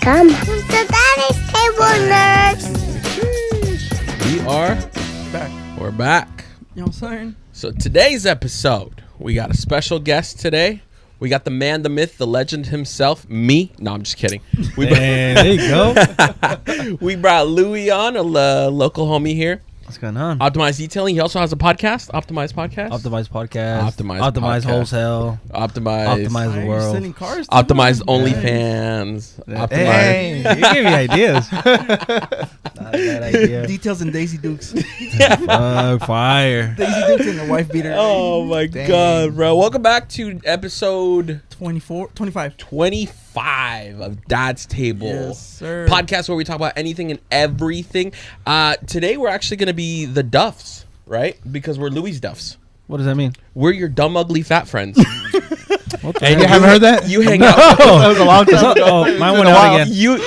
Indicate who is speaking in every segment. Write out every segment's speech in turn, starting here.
Speaker 1: Welcome to Daddy's Table Nerds.
Speaker 2: We are
Speaker 3: back.
Speaker 2: We're back.
Speaker 3: You know what I'm saying?
Speaker 2: So today's episode, we got a special guest today. We got the man, the myth, the legend himself, me. No, I'm just kidding.
Speaker 4: There you go.
Speaker 2: We brought Louis on, a local homie here.
Speaker 4: What's going on?
Speaker 2: Optimized Detailing. He also has a podcast, Optimized Podcast.
Speaker 4: Optimized podcast.
Speaker 2: Optimized podcast.
Speaker 4: Wholesale.
Speaker 2: Optimized
Speaker 4: the world.
Speaker 3: Selling cars too?
Speaker 2: Optimized OnlyFans. Optimized.
Speaker 4: Hey, you gave me ideas. Not a bad idea.
Speaker 3: Details and Daisy Dukes.
Speaker 4: Fire.
Speaker 3: Daisy Dukes and the wife beater.
Speaker 2: Oh my God, bro. Welcome back to episode
Speaker 3: 25
Speaker 2: of Dad's Table.
Speaker 3: Yes, sir.
Speaker 2: Podcast where we talk about anything and everything. Today we're actually going to be the Duffs, right? Because we're Louis Duffs.
Speaker 4: What does that mean?
Speaker 2: We're your dumb, ugly, fat friends.
Speaker 4: And
Speaker 5: You haven't heard that?
Speaker 2: You hang
Speaker 4: No.
Speaker 2: out.
Speaker 5: That was a long time ago.
Speaker 4: Oh, mine went out again.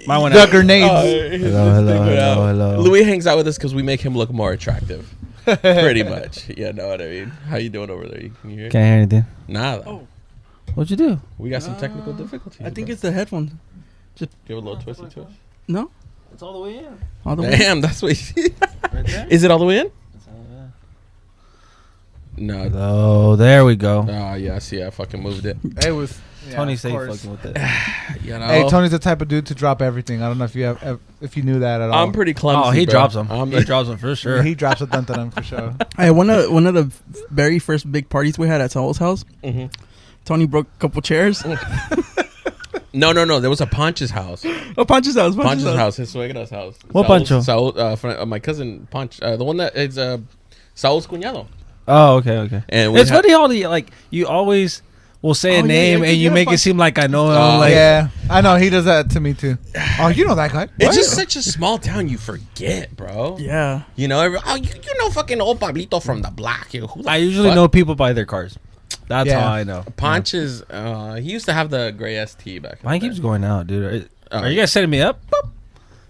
Speaker 4: Mine went
Speaker 5: The
Speaker 4: out.
Speaker 5: grenades.
Speaker 4: Hello.
Speaker 2: Louis hangs out with us because we make him look more attractive. Pretty much. You know what I mean? How you doing over there? Can you hear?
Speaker 4: Can't hear anything.
Speaker 2: Nah.
Speaker 3: Oh.
Speaker 4: What'd you do?
Speaker 2: We got some technical difficulties.
Speaker 3: I think
Speaker 2: bro.
Speaker 3: it's the headphones.
Speaker 2: Give a little twisty twist.
Speaker 3: No?
Speaker 4: It's all the way in.
Speaker 3: All the way?
Speaker 2: Damn, that's what.
Speaker 4: Right there?
Speaker 2: Is it all the way in? No.
Speaker 4: Oh, there we go.
Speaker 2: Oh, yeah. See, I fucking moved it.
Speaker 5: It was
Speaker 4: Tony
Speaker 5: of
Speaker 4: said
Speaker 5: course.
Speaker 4: fucking with it.
Speaker 2: You know?
Speaker 5: Hey, Tony's the type of dude to drop everything. I don't know if you knew that at all.
Speaker 2: I'm pretty clumsy.
Speaker 4: Oh, he
Speaker 2: bro.
Speaker 4: drops them.
Speaker 2: I'm
Speaker 4: He drops them for sure.
Speaker 5: He drops a dun for sure.
Speaker 3: Hey, one of the very first big parties we had at Saul's house,
Speaker 2: Mhm.
Speaker 3: Tony broke a couple chairs.
Speaker 2: No. There was a Ponch's house.
Speaker 3: Oh, Pancho's house.
Speaker 2: Ponch's house. His suegra's house.
Speaker 4: What
Speaker 2: Saul's-
Speaker 4: Pancho?
Speaker 2: Saul, my cousin Ponch. The one that is Saul's cuñado.
Speaker 4: Oh, okay.
Speaker 2: And we
Speaker 4: It's funny how you always will say a
Speaker 3: Oh, yeah,
Speaker 4: name
Speaker 3: yeah,
Speaker 4: and
Speaker 3: you
Speaker 4: you
Speaker 3: gotta
Speaker 4: make it
Speaker 3: find-
Speaker 4: seem like I know him.
Speaker 2: Oh,
Speaker 4: like,
Speaker 5: Yeah, I know. He does that to me too. Oh, you know that guy.
Speaker 2: It's
Speaker 5: What?
Speaker 2: just such a small town. You forget, bro.
Speaker 3: Yeah.
Speaker 2: You know, you know fucking old Pablito from the block. Who the
Speaker 4: I usually
Speaker 2: fuck?
Speaker 4: know people by their cars. That's
Speaker 5: Yeah.
Speaker 4: how I know.
Speaker 2: Ponch is. He used to have the gray ST back. in
Speaker 4: Mine
Speaker 2: the
Speaker 4: keeps
Speaker 2: day.
Speaker 4: going out, dude. Are you guys setting me up?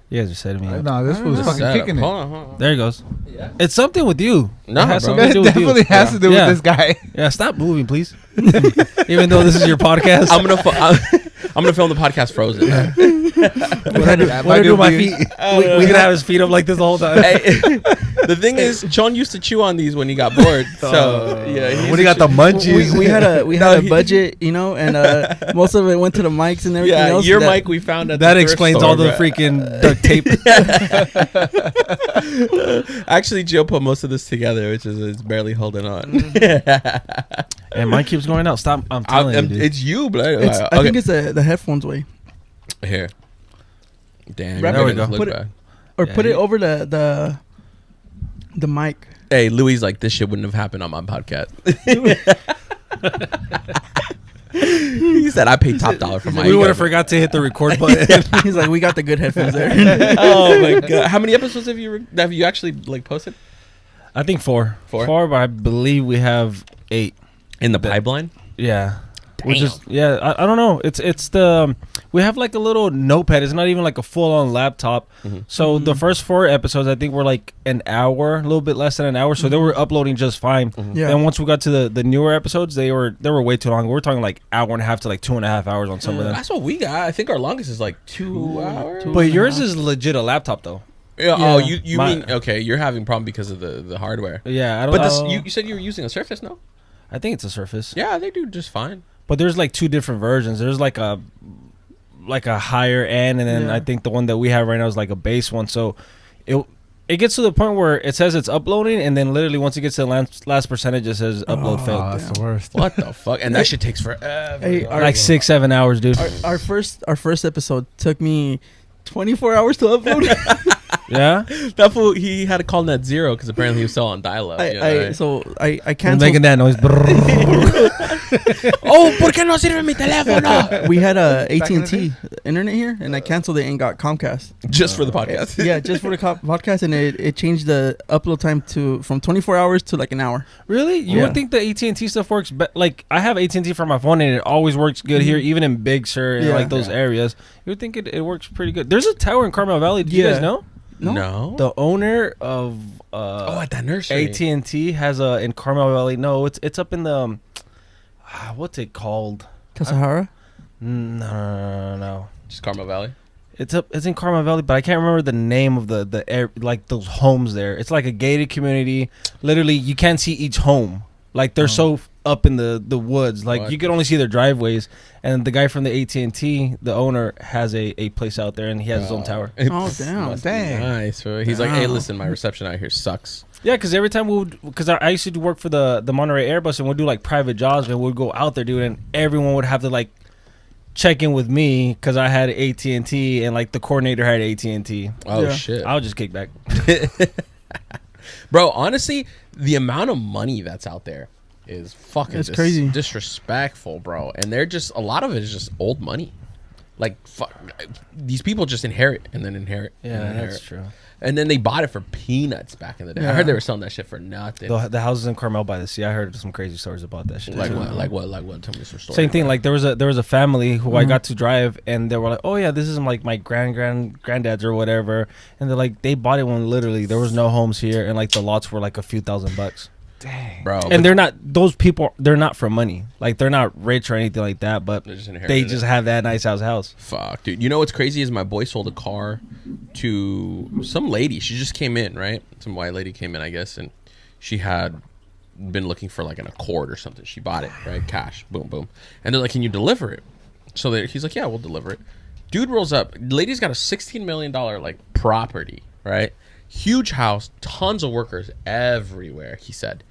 Speaker 4: You guys are setting me up.
Speaker 5: No, this fool's fucking
Speaker 2: Set up.
Speaker 5: kicking it.
Speaker 2: Hold on.
Speaker 4: There he goes.
Speaker 2: Yeah.
Speaker 4: It's something with you.
Speaker 2: No,
Speaker 4: it has
Speaker 2: bro.
Speaker 4: something to
Speaker 5: It
Speaker 4: do with you.
Speaker 5: definitely has to do
Speaker 4: Yeah.
Speaker 5: with this guy.
Speaker 4: Yeah, stop moving, please. Even though this is your podcast.
Speaker 2: I'm gonna film the podcast frozen.
Speaker 4: What I do
Speaker 5: Might
Speaker 4: with my
Speaker 5: be-
Speaker 4: feet? We can have his feet up like this the whole time.
Speaker 2: Hey, the thing is, John used to chew on these when he got bored. So yeah,
Speaker 4: When he got the munchies.
Speaker 3: We had a budget, you know, and most of it went to the mics and everything else.
Speaker 2: your mic we found at
Speaker 4: That
Speaker 2: the thrift
Speaker 4: explains
Speaker 2: store,
Speaker 4: all the
Speaker 2: bro.
Speaker 4: freaking duct tape.
Speaker 2: Actually, Jill put most of this together, which is it's barely holding on.
Speaker 4: And mine keeps going out. Stop. I'm telling you, dude.
Speaker 2: It's you, bro.
Speaker 3: I think it's the headphones way.
Speaker 2: Here. Damn,
Speaker 3: There
Speaker 2: you're
Speaker 4: we
Speaker 2: making us
Speaker 4: go.
Speaker 2: look
Speaker 3: Put it-
Speaker 2: bad.
Speaker 3: Or
Speaker 4: Yeah,
Speaker 3: put
Speaker 4: you-
Speaker 3: it over the mic.
Speaker 2: Hey, Louis, like this shit wouldn't have happened on my podcast. He said I paid top dollar for my.
Speaker 4: We would have forgot to hit the record button.
Speaker 3: He's like, we got the good headphones there.
Speaker 2: Oh my God! How many episodes have you actually like posted
Speaker 4: I think four.
Speaker 2: Four?
Speaker 4: But I believe we have 8.
Speaker 2: in the pipeline?
Speaker 4: Yeah. We're
Speaker 2: Damn.
Speaker 4: just I don't know. It's the we have like a little notepad. It's not even like a full on laptop.
Speaker 2: Mhm.
Speaker 4: So the first 4 episodes I think were like an hour, a little bit less than an hour. So they were uploading just fine.
Speaker 3: Yeah.
Speaker 4: And once we got to the newer episodes, they were way too long. We're talking like hour and a half to like 2.5 hours on some of them.
Speaker 2: That's what we got. I think our longest is like 2 hours.
Speaker 4: But yours is legit a laptop though.
Speaker 2: Yeah, oh,
Speaker 3: Yeah.
Speaker 2: you
Speaker 4: My-
Speaker 2: mean okay? You're having problem because of the hardware.
Speaker 4: Yeah, I don't
Speaker 2: But
Speaker 4: know.
Speaker 2: you said you were using a Surface, no?
Speaker 4: I think it's a Surface.
Speaker 2: Yeah, they do just fine.
Speaker 4: But there's like 2 different versions. There's like a higher end, and then
Speaker 3: Yeah.
Speaker 4: I think the one that we have right now is like a base one. So it gets to the point where it says it's uploading, and then literally once it gets to the last percentage, it says upload
Speaker 5: Oh,
Speaker 4: failed.
Speaker 5: that's the worst.
Speaker 2: What the fuck? And that shit takes forever.
Speaker 3: Hey,
Speaker 2: bro.
Speaker 3: our-
Speaker 4: Like 6-7 hours, dude.
Speaker 3: our first episode took me 24 hours to upload.
Speaker 4: Yeah,
Speaker 2: That fool, he had to call net zero because apparently he was still on dial-up. you know, right?
Speaker 3: I
Speaker 4: I'm
Speaker 3: canceled.
Speaker 4: making that noise.
Speaker 2: Oh, ¿por qué no sirve mi teléfono?
Speaker 3: We had a
Speaker 5: Back in the
Speaker 3: AT&T internet here, and I canceled it and got Comcast.
Speaker 2: Just for the podcast.
Speaker 3: Yeah, just for the podcast, and it changed the upload time from 24 hours to like an hour.
Speaker 4: Really? You
Speaker 3: Yeah.
Speaker 4: would think the AT&T stuff works, but like I have AT&T for my phone, and it always works good here, even in Big Sur and
Speaker 3: Yeah.
Speaker 4: like those areas. You would think it works pretty good. There's a tower in Carmel Valley. Do you
Speaker 3: Yeah.
Speaker 4: guys know?
Speaker 2: No.
Speaker 4: The owner of
Speaker 2: At that nursery.
Speaker 4: AT&T has a in Carmel Valley. No, it's up in the what's it called?
Speaker 3: Kasahara?
Speaker 4: No.
Speaker 2: Just Carmel Valley.
Speaker 4: It's in Carmel Valley, but I can't remember the name of the air, like those homes there. It's like a gated community. Literally, you can't see each home. Like they're so up in the woods. Like you could only see their driveways. And the guy from the AT&T, the owner, has a place out there, and he has his own tower.
Speaker 3: Oh, damn.
Speaker 5: Dang.
Speaker 2: Nice. He's like, hey, listen, my reception out here sucks.
Speaker 4: Yeah, because every time because I used to work for the Monterey Airbus, and we'd do like private jobs, and we'd go out there, dude, and everyone would have to like check in with me because I had AT&T, and like the coordinator had AT&T.
Speaker 2: Oh, shit.
Speaker 4: I'll just kick back.
Speaker 2: Bro, honestly, the amount of money that's out there is fucking
Speaker 3: crazy.
Speaker 2: Disrespectful, bro. And they're just, a lot of it is just old money. Like, these people just inherit and then inherit.
Speaker 4: Yeah,
Speaker 2: and
Speaker 4: that's true.
Speaker 2: And then they bought it for peanuts back in the day. I heard they were selling that shit for nothing.
Speaker 4: The houses in Carmel by the sea. I heard some crazy stories about that shit.
Speaker 2: Like what? Tell me some stories.
Speaker 4: Same thing. Like there was a family who I got to drive, and they were like, "Oh yeah, this is like my granddad's or whatever." And they're like, they bought it when literally there was no homes here, and like the lots were like a few $1,000.
Speaker 5: Dang.
Speaker 2: Bro.
Speaker 4: And they're not, those people, they're not for money. Like they're not rich or anything like that, but they just have that nice house.
Speaker 2: Fuck, dude. You know what's crazy is my boy sold a car to some lady. She just came in, right? Some white lady came in, I guess, and she had been looking for like an Accord or something. She bought it, right? Cash. Boom, boom. And they're like, can you deliver it? So he's like, yeah, we'll deliver it. Dude rolls up. Lady's got a $16 million like property, right? Huge house, tons of workers everywhere, he said.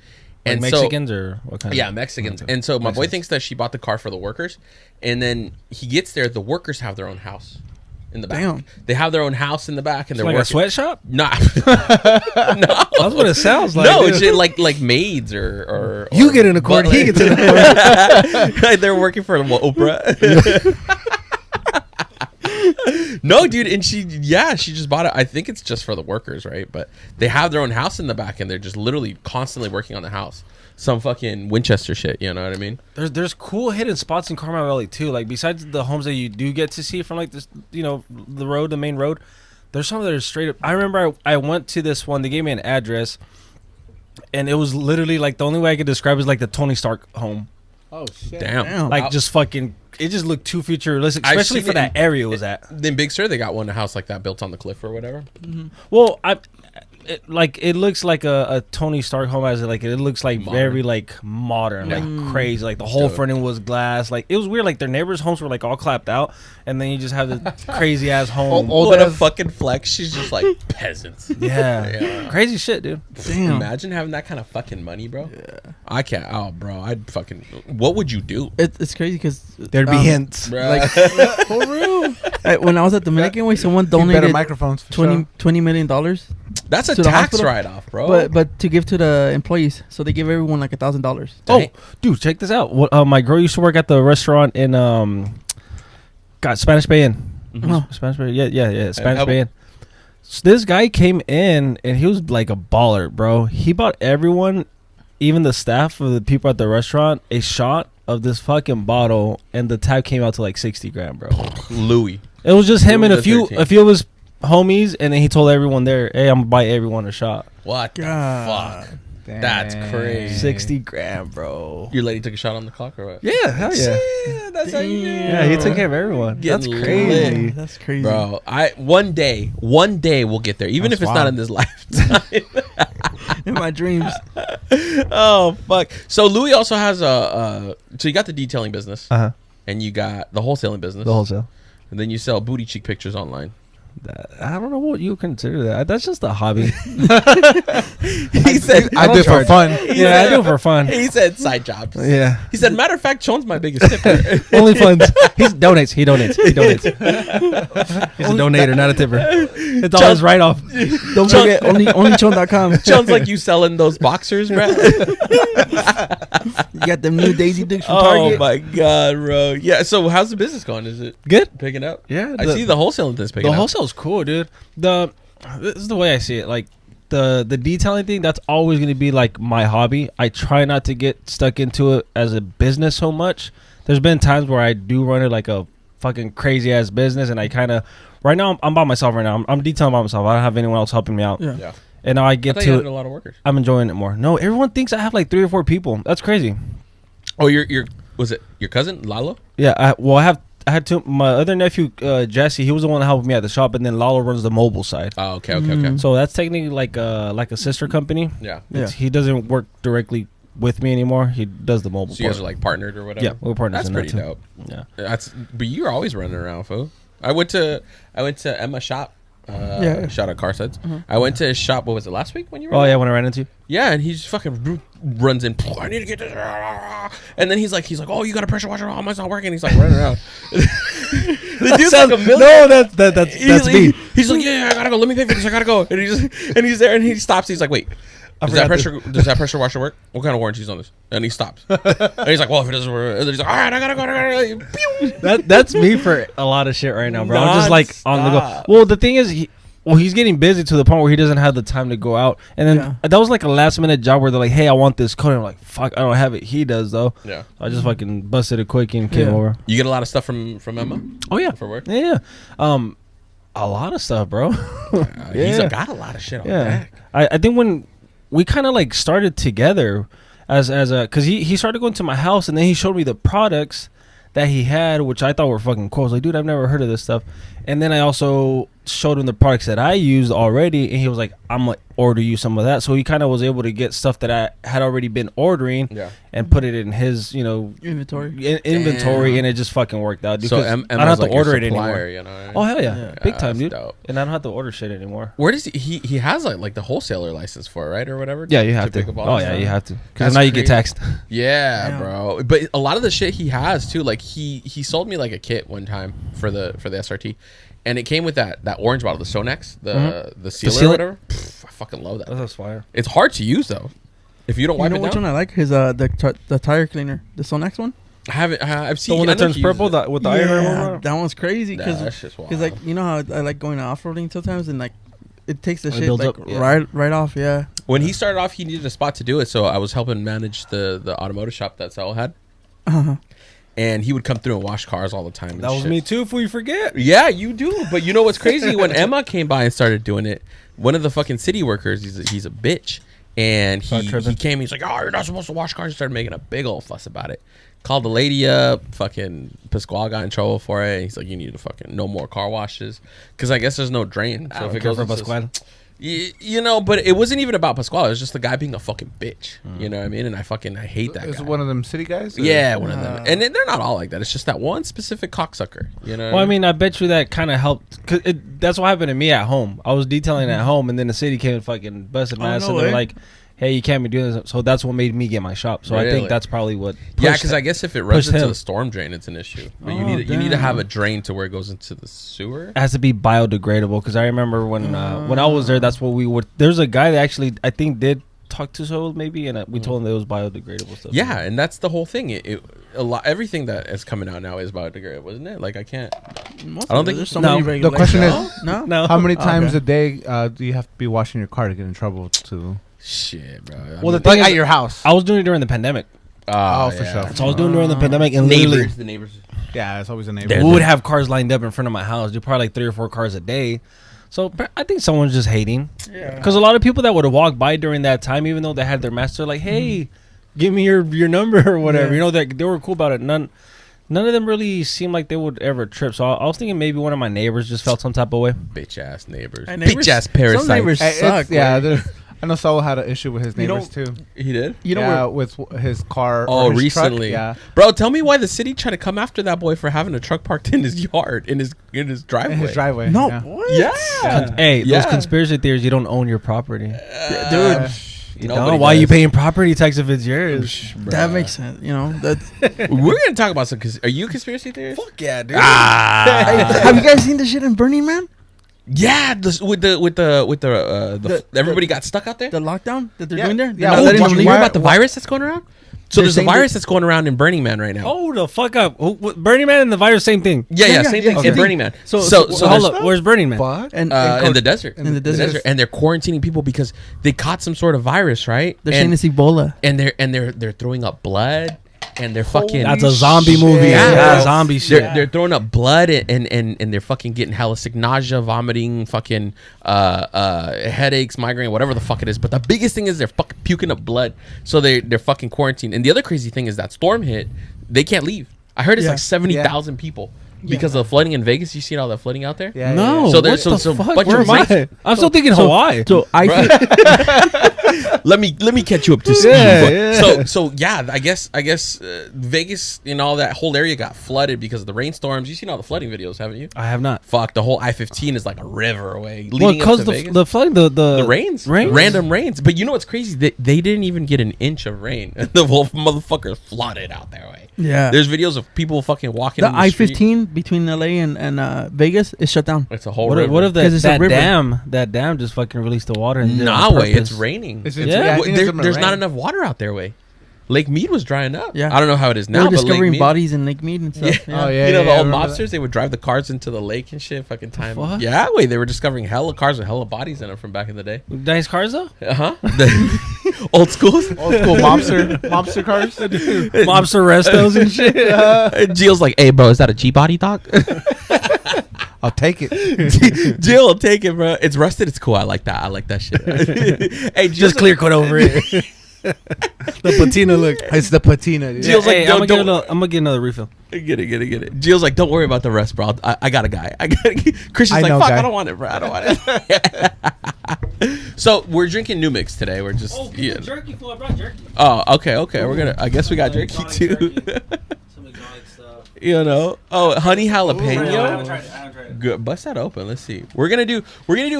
Speaker 4: Like
Speaker 2: And
Speaker 4: Mexicans or what kind?
Speaker 2: Yeah, Mexicans. And so my boy thinks that she bought the car for the workers, and then he gets there. The workers have their own house in the back.
Speaker 3: Damn.
Speaker 2: They have their own house in the back, and they're
Speaker 4: Like a
Speaker 2: working.
Speaker 4: sweatshop?
Speaker 2: Nah.
Speaker 4: That's what it sounds like.
Speaker 2: No,
Speaker 4: dude.
Speaker 2: it's just like maids or
Speaker 4: You get in a Accord, he gets in a
Speaker 2: Accord. They're working for Oprah. No, dude, and she just bought it. I think it's just for the workers, right? But they have their own house in the back, and they're just literally constantly working on the house. Some fucking Winchester shit, you know what I mean?
Speaker 4: There's cool hidden spots in Carmel Valley too. Like besides the homes that you do get to see from like this, you know, the main road. There's some that are straight up. I remember I went to this one. They gave me an address, and it was literally like the only way I could describe it is like the Tony Stark home.
Speaker 5: Oh shit!
Speaker 2: Damn.
Speaker 4: Like just fucking. It just looked too futuristic, especially for that area it was at.
Speaker 2: Then Big Sur, they got one house like that built on the cliff or whatever.
Speaker 4: Well, it looks like a Tony Stark home as it looks like
Speaker 2: Modern.
Speaker 4: very like modern, like crazy, like the whole
Speaker 2: Dope.
Speaker 4: front end was glass. Like it was weird. Like their neighbors' homes were like all clapped out, and then you just have the crazy ass home.
Speaker 2: What a fucking flex. She's just like peasants.
Speaker 4: Yeah, crazy shit, dude.
Speaker 3: Damn.
Speaker 2: Imagine having that kind of fucking money, bro. Yeah. I can't. Oh, bro. I'd fucking. What would you do?
Speaker 3: It's crazy because
Speaker 4: There'd be hints.
Speaker 2: Bro.
Speaker 3: like for real. When I was at Dominican Way, someone
Speaker 5: Better
Speaker 3: donated
Speaker 5: microphones. For
Speaker 3: $20 million,
Speaker 2: That's a
Speaker 3: to the
Speaker 2: tax
Speaker 3: hospital,
Speaker 2: write-off, bro.
Speaker 3: but to give to the employees, so they give everyone like $1,000.
Speaker 4: Oh, dude, check this out. What my girl used to work at the restaurant in Spanish Bay Inn.
Speaker 3: Oh.
Speaker 4: Spanish Bay, yeah, Spanish
Speaker 2: help-
Speaker 4: Bay Inn. So this guy came in and he was like a baller, bro. He bought everyone, even the staff of the people at the restaurant, a shot of this fucking bottle, and the tab came out to like $60,000, bro.
Speaker 2: Louis.
Speaker 4: It was just him
Speaker 2: Louis
Speaker 4: and
Speaker 2: the 13th.
Speaker 4: a few of his homies, and then he told everyone there, "Hey, I'm gonna buy everyone a shot."
Speaker 2: What the
Speaker 3: God.
Speaker 2: fuck? That's crazy.
Speaker 4: $60,000, bro.
Speaker 2: Your lady took a shot on the clock or what?
Speaker 4: Yeah, hell yeah.
Speaker 2: Yeah, that's how you do it.
Speaker 4: Yeah, he took care of everyone. That's
Speaker 2: Getting
Speaker 4: crazy.
Speaker 2: lit.
Speaker 3: That's crazy,
Speaker 2: Bro, one day we'll get there, even
Speaker 5: That's
Speaker 2: if it's not
Speaker 5: wild.
Speaker 2: in this lifetime.
Speaker 3: In my dreams.
Speaker 2: Oh fuck! So Louis also has so you got the detailing business, and you got the wholesaling business,
Speaker 4: The wholesale.
Speaker 2: and then you sell booty cheek pictures online.
Speaker 4: I don't know what you consider that. That's just a hobby.
Speaker 2: He said,
Speaker 5: I do it for fun.
Speaker 4: Yeah, I do it for fun.
Speaker 2: He said side jobs.
Speaker 4: Yeah.
Speaker 2: He said, matter of fact, Chone's my biggest tipper.
Speaker 4: Only funds. He donates. He donates. He's a donator, not a tipper. It's all his write off.
Speaker 3: Don't forget, onlychon.com.
Speaker 2: Chone's like you selling those boxers, bro.
Speaker 3: You got them new Daisy Dukes from
Speaker 2: Oh
Speaker 3: Target.
Speaker 2: my god, bro. Yeah. So how's the business going? Is it
Speaker 4: Good.
Speaker 2: picking up?
Speaker 4: Yeah.
Speaker 2: I see the wholesaling thing's picking
Speaker 4: The
Speaker 2: up.
Speaker 4: wholesale's cool, dude. This is the way I see it. Like the detailing thing, that's always going to be like my hobby. I try not to get stuck into it as a business so much. There's been times where I do run it like a fucking crazy ass business, and I kind of right now I'm by myself right now. I'm detailing by myself. I don't have anyone else helping me out.
Speaker 3: Yeah.
Speaker 2: Yeah.
Speaker 4: And now I
Speaker 2: I
Speaker 4: get
Speaker 2: thought you
Speaker 4: to
Speaker 2: had
Speaker 4: it.
Speaker 2: a lot of workers.
Speaker 4: I'm enjoying it more. No, everyone thinks I have like 3 or 4 people. That's crazy.
Speaker 2: Oh, your was it your cousin Lalo?
Speaker 4: Yeah, I I had to. My other nephew, Jesse, he was the one that helped me at the shop, and then Lalo runs the mobile side.
Speaker 2: Oh, okay.
Speaker 4: So that's technically like a sister company.
Speaker 2: Yeah.
Speaker 4: He doesn't work directly with me anymore. He does the mobile.
Speaker 2: So you guys are like partnered or whatever.
Speaker 4: Yeah, we're partners.
Speaker 2: That's pretty dope.
Speaker 4: Yeah.
Speaker 2: But you're always running around, fool. I went to Emma's shop. Shout out Car Sets. I went to his shop. What was it, last week when you were?
Speaker 4: Oh
Speaker 2: there?
Speaker 4: yeah, when I ran into you.
Speaker 2: Yeah, and he just fucking runs in. I need to get this. And then he's like, oh, you got a pressure washer? Oh, mine's not working. He's like running around. The dude's like a million.
Speaker 4: No, that's me.
Speaker 2: He's like, yeah, I gotta go. Let me pay for this. I gotta go. And he's there, and he stops. He's like, wait. Does that pressure washer work? What kind of warranty is on this? And he stops. And he's like, well, if it doesn't work, and then he's like, all right, I gotta go.
Speaker 4: That's me for a lot of shit right now, bro. I'm just like on the go. Well, the thing is, he's getting busy to the point where he doesn't have the time to go out. And then that was like a last minute job where they're like, hey, I want this coat. And I'm like, fuck, I don't have it. He does though.
Speaker 2: Yeah.
Speaker 4: So I just fucking busted it quick and came over.
Speaker 2: You get a lot of stuff from Emma?
Speaker 4: Oh yeah,
Speaker 2: for work.
Speaker 4: Yeah. A lot of stuff, bro.
Speaker 2: He's got a lot of shit on deck.
Speaker 4: I think when we kind of like started together as a, cause he started going to my house and then he showed me the products that he had, which I thought were fucking cool. I was like, dude, I've never heard of this stuff. And then I also showed him the products that I used already, and he was like, I'm gonna order you some of that. So he kind of was able to get stuff that I had already been ordering and put it in his, inventory, and it just fucking worked out. Dude,
Speaker 2: so
Speaker 4: I don't have to order it anymore.
Speaker 2: You know?
Speaker 4: Oh hell yeah, big time, dude.
Speaker 2: Dope.
Speaker 4: And I don't have to order shit anymore.
Speaker 2: Where does he has like the wholesaler license for it, right, or whatever?
Speaker 4: Yeah, you have to.
Speaker 2: Pick up all
Speaker 4: Oh
Speaker 2: that
Speaker 4: yeah,
Speaker 2: stuff?
Speaker 4: you have to. Because now you get taxed.
Speaker 2: Yeah, bro. But a lot of the shit he has too. Like he sold me like a kit one time for the SRT. And it came with that orange bottle, the Sonex, the sealer or whatever. Pff, I fucking love that.
Speaker 4: That's fire.
Speaker 2: It's hard to use though. If you don't wipe it down.
Speaker 3: Which one I like? His the tire cleaner, the Sonex one.
Speaker 2: I haven't. I've seen
Speaker 4: the one that turns purple with the iron.
Speaker 3: That one's crazy because like you know how I like going off roading sometimes and like it takes the shit like right off. Yeah.
Speaker 2: When he started off, he needed a spot to do it, so I was helping manage the automotive shop that Sal had. And he would come through and wash cars all the time.
Speaker 4: That was me too, if we forget.
Speaker 2: Yeah, you do. But you know what's crazy? When Emma came by and started doing it, one of the fucking city workers, he's a bitch. And he came, he's like, oh, you're not supposed to wash cars. He started making a big old fuss about it. Called the lady up. Fucking Pasquale got in trouble for it. He's like, you need to fucking no more car washes. Because I guess there's no drain. So if it goes for Pasquale. You know, but it wasn't even about Pasquale. It was just the guy being a fucking bitch. You know what I mean? And I hate that guy.
Speaker 5: Is it one of them city guys? Or?
Speaker 2: Yeah, one of them. And they're not all like that. It's just that one specific cocksucker. You know?
Speaker 4: Well, I mean, I bet you that kind of helped. Cause that's what happened to me at home. I was detailing at home, and then the city came and fucking busted my ass. And they're like, hey, you can't be doing this. So that's what made me get my shop. So I think that's probably what.
Speaker 2: Yeah, because I guess if it runs into the storm drain, it's an issue. But you need to have a drain to where it goes into the sewer.
Speaker 4: It has to be biodegradable. Because I remember when I was there, that's what we would. There's a guy that actually I think did talk to Soul maybe, and we told him that it was biodegradable stuff.
Speaker 2: Yeah, and that's the whole thing. Everything that is coming out now is biodegradable, isn't it? Like I don't think
Speaker 3: there's so many regulations.
Speaker 5: The question is,
Speaker 3: no.
Speaker 5: How many times a day do you have to be washing your car to get in trouble to?
Speaker 2: Shit, bro.
Speaker 4: Well, the thing is,
Speaker 5: at your house.
Speaker 4: I was doing it during the pandemic.
Speaker 5: For sure.
Speaker 4: So I was doing it during the pandemic, and
Speaker 2: the neighbors.
Speaker 5: Yeah, it's always a neighbor.
Speaker 4: We would have cars lined up in front of my house. Do probably like 3 or 4 cars a day. So I think someone's just hating. Yeah. Because a lot of people that would have walked by during that time, even though they had their master, like, hey, give me your number or whatever. Yeah. You know, they were cool about it. None of them really seemed like they would ever trip. So I was thinking maybe one of my neighbors just felt some type of way.
Speaker 2: Bitch ass neighbors.
Speaker 3: Bitch
Speaker 2: ass parasites.
Speaker 3: Some neighbors suck.
Speaker 5: Yeah. I know Saul had an issue with his neighbors too.
Speaker 2: He did?
Speaker 5: With his car.
Speaker 2: Oh,
Speaker 5: his
Speaker 2: recently.
Speaker 5: Truck. Yeah.
Speaker 2: Bro, tell me why the city tried to come after that boy for having a truck parked in his yard, in his driveway.
Speaker 5: In his driveway.
Speaker 3: No.
Speaker 5: Yeah.
Speaker 3: What?
Speaker 2: Yeah.
Speaker 4: Hey, those conspiracy theories, you don't own your property.
Speaker 3: Dude.
Speaker 4: You know, why are you paying property tax if it's yours?
Speaker 3: That makes sense. You know, that's.
Speaker 2: We're going to talk about some. Are you a conspiracy theorist?
Speaker 4: Fuck yeah, dude.
Speaker 3: Have you guys seen the shit in Burning Man?
Speaker 2: Yeah, with the everybody got stuck out there.
Speaker 3: The lockdown that they're doing there.
Speaker 2: Yeah, did you hear about the virus that's going around? So there's a virus that's going around in Burning Man right now.
Speaker 4: Oh, the fuck up! Burning Man and the virus, same thing.
Speaker 2: Yeah, same thing. In Burning Man.
Speaker 4: So hold up. Where's Burning Man?
Speaker 2: In the desert.
Speaker 3: In the desert.
Speaker 2: And they're quarantining people because they caught some sort of virus, right?
Speaker 3: They're saying it's Ebola.
Speaker 2: And they're throwing up blood. And they're fucking.
Speaker 4: That's a zombie movie. Yeah, zombie shit.
Speaker 2: They're throwing up blood and they're fucking getting hella sick, nausea, vomiting, fucking headaches, migraine, whatever the fuck it is. But the biggest thing is they're fucking puking up blood. So they're fucking quarantined. And the other crazy thing is that storm hit. They can't leave. I heard it's like 70,000 people because of the flooding in Vegas. You seen all that flooding out there?
Speaker 5: Yeah.
Speaker 4: No.
Speaker 2: So there's
Speaker 4: what
Speaker 2: so
Speaker 4: the fuck?
Speaker 2: bunch
Speaker 4: Where
Speaker 2: of
Speaker 4: am I? I'm still thinking Hawaii.
Speaker 3: So
Speaker 2: Let me catch you up to speed.
Speaker 4: Yeah.
Speaker 2: So I guess Vegas and all that whole area got flooded because of the rainstorms. You seen all the flooding videos, haven't you?
Speaker 4: I have not.
Speaker 2: Fuck, the whole I-15 is like a river away.
Speaker 4: Well, because the flooding, the
Speaker 2: rains, random rains. But you know what's crazy? They didn't even get an inch of rain. The whole motherfucker flooded out their way.
Speaker 3: Yeah.
Speaker 2: There's videos of people fucking walking.
Speaker 3: The
Speaker 2: in the street.
Speaker 3: I-15 between LA and Vegas is shut down.
Speaker 2: It's a whole
Speaker 4: What
Speaker 2: river.
Speaker 4: if
Speaker 3: it's a
Speaker 4: that
Speaker 3: river.
Speaker 4: dam just fucking released the water? And
Speaker 2: Nah, way, it's raining.
Speaker 5: It's
Speaker 4: Yeah.
Speaker 5: I think it's gonna
Speaker 2: There's
Speaker 5: rain.
Speaker 2: not enough water out there, way. Lake Mead was drying up.
Speaker 3: Yeah.
Speaker 2: I don't know how it is
Speaker 3: They
Speaker 2: now,
Speaker 3: were
Speaker 2: but Lake
Speaker 3: discovering
Speaker 2: Mead,
Speaker 3: bodies in Lake Mead and stuff.
Speaker 2: Yeah.
Speaker 5: Oh, yeah.
Speaker 2: you know the
Speaker 5: I
Speaker 2: old
Speaker 5: remember
Speaker 2: mobsters,
Speaker 5: that.
Speaker 2: they would drive the cars into the lake and shit. Fucking time.
Speaker 4: What?
Speaker 2: Yeah, wait, they were discovering hella cars with hella bodies in them from back in the day.
Speaker 4: Nice cars though.
Speaker 2: Old schools.
Speaker 5: Old school mobster cars.
Speaker 4: Mobster restos and shit.
Speaker 2: Jill's like, hey, bro, is that a G body, doc?
Speaker 5: I'll take it.
Speaker 2: Jill will take it, bro. It's rusted. It's cool. I like that. I like that shit. Hey, Jill's
Speaker 4: Just clear coat over it. The patina look.
Speaker 5: It's the patina. Dude.
Speaker 2: Jill's like,
Speaker 4: Hey,
Speaker 2: yo,
Speaker 4: I'm gonna get another refill.
Speaker 2: Get it. Jill's like, don't worry about the rest, bro. I got a guy. Christian's
Speaker 5: I
Speaker 2: like,
Speaker 5: know,
Speaker 2: fuck,
Speaker 5: guy.
Speaker 2: I don't want it, bro. I don't want it. So we're drinking New Mix today. We're just
Speaker 4: jerky fool. I brought jerky.
Speaker 2: Oh, okay. I guess we got jerky too.
Speaker 4: Some exotic stuff.
Speaker 2: You know. Oh, honey
Speaker 4: I haven't
Speaker 2: jalapeno.
Speaker 4: tried it.
Speaker 2: Good. Bust that open. Let's see. We're gonna do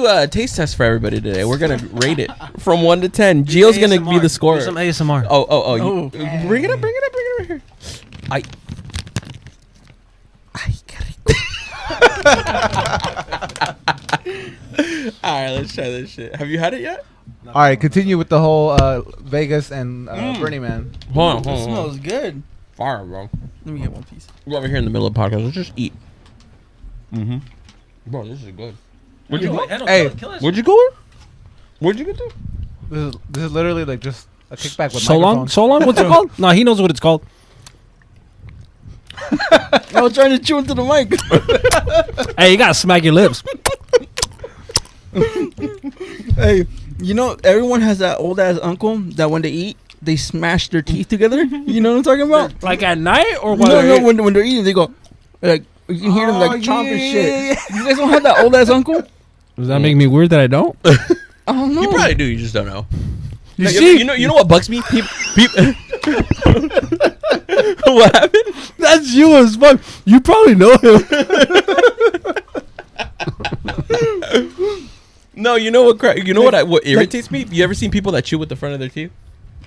Speaker 2: a taste test for everybody today. We're gonna rate it from 1 to 10. Gio's gonna be the scorer.
Speaker 4: Some ASMR.
Speaker 2: Oh. Bring it up right here. All right, let's try this shit. Have you had it yet?
Speaker 5: All right, continue with the whole Vegas and Burning Man.
Speaker 2: Hold
Speaker 3: It
Speaker 2: on.
Speaker 3: smells good.
Speaker 2: Fire, bro.
Speaker 3: Let me get one piece.
Speaker 2: We're over here in the middle of the podcast. Let's just eat. Mm-hmm. Bro, this is good. Where'd you go?
Speaker 5: Hey,
Speaker 2: Where'd you go? Where'd you get to?
Speaker 5: This is literally like just a kickback with
Speaker 4: So long.
Speaker 5: microphones.
Speaker 4: So long. What's it called? No, he knows what it's called.
Speaker 3: I was trying to chew into the mic.
Speaker 4: Hey, you gotta smack your lips.
Speaker 3: Hey, you know, everyone has that old ass uncle that when they eat, they smash their teeth together. You know what I'm talking about?
Speaker 4: Like at night or
Speaker 3: No, when they're eating, they go like you can hear them like chomping shit. You guys don't have that old ass uncle?
Speaker 4: Does that make me weird that I don't?
Speaker 3: I don't know.
Speaker 2: You probably do. You just don't know.
Speaker 4: You
Speaker 2: Like,
Speaker 4: see?
Speaker 2: you know what bugs me? People. What happened?
Speaker 4: That's you as fuck. You probably know him.
Speaker 2: No, you know what? What irritates me? You ever seen people that chew with the front of their teeth?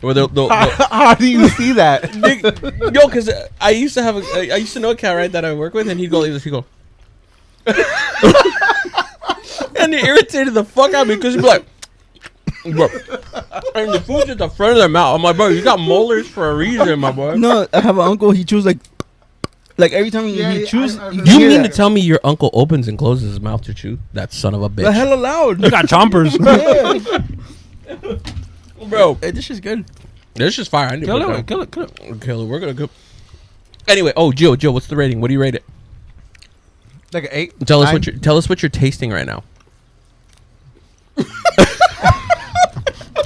Speaker 2: Or they'll
Speaker 5: How do you see that?
Speaker 2: yo, because I used to know a cat, right, that I work with, and he'd go like this. He'd go, and it irritated the fuck out of me because he'd be like, bro, and the food's at the front of their mouth. I'm like, bro, you got molars for a reason, my boy.
Speaker 3: No, I have an uncle. He chews like every time he chews.
Speaker 5: I've
Speaker 3: you
Speaker 5: heard
Speaker 2: You
Speaker 3: hear
Speaker 2: mean
Speaker 3: that.
Speaker 2: to tell me your uncle opens and closes his mouth to chew? That son of a
Speaker 3: The
Speaker 2: bitch,
Speaker 3: hella loud.
Speaker 4: You got chompers.
Speaker 2: bro.
Speaker 3: Hey, this is good.
Speaker 2: This is fire. I need to
Speaker 4: Kill
Speaker 2: put
Speaker 4: it.
Speaker 2: it
Speaker 4: Kill it.
Speaker 2: down. Kill it. We're gonna go. Anyway, Jill, what's the rating? What do you rate it?
Speaker 5: Like an 8.
Speaker 2: Tell us
Speaker 5: 9?
Speaker 2: what you're tasting right now.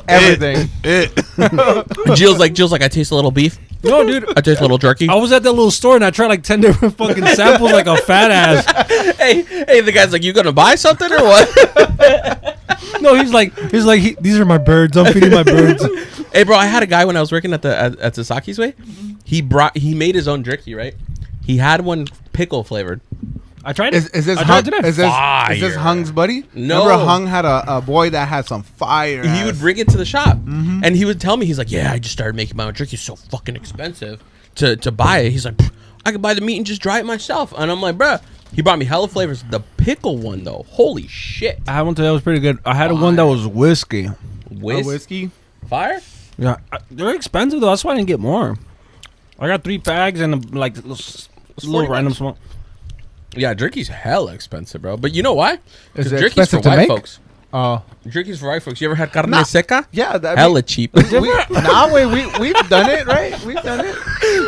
Speaker 5: Everything.
Speaker 2: Jill's like, I taste a little beef.
Speaker 4: No, dude.
Speaker 2: I taste a little jerky.
Speaker 4: I was at that little store and I tried like 10 different fucking samples like a fat ass.
Speaker 2: Hey, the guy's like, you gonna buy something or what?
Speaker 4: No, he's like, these are my birds. I'm feeding my birds.
Speaker 2: Hey, bro, I had a guy when I was working at Sasaki's Way. He made his own jerky, right? He had one pickle flavored.
Speaker 4: I tried it.
Speaker 5: Is this
Speaker 4: I
Speaker 5: Hung,
Speaker 4: tried today.
Speaker 5: is this
Speaker 2: Fire.
Speaker 5: Hung's buddy?
Speaker 2: No.
Speaker 5: Remember Hung had a boy that had some fire.
Speaker 2: He would bring it to the shop, and he would tell me, he's like, yeah, I just started making my own jerky. It's so fucking expensive to buy it. He's like, I could buy the meat and just dry it myself. And I'm like, bruh. He brought me hella flavors. The pickle one, though, holy shit.
Speaker 4: I had one today that was pretty good. I had one that was whiskey.
Speaker 5: whiskey.
Speaker 2: Fire?
Speaker 4: Yeah, they're expensive though. That's why I didn't get more. I got 3 bags and like little random small.
Speaker 2: Yeah, jerky's hella expensive, bro. But you know why?
Speaker 5: Is
Speaker 2: Because
Speaker 5: it
Speaker 2: jerky's for
Speaker 5: expensive to
Speaker 2: white
Speaker 5: make?
Speaker 2: folks.
Speaker 5: Oh.
Speaker 2: Jerky's for white folks. You ever had carne
Speaker 5: Nah.
Speaker 2: seca?
Speaker 5: Yeah.
Speaker 2: Hella cheap.
Speaker 5: We've done it, right? We've done it.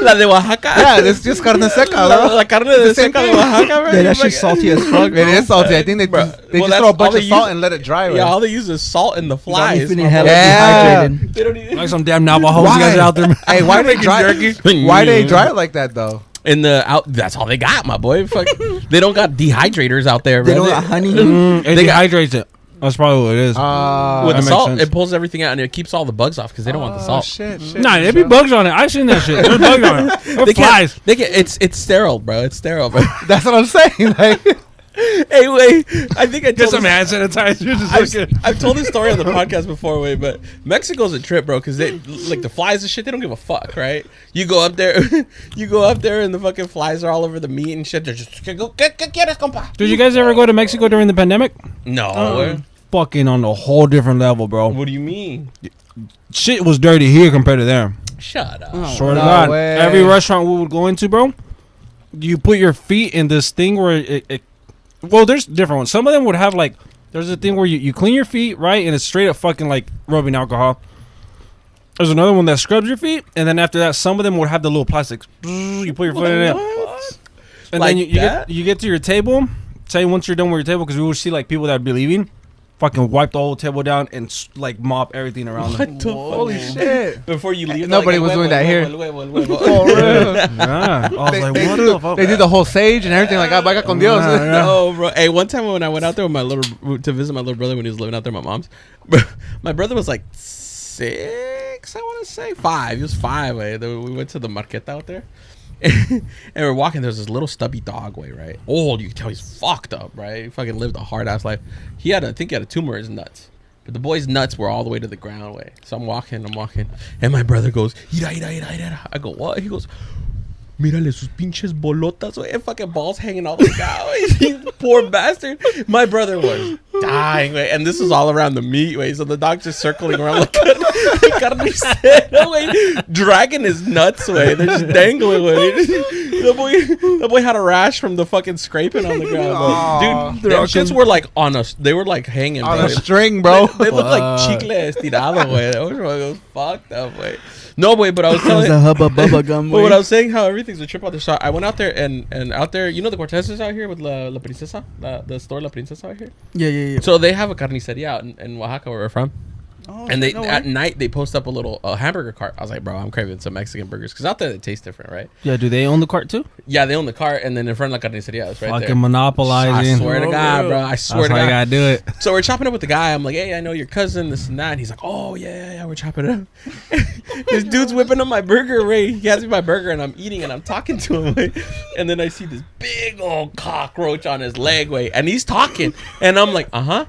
Speaker 2: La de Oaxaca.
Speaker 5: Yeah, it's just carne seca, bro.
Speaker 2: La carne de
Speaker 5: same
Speaker 2: seca de
Speaker 5: thing.
Speaker 2: Oaxaca, bro.
Speaker 3: Yeah, that shit's salty as fuck.
Speaker 5: It is salty. I think they
Speaker 2: Bro,
Speaker 5: just
Speaker 2: well,
Speaker 5: throw a
Speaker 2: that's all
Speaker 5: bunch of
Speaker 2: they
Speaker 5: salt
Speaker 2: use.
Speaker 5: and let it dry.
Speaker 2: Yeah, all they use is salt and the
Speaker 3: Got me
Speaker 2: flies.
Speaker 3: feeling
Speaker 2: my
Speaker 3: hella
Speaker 2: boy.
Speaker 5: Yeah.
Speaker 3: dehydrated.
Speaker 2: They don't need
Speaker 4: Like some damn Navajos you guys are out there.
Speaker 5: Hey, why they
Speaker 2: Making
Speaker 5: dry?
Speaker 2: jerky.
Speaker 5: Why they dry it like that though?
Speaker 2: In the out, that's all they got, my boy. Fuck, they don't got dehydrators out there, bro.
Speaker 3: They don't got honey.
Speaker 4: It
Speaker 2: They got-
Speaker 4: dehydrates it. That's probably what it is.
Speaker 2: With
Speaker 4: that
Speaker 2: the
Speaker 4: makes
Speaker 2: salt,
Speaker 4: sense.
Speaker 2: it pulls everything out and it keeps all the bugs off because they don't want the salt.
Speaker 5: Shit.
Speaker 4: Nah, there be bugs on it. I seen that shit. There's bugs on it. There
Speaker 2: They
Speaker 4: flies.
Speaker 2: can't. They can. It's sterile, bro. It's sterile, bro.
Speaker 5: That's what I'm saying. Like,
Speaker 2: Hey, wait. I think I
Speaker 4: Get
Speaker 2: told
Speaker 4: some
Speaker 2: this,
Speaker 4: hand sanitizer. Just look at.
Speaker 2: I've told this story on the podcast before, wait, but Mexico's a trip, bro, because they like the flies and shit. They don't give a fuck, right? You go up there, and the fucking flies are all over the meat and shit. They're just go get compa.
Speaker 4: Did you guys ever go to Mexico during the pandemic?
Speaker 2: No.
Speaker 4: Fucking on a whole different level, bro.
Speaker 2: What do you mean?
Speaker 4: Shit was dirty here compared to there.
Speaker 2: Shut up.
Speaker 4: Swear to
Speaker 5: No
Speaker 4: God.
Speaker 5: way.
Speaker 4: Every restaurant we would go into, bro, you put your feet in this thing where it well, there's different ones. Some of them would have like, there's a thing where you clean your feet, right? And it's straight up fucking like rubbing alcohol. There's another one that scrubs your feet. And then after that, some of them would have the little plastics. You put your foot in it. And
Speaker 2: Like
Speaker 4: then
Speaker 2: that?
Speaker 4: you get to your table. Say once you're done with your table, because we would see like people that would be leaving, fucking wipe the whole table down and like mop everything around them.
Speaker 2: What the
Speaker 5: holy
Speaker 2: fuck?
Speaker 5: shit.
Speaker 2: Before you leave,
Speaker 5: Nobody
Speaker 2: they're
Speaker 5: was doing that here.
Speaker 2: Oh,
Speaker 4: Yeah. I was like,
Speaker 5: They
Speaker 4: what
Speaker 5: do-
Speaker 4: the fuck?
Speaker 5: They did the whole sage and everything. Like, vaya con Dios.
Speaker 2: No, bro. Hey, one time when I went out there with my to visit my little brother when he was living out there, my mom's. My brother was like 6, I want to say 5. He was 5. We went to the marqueta out there, and we're walking. There's this little stubby dog, right? Old, you can tell he's fucked up, right? He fucking lived a hard ass life. I think he had a tumor in his nuts. But the boy's nuts were all the way to the ground, way. So I'm walking, and my brother goes, ira. I go, what? He goes, mírale sus pinches bolotas, güey. And fucking balls hanging all the way down, güey. Poor bastard. My brother was dying, güey. And this is all around the meat, güey. So the dog's just circling around like carnicero, güey. Dragging his nuts, güey. They're just dangling, güey. The boy had a rash from the fucking scraping on the ground, bro. Dude, them shits were like on us. They were like hanging,
Speaker 5: On
Speaker 2: bro.
Speaker 5: a string, bro.
Speaker 2: They look like chicle estirado, güey. That was fucked up, güey. No, way, but I was
Speaker 3: That was
Speaker 2: telling
Speaker 3: a hubba bubba gum.
Speaker 2: but what I was saying, how everything's a trip out there. So I went out there and out there, you know the Cortezes out here with La Princesa, the store La Princesa out here.
Speaker 3: Yeah.
Speaker 2: So they have a carniceria out in Oaxaca, where we're from.
Speaker 3: Oh,
Speaker 2: And they
Speaker 3: no
Speaker 2: at
Speaker 3: way.
Speaker 2: night they post up a little hamburger cart. I was like, bro, I'm craving some Mexican burgers because out there they taste different, right?
Speaker 4: Yeah, do they own the cart too?
Speaker 2: Yeah, they own the cart, and then in front of La Carniceria, it's right
Speaker 4: Fucking
Speaker 2: there.
Speaker 4: monopolizing.
Speaker 2: I swear to God, bro. I swear
Speaker 4: That's
Speaker 2: to
Speaker 4: how you
Speaker 2: God.
Speaker 4: gotta do it.
Speaker 2: So we're chopping up with the guy. I'm like, hey, I know your cousin, this and that. And he's like, oh, yeah, we're chopping it up. This dude's whipping up my burger, Ray. He hands me my burger, and I'm eating, and I'm talking to him, Ray. And then I see this big old cockroach on his leg, Ray. And he's talking. And I'm like, uh-huh.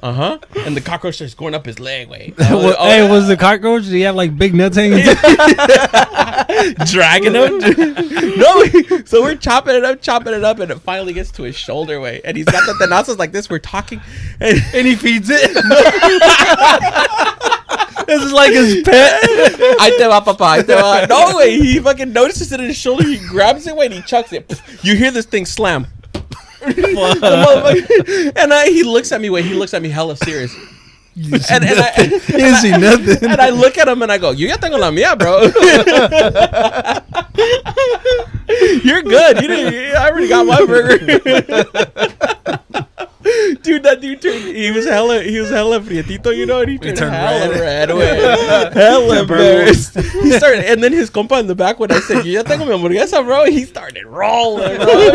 Speaker 2: And the cockroach starts going up his leg, Ray.
Speaker 4: Hey, was the cockroach? Did he have like big nuts hanging?
Speaker 2: Dragging him. No, so we're chopping it up, and it finally gets to his shoulder, way. And he's got the tenazas like this. We're talking, and he feeds it.
Speaker 4: This is like his pet.
Speaker 2: Ahí te va, papá. Ahí te va. No, way. He fucking notices it in his shoulder. He grabs it, way, and he chucks it. You hear this thing slam. And he looks at me, way. He looks at me hella serious. And I
Speaker 4: He didn't see nothing.
Speaker 2: and I look at him and I go, "You ya tengo la mía, bro. You're good. I already got my burger." Dude, that dude he was hella prietito, you know, and he turned hella red, hella embarrassed. He started, and then his compa in the back, when I said, "You ya tengo mi hamburguesa, bro," he started rolling, bro.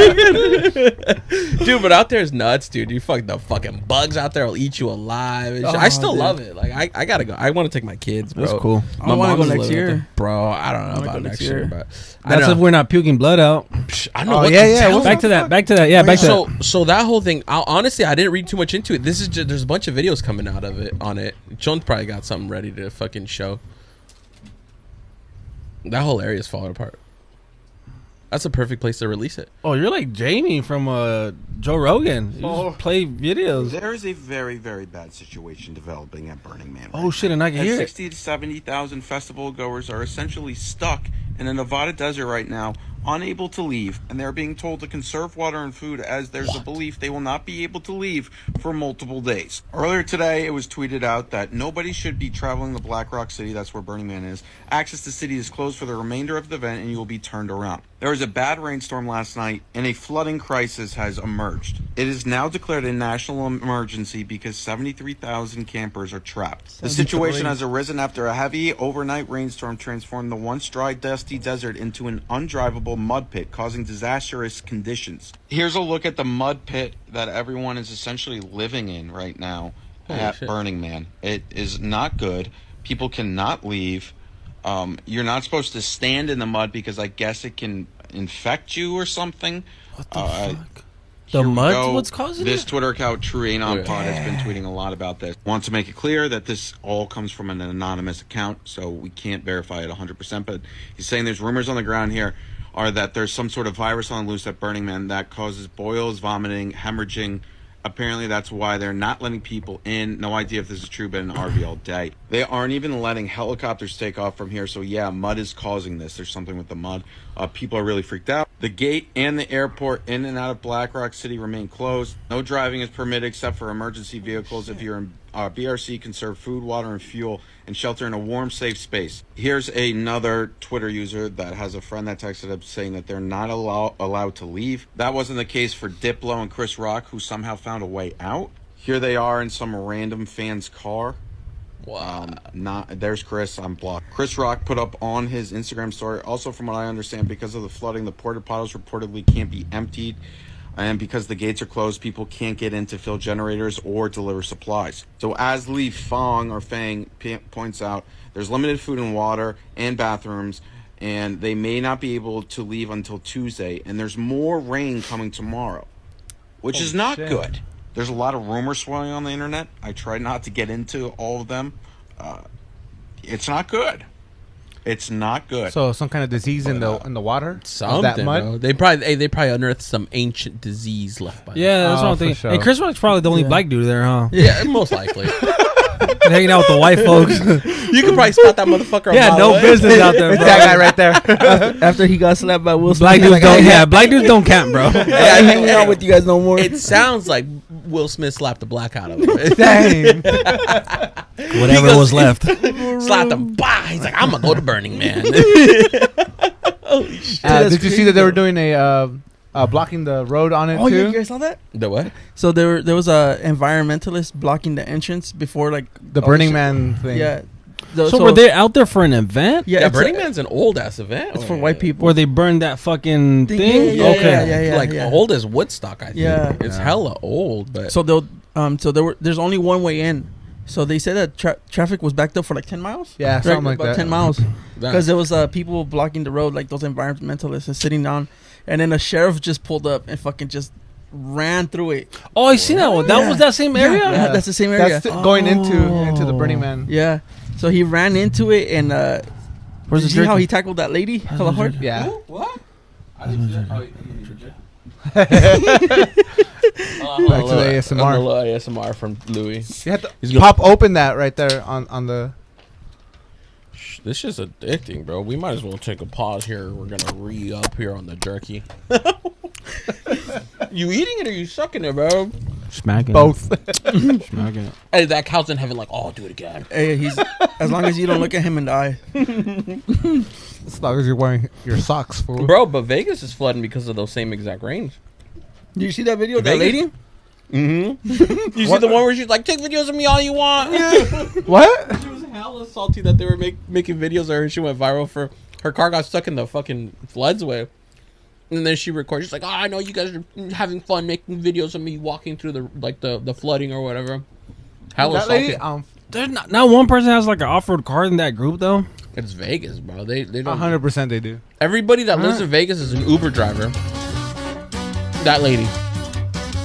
Speaker 2: Dude, but out there is nuts, dude. The fucking bugs out there will eat you alive. And shit. I still love it. Like, I gotta go. I want to take my kids, bro.
Speaker 4: That's cool.
Speaker 3: I wanna go
Speaker 2: mom's
Speaker 3: next
Speaker 2: living out
Speaker 3: year.
Speaker 2: there. Bro. I don't know
Speaker 3: wanna
Speaker 2: about
Speaker 3: go
Speaker 2: next
Speaker 3: next
Speaker 2: year,
Speaker 3: year.
Speaker 2: but
Speaker 4: That's if we're not puking blood out.
Speaker 2: I don't know.
Speaker 5: Oh,
Speaker 2: what
Speaker 5: yeah,
Speaker 2: to
Speaker 5: yeah.
Speaker 2: tell
Speaker 4: Back to that. Yeah, back to that.
Speaker 2: So that whole thing, honestly, I didn't read too much into it. This is just, there's a bunch of videos coming out of it on it. Jones probably got something ready to fucking show. That whole area is falling apart. That's a perfect place to release it.
Speaker 4: Oh, you're like Jamie from Joe Rogan. You just play videos.
Speaker 6: There is a very, very bad situation developing at Burning Man.
Speaker 4: Oh shit, and I can
Speaker 6: And
Speaker 4: hear it.
Speaker 6: 60 to 70,000 festival goers are essentially stuck in the Nevada desert right now, unable to leave, and they're being told to conserve water and food as there's a belief they will not be able to leave for multiple days. Earlier today, it was tweeted out that nobody should be traveling to Black Rock City, that's where Burning Man is. Access to the city is closed for the remainder of the event, and you will be turned around. There was a bad rainstorm last night, and a flooding crisis has emerged. It is now declared a national emergency because 73,000 campers are trapped. The situation has arisen after a heavy overnight rainstorm transformed the once dry, dusty desert into an undrivable infestable mud pit, causing disastrous conditions. Here's a look at the mud pit that everyone is essentially living in right now at
Speaker 2: shit.
Speaker 6: Burning Man. It is not good. People cannot leave. You're not supposed to stand in the mud because I guess it can infect you or something.
Speaker 4: What the fuck?
Speaker 6: Here
Speaker 4: The
Speaker 6: we
Speaker 4: mud's
Speaker 6: go.
Speaker 4: what's causing
Speaker 6: this
Speaker 4: it?
Speaker 6: Twitter account, True Anon
Speaker 2: Yeah.
Speaker 6: Pod, has been tweeting a lot about this. Want to make it clear that this all comes from an anonymous account, so we can't verify it 100%. But he's saying there's rumors on the ground here are that there's some sort of virus on loose at Burning Man that causes boils, vomiting, hemorrhaging. Apparently, that's why they're not letting people in. No idea if this is true, but in RV all day. They aren't even letting helicopters take off from here. So yeah, mud is causing this. There's something with the mud. People are really freaked out. The gate and the airport in and out of Black Rock City remain closed. No driving is permitted except for emergency vehicles. If you're in BRC, conserve food, water, and fuel, and shelter in a warm, safe space. Here's another Twitter user that has a friend that texted up saying that they're not allowed to leave. That wasn't the case for Diplo and Chris Rock, who somehow found a way out. Here they are in some random fan's car.
Speaker 2: Wow.
Speaker 6: There's Chris. I'm blocked. Chris Rock put up on his Instagram story. Also, from what I understand, because of the flooding, the porta potties reportedly can't be emptied, and because the gates are closed, people can't get in to fill generators or deliver supplies. So, as Li Fang or Fang points out, there's limited food and water and bathrooms, and they may not be able to leave until Tuesday. And there's more rain coming tomorrow, which is not
Speaker 5: shit.
Speaker 6: good. There's a lot of rumors swirling on the internet. I try not to get into all of them. It's not good. It's not good.
Speaker 5: So some kind of disease in the water.
Speaker 2: Something,
Speaker 5: that mud.
Speaker 2: bro. They probably unearthed some ancient disease left by them.
Speaker 4: Yeah, that's what I'm
Speaker 5: for
Speaker 4: thinking.
Speaker 5: sure.
Speaker 4: And Chris Rock's probably the only
Speaker 3: Yeah.
Speaker 4: black dude there, huh?
Speaker 2: Yeah, most likely.
Speaker 4: Hanging out with the white folks.
Speaker 2: You can probably spot that motherfucker.
Speaker 4: Yeah,
Speaker 2: a mile
Speaker 4: no
Speaker 2: away.
Speaker 4: business out there,
Speaker 5: It's
Speaker 4: bro.
Speaker 5: that guy right there.
Speaker 3: After he got slapped by Will Smith,
Speaker 4: Black
Speaker 3: he's
Speaker 4: dudes
Speaker 3: like,
Speaker 4: don't.
Speaker 3: "Hey,
Speaker 4: Yeah, black dudes don't camp, bro.
Speaker 3: I ain't hanging out with you guys no more.
Speaker 2: It sounds like Will Smith slapped the black out of him.
Speaker 5: Dang.
Speaker 4: Whatever was left.
Speaker 2: Slapped him. Bah! He's like, I'm gonna go to Burning Man. Holy shit.
Speaker 3: That's
Speaker 5: Did you see
Speaker 3: crazy,
Speaker 5: that they were
Speaker 3: though.
Speaker 5: doing a blocking the road on it
Speaker 3: Oh,
Speaker 5: too?
Speaker 3: you guys saw that?
Speaker 2: The what?
Speaker 3: So there was a environmentalist blocking the entrance before like
Speaker 5: The
Speaker 3: all
Speaker 5: Burning
Speaker 3: shit.
Speaker 5: Man thing.
Speaker 3: Yeah.
Speaker 4: So were they out there for an event?
Speaker 3: Yeah,
Speaker 2: Yeah,
Speaker 3: it's
Speaker 2: Burning
Speaker 3: a-
Speaker 2: Man's an old ass event.
Speaker 3: It's for white people.
Speaker 4: Where they burned that fucking
Speaker 3: Thing,
Speaker 4: thing?
Speaker 3: yeah,
Speaker 4: Okay.
Speaker 3: yeah,
Speaker 2: like
Speaker 3: yeah.
Speaker 2: old as Woodstock, I think.
Speaker 3: Yeah.
Speaker 2: It's
Speaker 5: Yeah.
Speaker 2: hella old, but
Speaker 3: So there's only one way in. So they said that traffic was backed up for like 10 miles.
Speaker 5: Yeah,
Speaker 3: Right,
Speaker 5: something like
Speaker 3: about
Speaker 5: that.
Speaker 3: 10 miles.
Speaker 2: that-
Speaker 3: Because there was people blocking the road, like those environmentalists, and sitting down. And then a sheriff just pulled up and fucking just ran through it.
Speaker 4: Oh, I seen that one. That
Speaker 3: Yeah.
Speaker 4: was that same area?
Speaker 3: Yeah, that's the same area.
Speaker 5: That's going into the Burning Man.
Speaker 3: Yeah. So he ran into it and
Speaker 4: Where's
Speaker 3: did
Speaker 4: the
Speaker 3: you see how
Speaker 4: jerky?
Speaker 3: he tackled that lady? Hella hard.
Speaker 5: Yeah.
Speaker 2: What?
Speaker 5: Back to the ASMR.
Speaker 2: A little ASMR from Louis.
Speaker 5: You have to
Speaker 2: He's gonna-
Speaker 5: pop open that right there on the.
Speaker 2: This is addicting, bro. We might as well take a pause here. We're gonna re-up here on the jerky. You eating it or you sucking it, bro?
Speaker 4: Smacking.
Speaker 5: Both.
Speaker 4: Smacking it.
Speaker 2: Hey, that cow's in heaven. Like, oh, do it again.
Speaker 3: Hey, he's as long as you don't look at him in the eye.
Speaker 5: As long as you're wearing your socks, fool.
Speaker 2: Bro, but Vegas is flooding because of those same exact rains.
Speaker 3: Did you see that video of that
Speaker 2: Vegas?
Speaker 3: lady?
Speaker 2: Mm-hmm. You see the one where she's like, take videos of me all you want?
Speaker 5: What?
Speaker 2: She was hella salty that they were making videos of her and she went viral for her car got stuck in the fucking floods way. And then she recorded. She's like, oh, I know you guys are having fun making videos of me walking through the flooding or whatever. Hella
Speaker 5: That
Speaker 2: salty.
Speaker 5: lady,
Speaker 4: There's not one person has like an off-road car in that group though.
Speaker 2: It's Vegas, bro. They don't.
Speaker 5: 100% they do.
Speaker 2: Everybody that lives in Vegas is an Uber driver. That lady.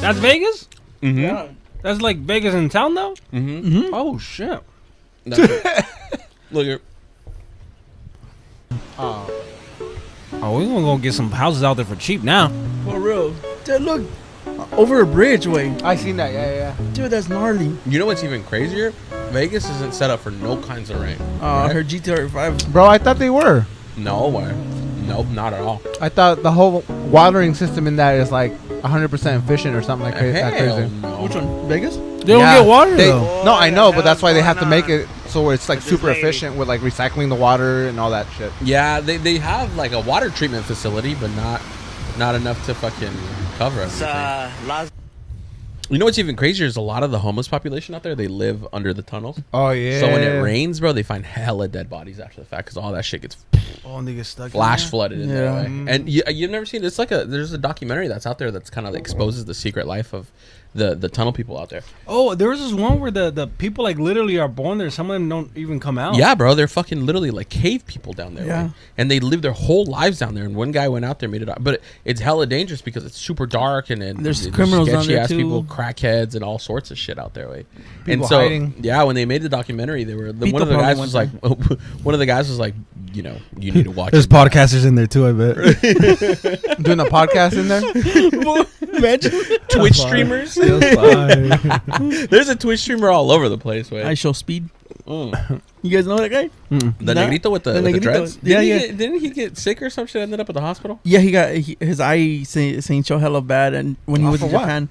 Speaker 4: That's Vegas?
Speaker 2: Mm-hmm.
Speaker 3: Yeah.
Speaker 4: That's like Vegas in town though?
Speaker 2: Mm-hmm.
Speaker 4: Oh shit.
Speaker 2: Look at.
Speaker 4: Oh, we're gonna go get some houses out there for cheap now.
Speaker 3: For real. Dude, look. Over a bridge way.
Speaker 5: I seen that. Yeah.
Speaker 3: Dude, that's gnarly.
Speaker 2: You know what's even crazier? Vegas isn't set up for no kinds of rain.
Speaker 3: Her GTR 5.
Speaker 5: Bro, I thought they were.
Speaker 2: No way. Nope, not at all.
Speaker 5: I thought the whole watering system in that is like 100% efficient or something like that
Speaker 2: Hell
Speaker 5: crazy.
Speaker 2: no.
Speaker 3: Which one? Vegas?
Speaker 4: They don't
Speaker 5: Yeah,
Speaker 4: get water
Speaker 5: they-
Speaker 4: though.
Speaker 5: No, I know, but that's why they have to make it so it's like super efficient with like recycling the water and all that shit.
Speaker 2: Yeah, they have like a water treatment facility, but not enough to fucking cover everything. You know what's even crazier is a lot of the homeless population out there, they live under the tunnels.
Speaker 5: Oh yeah.
Speaker 2: So when it rains, bro, they find hella dead bodies after the fact because all that shit gets
Speaker 4: Oh, and they get stuck.
Speaker 2: flash flooded in there.
Speaker 3: Yeah.
Speaker 2: Right? And you've never seen it's like there's a documentary that's out there that's kind of exposes the secret life of the tunnel people out there.
Speaker 4: Oh, there was this one where the people like literally are born there. Some of them don't even come out.
Speaker 2: Yeah, bro, they're fucking literally like cave people down there.
Speaker 3: Yeah.
Speaker 2: Right? And they live their whole lives down there. And one guy went out there, made it out, but it's hella dangerous because it's super dark and
Speaker 3: There's criminals down there,
Speaker 2: ass
Speaker 3: too.
Speaker 2: people, crackheads, and all sorts of shit out there. Right?
Speaker 5: People
Speaker 2: And so
Speaker 5: hiding.
Speaker 2: yeah, when they made the documentary, they were
Speaker 3: Pete
Speaker 2: one of the
Speaker 3: probably
Speaker 2: guys was like
Speaker 3: went
Speaker 2: one of the guys was like, you know, you need to watch.
Speaker 4: There's
Speaker 2: it, man.
Speaker 4: podcasters in there too, I bet.
Speaker 5: Doing a podcast in there.
Speaker 3: Imagine.
Speaker 2: Twitch streamers. There's a Twitch streamer all over the place. Right?
Speaker 3: I show speed.
Speaker 2: Mm.
Speaker 3: You guys know that guy?
Speaker 2: The
Speaker 3: Nah.
Speaker 2: negrito with the
Speaker 3: Negrito.
Speaker 2: dreads.
Speaker 3: Yeah,
Speaker 2: Didn't he get sick or some shit? Ended up at the hospital.
Speaker 3: Yeah, his eye saying so hella bad, and when he was
Speaker 5: for
Speaker 3: in
Speaker 5: what?
Speaker 3: Japan,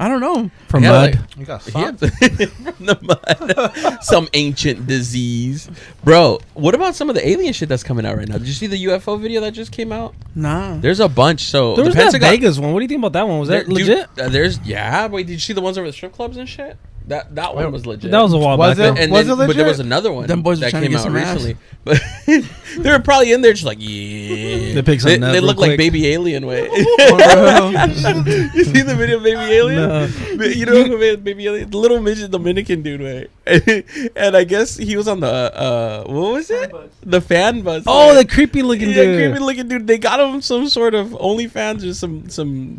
Speaker 3: I don't know.
Speaker 4: From
Speaker 2: Yeah,
Speaker 4: mud.
Speaker 2: like-
Speaker 5: You got
Speaker 2: He
Speaker 5: socked.
Speaker 2: had from the mud. Some ancient disease. Bro, what about some of the alien shit that's coming out right now? Did you see the UFO video that just came out?
Speaker 3: Nah.
Speaker 2: There's a bunch. So
Speaker 4: There was
Speaker 2: the
Speaker 4: that
Speaker 2: Pentagon,
Speaker 4: Vegas one. What do you think about that one? Was that
Speaker 2: Dude,
Speaker 4: legit?
Speaker 2: Wait, did you see the ones over the strip clubs and shit? That one was legit.
Speaker 4: That was a while
Speaker 5: Was
Speaker 4: back.
Speaker 5: it?
Speaker 2: And
Speaker 5: Was
Speaker 2: then,
Speaker 5: it
Speaker 2: but there
Speaker 5: legit?
Speaker 2: was another one
Speaker 3: Them boys were
Speaker 2: that
Speaker 3: trying to
Speaker 2: came
Speaker 3: get
Speaker 2: out
Speaker 3: some ass.
Speaker 2: recently. But they were probably in there just like, yeah.
Speaker 4: They picked something up
Speaker 2: They
Speaker 4: real
Speaker 2: look like
Speaker 4: quick.
Speaker 2: Baby Alien way.
Speaker 3: Oh,
Speaker 2: You see the video of Baby Alien?
Speaker 3: No.
Speaker 2: You know who made Baby Alien? The little midget Dominican dude way. And I guess he was on the what was it? The fan bus.
Speaker 4: Oh,
Speaker 2: way.
Speaker 4: the creepy looking
Speaker 2: Yeah,
Speaker 4: dude.
Speaker 2: creepy looking dude. They got him some sort of OnlyFans or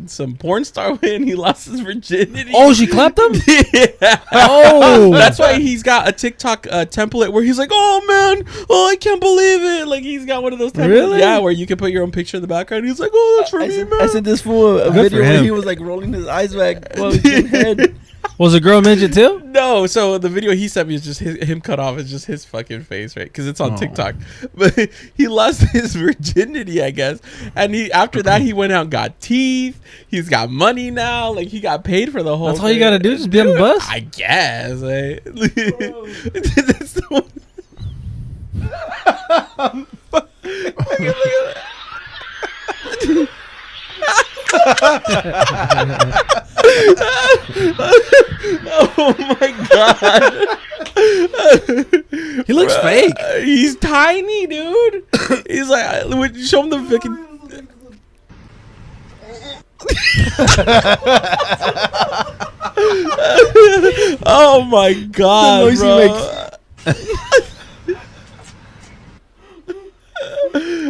Speaker 2: some porn star way, and he lost his virginity.
Speaker 4: Oh, she clapped him?
Speaker 2: Yeah.
Speaker 4: Oh.
Speaker 2: That's why he's got a TikTok template where he's like, "Oh man, oh I can't believe it!" Like he's got one of those templates,
Speaker 4: Really?
Speaker 2: yeah, where you can put your own picture in the background. He's like, "Oh, that's for me, man."
Speaker 3: I sent this fool a
Speaker 4: Good
Speaker 3: video
Speaker 4: for
Speaker 3: where
Speaker 4: him.
Speaker 3: he was like rolling his eyes back while he's getting head.
Speaker 4: Was a girl midget too?
Speaker 2: No, so the video he sent me is just him cut off. It's just his fucking face, right? Because it's on
Speaker 4: Aw.
Speaker 2: TikTok. But he lost his virginity, I guess. And after that, he went out and got teeth. He's got money now. Like, he got paid for the whole
Speaker 4: That's all you
Speaker 2: thing.
Speaker 4: gotta do, just be on the bus?
Speaker 2: I guess. Right? That's the one. Oh my god.
Speaker 4: He looks fake.
Speaker 2: He's tiny, dude. He's like, show him the fucking. Oh my god,
Speaker 3: noise he
Speaker 2: bro.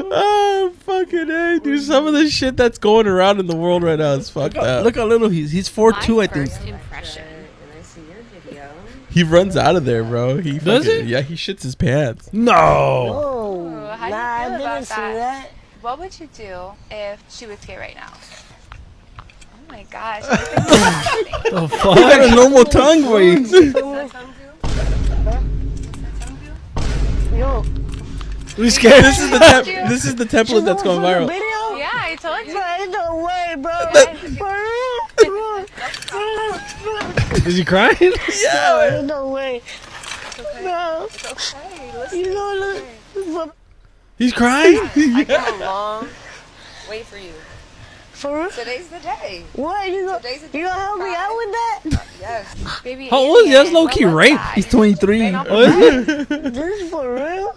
Speaker 2: Oh fucking A, dude. Some of the shit that's going around in the world right now is fucked up.
Speaker 3: Look how little he's 4'2", I think.
Speaker 7: First impression.
Speaker 8: And I see your video.
Speaker 2: He runs out of there, bro. He
Speaker 4: Does
Speaker 2: fucking,
Speaker 4: he?
Speaker 2: Yeah, he shits his pants.
Speaker 4: No.
Speaker 8: Oh,
Speaker 7: How do
Speaker 8: nah, I
Speaker 7: you feel
Speaker 8: didn't
Speaker 7: about
Speaker 8: see
Speaker 7: that?
Speaker 8: that.
Speaker 7: What would you do if she was gay right now? Oh my gosh.
Speaker 4: The
Speaker 3: He got a
Speaker 4: fuck?
Speaker 3: normal tongue, boy.
Speaker 8: Yo,
Speaker 4: We scared.
Speaker 2: This is the this is the template that's going viral.
Speaker 8: Video?
Speaker 7: Yeah, I told you.
Speaker 8: Bro, ain't no way, bro. For real?
Speaker 4: Is he crying?
Speaker 8: Yeah. Ain't no way. No.
Speaker 7: It's okay. Listen.
Speaker 8: You know, look.
Speaker 4: He's crying?
Speaker 7: I came a long way for you.
Speaker 8: For real?
Speaker 7: Today's the day.
Speaker 8: What? You gonna help me out with that?
Speaker 7: Yes. Baby.
Speaker 4: How old is he? That's
Speaker 7: alien,
Speaker 4: low-key
Speaker 7: what was
Speaker 4: rape.
Speaker 7: that?
Speaker 3: He's 23.
Speaker 7: Ran off
Speaker 4: Oh,
Speaker 7: the
Speaker 4: is
Speaker 7: bed.
Speaker 4: it?
Speaker 8: This is for real?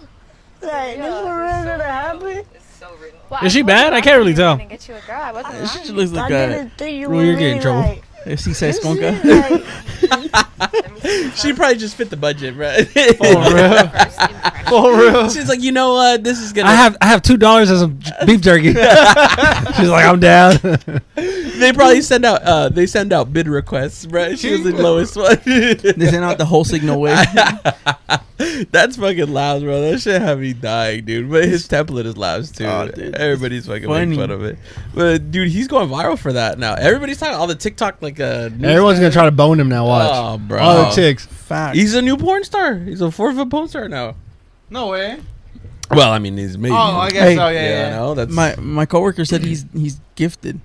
Speaker 8: Like, this for real gonna happen?
Speaker 7: It's so real. Well,
Speaker 4: Is she
Speaker 7: told
Speaker 4: bad?
Speaker 7: you
Speaker 4: I can't really
Speaker 7: wasn't
Speaker 4: tell.
Speaker 7: gonna get you a girl. I wasn't
Speaker 3: She
Speaker 7: lying.
Speaker 3: just looks
Speaker 8: I
Speaker 3: like a
Speaker 8: didn't think you
Speaker 4: Rule,
Speaker 8: were
Speaker 4: you're getting in trouble.
Speaker 8: like,
Speaker 3: si se
Speaker 8: this
Speaker 3: esconca.
Speaker 8: is like,
Speaker 2: She probably just fit the budget, right?
Speaker 4: For real?
Speaker 7: First impression.
Speaker 4: For real?
Speaker 2: She's like, you know what? This is gonna.
Speaker 4: I have $2 and some beef jerky. She's like, I'm down.
Speaker 2: They probably send out bid requests, right? She was the lowest one.
Speaker 3: They sent out the whole signal way.
Speaker 2: That's fucking loud, bro. That shit have me dying, dude. But his template is loud too.
Speaker 3: Oh, dude.
Speaker 2: Everybody's fucking
Speaker 3: Funny.
Speaker 2: making fun of it. But dude, he's going viral for that now. Everybody's talking all the TikTok news
Speaker 4: Everyone's gonna try to bone him now. Watch.
Speaker 2: Oh, bro.
Speaker 4: All the chicks.
Speaker 3: Fact.
Speaker 2: He's a new porn star. He's a 4-foot porn star now.
Speaker 5: No way.
Speaker 2: Well, I mean, he's maybe.
Speaker 5: Oh, I guess
Speaker 3: Hey.
Speaker 5: so. Yeah,
Speaker 2: yeah,
Speaker 5: yeah.
Speaker 2: no, that's
Speaker 3: My coworker said he's gifted.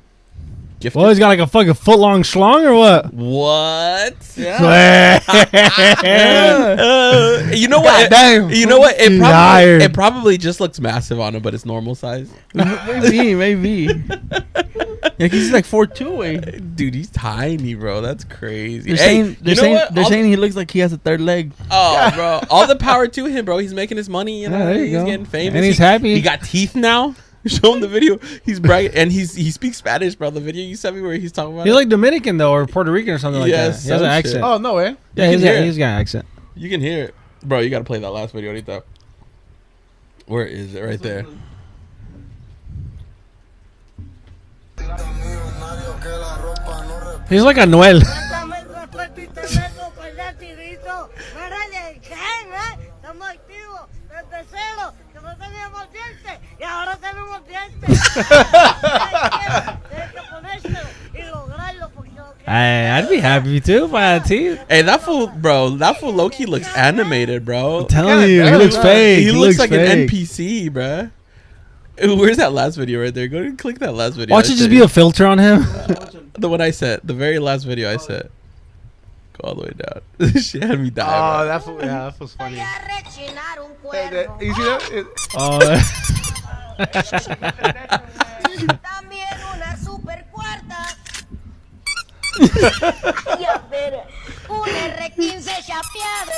Speaker 2: gifted.
Speaker 4: Well, he's got like a fucking foot long schlong or what?
Speaker 2: What?
Speaker 3: Yeah.
Speaker 2: You know what?
Speaker 5: damn.
Speaker 2: You know what?
Speaker 4: Liar.
Speaker 2: It probably just looks massive on him, but it's normal size.
Speaker 3: Maybe. Yeah, he's like 4'2", way.
Speaker 2: Dude, he's tiny, bro. That's crazy.
Speaker 3: They're
Speaker 2: Hey,
Speaker 3: saying
Speaker 2: you know what?
Speaker 3: they're
Speaker 2: All
Speaker 3: saying he looks like he has a third leg.
Speaker 2: Oh, bro. All the power to him, bro. He's making his money. You know,
Speaker 4: Yeah, there you
Speaker 2: he's
Speaker 4: go.
Speaker 2: getting famous.
Speaker 4: And he's happy.
Speaker 2: He got teeth now. Show him the video. He's bragging, and he speaks Spanish, bro. The video you sent me where he's talking about
Speaker 4: He's
Speaker 2: it.
Speaker 4: like Dominican though, or Puerto Rican or something like
Speaker 2: Yes,
Speaker 4: that. He has an
Speaker 2: some
Speaker 4: accent.
Speaker 2: shit.
Speaker 5: Oh, no way.
Speaker 4: Yeah,
Speaker 2: You
Speaker 4: he's
Speaker 2: can hear
Speaker 4: got an accent.
Speaker 2: You can hear it. Bro, you got to play that last video, ahorita. Where is it? Right there.
Speaker 4: He's like a Noel. I'd be happy too if I had teeth.
Speaker 2: Hey, that fool, bro. That fool low-key looks animated, bro.
Speaker 4: I'm telling you, he
Speaker 5: barely
Speaker 4: looks
Speaker 5: does.
Speaker 4: fake.
Speaker 2: He looks like
Speaker 4: fake.
Speaker 2: an NPC, bro. Where's that last video right there? Go and click that last video.
Speaker 4: Watch
Speaker 2: I
Speaker 4: it just
Speaker 2: sent
Speaker 4: be
Speaker 2: you.
Speaker 4: a filter on him.
Speaker 2: The one I sent. The very last video I sent. Go all the way down. This shit had me die,
Speaker 5: Oh,
Speaker 2: bro.
Speaker 5: that was funny. You see that?
Speaker 4: Oh,
Speaker 1: También una super cuarta. Y a ver, un R15 chapeado.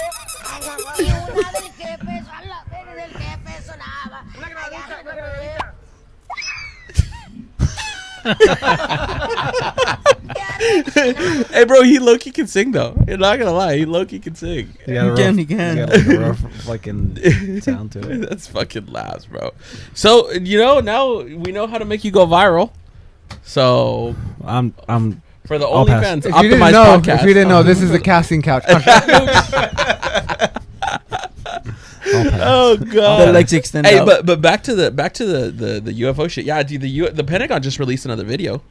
Speaker 1: Y una del jefe, a la ver del jefe sonaba.
Speaker 2: Hey, bro, he low-key can sing, though. You're not gonna lie. He low-key can sing.
Speaker 4: he got a rough,
Speaker 3: He can.
Speaker 4: He got like a rough fucking sound to it.
Speaker 2: That's fucking laughs, bro. So, you know, now we know how to make you go viral. So,
Speaker 4: I'm
Speaker 2: for the
Speaker 4: I'll pass.
Speaker 2: OnlyFans
Speaker 5: If you didn't
Speaker 2: optimized
Speaker 5: know,
Speaker 2: podcast.
Speaker 5: if you didn't know, this is the casting couch.
Speaker 2: Oh god.
Speaker 3: The legs extend
Speaker 2: Hey,
Speaker 3: out.
Speaker 2: but back to the UFO shit. Yeah, dude, the Pentagon just released another video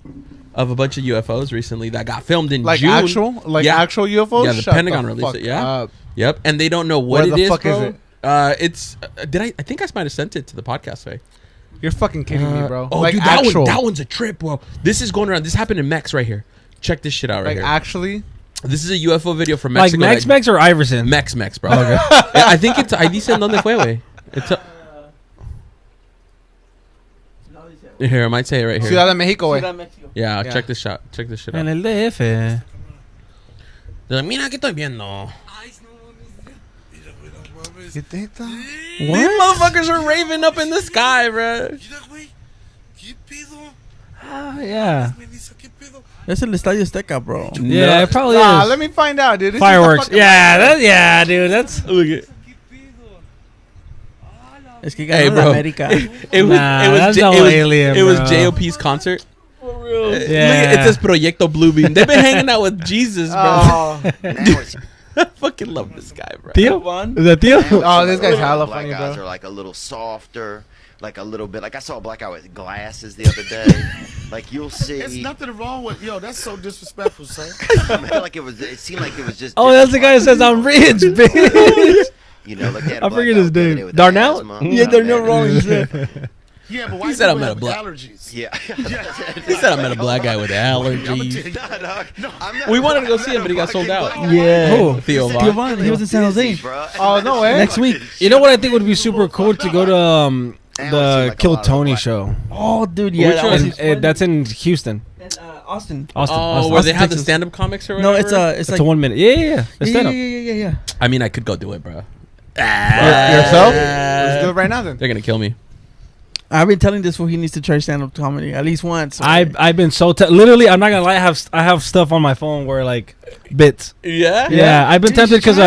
Speaker 2: of a bunch of UFOs recently that got filmed in
Speaker 5: like
Speaker 2: June.
Speaker 5: actual UFOs.
Speaker 2: Yeah, the
Speaker 5: Shut
Speaker 2: Pentagon
Speaker 5: the
Speaker 2: released
Speaker 5: fuck
Speaker 2: it. Yeah.
Speaker 5: up.
Speaker 2: Yep. And they don't know what
Speaker 5: Where
Speaker 2: it
Speaker 5: the
Speaker 2: is,
Speaker 5: fuck is
Speaker 2: bro.
Speaker 5: it?
Speaker 2: It's I think I might have sent it to the podcast today.
Speaker 5: You're fucking kidding me, bro.
Speaker 2: Oh,
Speaker 5: like
Speaker 2: dude,
Speaker 5: actual,
Speaker 2: that one's a trip, bro. This is going around. This happened in Mex right here. Check this shit out right
Speaker 5: like
Speaker 2: here.
Speaker 5: actually.
Speaker 2: This is a UFO video from
Speaker 4: like
Speaker 2: Mexico.
Speaker 4: Mex or Iverson.
Speaker 2: Mex, bro. Okay. I think it's ahí dice en dónde fue, güey. It's here, I might say it right here.
Speaker 5: Ciudad de Mexico, way.
Speaker 2: Yeah,
Speaker 5: Yeah.
Speaker 2: check this shot. Check this shit
Speaker 4: En
Speaker 2: out.
Speaker 4: el DF.
Speaker 2: They're like, mira, ¿qué estoy viendo?
Speaker 5: You think that?
Speaker 2: These motherfuckers are raving up in the sky, bro.
Speaker 4: Yeah.
Speaker 3: That's el Estadio Azteca, bro.
Speaker 4: Yeah, it probably
Speaker 5: Nah,
Speaker 4: is.
Speaker 5: let me find out, dude. This is the
Speaker 4: Fireworks.
Speaker 5: fucking-
Speaker 4: Yeah, dude. That's
Speaker 2: Look at
Speaker 3: Es que
Speaker 2: Hey,
Speaker 3: ganó
Speaker 2: bro.
Speaker 3: la América.
Speaker 4: that's no alien,
Speaker 2: it was
Speaker 4: bro.
Speaker 2: JOP's concert. For real. Look
Speaker 4: Yeah.
Speaker 2: at, it says Proyecto Bluebeam. They've been hanging out with Jesus, bro.
Speaker 5: Oh,
Speaker 2: I fucking love this guy, bro.
Speaker 4: Tio. Is that Tio?
Speaker 5: oh, this guy's hella
Speaker 9: black
Speaker 5: funny,
Speaker 9: guys
Speaker 5: bro.
Speaker 9: are like a little softer, like a little bit. Like I saw a black guy with glasses the other day. Like you'll see.
Speaker 10: There's nothing wrong with that's so disrespectful, son.
Speaker 9: I mean, like it seemed like it was just.
Speaker 4: Oh, that's the guy that says I'm rich, bitch.
Speaker 9: You know, like they had
Speaker 4: I
Speaker 9: a black
Speaker 4: forget
Speaker 9: guy
Speaker 4: his
Speaker 9: the other
Speaker 4: name.
Speaker 9: day with
Speaker 4: Darnell?
Speaker 9: asthma.
Speaker 3: Yeah, Darnell
Speaker 9: Man.
Speaker 3: Rollins. Yeah.
Speaker 10: Yeah, but why
Speaker 2: He said I
Speaker 10: people
Speaker 2: met a
Speaker 10: have
Speaker 2: black-
Speaker 10: allergies?
Speaker 9: Yeah.
Speaker 2: He said I met a black guy with
Speaker 10: I'm gonna
Speaker 2: allergies.
Speaker 10: tell you.
Speaker 9: No, I'm not-
Speaker 2: We wanted to go see him, but he got sold out.
Speaker 3: Yeah.
Speaker 4: Who?
Speaker 2: Theo
Speaker 3: Theo
Speaker 2: Von.
Speaker 3: Von, he was in San Jose.
Speaker 9: Bro.
Speaker 5: Oh, no way.
Speaker 3: Next week.
Speaker 4: You know what I think would be super cool to go to
Speaker 9: Like
Speaker 4: the
Speaker 9: a
Speaker 4: Kill
Speaker 9: lot of
Speaker 4: Tony
Speaker 9: black-
Speaker 4: show.
Speaker 3: Oh, dude, yeah.
Speaker 2: Which
Speaker 3: that
Speaker 2: one?
Speaker 3: was
Speaker 4: And,
Speaker 3: his friend.
Speaker 4: that's in Houston,
Speaker 3: Austin.
Speaker 4: Austin.
Speaker 2: Oh, where they have the
Speaker 3: Texas.
Speaker 2: stand-up comics or
Speaker 3: No,
Speaker 2: whatever?
Speaker 3: it's
Speaker 4: It's
Speaker 3: like
Speaker 4: a 1 minute. Yeah.
Speaker 3: yeah,
Speaker 4: It's
Speaker 3: yeah,
Speaker 4: stand up.
Speaker 3: yeah.
Speaker 2: I mean, I could go do it, bro.
Speaker 5: Yourself? Let's do it right now, then.
Speaker 2: They're gonna kill me.
Speaker 3: I've been telling this fool he needs to try stand up comedy at least once.
Speaker 4: I've been so literally. I'm not gonna lie. I have stuff on my phone where like bits.
Speaker 2: Yeah?
Speaker 4: Yeah, I've been tempted because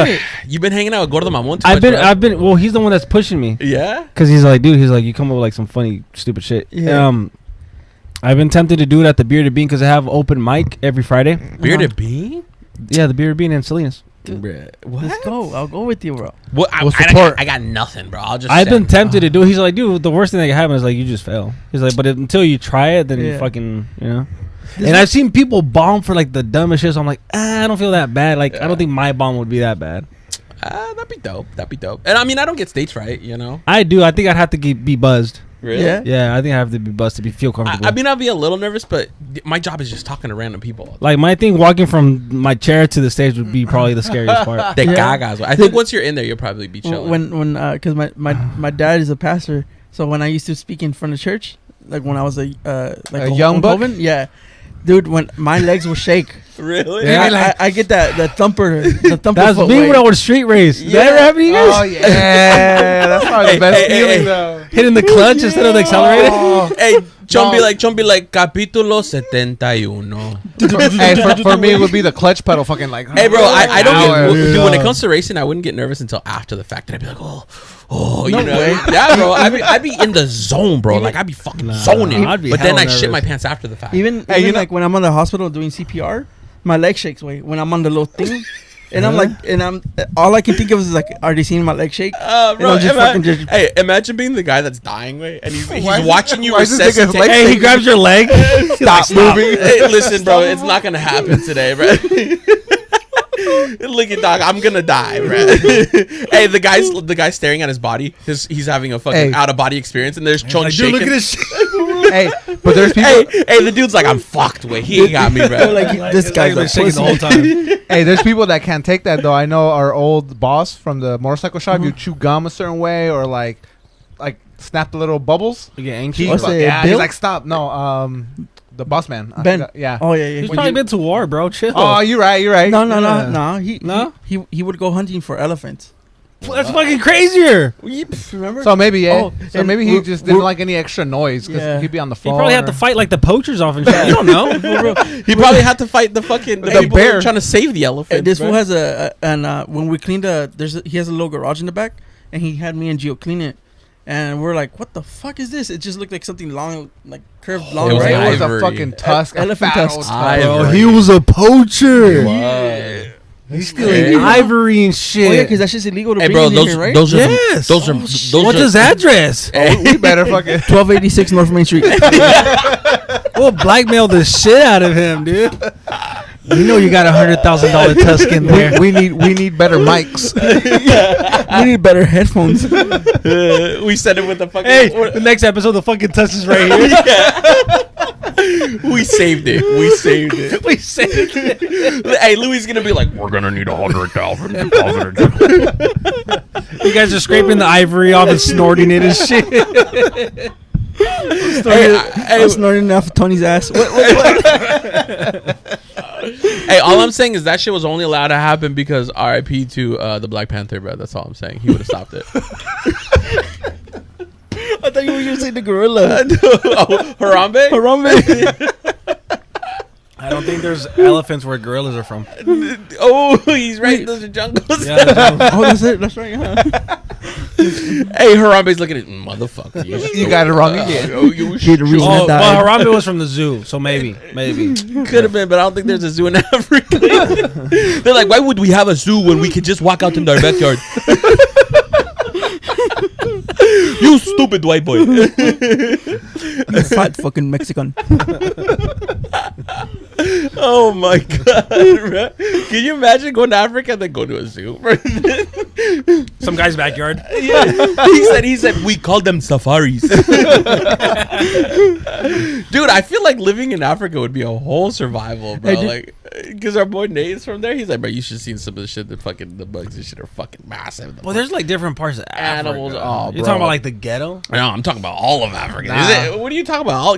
Speaker 2: You've been hanging out with Gordo Mamon too
Speaker 4: I've
Speaker 2: much,
Speaker 4: been
Speaker 2: right?
Speaker 4: I've been. Well, he's the one that's pushing me.
Speaker 2: Yeah?
Speaker 4: Cause he's like, dude, you come up with like some funny, stupid shit.
Speaker 3: Yeah.
Speaker 4: I've been tempted to do it at the Bearded Bean because I have open mic every Friday.
Speaker 2: Bearded Bean?
Speaker 4: Yeah, the Bearded Bean in Salinas.
Speaker 2: What?
Speaker 3: Let's go. I'll go with you, bro.
Speaker 2: What?
Speaker 5: We'll support.
Speaker 2: I got nothing, bro. I'll just
Speaker 4: I've been
Speaker 2: send.
Speaker 4: tempted to do it. He's like, dude, the worst thing that can happen is like you just fail. He's like, but until you try it, then you
Speaker 3: Yeah.
Speaker 4: fucking, you know. And I've seen people bomb for like the dumbest shit. So I'm like, I don't feel that bad. Like I don't think my bomb would be that bad.
Speaker 2: That'd be dope. And I mean, I don't get stage fright, you know?
Speaker 4: I do. I think I'd have to be buzzed.
Speaker 2: Really?
Speaker 3: Yeah.
Speaker 4: Yeah, I think I have to be buzzed to feel comfortable.
Speaker 2: I mean, I'll be a little nervous, but my job is just talking to random people.
Speaker 4: like my thing, walking from my chair to the stage would be probably the scariest part.
Speaker 2: The
Speaker 3: Yeah.
Speaker 2: gagas. I think once you're in there, you'll probably be chilling.
Speaker 3: Because my dad is a pastor, so when I used to speak in front of church, like when I was a
Speaker 5: young buck?
Speaker 3: yeah, dude, when my legs will shake.
Speaker 2: Really?
Speaker 4: Yeah.
Speaker 3: I get the thumper
Speaker 4: That's
Speaker 3: foot
Speaker 4: me
Speaker 3: weight.
Speaker 4: when I was street race.
Speaker 3: Yeah.
Speaker 4: That ever happened to you guys?
Speaker 5: Oh yeah, that's probably the best feeling though.
Speaker 4: Hitting the clutch instead of the accelerator.
Speaker 2: Hey, John be like, capítulo 71.
Speaker 5: Hey, for me, it would be the clutch pedal, fucking like.
Speaker 2: Hey, bro, I don't
Speaker 5: hours.
Speaker 2: get, dude, when it comes to racing, I wouldn't get nervous until after the fact. And I'd be like, you
Speaker 3: No
Speaker 2: know,
Speaker 3: way.
Speaker 2: yeah, bro. I'd be in the zone, bro. Like I'd be fucking zoning.
Speaker 4: I'd be
Speaker 2: But then
Speaker 4: hella
Speaker 2: I shit
Speaker 4: nervous.
Speaker 2: my pants after the fact.
Speaker 3: Even like when I'm on the hospital doing CPR, my leg shakes. When I'm on the little thing, and I'm like, all I can think of is like, are they seeing my leg shake?
Speaker 2: Bro,
Speaker 3: And I'm just
Speaker 2: hey, imagine being the guy that's dying, way, and he's
Speaker 5: Why is
Speaker 2: watching you
Speaker 5: why is this nigga's
Speaker 2: resuscitate.
Speaker 5: leg
Speaker 4: Hey, he
Speaker 5: shaking?
Speaker 4: grabs your leg.
Speaker 5: Stop moving.
Speaker 2: Hey, listen, bro, it's not gonna happen today, bro. Look at dog, I'm gonna die, bro. Hey, the guy's staring at his body. He's having a fucking
Speaker 5: Hey.
Speaker 2: out of body experience, and there's chunk
Speaker 4: Like,
Speaker 2: shaking.
Speaker 4: dude, look at this shit.
Speaker 5: Hey, but there's people.
Speaker 2: Hey, the dude's like, I'm fucked, way. He ain't got me, bro.
Speaker 3: like this guy's
Speaker 4: been
Speaker 3: a
Speaker 4: shaking the
Speaker 3: pussy.
Speaker 4: whole time.
Speaker 5: Hey, there's people that can't take that though. I know our old boss from the motorcycle shop. You chew gum a certain way, or like snap the little bubbles.
Speaker 4: You get
Speaker 5: He,
Speaker 4: anxious.
Speaker 3: What's it,
Speaker 5: yeah,
Speaker 3: Bill?
Speaker 5: he's like, stop. No, the boss man. I
Speaker 3: Ben.
Speaker 5: forgot. Yeah.
Speaker 3: Oh yeah.
Speaker 4: He's
Speaker 5: When
Speaker 4: probably
Speaker 5: you-
Speaker 4: been to war, bro. Chill.
Speaker 5: Oh, you're right. You're right.
Speaker 3: No.
Speaker 4: No?
Speaker 3: He would go hunting for elephants.
Speaker 4: That's fucking crazier.
Speaker 3: Remember?
Speaker 5: So maybe
Speaker 3: Oh,
Speaker 5: so
Speaker 3: and
Speaker 5: maybe he
Speaker 3: we're-
Speaker 5: just didn't
Speaker 3: we're-
Speaker 5: like any extra noise because
Speaker 3: Yeah.
Speaker 5: he'd be on the
Speaker 4: He
Speaker 5: phone.
Speaker 4: probably had to fight like the poachers off and shit. You don't know.
Speaker 2: He probably had to fight the fucking
Speaker 5: The
Speaker 2: people
Speaker 5: bear.
Speaker 2: trying to save the elephant.
Speaker 3: This
Speaker 2: bro.
Speaker 3: fool has when we cleaned he has a little garage in the back, and he had me and Gio clean it, and we're like, what the fuck is this? It just looked like something long, like curved long,
Speaker 2: It was
Speaker 5: Right?
Speaker 3: right?
Speaker 5: It was a
Speaker 2: ivory.
Speaker 5: fucking tusk. a
Speaker 3: Elephant
Speaker 5: fat
Speaker 3: tusk.
Speaker 5: old
Speaker 2: Ivory.
Speaker 4: He was a poacher.
Speaker 2: Wow.
Speaker 4: He's stealing
Speaker 2: Hey.
Speaker 4: ivory and
Speaker 3: Oh yeah,
Speaker 4: shit.
Speaker 3: because that's just illegal to
Speaker 2: Hey,
Speaker 3: bring
Speaker 2: bro,
Speaker 3: in
Speaker 2: those
Speaker 3: here, right?
Speaker 2: those are
Speaker 4: Yes.
Speaker 2: those are
Speaker 3: Oh,
Speaker 2: those
Speaker 3: shit.
Speaker 4: What's
Speaker 2: are,
Speaker 4: his address?
Speaker 5: We better fucking.
Speaker 3: 1286 North Main Street.
Speaker 4: We'll blackmail the shit out of him, dude. You know you got $100,000 tusk in there.
Speaker 5: we need better mics.
Speaker 3: We need better headphones.
Speaker 2: we said it with the fucking.
Speaker 4: Hey, the next episode, the fucking tusk is right here.
Speaker 2: We saved it. We saved it.
Speaker 4: We saved it.
Speaker 2: Hey, Louis is gonna be like, we're gonna need 100,000.
Speaker 4: You guys are scraping the ivory off and snorting it and shit.
Speaker 3: I was snorting off Tony's ass. What?
Speaker 2: Hey, all I'm saying is that shit was only allowed to happen because RIP to the Black Panther, bro. That's all I'm saying. He would have stopped it.
Speaker 3: I thought you were going to say the gorilla.
Speaker 2: Oh, Harambe?
Speaker 3: Harambe.
Speaker 4: I don't think there's elephants where gorillas are from.
Speaker 2: Oh, he's right. Those are jungles.
Speaker 4: Yeah,
Speaker 3: Oh, that's it. That's right. Huh?
Speaker 2: Hey, Harambe's looking at motherfucker.
Speaker 5: You got it wrong again.
Speaker 2: Oh, you
Speaker 3: He the reason
Speaker 4: oh,
Speaker 3: I died.
Speaker 4: well, Harambe was from the zoo, so maybe.
Speaker 2: could have been, but I don't think there's a zoo in Africa. They're like, why would we have a zoo when we could just walk out in our backyard? You stupid white boy.
Speaker 3: You fat fucking Mexican.
Speaker 2: Oh my god, bro. Can you imagine going to Africa and then go to a zoo?
Speaker 4: Some guy's backyard.
Speaker 2: Yeah. He said we call them safaris. Dude, I feel like living in Africa would be a whole survival, bro.
Speaker 3: Hey,
Speaker 2: like, because our boy Nate's from there. He's like, bro, you should have seen some of the shit. The bugs and shit are fucking massive.
Speaker 4: Well, there's like different parts of Africa.
Speaker 2: Animals. Oh,
Speaker 4: You're
Speaker 2: bro.
Speaker 4: talking about like the ghetto?
Speaker 2: No, I'm talking about all of Africa.
Speaker 5: Nah.
Speaker 2: Is it? What are you talking about? All,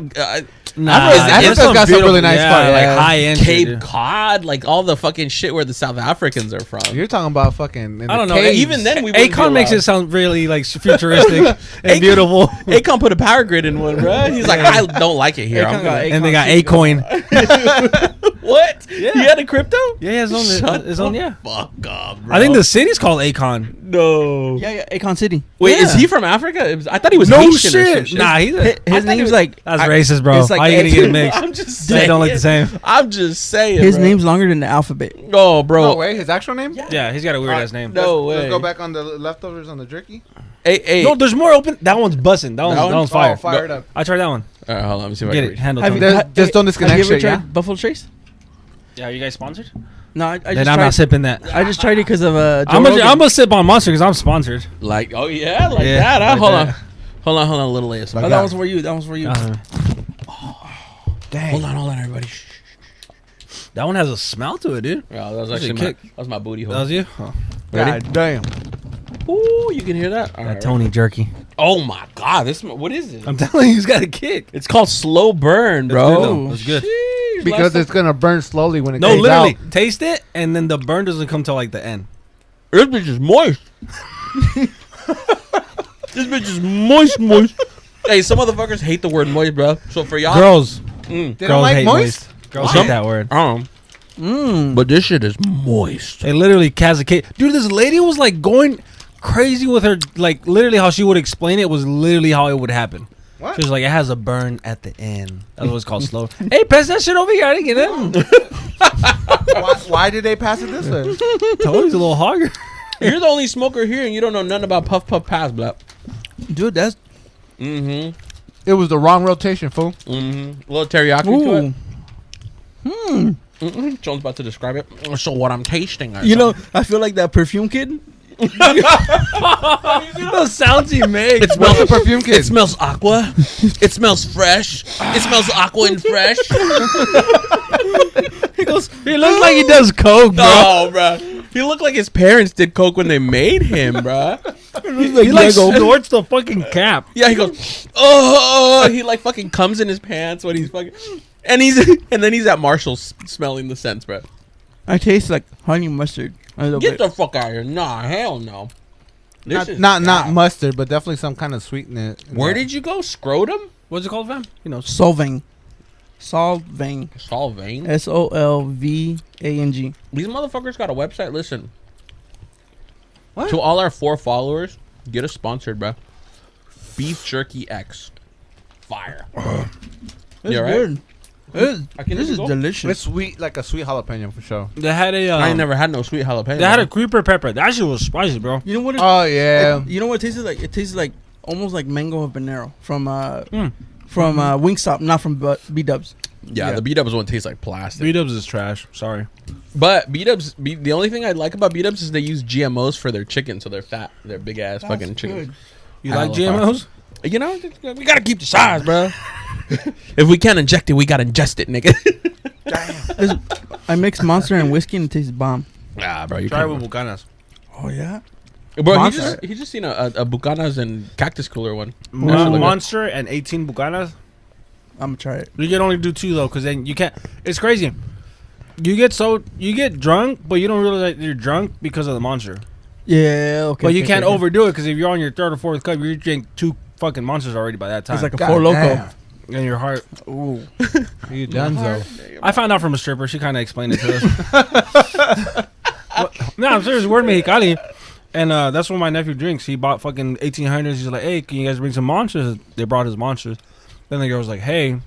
Speaker 4: Nah,
Speaker 5: Africa's got some really nice
Speaker 4: yeah,
Speaker 5: parts.
Speaker 4: like
Speaker 5: Yeah.
Speaker 4: high end
Speaker 2: Cape
Speaker 4: shit, dude.
Speaker 2: Cod, like all the fucking shit where the South Africans are from.
Speaker 5: You're talking about fucking. In
Speaker 4: I don't
Speaker 5: the
Speaker 4: know.
Speaker 5: caves.
Speaker 2: Even then, we wouldn't be
Speaker 4: Akon makes
Speaker 2: allowed.
Speaker 4: it sound really like futuristic and
Speaker 2: Akon-
Speaker 4: beautiful.
Speaker 2: Akon put a power grid in one, bro. He's like, I don't like it here.
Speaker 3: Akon
Speaker 2: I'm
Speaker 3: got
Speaker 2: gonna-
Speaker 4: And they got Acoin.
Speaker 2: What?
Speaker 4: Yeah.
Speaker 2: He had a crypto?
Speaker 4: Yeah, his own.
Speaker 2: Shut
Speaker 4: His own.
Speaker 2: the
Speaker 4: Yeah.
Speaker 2: Fuck up, bro.
Speaker 4: I think the city's called Akon.
Speaker 2: No.
Speaker 3: Yeah, Akon City.
Speaker 2: Wait, is
Speaker 4: Yeah.
Speaker 2: he from Africa? I thought he was
Speaker 4: No
Speaker 2: Haitian or some
Speaker 4: shit.
Speaker 2: shit.
Speaker 4: Nah, he's
Speaker 3: His
Speaker 2: thought
Speaker 3: name's
Speaker 2: it-
Speaker 3: like...
Speaker 4: that's racist, bro.
Speaker 3: it's like
Speaker 4: How you gonna get it mixed?
Speaker 2: I'm just
Speaker 4: They
Speaker 2: saying.
Speaker 4: don't look the same.
Speaker 2: I'm just saying.
Speaker 3: His
Speaker 2: bro.
Speaker 3: name's longer than the alphabet.
Speaker 2: Oh, bro.
Speaker 5: No way. His actual name?
Speaker 4: Yeah, he's got a weird ass name.
Speaker 2: No
Speaker 5: Let's
Speaker 2: way.
Speaker 5: go back on the leftovers on the jerky.
Speaker 2: Hey.
Speaker 4: No, there's more open. That one's bussing. That one's fire.
Speaker 5: Oh, fire it up.
Speaker 4: I tried that one.
Speaker 2: All right, hold on. Let me see if I
Speaker 4: Get
Speaker 2: can
Speaker 4: it.
Speaker 2: reach.
Speaker 4: Handle
Speaker 3: Have
Speaker 4: it.
Speaker 3: you,
Speaker 5: There's-
Speaker 3: ha-
Speaker 5: just don't
Speaker 3: have
Speaker 5: disconnect
Speaker 3: you ever
Speaker 5: shit,
Speaker 3: tried
Speaker 5: yeah?
Speaker 3: Buffalo Trace?
Speaker 4: Yeah, are you guys sponsored?
Speaker 3: No, I
Speaker 4: Then
Speaker 3: just
Speaker 4: I'm
Speaker 3: tried.
Speaker 4: not sipping that.
Speaker 3: I just tried it because of Joe
Speaker 4: I'm
Speaker 3: Rogan.
Speaker 4: gonna sip on Monster because I'm sponsored.
Speaker 2: Like, oh yeah, like
Speaker 4: Yeah,
Speaker 2: that. Huh?
Speaker 4: like
Speaker 2: Hold
Speaker 4: that.
Speaker 2: on. Hold on, a little ASMR.
Speaker 3: Oh, that was for you. That was for you.
Speaker 5: Dang.
Speaker 2: Hold on, everybody. Shh.
Speaker 4: That one has a smell to it, dude.
Speaker 2: Yeah, that was
Speaker 4: That's a
Speaker 2: actually
Speaker 4: kick.
Speaker 2: that was my booty hole.
Speaker 4: That was you? Oh.
Speaker 2: Ready?
Speaker 5: God damn.
Speaker 2: Ooh, you can hear that? All
Speaker 4: That
Speaker 2: right,
Speaker 4: Tony jerky.
Speaker 2: Oh my god, what is it?
Speaker 4: I'm telling you, he's got a kick.
Speaker 2: It's called slow burn, bro.
Speaker 4: That's good.
Speaker 2: Sheesh,
Speaker 5: Because
Speaker 2: last
Speaker 5: it's gonna burn slowly when it
Speaker 4: No,
Speaker 5: comes
Speaker 4: literally,
Speaker 5: out.
Speaker 4: taste it, and then the burn doesn't come till like the end.
Speaker 2: This bitch is moist. This bitch is moist. Hey, some motherfuckers hate the word moist, bro. So for y'all,
Speaker 4: Girls,
Speaker 5: They
Speaker 4: girls
Speaker 5: don't like
Speaker 4: hate
Speaker 5: moist?
Speaker 4: Girls
Speaker 2: Some-
Speaker 4: hate that word.
Speaker 2: but this shit is moist.
Speaker 4: They literally cascade. Dude, this lady was like going crazy with her, like literally how she would explain it was literally how it would happen.
Speaker 5: What?
Speaker 4: She was like, it has a burn at the end. That's what it's called, slow. Hey, pass that shit over here. I didn't get it.
Speaker 5: Why did they pass it this way?
Speaker 4: Tony's a little hogger.
Speaker 2: You're the only smoker here, and you don't know nothing about puff pass, blah.
Speaker 3: Dude, that's
Speaker 2: Mm-hmm.
Speaker 5: It was the wrong rotation, fool.
Speaker 2: Mm-hmm. A little teriyaki to it. Mm-hmm. John's about to describe it. So what I'm tasting,
Speaker 3: you know. I feel like that perfume kid.
Speaker 4: Those sounds he makes.
Speaker 2: it smells
Speaker 5: The perfume kid.
Speaker 2: It smells aqua. It smells fresh. It smells aqua and fresh.
Speaker 4: He goes. He looks like he does coke, bro.
Speaker 2: No, bro. He looked like his parents did coke when they made him, bro.
Speaker 4: He like snorts the fucking cap.
Speaker 2: Yeah, he goes, oh, he like fucking comes in his pants when he's fucking, and then he's at Marshall's smelling the scents, bro.
Speaker 3: I taste like honey mustard. A little
Speaker 2: Get
Speaker 3: bit.
Speaker 2: the fuck out of here. Nah, hell no. This is
Speaker 5: Not
Speaker 2: bad.
Speaker 5: mustard, but definitely some kind of sweetness.
Speaker 2: Where did you go? Scrotum?
Speaker 4: What's it called, fam? You know,
Speaker 3: Solvang.
Speaker 2: Solvang.
Speaker 3: SOLVANG.
Speaker 2: These motherfuckers got a website. Listen.
Speaker 5: What?
Speaker 2: To all our 4 followers, get us sponsored, bro. Beef Jerky X. Fire.
Speaker 3: It's
Speaker 2: You all right?
Speaker 3: good. This
Speaker 2: This
Speaker 3: is delicious.
Speaker 5: It's sweet, like a sweet jalapeno for sure.
Speaker 4: they had a.
Speaker 2: I ain't never had no sweet jalapeno.
Speaker 4: They had a creeper pepper. That shit was spicy, bro.
Speaker 3: You know what?
Speaker 5: Oh yeah.
Speaker 3: You know what it tasted like? It tasted like almost like mango habanero from Wingstop, not from B-Dubs.
Speaker 2: Yeah, the B-Dubs one tastes like plastic.
Speaker 4: B-Dubs is trash. Sorry.
Speaker 2: But B-Dubs, the only thing I like about B-Dubs is they use GMOs for their chicken, so they're fat. They're big ass fucking chicken.
Speaker 4: You like GMOs?
Speaker 2: You know, we gotta keep the size, bro. If we can't inject it, we gotta ingest it, nigga.
Speaker 3: I mixed Monster and whiskey and it tastes bomb.
Speaker 2: Ah, bro, you
Speaker 4: Try
Speaker 2: can't.
Speaker 4: with Bucanas.
Speaker 3: Oh yeah.
Speaker 2: Bro,
Speaker 3: Monster.
Speaker 2: he just seen a Bucanas and Cactus Cooler one.
Speaker 4: Monster and 18 Bucanas.
Speaker 3: I'm gonna try it.
Speaker 4: You can only do 2 though, because then you can't. It's crazy. You get drunk, but you don't realize that you're drunk because of the Monster.
Speaker 3: Yeah. Okay.
Speaker 4: But you
Speaker 3: okay,
Speaker 4: can't
Speaker 3: okay.
Speaker 4: overdo it because if you're on your 3rd or 4th cup, you drink 2 fucking Monsters already by that time.
Speaker 3: It's like a
Speaker 5: God
Speaker 3: 4 Loco.
Speaker 5: damn.
Speaker 4: and your heart.
Speaker 3: Ooh.
Speaker 5: You done so.
Speaker 4: I found out from a stripper. She kind of explained it to us. No, I'm serious. Word Mexicali. And that's what my nephew drinks. He bought fucking 1800s. He's like, hey, can you guys bring some monsters? They brought his monsters. Then the girl was like, hey,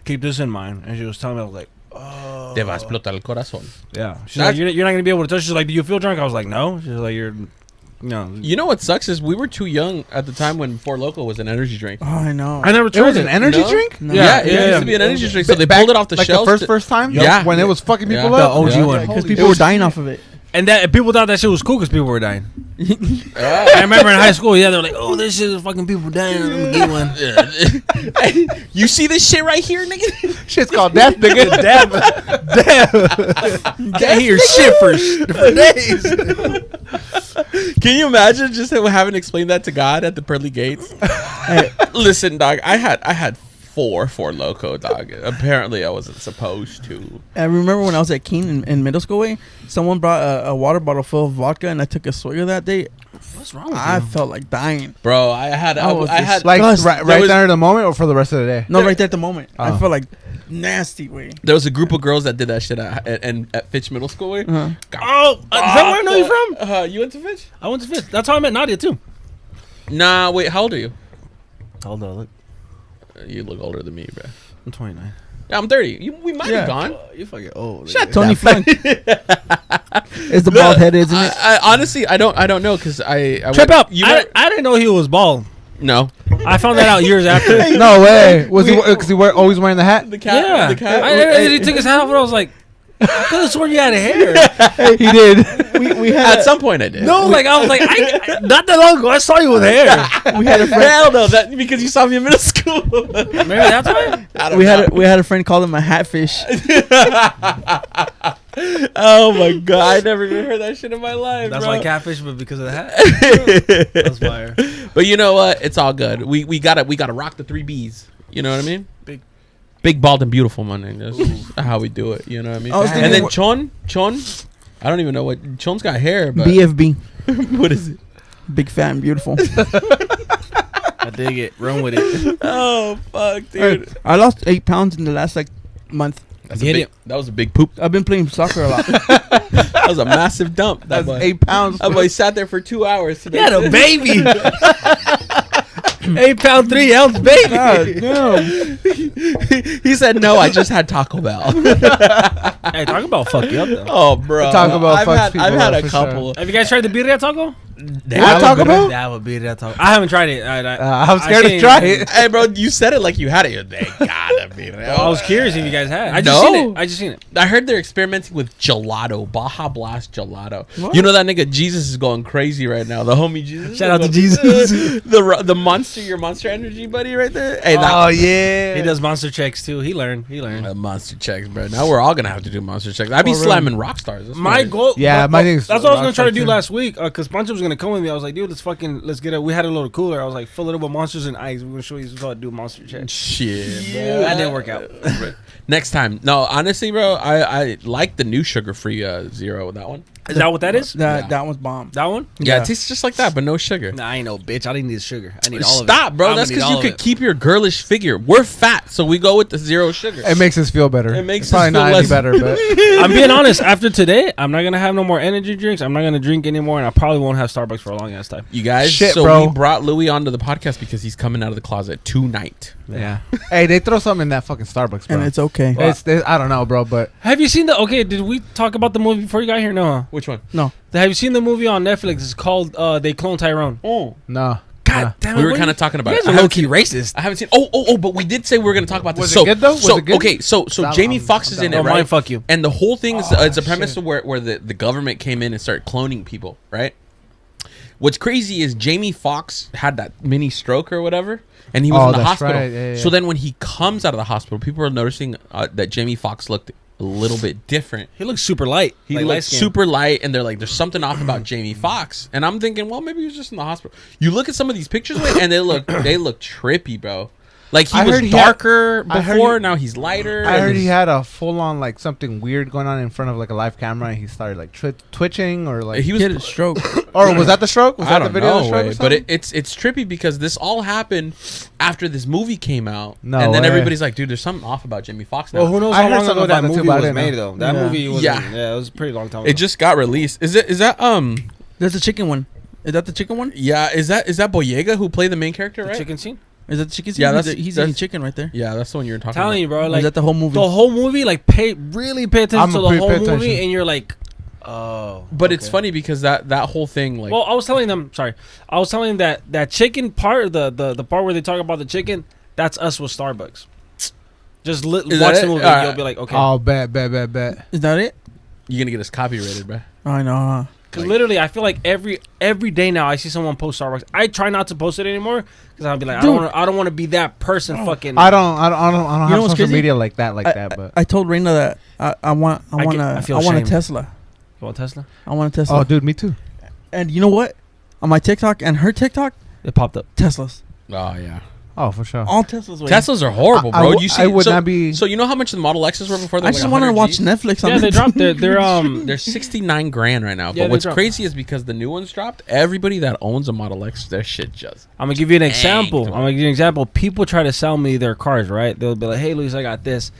Speaker 4: keep this in mind. And she was telling me, I was like, oh.
Speaker 2: Te va a explotar el corazón.
Speaker 4: Yeah. She's like, you're not going to be able to touch. She's like, do you feel drunk? I was like, no. She's like, no.
Speaker 2: You know what sucks is we were too young at the time when Four Loko was an energy drink.
Speaker 3: Oh, I know.
Speaker 4: I never
Speaker 5: It
Speaker 4: tried
Speaker 5: was an energy
Speaker 2: No?
Speaker 5: drink?
Speaker 3: No.
Speaker 2: Yeah, it
Speaker 4: yeah.
Speaker 2: used to be an energy drink. So they
Speaker 5: Back-
Speaker 2: pulled it off the
Speaker 5: like
Speaker 2: shelves.
Speaker 5: the first time?
Speaker 2: Yeah.
Speaker 5: When it was fucking people
Speaker 2: Yeah.
Speaker 5: up?
Speaker 4: The OG
Speaker 2: Yeah.
Speaker 4: one.
Speaker 3: Because
Speaker 5: Holy
Speaker 3: people were dying off of it.
Speaker 4: And that people thought that shit was cool because people were dying. I remember in high school, yeah, they were like, "Oh, this shit is fucking people dying. I'm gonna get one."
Speaker 2: Hey, you see this shit right here, nigga?
Speaker 5: Shit's called death, nigga.
Speaker 4: Can't hear shit for days.
Speaker 2: Can you imagine just having to explain that to God at the pearly gates? Listen, dog, I had four Loko, dog. Apparently, I wasn't supposed to.
Speaker 3: I remember when I was at Keene in middle school, someone brought a water bottle full of vodka, and I took a swig of that day.
Speaker 4: What's wrong with
Speaker 3: I
Speaker 4: you?
Speaker 3: felt like dying.
Speaker 2: Bro, I had
Speaker 5: Like
Speaker 3: Gus,
Speaker 5: right
Speaker 2: there was-
Speaker 5: there in the moment or for the rest of the day?
Speaker 3: No, right there at the moment. I
Speaker 5: Oh.
Speaker 3: felt like nasty way.
Speaker 2: there was a group of girls that did that shit at Fitch Middle School.
Speaker 3: Uh-huh.
Speaker 4: Oh, is that where I know you from?
Speaker 2: You went to Fitch?
Speaker 4: I went to Fifth. That's how I met Nadia too.
Speaker 2: Nah, wait, how old are you?
Speaker 4: Hold on, look.
Speaker 2: You look older than me, bro.
Speaker 4: I'm 29.
Speaker 2: Yeah, I'm 30. We might
Speaker 3: Yeah.
Speaker 2: have gone.
Speaker 4: You fucking old.
Speaker 3: Tony Flunk. It's the bald head, isn't it?
Speaker 2: I honestly, I don't know because I
Speaker 4: Trip
Speaker 2: went,
Speaker 4: up.
Speaker 2: You
Speaker 4: I
Speaker 2: went,
Speaker 4: didn't know he was bald.
Speaker 2: no.
Speaker 4: I found that out years after.
Speaker 5: No way. Was he? Because he always wearing the hat?
Speaker 2: The cat.
Speaker 4: Yeah.
Speaker 2: The cat.
Speaker 4: He took his hat off and I was like, I could have sworn you had hair.
Speaker 5: He did.
Speaker 3: We had
Speaker 2: At some point, I did.
Speaker 4: No, like I was like, not that long ago, I saw you with hair.
Speaker 3: we had a friend.
Speaker 2: Hell no, that because you saw me in middle school.
Speaker 4: Maybe that's why.
Speaker 3: We had a friend call him a hatfish.
Speaker 2: Oh my god, I never even heard that shit in my life.
Speaker 4: That's
Speaker 2: bro.
Speaker 4: why catfish, but because of the hat. That's fire.
Speaker 2: But you know what? It's all good. We gotta rock the 3 Bs. You know what I mean? Big, bald, and beautiful, my name. That's how we do it. You know what I mean?
Speaker 3: I was
Speaker 2: And
Speaker 3: thinking
Speaker 2: then Chon. I don't even know what Chon's got hair, but
Speaker 3: BFB,
Speaker 2: what is it?
Speaker 3: big fat and beautiful.
Speaker 4: I dig it. Run with it.
Speaker 2: Oh fuck, dude.
Speaker 3: I lost 8 pounds in the last month.
Speaker 2: That was a big poop.
Speaker 3: I've been playing soccer a lot.
Speaker 2: That was a massive dump.
Speaker 5: That's
Speaker 2: boy.
Speaker 5: 8 pounds.
Speaker 2: That boy sat there for 2 hours.
Speaker 4: He had a baby. 8 pound 3 ounce baby.
Speaker 2: He said, "No, I just had Taco Bell."
Speaker 4: Hey, talk about fuck you up though.
Speaker 2: Oh, bro.
Speaker 5: Taco Bell
Speaker 2: I've
Speaker 5: fucks
Speaker 2: had,
Speaker 5: people
Speaker 2: I've had
Speaker 5: up
Speaker 2: a
Speaker 5: for sure.
Speaker 2: couple.
Speaker 4: Have you guys tried the birria taco?
Speaker 5: What Taco Bell?
Speaker 4: That would be that taco. I haven't tried it.
Speaker 5: I'm scared to
Speaker 4: seen-
Speaker 5: try it.
Speaker 2: Hey, bro, you said it like you had it. They gotta be.
Speaker 4: I was curious if you guys had. I just seen it.
Speaker 2: I heard they're experimenting with gelato, Baja Blast gelato.
Speaker 3: What?
Speaker 2: You know that nigga Jesus is going crazy right now. The homie Jesus.
Speaker 4: Shout out to Jesus.
Speaker 2: the monster, your Monster Energy buddy right there. Hey,
Speaker 5: Oh yeah.
Speaker 4: He does monster checks too. He learned.
Speaker 2: monster checks, bro. Now we're all gonna have to do monster checks. I be
Speaker 3: Oh, really?
Speaker 2: slamming rock stars. That's
Speaker 4: My
Speaker 2: what
Speaker 4: goal.
Speaker 5: Yeah, my thing's
Speaker 4: That's what I was gonna try to
Speaker 5: Rockstar
Speaker 4: do
Speaker 5: too.
Speaker 4: last week because Pancho was gonna come with me. I was like, dude, let's get it. We had a little cooler. I was like, fill it up with monsters and ice. We're gonna show you how to do monster checks.
Speaker 2: Shit, bro.
Speaker 4: That didn't work out.
Speaker 2: Next time. No, honestly, bro, I like the new sugar-free Zero. That one.
Speaker 4: Is that what that is?
Speaker 3: That
Speaker 2: Yeah.
Speaker 3: that one's bomb.
Speaker 4: That one?
Speaker 2: Yeah,
Speaker 3: Yeah.
Speaker 2: it tastes just like that, but no sugar.
Speaker 4: Nah, I ain't no bitch. I didn't need sugar. I need all of it.
Speaker 2: Stop, bro.
Speaker 4: I'm
Speaker 2: That's
Speaker 4: gonna
Speaker 2: because
Speaker 4: need
Speaker 2: you
Speaker 4: all
Speaker 2: could
Speaker 4: of it.
Speaker 2: keep your girlish figure. We're fat, so we go with the 0 sugar.
Speaker 5: It makes us feel better.
Speaker 2: It makes
Speaker 5: It's probably
Speaker 2: us feel
Speaker 5: not
Speaker 2: less
Speaker 5: any better, but
Speaker 4: I'm being honest. After today, I'm not gonna have no more energy drinks. I'm not gonna drink anymore, and I probably won't have Starbucks for a long ass time.
Speaker 2: You guys,
Speaker 5: Shit,
Speaker 2: so
Speaker 5: bro.
Speaker 2: we brought Louis onto the podcast because he's coming out of the closet tonight.
Speaker 4: Yeah.
Speaker 5: hey, they throw something in that fucking Starbucks, bro.
Speaker 3: And it's okay.
Speaker 5: I don't know, bro, but
Speaker 4: Have you seen the? Okay, did we talk about the movie before you got here? No. Huh?
Speaker 2: Which one?
Speaker 4: Have you seen the movie on Netflix? It's called They Clone Tyrone.
Speaker 2: Oh,
Speaker 5: no.
Speaker 4: God damn it!
Speaker 2: we were
Speaker 4: what
Speaker 2: kind
Speaker 4: you-
Speaker 2: of talking about
Speaker 4: You
Speaker 2: it.
Speaker 4: guys are low key racist.
Speaker 2: I haven't seen. Oh! But we did say we were going to talk about this.
Speaker 5: Was it
Speaker 2: so
Speaker 5: good, though? Was
Speaker 2: so
Speaker 5: it good?
Speaker 2: okay, so
Speaker 5: I'm-
Speaker 2: Jamie
Speaker 5: I'm-
Speaker 2: Foxx
Speaker 5: I'm
Speaker 2: is
Speaker 5: down.
Speaker 2: in it,
Speaker 4: Oh,
Speaker 2: right?
Speaker 4: mine, fuck you.
Speaker 2: And the whole thing is it's a premise
Speaker 5: shit.
Speaker 2: of where the government came in and started cloning people, right? What's crazy is Jamie Foxx had that mini stroke or whatever, and he was
Speaker 5: Oh,
Speaker 2: in the
Speaker 5: that's
Speaker 2: hospital.
Speaker 5: right. Yeah, yeah.
Speaker 2: So then when he comes out of the hospital, people are noticing that Jamie Foxx looked a little bit different.
Speaker 4: He looks super light.
Speaker 2: He
Speaker 4: like
Speaker 2: looks
Speaker 4: light-skinned.
Speaker 2: super light, and they're like, "There's something off about Jamie Foxx." And I'm thinking, well, maybe he was just in the hospital. You look at some of these pictures, wait, and they look trippy, bro. Like he
Speaker 5: I
Speaker 2: was
Speaker 5: heard he had-
Speaker 2: darker
Speaker 5: I heard
Speaker 2: before,
Speaker 5: he-
Speaker 2: now he's lighter.
Speaker 5: I
Speaker 2: and
Speaker 5: heard he
Speaker 2: his-
Speaker 5: had a full on like something weird going on in front of like a live camera, and he started like twitching or like.
Speaker 2: he was.
Speaker 3: He had a stroke.
Speaker 5: Or was that the stroke? Was
Speaker 2: I
Speaker 5: that the
Speaker 2: don't
Speaker 5: video of
Speaker 2: know,
Speaker 5: the stroke?
Speaker 2: way,
Speaker 5: or
Speaker 2: but
Speaker 5: something?
Speaker 2: it's trippy because this all happened after this movie came out,
Speaker 5: No
Speaker 2: and then
Speaker 5: way.
Speaker 2: everybody's like, "Dude, there's something off about Jamie Foxx now."
Speaker 4: Well, who knows
Speaker 5: I
Speaker 4: how
Speaker 5: heard
Speaker 4: long
Speaker 5: something
Speaker 4: ago that
Speaker 5: about it too,
Speaker 4: movie
Speaker 5: but I
Speaker 4: was
Speaker 5: didn't
Speaker 4: made,
Speaker 5: know.
Speaker 4: though. That
Speaker 3: Yeah.
Speaker 4: movie was.
Speaker 2: Yeah.
Speaker 4: Yeah, it was a pretty long time.
Speaker 2: It just got released. Is that
Speaker 3: There's a chicken one. Is that the chicken one?
Speaker 2: Yeah, is that Boyega who played the main character,
Speaker 4: the
Speaker 2: right?
Speaker 4: chicken scene.
Speaker 3: Is that the chicken?
Speaker 2: Yeah,
Speaker 3: He's,
Speaker 2: that's-
Speaker 3: he's
Speaker 2: that's-
Speaker 3: eating chicken right there.
Speaker 2: Yeah, that's the one you were talking
Speaker 4: Telling
Speaker 2: about.
Speaker 4: you, bro.
Speaker 3: Or
Speaker 4: Like
Speaker 3: is that the whole movie?
Speaker 4: the whole movie, like really pay attention
Speaker 5: I'm
Speaker 4: to
Speaker 5: a
Speaker 4: the
Speaker 5: pay
Speaker 4: whole movie,
Speaker 5: attention.
Speaker 4: and you're like, oh.
Speaker 2: But it's
Speaker 4: okay.
Speaker 2: funny because that whole thing, like,
Speaker 4: Well, I was telling them. Sorry, I was telling them that chicken part, the part where they talk about the chicken, that's us with Starbucks. Just
Speaker 2: Is
Speaker 4: watch
Speaker 2: that
Speaker 4: the
Speaker 2: it?
Speaker 4: movie,
Speaker 2: Alright.
Speaker 4: you'll be like, okay.
Speaker 5: Oh, bet.
Speaker 3: Is that it?
Speaker 2: you're gonna get us copyrighted, bro.
Speaker 3: I know. Huh?
Speaker 4: Because literally, I feel like every day now I see someone post Starbucks. I try not to post it anymore because I'll be like,
Speaker 3: Dude.
Speaker 4: I don't want to be that person. Fucking.
Speaker 5: I don't
Speaker 3: You
Speaker 5: have
Speaker 3: know what's
Speaker 5: social
Speaker 3: crazy?
Speaker 5: media like that, but
Speaker 3: I told Reina that I want
Speaker 4: I feel
Speaker 3: a
Speaker 4: ashamed.
Speaker 3: Tesla.
Speaker 4: You want Tesla?
Speaker 3: I want a Tesla.
Speaker 5: oh, dude, me too.
Speaker 3: And you know what? On my TikTok and her TikTok,
Speaker 4: It popped up.
Speaker 3: Teslas.
Speaker 2: Oh yeah,
Speaker 5: Oh, for sure.
Speaker 3: All Teslas. Wait.
Speaker 2: Teslas are horrible,
Speaker 5: I
Speaker 2: bro.
Speaker 5: w-
Speaker 2: you see,
Speaker 5: I would
Speaker 2: so,
Speaker 5: not be-
Speaker 2: So you know how much the Model X's were before? They
Speaker 3: I
Speaker 2: were
Speaker 3: just
Speaker 2: like
Speaker 3: want to
Speaker 2: 100
Speaker 3: watch
Speaker 2: Gs?
Speaker 3: Netflix. On
Speaker 4: Yeah, they
Speaker 3: it.
Speaker 4: dropped. They're
Speaker 2: They're 69 grand right now.
Speaker 4: Yeah,
Speaker 2: But
Speaker 4: they
Speaker 2: what's
Speaker 4: dropped.
Speaker 2: crazy is because the new ones dropped. Everybody that owns a Model X, their shit just.
Speaker 4: I'm gonna give you an example.
Speaker 2: Dang.
Speaker 4: I'm gonna give you an example. People try to sell me their cars, right? They'll be like, "Hey, Luis, I got this,"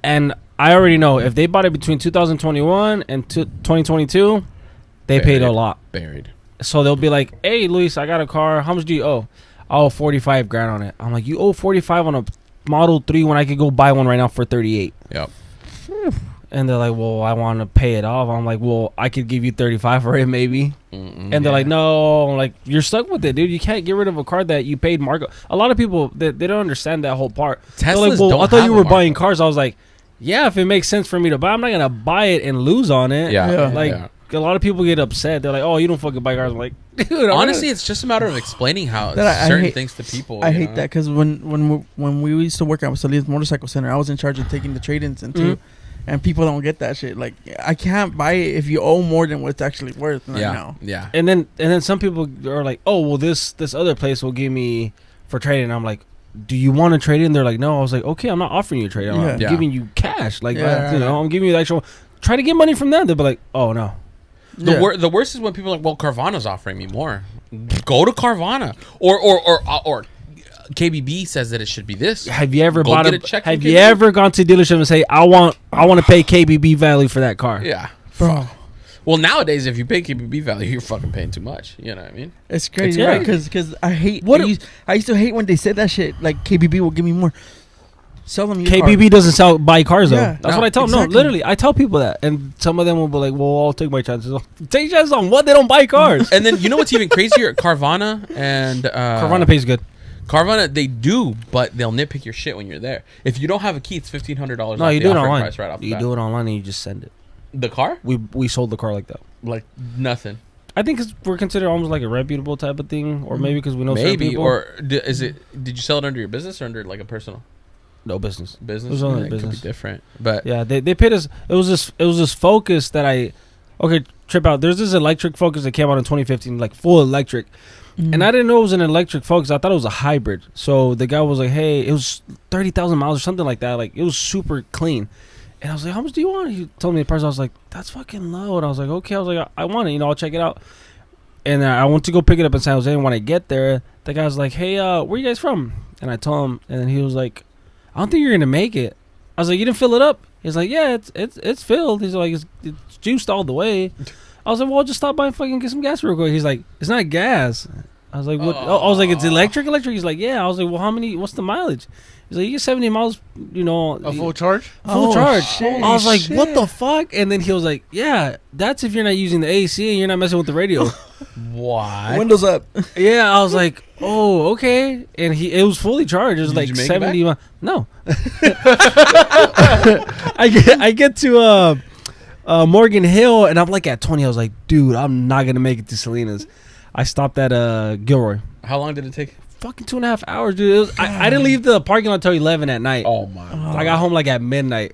Speaker 4: and I already know if they bought it between 2021 and 2022, they paid a
Speaker 2: Buried.
Speaker 4: lot.
Speaker 2: Buried.
Speaker 4: So they'll be like, "Hey, Luis, I got a car. How much do you owe?" I owe 45 grand on it. I'm like, "You owe 45 on a Model 3 when I could go buy one right now for 38."
Speaker 2: Yep.
Speaker 4: And they're like, "Well, I want to pay it off." I'm like, "Well, I could give you 35 for it, maybe." And they're like, "No," I'm like, "You're stuck with it, dude. You can't get rid of a car that you paid markup." A lot of people they don't understand that whole part. They're
Speaker 2: Teslas
Speaker 4: like, "Well,
Speaker 2: don't
Speaker 4: I thought
Speaker 2: have
Speaker 4: you
Speaker 2: a
Speaker 4: were buying
Speaker 2: markup.
Speaker 4: cars." I was like, yeah, if it makes sense for me to buy, I'm not gonna buy it and lose on it.
Speaker 3: Yeah.
Speaker 4: Like a lot of people get upset. They're like, "Oh, you don't fucking buy cars." I'm like, dude.
Speaker 2: Honestly, it's just a matter of explaining how
Speaker 3: I
Speaker 2: certain
Speaker 3: hate-
Speaker 2: things to people.
Speaker 3: I
Speaker 2: you
Speaker 3: hate
Speaker 2: know?
Speaker 3: that because when we used to work at Salinas Motorcycle Center, I was in charge of taking the trade-ins in too, and people don't get that shit. Like, I can't buy it if you owe more than what it's actually worth right now.
Speaker 2: Yeah.
Speaker 4: And then some people are like, "Oh, well, this other place will give me for trading." I'm like, "Do you want to trade in?" They're like, "No." I was like, "Okay, I'm not offering you a trade. I'm
Speaker 3: Yeah.
Speaker 4: giving you cash. Like,
Speaker 3: Yeah.
Speaker 4: you know, I'm giving you the actual. Try to get money from them." They'll be like, "Oh no."
Speaker 2: The worst is when people are like, well, Carvana's offering me more. Go to Carvana. Or KBB says that it should be this.
Speaker 4: Have you ever
Speaker 2: Go
Speaker 4: bought
Speaker 2: get
Speaker 4: a
Speaker 2: a check from
Speaker 4: Have you
Speaker 2: KBB?
Speaker 4: ever gone to a dealership and say, I want to pay KBB value for that car?
Speaker 2: Yeah.
Speaker 3: Bro,
Speaker 2: Well, nowadays, if you pay KBB value, you're fucking paying too much. You know what I mean?
Speaker 3: it's crazy,
Speaker 4: It's
Speaker 3: right?
Speaker 4: crazy.
Speaker 3: Because I hate
Speaker 4: What
Speaker 3: I used to hate when they said that shit. Like, KBB will give me more. Sell them your
Speaker 4: KBB doesn't buy cars though.
Speaker 3: Yeah.
Speaker 4: That's
Speaker 2: No,
Speaker 4: what I tell them.
Speaker 3: exactly.
Speaker 4: No, literally, I tell people that, and some of them will be like, "Well, I'll take my chances." Take chances on what? They don't buy cars.
Speaker 2: And then, you know what's even crazier? Carvana and...
Speaker 4: Carvana pays good.
Speaker 2: Carvana, they do, but they'll nitpick your shit when you're there. If you don't have a key, it's $1,500
Speaker 4: No,
Speaker 2: off
Speaker 4: you
Speaker 2: the
Speaker 4: do it
Speaker 2: offering
Speaker 4: online.
Speaker 2: price right off the
Speaker 4: You
Speaker 2: bat.
Speaker 4: do it online and you just send it.
Speaker 2: The car?
Speaker 4: We sold the car like that.
Speaker 2: Like, nothing.
Speaker 4: I think we're considered almost like a reputable type of thing, or maybe because we know certain
Speaker 2: Maybe.
Speaker 4: people.
Speaker 2: Or did you sell it under your business or under, like, a personal
Speaker 4: no business.
Speaker 2: business?
Speaker 4: It was only
Speaker 2: Yeah, It could
Speaker 4: business.
Speaker 2: be different. But...
Speaker 4: Yeah, they paid us. It was this Focus that trip out. There's this electric Focus that came out in 2015, like full electric. And I didn't know it was an electric Focus. I thought it was a hybrid. So the guy was like, "Hey, it was 30,000 miles or something like that. Like it was super clean." And I was like, "How much do you want?" He told me the price. I was like, "That's fucking low." And I was like, "Okay." I was like, "I want it. You know, I'll check it out." And I went to go pick it up in San Jose. And when I get there, the guy was like, "Hey, where you guys from?" And I told him, and then he was like, "I don't think you're gonna make it." I was like, "You didn't fill it up?" He's like, "Yeah, it's filled." He's like, "It's juiced all the way." I was like, "Well, just stop by and fucking get some gas real quick." He's like, "It's not gas." I was like, "What?" I was like, "It's electric." He's like, "Yeah." I was like, "Well, how many? What's the mileage?" He's like, "You get 70 miles, you know."
Speaker 5: A full charge?
Speaker 4: Full
Speaker 3: Oh,
Speaker 4: charge.
Speaker 3: shit.
Speaker 4: I was like, "What the fuck?" And then he was like, "Yeah, that's if you're not using the AC and you're not messing with the radio."
Speaker 2: What?
Speaker 3: Windows up.
Speaker 4: Yeah, I was like, "Oh, okay." And it was fully charged. It was
Speaker 2: Did
Speaker 4: like
Speaker 2: you make it
Speaker 4: 70 miles. No. I get to Morgan Hill and I'm like at 20. I was like, "Dude, I'm not gonna make it to Salinas." I stopped at Gilroy.
Speaker 2: How long did it take?
Speaker 4: Fucking 2.5 hours, dude. It was, I didn't leave the parking lot until 11 at night.
Speaker 2: Oh, my God.
Speaker 4: I got home like at midnight.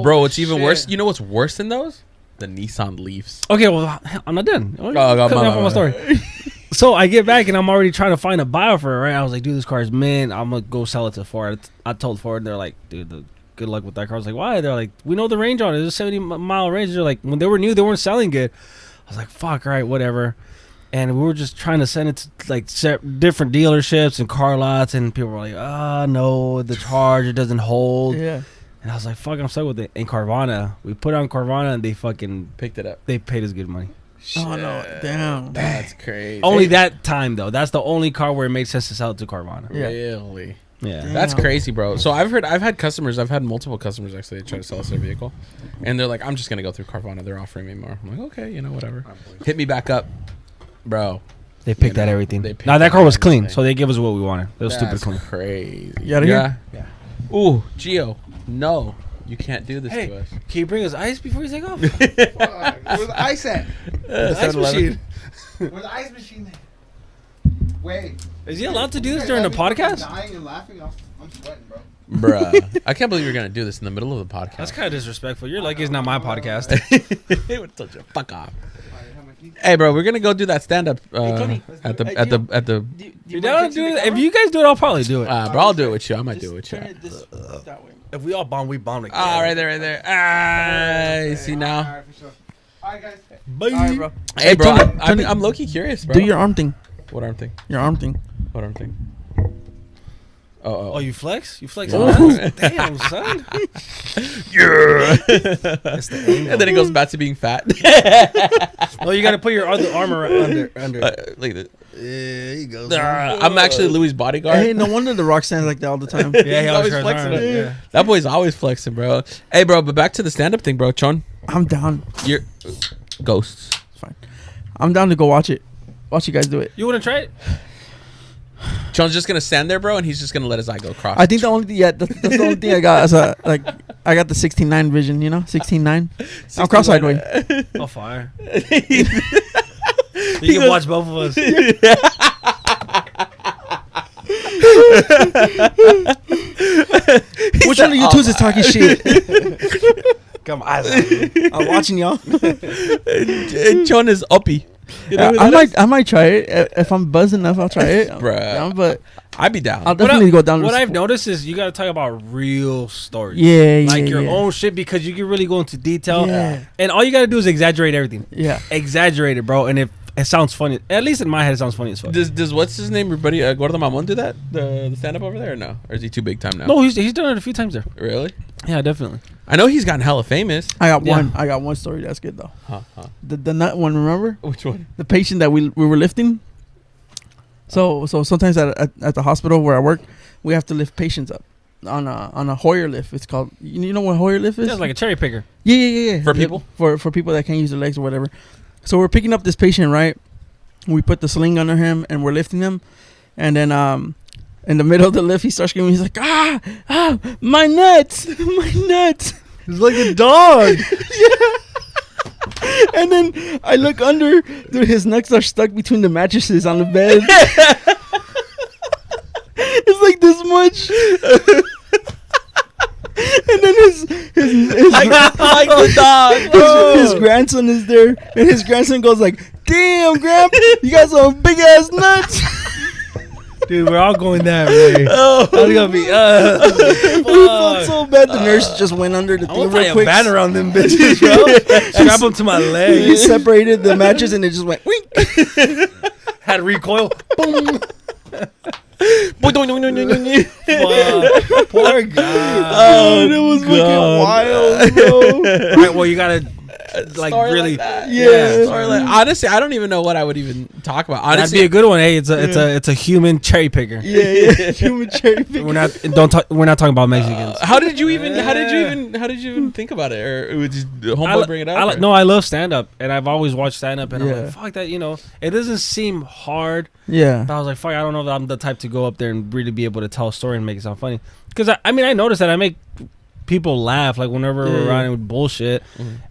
Speaker 2: Bro, it's even worse. You know what's worse than those? The Nissan Leafs.
Speaker 4: Okay, well, I'm not done.
Speaker 2: go,
Speaker 4: Cut me
Speaker 2: my
Speaker 4: off on my story. So I get back and I'm already trying to find a buyer for it, right? I was like, "Dude, this car is mint. I'm going to go sell it to Ford." I told Ford, they're like, "Dude, good luck with that car." I was like, "Why?" They're like, "We know the range on it. It's a 70-mile range." They're like, when they were new, they weren't selling good. I was like, "Fuck, all right, whatever." And we were just trying to send it to like different dealerships and car lots, and people were like, no, the charge, it doesn't hold.
Speaker 3: Yeah.
Speaker 4: And I was like, fuck, I'm stuck with it. And Carvana, we put it on Carvana, and they fucking
Speaker 2: Picked it up.
Speaker 4: they paid us good money.
Speaker 3: Oh, no. Damn.
Speaker 2: That's crazy.
Speaker 4: Only that time though. That's the only car where it made sense to sell it to Carvana.
Speaker 3: Yeah.
Speaker 2: Really?
Speaker 4: Yeah.
Speaker 2: That's
Speaker 3: Damn.
Speaker 2: crazy, bro. So I've had multiple customers actually try to sell us their vehicle, and they're like, "I'm just gonna go through Carvana. They're offering me more." I'm like, "Okay, whatever." Hit me back up, bro.
Speaker 4: They picked
Speaker 2: You
Speaker 4: at
Speaker 2: know,
Speaker 4: everything.
Speaker 2: they picked
Speaker 4: Now that
Speaker 2: at
Speaker 4: car was clean,
Speaker 2: everything.
Speaker 4: so they gave us what we wanted. It was
Speaker 2: That's
Speaker 4: stupid clean.
Speaker 2: crazy.
Speaker 3: You outta here?
Speaker 2: Yeah. Ooh, Gio, no, you can't do this to us.
Speaker 4: Can you bring us ice before you take off?
Speaker 5: Where's the ice at?
Speaker 4: The ice machine.
Speaker 5: Where's the ice machine at? Wait.
Speaker 4: Is he allowed to do this during the podcast?
Speaker 5: Dying and laughing. I'm sweating, bro.
Speaker 2: Bruh, I can't believe you're gonna do this in the middle of the podcast.
Speaker 4: That's kind of disrespectful. You're lucky it's not my podcast.
Speaker 2: It would touch you. Fuck off. Hey, bro, we're gonna go do that stand up at the.
Speaker 4: You down to do it? If you guys do it, I'll probably do it.
Speaker 2: Bro, I'll do it with you. I might do it with you.
Speaker 3: That way.
Speaker 4: If we all bond, we bond again.
Speaker 2: Right there. You see now?
Speaker 5: Alright, for sure. Alright, guys.
Speaker 4: Bye.
Speaker 3: All right, bro.
Speaker 2: Hey, bro,
Speaker 3: Tony,
Speaker 2: I'm low key curious, bro.
Speaker 3: do your arm thing.
Speaker 2: What arm thing?
Speaker 3: Your arm thing.
Speaker 2: What arm thing?
Speaker 4: Oh, you flex? You flex?
Speaker 2: Ooh.
Speaker 4: on that? Damn, son.
Speaker 2: Yeah.
Speaker 4: That's the angle.
Speaker 2: And then it goes back to being fat.
Speaker 4: Well, you got to put your other arm under.
Speaker 2: Look at
Speaker 4: There you go.
Speaker 2: I'm actually Louis' bodyguard.
Speaker 3: Hey, no wonder The Rock stands like that all the time.
Speaker 4: Yeah, he
Speaker 2: He's
Speaker 4: always
Speaker 2: always
Speaker 4: tries
Speaker 2: flexing
Speaker 4: hard.
Speaker 2: it.
Speaker 4: Yeah.
Speaker 2: That boy's always flexing, bro. Hey, bro, but back to the stand-up thing, bro. Chon,
Speaker 3: I'm down.
Speaker 2: you're ghosts.
Speaker 3: It's fine. I'm down to go watch it. Watch you guys do it.
Speaker 4: You want to try it?
Speaker 2: John's just gonna stand there, bro, and he's just gonna let his eye go across.
Speaker 3: I think the only that's the only thing I got. Is like I got the 16:9 vision. You know, 16:9. I'm cross-eyed way.
Speaker 4: Oh, fire. You can watch both of us.
Speaker 3: Which one of you twos is talking shit?
Speaker 4: Come on,
Speaker 3: I'm watching y'all.
Speaker 2: John is uppy. You know who that is?
Speaker 3: I might try it if I'm buzzed enough. I'll try it,
Speaker 2: Bruh.
Speaker 3: Yeah, but
Speaker 2: I'd be down.
Speaker 3: I'll definitely go down.
Speaker 4: What I've noticed is you got to talk about real stories.
Speaker 3: Yeah,
Speaker 4: like
Speaker 3: yeah,
Speaker 4: your
Speaker 3: yeah.
Speaker 4: own shit, because you can really go into detail.
Speaker 3: Yeah.
Speaker 4: And all you got to do is exaggerate everything.
Speaker 3: Yeah.
Speaker 4: Exaggerate it, bro. And if it sounds funny, at least in my head, it sounds funny as fuck.
Speaker 2: Does what's his name, your buddy Gordo Mamon, do that? The stand up over there, or no? Or is he too big time now?
Speaker 4: No, he's done it a few times there.
Speaker 2: Really?
Speaker 4: Yeah, definitely.
Speaker 2: I know he's gotten hella famous.
Speaker 3: I got
Speaker 4: Yeah.
Speaker 3: one. I got one story that's good though.
Speaker 2: Huh.
Speaker 3: The nut one, remember?
Speaker 2: Which one?
Speaker 3: The patient that we were lifting. So sometimes at the hospital where I work, we have to lift patients up on a Hoyer lift. It's called. You know what Hoyer lift is?
Speaker 4: Yeah, it's like a cherry picker.
Speaker 3: Yeah.
Speaker 2: For people?
Speaker 3: For people that can't use their legs or whatever. So we're picking up this patient, right? We put the sling under him and we're lifting him, and then in the middle of the lift he starts screaming. He's like, my nuts, my nuts.
Speaker 4: He's like a dog.
Speaker 3: And then I look under, dude, his nuts are stuck between the mattresses on the bed. It's like this much. And then his
Speaker 2: like the dog.
Speaker 3: his grandson is there, and his grandson goes like, "Damn, Grandpa, you got some big ass nuts."
Speaker 4: Dude, we're all going that way.
Speaker 3: Oh,
Speaker 4: That's gonna be
Speaker 3: we felt so bad. The nurse just went under the
Speaker 4: I
Speaker 3: thing
Speaker 4: want to
Speaker 3: real
Speaker 4: tie a
Speaker 3: quick.
Speaker 4: band around them bitches, bro. Strap them to my
Speaker 3: He
Speaker 4: leg.
Speaker 3: separated the mattress, and it just went. Wink.
Speaker 4: Had recoil. Boom.
Speaker 2: Fuck.
Speaker 4: Poor guy.
Speaker 3: Oh, that was fucking wild, bro.
Speaker 4: All right, well, you gotta like
Speaker 2: Story
Speaker 4: really.
Speaker 2: that.
Speaker 3: Yeah.
Speaker 2: Story like, honestly, I don't even know what I would even talk about.
Speaker 4: That'd
Speaker 2: Honestly,
Speaker 4: be a good one. Hey, it's a human cherry picker.
Speaker 3: Yeah. Human cherry picker.
Speaker 4: We're not talking about Mexicans.
Speaker 2: how did you even think about it, or it was just homeboy bring it up?
Speaker 4: No, I love stand up, and I've always watched stand up, and I'm
Speaker 3: Yeah.
Speaker 4: like, fuck that, it doesn't seem hard.
Speaker 3: Yeah.
Speaker 4: But I was like, fuck, I don't know if I'm the type to go up there and really be able to tell a story and make it sound funny. Because I noticed that I make people laugh, like whenever we're running with bullshit,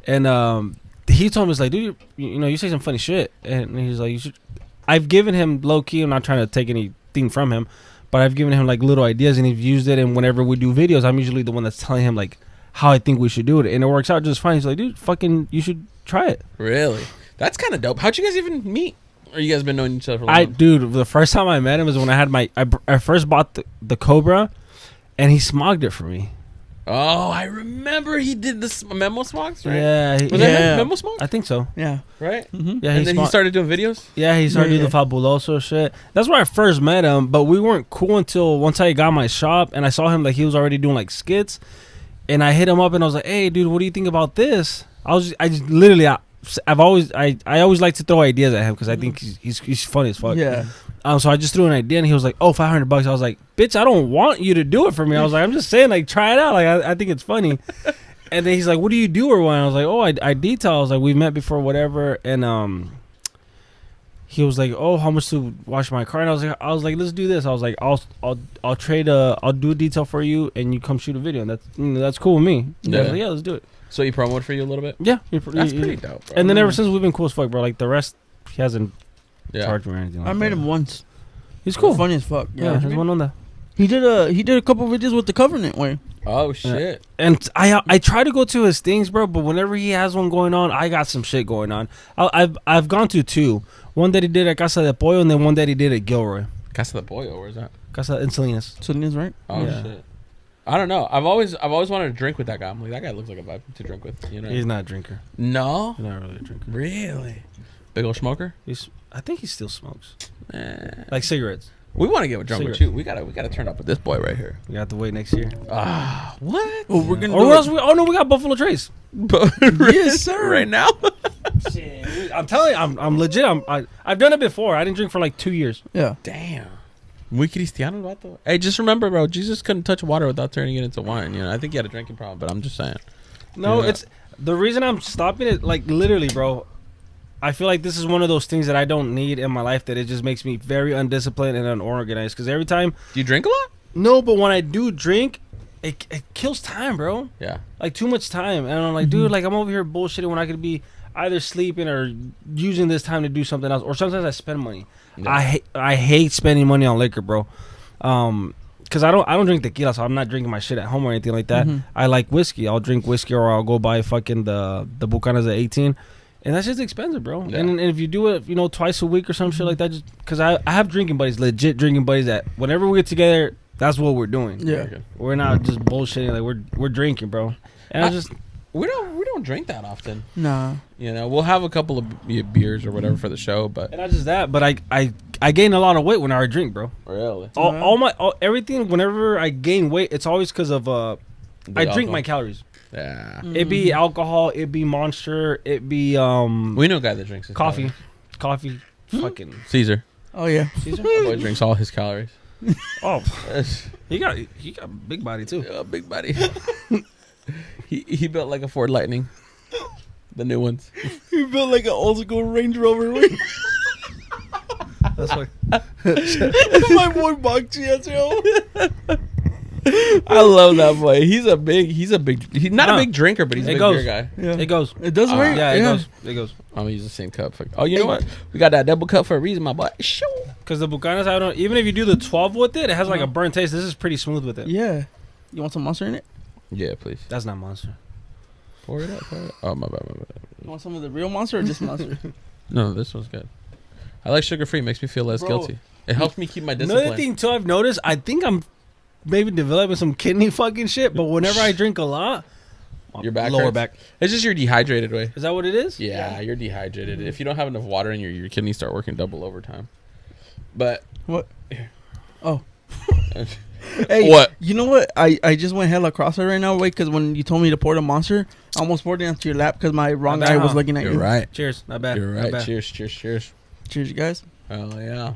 Speaker 4: and he told me, it's like, dude, you say some funny shit, and he's like, you should. I've given him low key. I'm not trying to take anything from him, but I've given him like little ideas, and he's used it. And whenever we do videos, I'm usually the one that's telling him like how I think we should do it, and it works out just fine. He's like, dude, fucking, you should try it.
Speaker 2: Really? That's kind of dope. How'd you guys even meet? Or you guys been knowing each other for a long?
Speaker 4: Dude, the first time I met him was when I had I first bought the Cobra, and he smogged it for me.
Speaker 2: Oh, I remember he did this memo smogs, right?
Speaker 4: Yeah,
Speaker 2: Was that memo smog?
Speaker 4: I think so.
Speaker 3: Yeah.
Speaker 2: Right?
Speaker 3: Mm-hmm.
Speaker 4: Yeah,
Speaker 2: And then he started doing videos?
Speaker 4: Yeah, he started doing
Speaker 3: Yeah.
Speaker 4: the Fabuloso shit. That's where I first met him, but we weren't cool until once I got my shop and I saw him like he was already doing like skits, and I hit him up and I was like, "Hey, dude, what do you think about this?" I always like to throw ideas at him because I think he's funny as fuck.
Speaker 3: Yeah.
Speaker 4: So I just threw an idea and he was like, "Oh, $500." I was like, "Bitch, I don't want you to do it for me." I was like, "I'm just saying, like, try it out. Like, I think it's funny." And then he's like, "What do you do or what?" I was like, "Oh, I detail." I was like, "We've met before, whatever." And he was like, "Oh, how much to wash my car?" And I was like, "Let's do this." I was like, "I'll trade I'll do a detail for you, and you come shoot a video." And that's cool with me.
Speaker 2: Yeah.
Speaker 4: I was like, yeah, let's do it.
Speaker 2: So he promoted for you a little bit?
Speaker 4: Yeah,
Speaker 2: That's pretty dope, bro.
Speaker 4: And then ever since we've been cool as fuck, bro. Like the rest, he hasn't charged me or anything.
Speaker 3: I met him once.
Speaker 4: He's cool.
Speaker 3: Funny as fuck.
Speaker 4: Yeah, there's one on that.
Speaker 3: He did a couple videos with the Covenant way.
Speaker 2: Oh shit!
Speaker 4: And I try to go to his things, bro. But whenever he has one going on, I got some shit going on. I've gone to two. One that he did at Casa de Pollo, and then one that he did at Gilroy.
Speaker 2: Casa de Pollo, where's that?
Speaker 4: Casa in Salinas.
Speaker 3: Salinas, right?
Speaker 2: Oh
Speaker 4: Yeah.
Speaker 2: shit! I don't know. I've always wanted to drink with that guy. I'm like, that guy looks like a vibe to drink with. You know?
Speaker 4: He's not a drinker.
Speaker 2: No,
Speaker 4: He's not really a drinker.
Speaker 2: really. Big old smoker.
Speaker 4: I think he still smokes,
Speaker 2: Eh.
Speaker 4: like cigarettes.
Speaker 2: We want to get drunk with
Speaker 4: Cigarette.
Speaker 2: you. We gotta turn up with this boy right here.
Speaker 4: We got to wait next year.
Speaker 2: Ah, what?
Speaker 3: Oh, we're gonna.
Speaker 4: Or
Speaker 3: do
Speaker 4: what
Speaker 3: it.
Speaker 4: else? Oh no, we got Buffalo Trace.
Speaker 3: Yes, sir.
Speaker 2: Right now.
Speaker 4: I'm telling you, I'm legit. I've done it before. I didn't drink for like 2 years.
Speaker 3: Yeah.
Speaker 2: Damn. Muy cristiano, vato. Hey, just remember, bro. Jesus couldn't touch water without turning it into wine. You know, I think he had a drinking problem, but I'm just saying.
Speaker 4: No,
Speaker 2: Yeah.
Speaker 4: it's the reason I'm stopping it. Like literally, bro. I feel like this is one of those things that I don't need in my life, that it just makes me very undisciplined and unorganized. Because every time,
Speaker 2: Do you drink a lot?
Speaker 4: no, but when I do drink, it kills time, bro.
Speaker 2: Yeah.
Speaker 4: Like too much time, and I'm like, dude, like I'm over here bullshitting when I could be either sleeping or using this time to do something else. Or sometimes I spend money.
Speaker 2: Yeah.
Speaker 4: I hate spending money on liquor, bro. Because I don't drink tequila, so I'm not drinking my shit at home or anything like that. I like whiskey. I'll drink whiskey, or I'll go buy fucking the Bucanas at 18. And that's just expensive, bro.
Speaker 2: Yeah.
Speaker 4: And if you do it, twice a week or some shit like that, just because I have drinking buddies, legit drinking buddies, that whenever we get together, that's what we're doing.
Speaker 3: Yeah.
Speaker 4: We're not just bullshitting. Like we're drinking, bro. And I just
Speaker 2: We don't drink that often.
Speaker 3: Nah.
Speaker 2: We'll have a couple of beers or whatever for the show, but
Speaker 4: and not just that, but I gain a lot of weight when I drink, bro.
Speaker 2: really,
Speaker 4: Everything. Whenever I gain weight, it's always because of I drink
Speaker 2: alcohol.
Speaker 4: my calories.
Speaker 2: Yeah.
Speaker 4: It be alcohol, it be Monster, it be
Speaker 2: We know a guy that drinks his
Speaker 4: coffee,
Speaker 2: calories.
Speaker 4: fucking
Speaker 2: Caesar.
Speaker 3: Oh yeah.
Speaker 4: Caesar.
Speaker 2: My boy drinks all his calories.
Speaker 4: Oh, he got a big body too.
Speaker 2: Big buddy. he built like a Ford Lightning. The new ones.
Speaker 3: He built like an old school Range Rover.
Speaker 4: That's why.
Speaker 3: My boy Bakchi, yo.
Speaker 2: I love that boy. He's not a big drinker, but he's a
Speaker 4: It
Speaker 2: big
Speaker 4: goes.
Speaker 2: beer guy.
Speaker 3: Yeah.
Speaker 4: It goes.
Speaker 3: It does work.
Speaker 4: Yeah, it goes. It goes.
Speaker 2: I'm gonna use the same cup. Oh, you know what? We got that double cup for a reason, my boy. Shoo.
Speaker 4: Because the Bucanas, I don't. Even if you do the 12 with it, it has like a burnt taste. This is pretty smooth with it.
Speaker 3: Yeah. You want some Monster in it?
Speaker 2: Yeah, please.
Speaker 4: That's not Monster.
Speaker 2: Pour it up. Oh, my bad.
Speaker 3: You want some of the real Monster or just Monster?
Speaker 2: No, this one's good. I like sugar free. Makes me feel less
Speaker 3: Bro.
Speaker 2: guilty. It helps me keep my discipline.
Speaker 4: Another thing too, I've noticed. I think I'm maybe developing some kidney fucking shit. But whenever I drink a lot,
Speaker 2: Your back
Speaker 4: lower
Speaker 2: hurts?
Speaker 4: back.
Speaker 2: It's just you're dehydrated, way.
Speaker 4: Is that what it is?
Speaker 2: Yeah, you're dehydrated. If you don't have enough water in your kidneys start working double overtime. But
Speaker 3: What? Oh. Hey,
Speaker 2: What?
Speaker 3: You know what? I just went hella cross-eyed right now, wait, because when you told me to pour the Monster, I almost poured it onto your lap because my wrong eye was looking at
Speaker 2: you're
Speaker 3: you.
Speaker 2: right.
Speaker 4: Cheers. Not bad.
Speaker 2: You're
Speaker 4: Not
Speaker 2: right.
Speaker 4: bad.
Speaker 2: Cheers.
Speaker 3: Cheers, you guys.
Speaker 2: Oh yeah.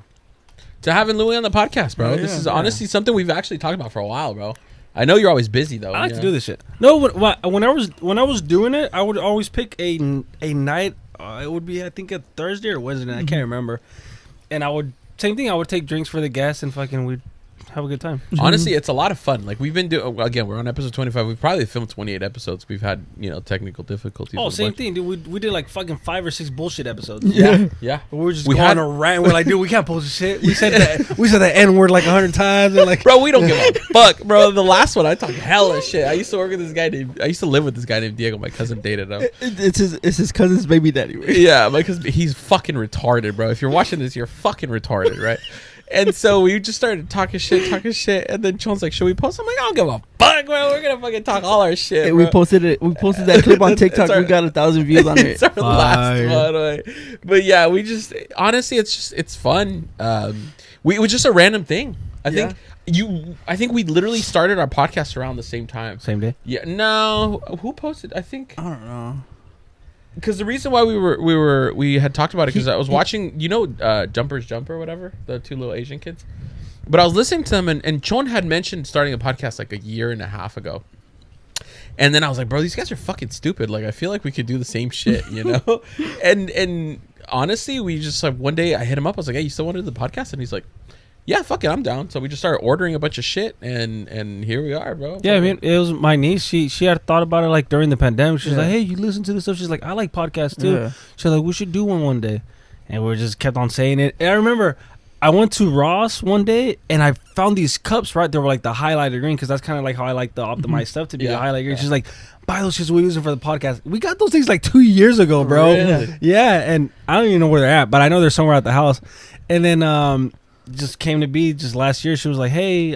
Speaker 2: To having Louis on the podcast, bro.
Speaker 3: Oh,
Speaker 2: This
Speaker 3: yeah,
Speaker 2: is
Speaker 3: yeah.
Speaker 2: honestly something we've actually talked about for a while, bro. I know you're always busy though.
Speaker 4: I like to do this shit. No, when I was doing it, I would always pick a night. It would be, I think, a Thursday or Wednesday night. I can't remember. And I would take drinks for the guests and fucking we'd have a good time.
Speaker 2: Honestly, it's a lot of fun. Like we've been doing. Again, we're on episode 25. We've probably filmed 28 episodes. We've had technical difficulties.
Speaker 4: Oh,
Speaker 2: with a
Speaker 4: same
Speaker 2: bunch.
Speaker 4: thing, dude. We did like fucking 5 or 6 bullshit episodes.
Speaker 2: Yeah.
Speaker 4: We were just
Speaker 2: We
Speaker 4: going
Speaker 2: had-
Speaker 4: on a rant. We're like, dude, we can't post this shit. We said the N word like 100 times. And like,
Speaker 2: Bro, we don't give a fuck, bro. The last one, I talked hella shit. I used to live with this guy named Diego. My cousin dated him.
Speaker 3: It's his cousin's baby daddy, right?
Speaker 2: Yeah, because he's fucking retarded, bro. If you're watching this, you're fucking retarded, right? And so we just started talking shit, and then Sean's like, "Should we post?" I'm like, "I don't give a fuck, bro. We're gonna fucking talk all our shit."
Speaker 3: Hey,
Speaker 2: bro.
Speaker 3: we posted that clip on TikTok.
Speaker 2: our-
Speaker 3: We got 1,000 views on it.
Speaker 2: It's our last one, right? But yeah, we just honestly, it's fun. It was just a random thing. I think we literally started our podcast around the same time.
Speaker 4: same day.
Speaker 2: Yeah, no, who posted? I think
Speaker 3: I don't know.
Speaker 2: because the reason why we had talked about it because I was watching, Jumper's Jumper or whatever, the 2 little Asian kids. But I was listening to them and Chon had mentioned starting a podcast like a year and a half ago. And then I was like, bro, these guys are fucking stupid. Like, I feel like we could do the same shit, and honestly, we just like one day I hit him up. I was like, hey, you still want to do the podcast? And he's like, yeah, fuck it, I'm down. So we just started ordering a bunch of shit, and here we are, bro.
Speaker 4: Yeah, I mean, it was my niece. She had thought about it like during the pandemic. She's like, hey, you listen to this stuff? She's like, I like podcasts too.
Speaker 3: Yeah.
Speaker 4: She's like, we should do one day. And we just kept on saying it. And I remember I went to Ross one day and I found these cups, right? They were like the highlighter green because that's kind of like how I like the optimized stuff to be the highlighter green. She's like, buy those shits, we use them for the podcast. We got those things like 2 years ago, bro.
Speaker 2: Really?
Speaker 4: Yeah, and I don't even know where they're at, but I know they're somewhere at the house. And then just came to be just last year. She was like, hey,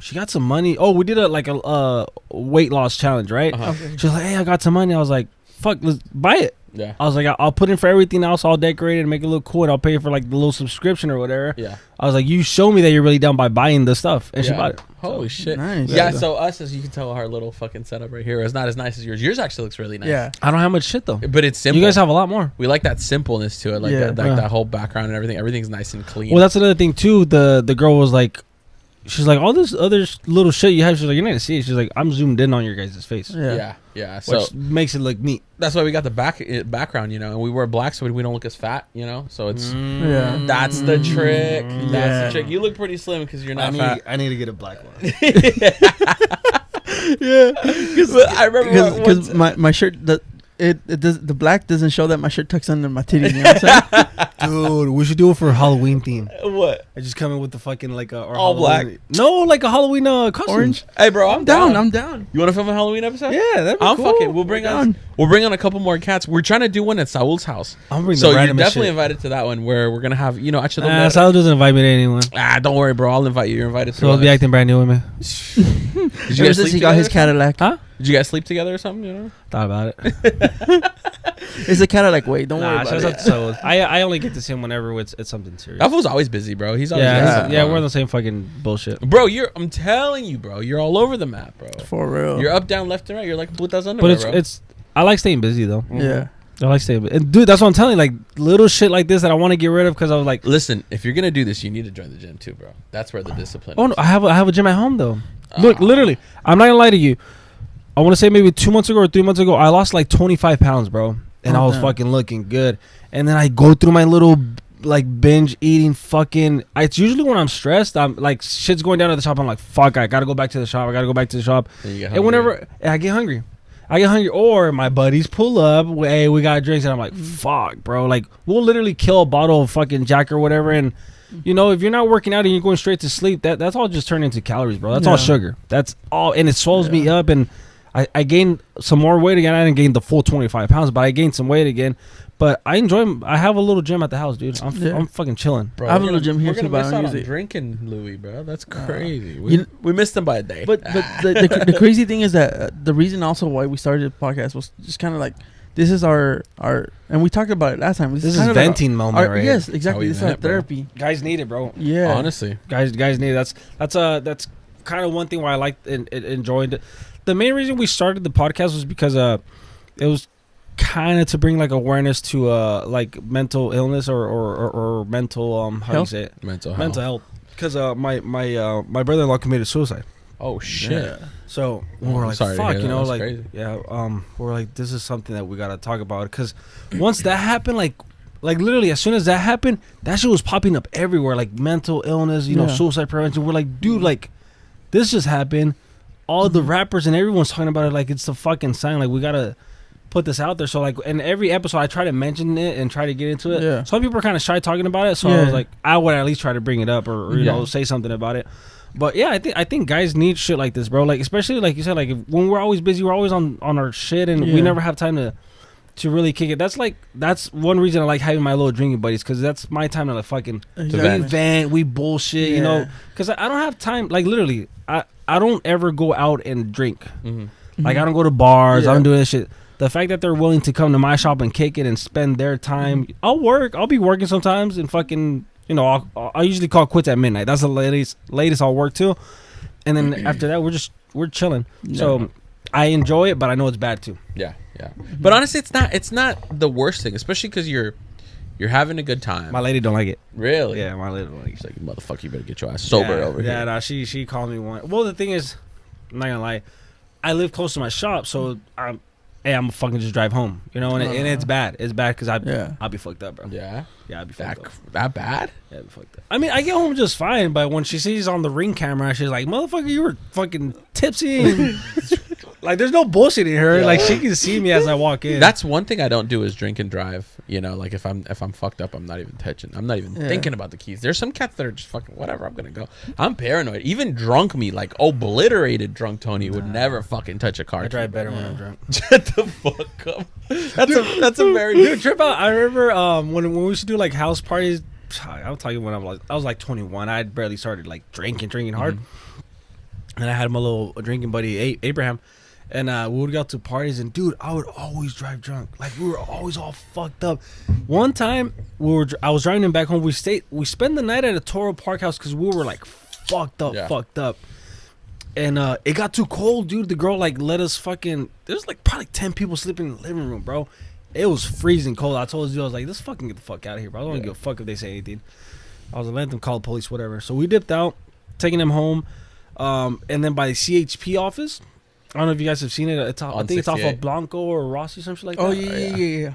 Speaker 4: she got some money. Oh, we did a weight loss challenge, right?
Speaker 2: Okay.
Speaker 4: She was like, hey, I got some money. I was like, fuck, let's buy it.
Speaker 2: Yeah.
Speaker 4: I was like, I'll put in for everything else. I'll decorate it and make it look cool. And I'll pay for like the little subscription or whatever.
Speaker 2: Yeah.
Speaker 4: I was like, you show me that you're really down by buying the stuff. And she bought it.
Speaker 2: Holy shit.
Speaker 3: Nice.
Speaker 2: Yeah, so us, as you can tell, our little fucking setup right here is not as nice as yours. Yours actually looks really nice.
Speaker 3: Yeah.
Speaker 4: I don't have much shit though.
Speaker 2: But it's simple.
Speaker 4: You guys have a lot more.
Speaker 2: We like that simpleness to it, like
Speaker 3: Yeah.
Speaker 2: that whole background and everything. Everything's nice and clean.
Speaker 4: Well, that's another thing too. The girl was like, she's like, all this other little shit you have. She's like, you're not gonna see it. She's like, I'm zoomed in on your guys' face.
Speaker 2: Yeah. So
Speaker 4: Which makes it look neat.
Speaker 2: that's why we got the background, and we wear black so we don't look as fat, So it's that's the trick. That's the trick. You look pretty slim because you're not fat.
Speaker 4: I need to get a black one.
Speaker 2: I remember
Speaker 3: because my shirt the black doesn't show that my shirt tucks under my titties. You know what I'm saying?
Speaker 4: Dude, we should do it for a Halloween theme.
Speaker 2: What?
Speaker 4: I just come in with the fucking like a
Speaker 2: all
Speaker 4: Halloween.
Speaker 2: black.
Speaker 4: No, like a Halloween costume.
Speaker 3: Orange.
Speaker 2: Hey, bro, I'm down.
Speaker 3: I'm down.
Speaker 2: You want to film a Halloween episode?
Speaker 4: Yeah, that'd be
Speaker 2: I'm
Speaker 4: cool.
Speaker 2: fucking. We'll bring on a couple more cats. We're trying to do one at Saul's house.
Speaker 4: I'm bringing
Speaker 2: so
Speaker 4: the
Speaker 2: you're
Speaker 4: randomest
Speaker 2: definitely
Speaker 4: shit.
Speaker 2: invited to that one where we're gonna have
Speaker 4: Sal doesn't invite me to anyone.
Speaker 2: don't worry, bro. I'll invite you. You're invited.
Speaker 4: So I'll be acting brand new with me.
Speaker 2: Did you guys sleep
Speaker 3: he got his
Speaker 2: together?
Speaker 3: Cadillac.
Speaker 4: Huh?
Speaker 2: Did you guys sleep together or something?
Speaker 4: Thought about it.
Speaker 3: It's a Cadillac. Wait, don't worry about it.
Speaker 4: So I only get to see him whenever it's something serious.
Speaker 2: That fool's always busy, bro. He's always busy.
Speaker 4: Yeah, we're on the same fucking bullshit.
Speaker 2: Bro, I'm telling you, bro. You're all over the map, bro.
Speaker 3: For real.
Speaker 2: You're up, down, left, and right. You're like putas underwear,
Speaker 4: But
Speaker 2: bro.
Speaker 4: it's I like staying busy though.
Speaker 3: Yeah.
Speaker 4: I like staying busy. And dude, that's what I'm telling you. Like little shit like this that I want to get rid of because I was like,
Speaker 2: Listen, if you're gonna do this, you need to join the gym too, bro. That's where the discipline.
Speaker 4: oh no,
Speaker 2: is.
Speaker 4: I have a gym at home though. Look, literally, I'm not gonna lie to you. I want to say maybe 2 months ago or 3 months ago, I lost like 25 pounds, bro. And I was fucking looking good. And then I go through my little like binge eating fucking. It's usually when I'm stressed. I'm like shit's going down at the shop. I'm like, fuck, I gotta go back to the shop. And whenever I get hungry, or my buddies pull up. Hey, we got drinks, and I'm like, fuck, bro. Like we'll literally kill a bottle of fucking Jack or whatever, and. If you're not working out and you're going straight to sleep, that's all just turned into calories, bro. That's all sugar. That's all, and it swells me up. And I gained some more weight again. I didn't gain the full 25 pounds, but I gained some weight again. But I enjoy. I have a little gym at the house, dude. I'm fucking chilling.
Speaker 2: Bro,
Speaker 3: I have a little gym here
Speaker 2: we're
Speaker 3: too,
Speaker 2: gonna
Speaker 3: but I
Speaker 2: miss
Speaker 3: don't
Speaker 2: out
Speaker 3: use
Speaker 2: on
Speaker 3: it.
Speaker 2: drinking Louis, bro. That's crazy. We missed him by a day.
Speaker 3: But the crazy thing is that the reason also why we started the podcast was just kind of like this is our and we talked about it last time.
Speaker 4: This is
Speaker 3: kind of
Speaker 4: venting moment, right?
Speaker 3: Yes, exactly.
Speaker 2: we
Speaker 3: This is our
Speaker 2: vent, bro.
Speaker 3: therapy.
Speaker 4: Guys need it, bro.
Speaker 3: Yeah,
Speaker 2: honestly,
Speaker 4: guys need it. That's kind of one thing why I liked and enjoyed it. The main reason we started the podcast was because it was kind of to bring like awareness to like mental illness or mental how do you say it?
Speaker 2: Mental
Speaker 4: health. Because my brother-in-law committed suicide.
Speaker 2: Oh shit.
Speaker 3: Yeah.
Speaker 4: So we were like,
Speaker 2: sorry to
Speaker 4: fuck,
Speaker 2: hear that. That's
Speaker 4: like,
Speaker 2: crazy.
Speaker 4: we're like, this is something that we gotta talk about. Because once that happened, like literally, as soon as that happened, that shit was popping up everywhere, like mental illness, suicide prevention. We're like, dude, like, this just happened. All the rappers and everyone's talking about it, like it's the fucking sign. Like we gotta put this out there. So like, in every episode, I try to mention it and try to get into it.
Speaker 3: Yeah.
Speaker 4: Some people are kind of shy talking about it, so I was like, I would at least try to bring it up or you know say something about it. But yeah, I think guys need shit like this, bro. Like especially like you said, like when we're always busy, we're always on our shit, and we never have time to really kick it. That's one reason I like having my little drinking buddies, because that's my time to like fucking we vent, we bullshit, you know. Because I don't have time. Like literally, I don't ever go out and drink. Like I don't go to bars. I don't do this shit. The fact that they're willing to come to my shop and kick it and spend their time, I'll be working sometimes and fucking. I usually call quits at midnight. That's the latest I'll work till, and then after that we're chilling. So I enjoy it, but I know it's bad too.
Speaker 2: Yeah. But honestly, it's not the worst thing, especially because you're having a good time.
Speaker 4: My lady don't like it.
Speaker 2: Really?
Speaker 4: Yeah, my lady don't like it.
Speaker 2: She's like, motherfucker, you better get your ass sober over here.
Speaker 4: Yeah, nah, she called me one. Well, the thing is, I'm not gonna lie, I live close to my shop, so I'm fucking just drive home, and it's bad. It's bad because I'll be fucked up, bro.
Speaker 2: Yeah,
Speaker 4: I'll be fucked up.
Speaker 2: That bad?
Speaker 4: Yeah, I'll be fucked up. I mean, I get home just fine, but when she sees on the Ring camera, she's like, "Motherfucker, you were fucking tipsy." Like, there's no bullshit in her. Yeah. Like, she can see me as I walk in.
Speaker 2: That's one thing I don't do is drink and drive. Like if I'm fucked up, I'm not even touching. I'm not even thinking about the keys. There's some cats that are just fucking whatever. I'm gonna go. I'm paranoid. Even drunk me, like obliterated drunk Tony, would never fucking touch a car.
Speaker 4: I drive better when I'm drunk.
Speaker 2: Shut the fuck up. That's a very
Speaker 4: dude trip out. I remember when we used to do like house parties. I'll tell you when I was like 21. I had barely started like drinking hard, and I had my little drinking buddy Abraham. And we would go out to parties, and dude, I would always drive drunk. Like we were always all fucked up. One time, I was driving him back home. We spent the night at a Toro Park house because we were like fucked up. And it got too cold, dude. The girl like let us there's like probably 10 people sleeping in the living room, bro. It was freezing cold. I told you, I was like, let's fucking get the fuck out of here, bro. I don't want to give a fuck if they say anything. I was like, let them call the police, whatever. So we dipped out. taking him home, and then by the CHP office. I don't know if you guys have seen it. It's off, I think it's off of Blanco or Rossi, something like that.
Speaker 3: Oh yeah.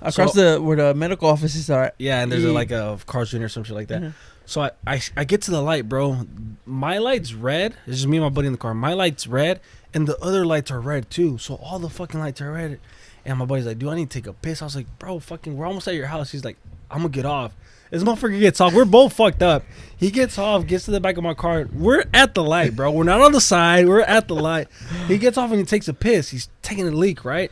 Speaker 3: Across where the medical offices are.
Speaker 4: Yeah, and there's like a Carl's Jr. or some shit like that.
Speaker 3: Mhm.
Speaker 4: So I get to the light, bro. My light's red. It's just me and my buddy in the car. My light's red, and the other lights are red too. So all the fucking lights are red. And my buddy's like, "Dude, I need to take a piss." I was like, "Bro, fucking, we're almost at your house." He's like, "I'm gonna get off." This motherfucker gets off. We're both fucked up. He gets off, gets to the back of my car. We're at the light, bro. We're not on the side. We're at the light. He gets off and he takes a piss. He's taking a leak, right?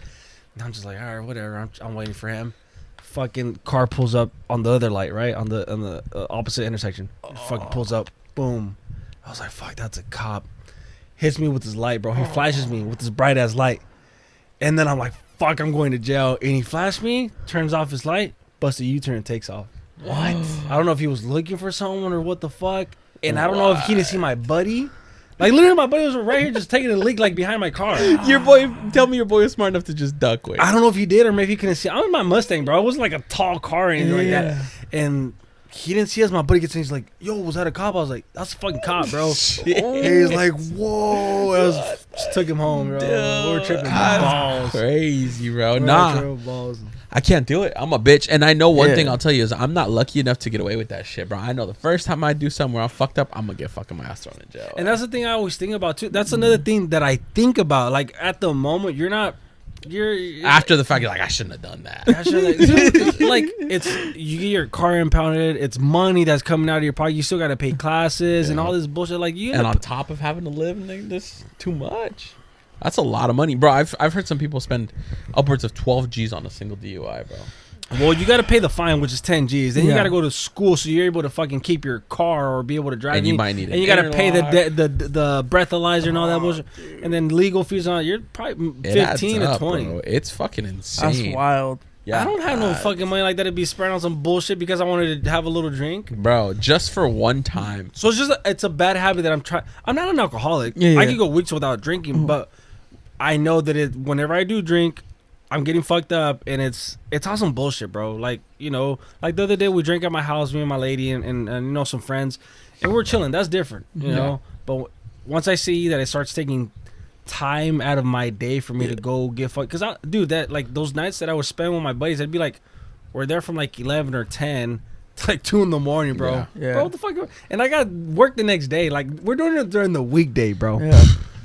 Speaker 4: And I'm just like, all right, whatever. I'm waiting for him. Fucking car pulls up on the other light, right? On the opposite intersection. Fucking pulls up. Boom. I was like, fuck, that's a cop. Hits me with his light, bro. He flashes me with his bright ass light. And then I'm like, fuck, I'm going to jail. And he flashed me, turns off his light, busts a U-turn and takes off. What? I don't know if he was looking for someone or what the fuck. And I don't know if he didn't see my buddy. Like, literally, my buddy was right here just taking a leak, like, behind my car.
Speaker 2: Tell me your boy was smart enough to just duck. Wait.
Speaker 4: I don't know if he did or maybe he couldn't see. I was in my Mustang, bro. It wasn't like a tall car or anything like that. And he didn't see us. My buddy gets in. He's like, "Yo, was that a cop?" I was like, "That's a fucking cop, bro." He's like, "Whoa!" Just took him home, bro. We were tripping balls.
Speaker 2: Crazy, bro. I can't do it. I'm a bitch. And I know one thing I'll tell you is I'm not lucky enough to get away with that shit, bro. I know the first time I do something where I'm fucked up, I'm going to get fucking my ass thrown in jail.
Speaker 4: And that's the thing I always think about, too. That's another thing that I think about. Like, at the moment, you're
Speaker 2: after the fact, you're like, I shouldn't have done that.
Speaker 4: Like, it's, you get your car impounded. It's money that's coming out of your pocket. You still got to pay classes and all this bullshit. Like,
Speaker 2: and on top of having to live in this, too much. That's a lot of money, bro. I've heard some people spend upwards of 12 G's on a single DUI, bro.
Speaker 4: Well, you got to pay the fine, which is 10 G's. Then you got to go to school so you're able to fucking keep your car or be able to drive.
Speaker 2: And you might need it.
Speaker 4: And you got to pay the breathalyzer and all that bullshit. And then legal fees on it. You're probably 15 to 20.
Speaker 2: Bro. It's fucking insane.
Speaker 3: That's wild.
Speaker 4: Yeah, I don't have no fucking money like that to be spread on some bullshit because I wanted to have a little drink.
Speaker 2: Bro, just for one time.
Speaker 4: So it's a bad habit that I'm trying. I'm not an alcoholic. I can go weeks without drinking, but I know that whenever I do drink, I'm getting fucked up, and it's on some bullshit, bro. Like, you know, like the other day we drank at my house, me and my lady and you know, some friends, and we're chilling. That's different, you know. But once I see that it starts taking time out of my day for me to go get fucked, because that like those nights that I would spend with my buddies, I'd be like, we're there from like 11 or 10 to like 2 in the morning, bro. Bro, what the fuck? And I got work the next day. Like, we're doing it during the weekday, bro.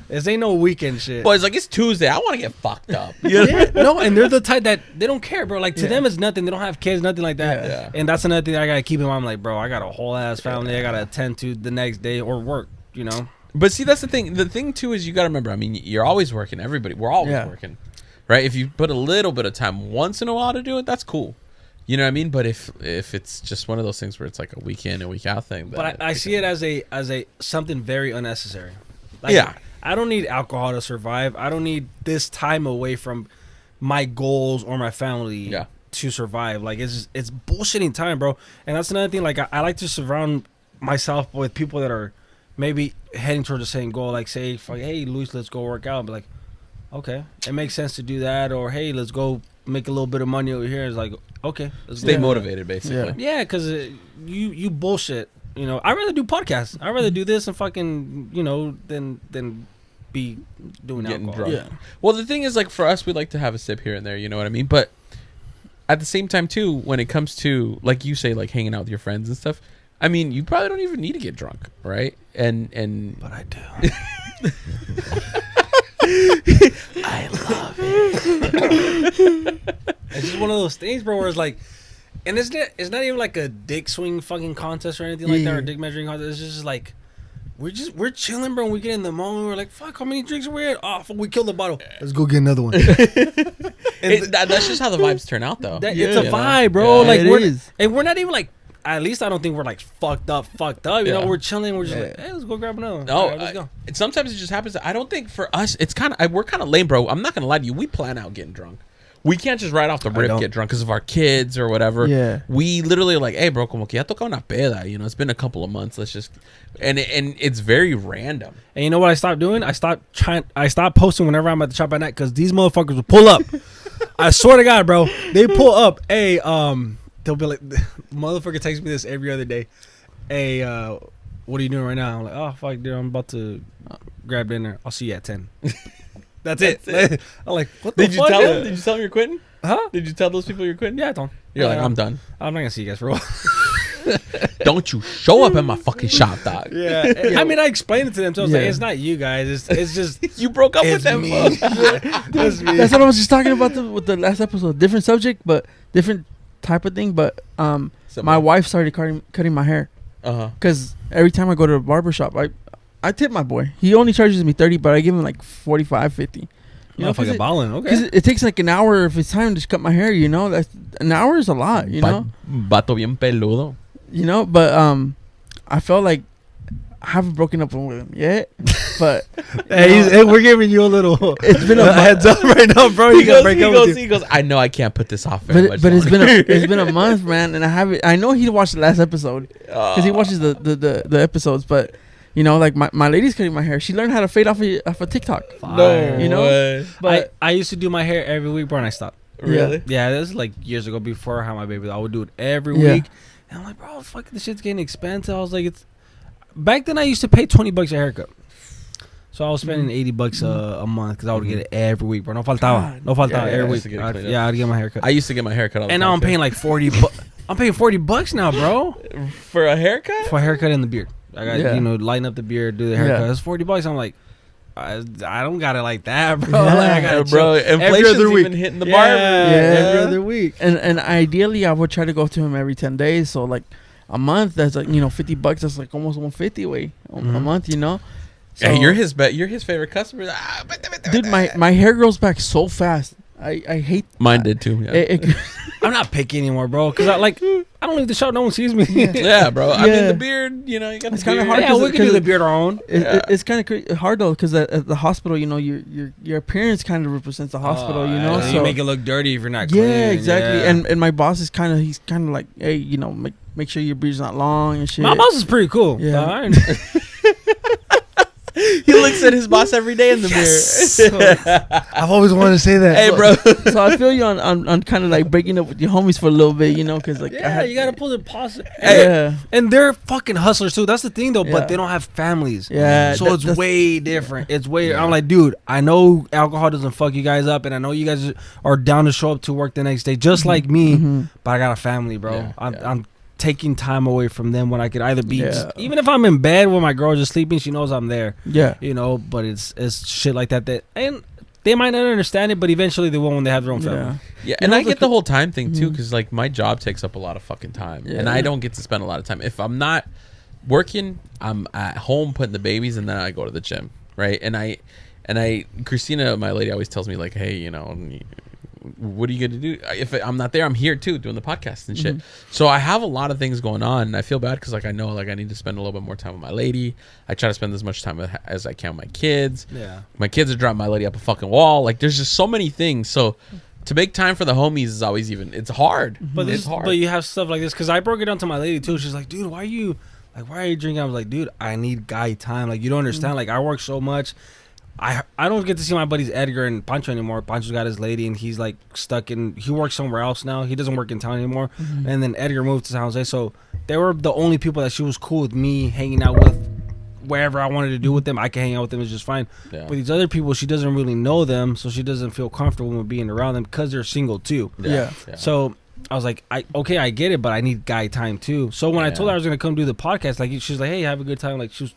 Speaker 4: This ain't no weekend shit.
Speaker 2: Boy, it's like, it's Tuesday. I want to get fucked up.
Speaker 4: No, and they're the type that they don't care, bro. Like, to them, it's nothing. They don't have kids, nothing like that. And that's another thing I got to keep in mind. I'm like, bro, I got a whole ass family I got to attend to the next day or work, you know?
Speaker 2: But see, that's the thing. The thing, too, is you got to remember, I mean, you're always working. We're always working, right? If you put a little bit of time once in a while to do it, that's cool. You know what I mean? But if it's just one of those things where it's like a week in, a week out thing.
Speaker 4: But I see it as a something very unnecessary. Like, I don't need alcohol to survive. I don't need this time away from my goals or my family to survive. Like, it's bullshitting time, bro. And that's another thing. Like, I like to surround myself with people that are maybe heading towards the same goal. Like, say, hey, Luis, let's go work out. But like, okay, it makes sense to do that. Or, hey, let's go make a little bit of money over here. It's like, okay, let's
Speaker 2: stay motivated, basically.
Speaker 4: Yeah, because you bullshit. You know, I'd rather do podcasts. I'd rather do this and fucking, you know, than be doing
Speaker 2: getting
Speaker 4: alcohol.
Speaker 2: drunk. Well, the thing is, like, for us, we like to have a sip here and there. You know what I mean? But at the same time, too, when it comes to, like you say, like hanging out with your friends and stuff, I mean, you probably don't even need to get drunk, right? But I do.
Speaker 4: I love it. It's just one of those things, bro, where it's like, and it's not even like a dick swing fucking contest or anything like that, or dick measuring contest. It's just like we're chilling, bro. And we get in the moment, we're like, fuck, how many drinks are we at? Oh, we killed the bottle. Let's go get another one.
Speaker 2: That's just how the vibes turn out, though.
Speaker 4: It's a vibe, bro. Like, we're not even like, at least I don't think we're like fucked up. You know, we're chilling. We're just like, hey, let's go grab another one.
Speaker 2: No,
Speaker 4: let's go.
Speaker 2: Sometimes it just happens. I don't think for us, it's we're kind of lame, bro. I'm not gonna lie to you. We plan out getting drunk. We can't just right off the rip get drunk because of our kids or whatever. Yeah. We literally are like, hey, bro, como que ya toca una peda. You know, it's been a couple of months. Let's just, and it's very random.
Speaker 4: And you know what I stopped doing? I stopped posting whenever I'm at the shop at night because these motherfuckers will pull up. I swear to God, bro, they pull up. Hey, they'll be like, motherfucker texts me this every other day. Hey, what are you doing right now? I'm like, oh fuck, dude, I'm about to grab dinner. I'll see you at 10. That's it. I'm like, what the
Speaker 2: Did you
Speaker 4: fuck?
Speaker 2: tell them? Did you tell them you're quitting?
Speaker 4: Huh?
Speaker 2: Did you tell those people you're quitting?
Speaker 4: Yeah, I told him.
Speaker 2: You're like, I'm done.
Speaker 4: I'm not gonna see you guys for a while.
Speaker 2: Don't you show up at my fucking shop, dog.
Speaker 4: Yeah. I mean, I explained it to them. So I was like,
Speaker 3: Yeah.
Speaker 4: it's not you guys. It's just
Speaker 2: You broke up with
Speaker 4: it's
Speaker 2: them.
Speaker 4: me.
Speaker 2: fuck.
Speaker 4: It's me.
Speaker 3: That's what I was just talking about with the last episode. Different subject, but different type of thing. But my wife started cutting my hair
Speaker 2: Uh-huh.
Speaker 3: because every time I go to a barber shop, I tip my boy. He only charges me 30, but I give him like 45, 50. You know,
Speaker 4: Motherfucker balling.
Speaker 3: because
Speaker 4: Okay.
Speaker 3: it takes like an hour if it's time to cut my hair. You know, that's an hour is a lot. You know,
Speaker 2: Vato bien peludo.
Speaker 3: but I felt like I haven't broken up with him yet. But
Speaker 4: Hey, we're giving you a little
Speaker 3: it's been a
Speaker 4: heads up right now, bro. You gotta break up with you.
Speaker 2: He goes, I know I can't put this off very much
Speaker 3: But it's
Speaker 2: longer."
Speaker 3: been a month, man, and I haven't. I know he watched the last episode because he watches the episodes. But you know, like my lady's cutting my hair. She learned how to fade off of TikTok.
Speaker 2: No,
Speaker 3: You know?
Speaker 2: way.
Speaker 3: But
Speaker 4: I used to do my hair every week, bro, and I stopped.
Speaker 2: Really?
Speaker 4: Yeah, this is like years ago before I had my baby. I would do it every
Speaker 3: Yeah.
Speaker 4: week. And I'm like, bro, fucking this shit's getting expensive. I was like, it's back then I used to pay $20 a haircut. So I was spending $80 a month because I would get it every week, bro. No faltaba. No faltaba
Speaker 2: Yeah,
Speaker 4: every
Speaker 2: I
Speaker 4: week.
Speaker 2: used to get it cleaned up.
Speaker 4: Yeah, I'd get my haircut.
Speaker 2: I used to get my haircut all the
Speaker 4: And
Speaker 2: time.
Speaker 4: now I'm
Speaker 2: too.
Speaker 4: paying like I'm paying $40 now, bro,
Speaker 2: for a haircut.
Speaker 4: for a haircut and the beard. I got
Speaker 3: Yeah.
Speaker 4: lighten up the beard, do the haircut.
Speaker 3: Yeah.
Speaker 4: It's $40. I'm like, I don't got it like that, bro.
Speaker 3: Yeah.
Speaker 4: Like, I gotta
Speaker 2: bro,
Speaker 4: chill. Every
Speaker 2: inflation's
Speaker 4: other week.
Speaker 2: even hitting the
Speaker 4: Yeah,
Speaker 2: barber.
Speaker 4: every other week.
Speaker 3: and ideally, I would try to go to him every 10 days. So like a month, that's like $50. That's like almost 150 a month. You know. So,
Speaker 2: Yeah, you're his favorite customer.
Speaker 3: dude. My hair grows back so fast. I hate.
Speaker 2: Mine did too. Yeah,
Speaker 4: I'm not picky anymore, bro. Cause I don't leave the shop. No one sees me.
Speaker 2: yeah bro. I mean,
Speaker 3: Yeah.
Speaker 2: the beard. You know, you got
Speaker 3: It's
Speaker 2: the
Speaker 3: kinda
Speaker 2: beard.
Speaker 3: hard.
Speaker 4: Yeah,
Speaker 3: 'cause
Speaker 4: we
Speaker 3: it-
Speaker 4: can do
Speaker 3: 'cause
Speaker 4: the
Speaker 3: it-
Speaker 4: beard our own.
Speaker 3: It's kind of hard though, because at the hospital, you know, your appearance kind of represents the hospital. You know,
Speaker 4: you
Speaker 3: so
Speaker 4: make it look dirty if you're not clean.
Speaker 3: yeah, exactly.
Speaker 4: Yeah.
Speaker 3: And my boss is he's kind of like, hey, you know, make sure your beard's not long and shit.
Speaker 4: My boss is pretty cool.
Speaker 3: Yeah.
Speaker 2: He looks at his boss every day in the mirror.
Speaker 4: I've always wanted to say that.
Speaker 2: Hey, bro.
Speaker 3: So I feel you on kind of like breaking up with your homies for a little bit, you know, because like
Speaker 4: Yeah, you gotta pull the positive.
Speaker 3: yeah.
Speaker 4: And they're fucking hustlers too. That's the thing though.
Speaker 3: Yeah.
Speaker 4: But they don't have families.
Speaker 3: Yeah,
Speaker 4: So
Speaker 3: that's
Speaker 4: it's way different. It's way. I'm like, dude, I know alcohol doesn't fuck you guys up, and I know you guys are down to show up to work the next day, just like me. But I got a family, bro.
Speaker 2: Yeah,
Speaker 4: I'm taking time away from them when I could either be,
Speaker 3: Yeah.
Speaker 4: even if I'm in bed when my girl just sleeping, she knows I'm there.
Speaker 3: Yeah.
Speaker 4: You know, but it's shit like that and they might not understand it, but eventually they will when they have their own family.
Speaker 3: Yeah.
Speaker 2: Yeah,
Speaker 3: You
Speaker 2: and
Speaker 3: know,
Speaker 2: I get the whole time thing too,
Speaker 3: Mhm.
Speaker 2: because like my job takes up a lot of fucking time,
Speaker 3: Yeah.
Speaker 2: and I don't get to spend a lot of time. If I'm not working, I'm at home putting the babies, and then I go to the gym, right? And I, Christina, my lady, always tells me like, hey, you know, what are you gonna do if I'm not there? I'm here too, doing the podcast and shit. So I have a lot of things going on, and I feel bad because like I know like I need to spend a little bit more time with my lady. I try to spend as much time as I can with my kids.
Speaker 4: Yeah.
Speaker 2: My kids are driving my lady up a fucking wall. Like there's just so many things. So to make time for the homies is always it's hard.
Speaker 4: But
Speaker 2: It's hard.
Speaker 4: but you have stuff like this because I broke it down to my lady too. She's like, dude, why are you drinking? I was like, dude, I need guy time. Like you don't understand. Like I work so much. I don't get to see my buddies Edgar and Pancho anymore. Pancho's got his lady and he's like stuck in. He works somewhere else now. He doesn't work in town anymore. And then Edgar moved to San Jose. So they were the only people that she was cool with me hanging out with. Wherever I wanted to do with them, I can hang out with them. It's just fine.
Speaker 2: Yeah.
Speaker 4: But these other people, she doesn't really know them, so she doesn't feel comfortable with being around them because they're single too.
Speaker 3: Yeah.
Speaker 4: So I was like, I get it, but I need guy time too. So when I told her I was gonna come do the podcast, like she's like, hey, have a good time. Like she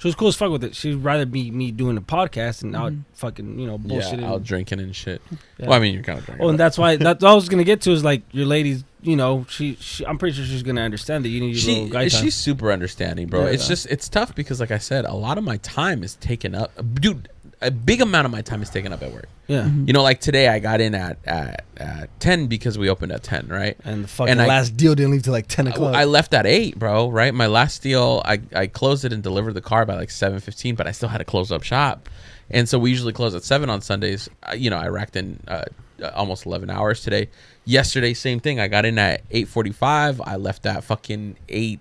Speaker 4: was cool as fuck with it. She'd rather be me doing the podcast and out fucking bullshit.
Speaker 2: Yeah, out drinking and shit.
Speaker 4: Yeah.
Speaker 2: Well, I mean, you're kind of drinking.
Speaker 4: Oh, and that's why what I was gonna get to is like your lady's. She I'm pretty sure she's gonna understand that you need your little guy time.
Speaker 2: She's super understanding, bro.
Speaker 3: Yeah.
Speaker 2: It's just it's tough because, like I said, a lot of my time is taken up, dude. A big amount of my time is taken up at work.
Speaker 4: Yeah.
Speaker 2: You know, like today I got in at 10 because we opened at 10, right?
Speaker 4: And the fucking
Speaker 2: And I-
Speaker 4: last deal didn't leave till like 10 o'clock.
Speaker 2: I left at 8, bro, right? My last deal, I closed it and delivered the car by like 7:15, but I still had to close up shop. And so we usually close at 7 on Sundays. I racked in almost 11 hours today. Yesterday, same thing. I got in at 8:45. I left at fucking 8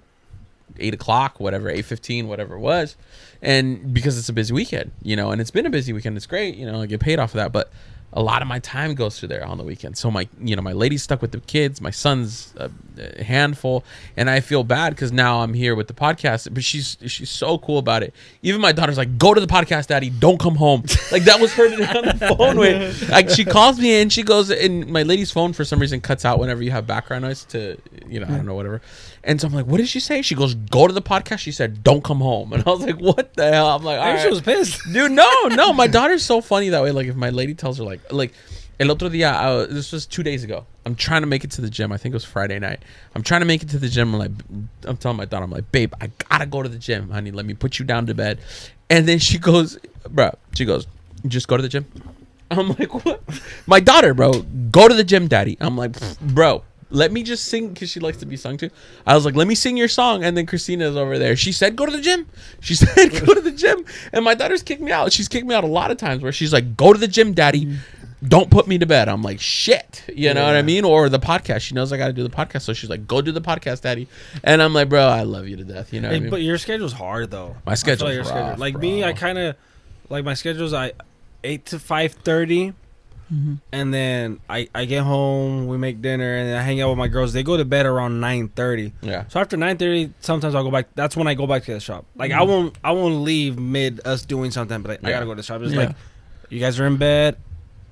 Speaker 2: o'clock, whatever, 8:15, whatever it was. And because it's a busy weekend, and it's been a busy weekend, it's great, I get paid off of that. But a lot of my time goes through there on the weekend. So my lady's stuck with the kids. My son's a handful, and I feel bad because now I'm here with the podcast. But she's so cool about it. Even my daughter's like, "Go to the podcast, Daddy. Don't come home." Like that was her on the phone with. Like she calls me and she goes, and my lady's phone for some reason cuts out whenever you have background noise to I don't know, whatever. And so I'm like, "What did she say?" She goes, "Go to the podcast." She said, "Don't come home." And I was like, "What the hell?" I'm like, "All right."
Speaker 4: She was pissed,
Speaker 2: dude. No, my daughter's so funny that way. Like if my lady tells her like el otro día, this was 2 days ago. I'm trying to make it to the gym. I think it was Friday night. I'm trying to make it to the gym. I'm telling my daughter, I'm like, "Babe, I gotta go to the gym, honey. Let me put you down to bed." And then she goes, "Just go to the gym." I'm like, "What?" My daughter, bro, "Go to the gym, Daddy." I'm like, "Bro, let me just sing," because she likes to be sung to. I was like, "Let me sing your song." And then Christina's over there. She said, "Go to the gym." She said, "Go to the gym." And my daughter's kicked me out. She's kicked me out a lot of times where she's like, "Go to the gym, Daddy. Don't put me to bed." I'm like, shit. You know what I mean? Or the podcast. She knows I got to do the podcast. So she's like, "Go do the podcast, Daddy." And I'm like, "Bro, I love you to death." You know what I mean?
Speaker 4: But your schedule's hard, though.
Speaker 2: My schedule's
Speaker 4: like
Speaker 2: rough,
Speaker 4: Like
Speaker 2: bro.
Speaker 4: me, I kind of... Like, my schedule's 8 to 5:30. And then I get home, we make dinner, and then I hang out with my girls. They go to bed around 9:30.
Speaker 2: Yeah.
Speaker 4: So after 9:30, sometimes I'll go back. That's when I go back to the shop. Like I won't leave mid us doing something, but I gotta go to the shop. It's like, you guys are in bed.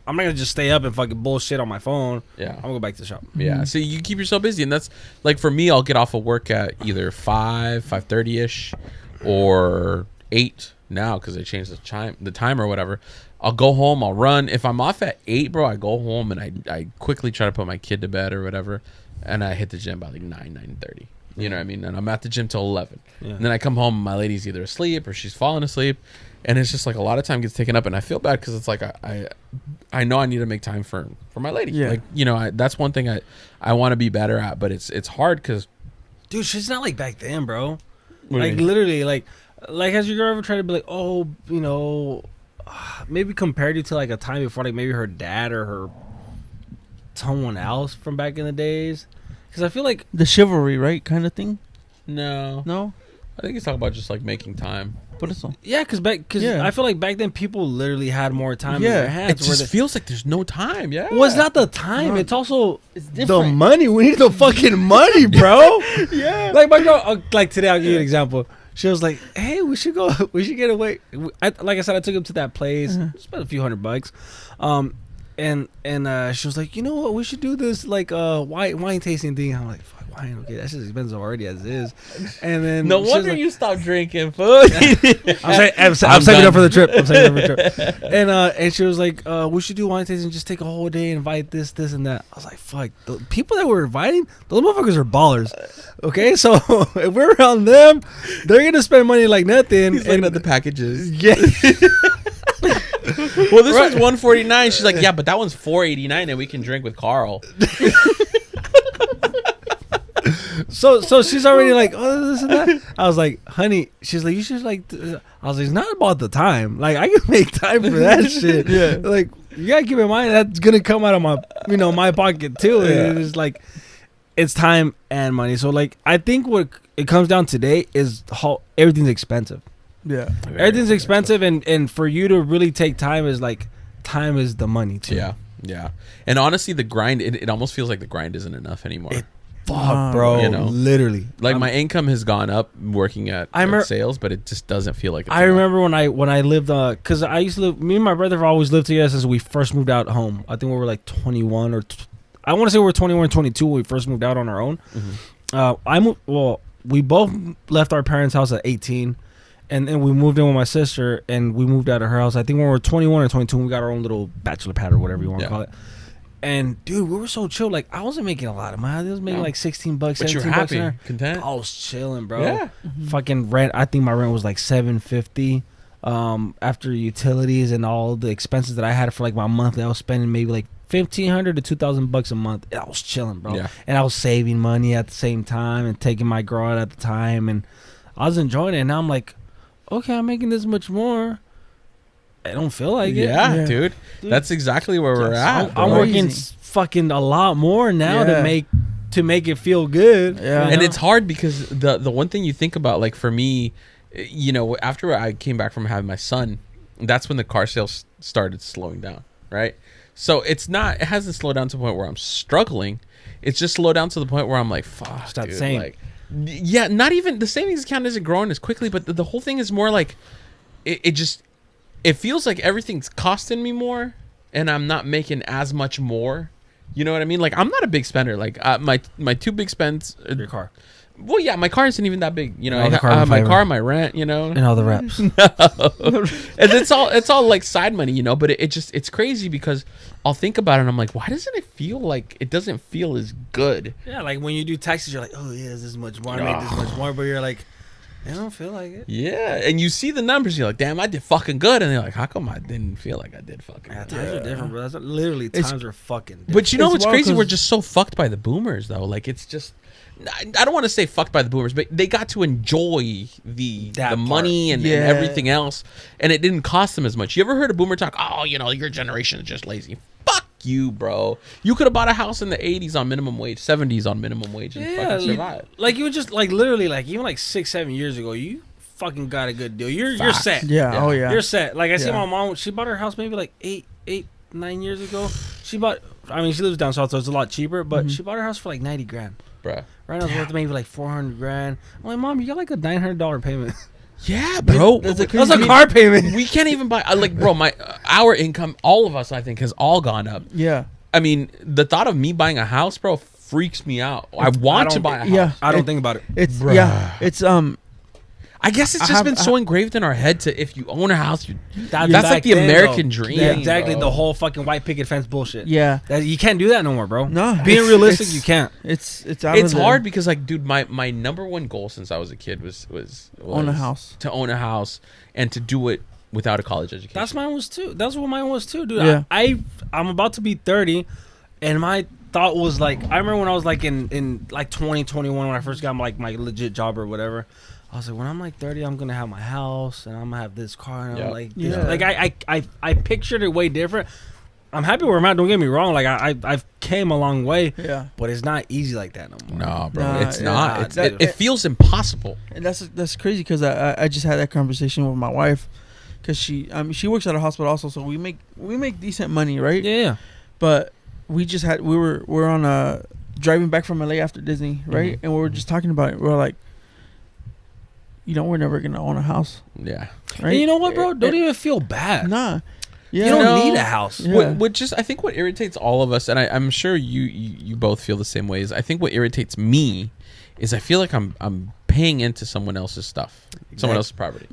Speaker 4: I'm not gonna just stay up and fucking bullshit on my phone.
Speaker 2: Yeah.
Speaker 4: I'm gonna go back to the shop.
Speaker 2: Yeah. So you keep yourself busy, and that's like for me. I'll get off of work at either 5:30 ish, or 8 now because I changed the time or whatever. I'll go home. I'll run. If I'm off at 8, bro, I go home and I quickly try to put my kid to bed or whatever, and I hit the gym by like 9:30. You know what I mean? And I'm at the gym till 11.
Speaker 4: Yeah.
Speaker 2: And then I come home, and my lady's either asleep or she's falling asleep, and it's just like a lot of time gets taken up, and I feel bad because it's like I know I need to make time for my lady.
Speaker 3: Yeah.
Speaker 2: Like that's one thing I want to be better at, but it's hard because,
Speaker 4: Dude, she's not like back then, bro.
Speaker 2: What do you
Speaker 4: Like
Speaker 2: mean?
Speaker 4: literally, like has your girl ever tried to be like, oh, maybe compared you to like a time before, like maybe her dad or her someone else from back in the days? Because I feel like
Speaker 3: the chivalry, right, kind of thing.
Speaker 2: no, I think he's talking about just like making time.
Speaker 3: But it's all.
Speaker 4: yeah, because I feel like back then people literally had more time in
Speaker 3: Yeah.
Speaker 4: their hands.
Speaker 2: It just feels like there's no time. Yeah.
Speaker 4: well, it's not the time. It's also the
Speaker 3: different.
Speaker 4: money. We need the fucking money, bro. Yeah. Like my girl, like today, I'll give you an example. She was like, "Hey, we should go. We should get away." Like I said, I took him to that place. Spent a few $100. And she was like, "You know what? We should do this like wine tasting thing." I'm like, "Fuck wine? Okay, that's just expensive already as is." And then
Speaker 2: No
Speaker 4: she was
Speaker 2: wonder
Speaker 4: like,
Speaker 2: you stopped drinking food.
Speaker 4: I'm saving up for the trip. I'm saving up for the trip. And she was like, "We should do wine tasting. Just take a whole day, invite this, and that." I was like, "Fuck!" The people that we're inviting, those motherfuckers are ballers. Okay, so if we're around them, they're gonna spend money like nothing.
Speaker 2: He's looking at the packages.
Speaker 4: Yeah.
Speaker 2: Well, this one's $149. She's like, "Yeah, but that one's $489, and we can drink with Carl."
Speaker 4: So she's already like, "Oh, this and that." I was like, "Honey," she's like, "You should like." I was like, "It's not about the time. Like, I can make time for that shit. Yeah. Like, you gotta keep in mind that's gonna come out of my, my pocket too.
Speaker 2: Yeah.
Speaker 4: It's like, it's time and money. So like, I think what it comes down today is how everything's expensive.
Speaker 3: Yeah.
Speaker 4: Everything's expensive, and for you to really take time is the money too.
Speaker 2: Yeah. And honestly, the grind, it almost feels like the grind isn't enough anymore.
Speaker 4: Fuck, bro.
Speaker 2: You know?
Speaker 4: Literally.
Speaker 2: Like my income has gone up working at sales, but it just doesn't feel like it's
Speaker 4: I
Speaker 2: enough.
Speaker 4: remember when I lived, because I used to live, me and my brother have always lived together since we first moved out home. I think we were like 21 or I want to say we were 21 or 22 when we first moved out on our own.
Speaker 2: Mm-hmm.
Speaker 4: We both left our parents' house at 18, and then we moved in with my sister, and we moved out of her house. I think when we were 21 or 22, we got our own little bachelor pad or whatever you want to call it. And dude, we were so chill. Like I wasn't making a lot of money. I was making like $16,
Speaker 2: But
Speaker 4: $17
Speaker 2: you're
Speaker 4: bucks an
Speaker 2: happy,
Speaker 4: hour.
Speaker 2: content.
Speaker 4: I was chilling, bro.
Speaker 2: Yeah.
Speaker 4: Fucking rent. I think my rent was like $750. After utilities and all the expenses that I had for like my monthly, I was spending maybe like $1,500 to $2,000 a month. I was chilling, bro.
Speaker 2: Yeah.
Speaker 4: And I was saving money at the same time and taking my girl out at the time, and I was enjoying it. And now I'm like, okay, I'm making this much more. I don't feel like it.
Speaker 2: Yeah, dude. That's exactly where we're at.
Speaker 4: I'm
Speaker 2: bro.
Speaker 4: working fucking a lot more now to make it feel good.
Speaker 3: Yeah.
Speaker 2: And it's hard because the one thing you think about, like for me, after I came back from having my son, that's when the car sales started slowing down, right? So it's not. It hasn't slowed down to the point where I'm struggling. It's just slowed down to the point where I'm like, fuck.
Speaker 4: It's not
Speaker 2: dude,
Speaker 4: the same.
Speaker 2: Like, yeah, not even the savings account isn't growing as quickly, but the whole thing is more like, it feels like everything's costing me more, and I'm not making as much more. You know what I mean? Like, I'm not a big spender. Like, my two big spends.
Speaker 4: Your car.
Speaker 2: Well, yeah, my car isn't even that big. You know,
Speaker 4: All the
Speaker 2: I
Speaker 4: carbon
Speaker 2: have my
Speaker 4: fiber.
Speaker 2: car, my rent. You know,
Speaker 4: And all the reps.
Speaker 2: and it's all like side money, you know. But it's crazy because I'll think about it and I'm like, why doesn't it feel like it doesn't feel as good?
Speaker 4: Yeah, like when you do taxes, you're like, oh yeah, this much more. I made this much more, but you're like, I don't feel like it.
Speaker 2: Yeah, and you see the numbers, you're like, damn, I did fucking good, and you're like, how come I didn't feel like I did fucking
Speaker 4: Yeah,
Speaker 2: good?
Speaker 4: times are different, bro. That's literally times are fucking different.
Speaker 2: But you know
Speaker 3: It's
Speaker 2: what's
Speaker 3: wild
Speaker 2: crazy?
Speaker 3: 'cause-
Speaker 2: We're just so fucked by the boomers, though. Like, it's just. I don't want to say fucked by the boomers, but they got to enjoy the
Speaker 4: That
Speaker 2: money and
Speaker 3: Yeah.
Speaker 2: everything else, and it didn't cost them as much. You ever heard a boomer talk? Oh, you know, your generation is just lazy. Fuck you, bro. You could have bought a house in the 80s on minimum wage, 70s on minimum wage, and fucking survive.
Speaker 4: Like you just like literally like even like 6-7 years ago, you fucking got a good deal. You're
Speaker 2: Facts.
Speaker 4: set.
Speaker 3: Yeah. Oh yeah.
Speaker 4: You're set. Like I see
Speaker 3: Yeah.
Speaker 4: my mom. She bought her house maybe like 9 years ago. She bought. I mean, she lives down south, so it's a lot cheaper. But she bought her house for like 90 grand.
Speaker 2: Bruh.
Speaker 4: Right now, it's worth maybe like 400 grand. I'm like, Mom, you got like a $900 payment.
Speaker 2: Yeah, bro.
Speaker 3: That's a
Speaker 4: That's a car payment.
Speaker 2: We can't even buy. Like, bro, our income, all of us, I think, has all gone up.
Speaker 3: Yeah.
Speaker 2: I mean, the thought of me buying a house, bro, freaks me out. I want to
Speaker 4: don't-
Speaker 2: buy a house.
Speaker 3: Yeah.
Speaker 4: I don't think about it.
Speaker 3: It's
Speaker 2: Bruh.
Speaker 3: yeah. It's
Speaker 2: I guess it's
Speaker 3: I
Speaker 2: just
Speaker 3: have-
Speaker 2: been so engraved in our head to if you own a house,
Speaker 4: That's
Speaker 2: like
Speaker 4: back
Speaker 2: the
Speaker 4: then,
Speaker 2: American
Speaker 4: though.
Speaker 2: dream.
Speaker 4: Yeah, exactly.
Speaker 2: bro.
Speaker 4: The whole fucking white picket fence bullshit.
Speaker 3: yeah.
Speaker 4: You can't do that no more, bro.
Speaker 3: No,
Speaker 4: Being
Speaker 3: it's-
Speaker 4: realistic,
Speaker 3: it's-
Speaker 4: you can't.
Speaker 3: It's
Speaker 2: It's
Speaker 3: of the-
Speaker 2: hard because, like, dude, my number one goal since I was a kid was
Speaker 3: Own a house.
Speaker 2: to own a house and to do it without a college education.
Speaker 4: That's mine was too. That's what mine was too, dude.
Speaker 3: Yeah.
Speaker 4: I'm about to be 30, and my thought was like, I remember when I was like in like 2021 when I first got my legit job or whatever. I was like, when I'm like 30, I'm gonna have my house and I'm gonna have this car and
Speaker 2: Yeah.
Speaker 4: I'm like,
Speaker 3: Yeah.
Speaker 4: like I pictured it way different. I'm happy where I'm at. Don't get me wrong. Like I've came a long way,
Speaker 3: Yeah.
Speaker 4: but it's not easy like that no more.
Speaker 2: No, bro,
Speaker 3: Nah,
Speaker 2: it's
Speaker 3: yeah.
Speaker 2: not. It's,
Speaker 3: That-
Speaker 2: it feels impossible.
Speaker 3: And that's crazy because I just had that conversation with my wife because she works at a hospital also, so we make decent money, right?
Speaker 4: Yeah.
Speaker 3: But we're on a driving back from LA after Disney, right? And we were just talking about it. We are like, we're never gonna own a house,
Speaker 2: Yeah.
Speaker 3: right?
Speaker 4: And you know what, bro? Don't even feel bad.
Speaker 3: Nah. Yeah.
Speaker 4: You don't
Speaker 2: No.
Speaker 4: need a house.
Speaker 3: Yeah.
Speaker 2: I think what irritates all of us, and I'm sure you both feel the same way, is I think what irritates me is I feel like I'm paying into someone else's stuff, someone else's property.